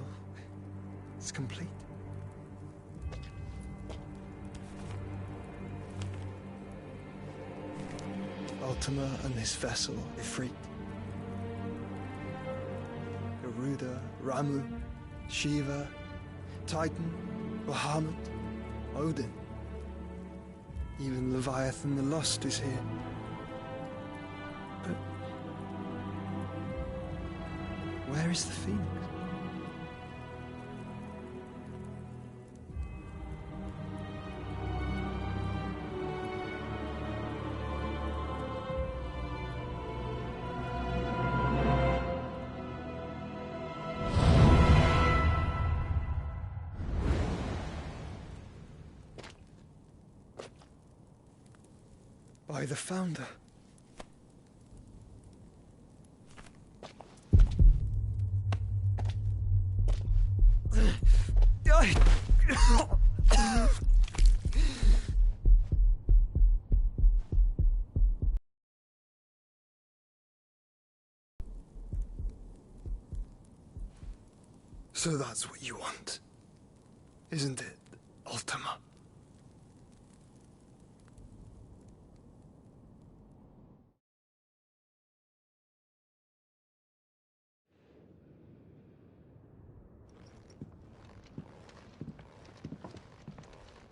is complete. Ultima and this vessel, Ifrit. Garuda, Ramu, Shiva, Titan, Bahamut, Odin. Even Leviathan the Lost is here. But where is the Phoenix? By the Founder. So that's what you want, isn't it, Ultima?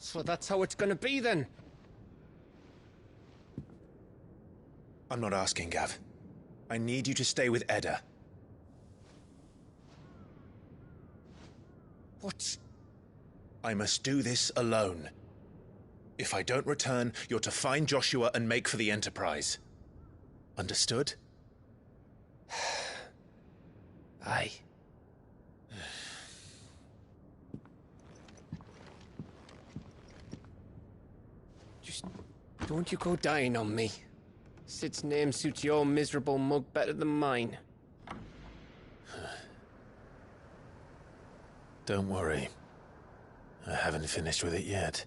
So that's how it's gonna be then? I'm not asking, Gav. I need you to stay with Edda. What? I must do this alone. If I don't return, you're to find Joshua and make for the Enterprise. Understood? Aye. Just don't you go dying on me. Sid's name suits your miserable mug better than mine. Don't worry. I haven't finished with it yet.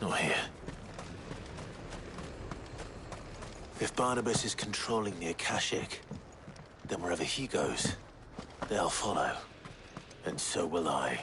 Not here. If Barnabas is controlling the Akashic, then wherever he goes, they'll follow. And so will I.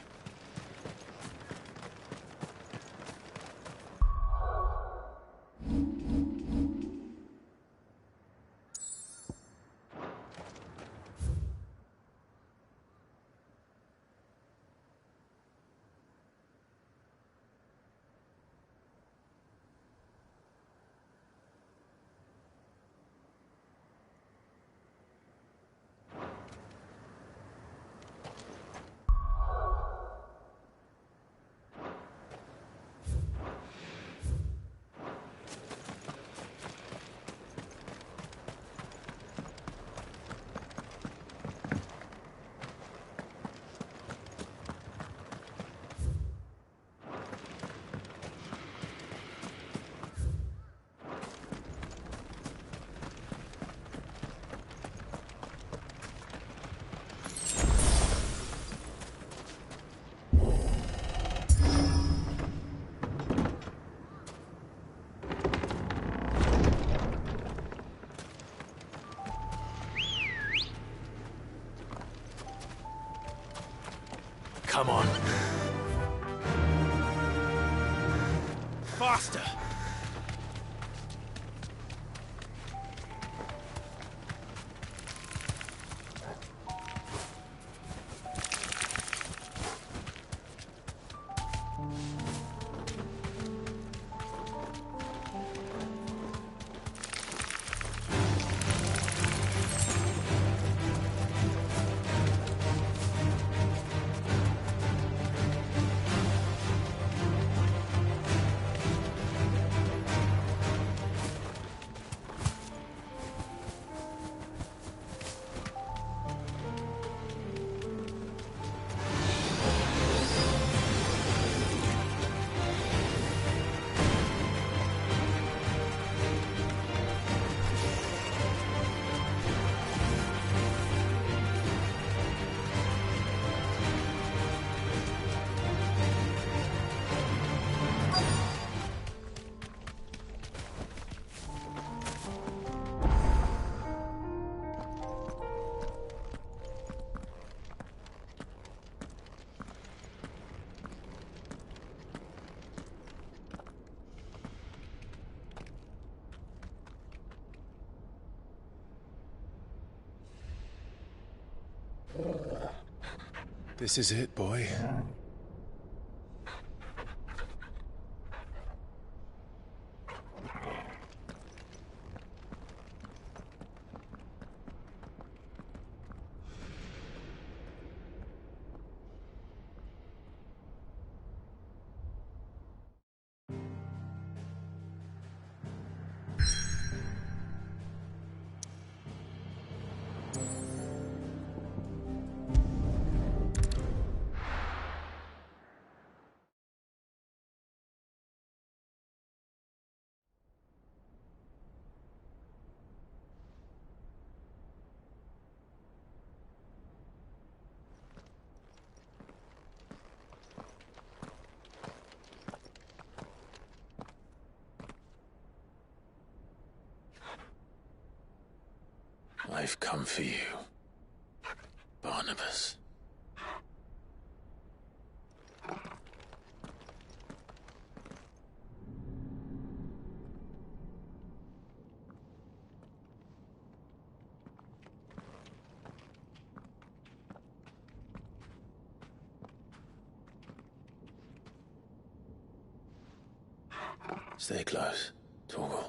Come on. Faster! This is it, boy. I've come for you, Barnabas. Stay close, Torgal.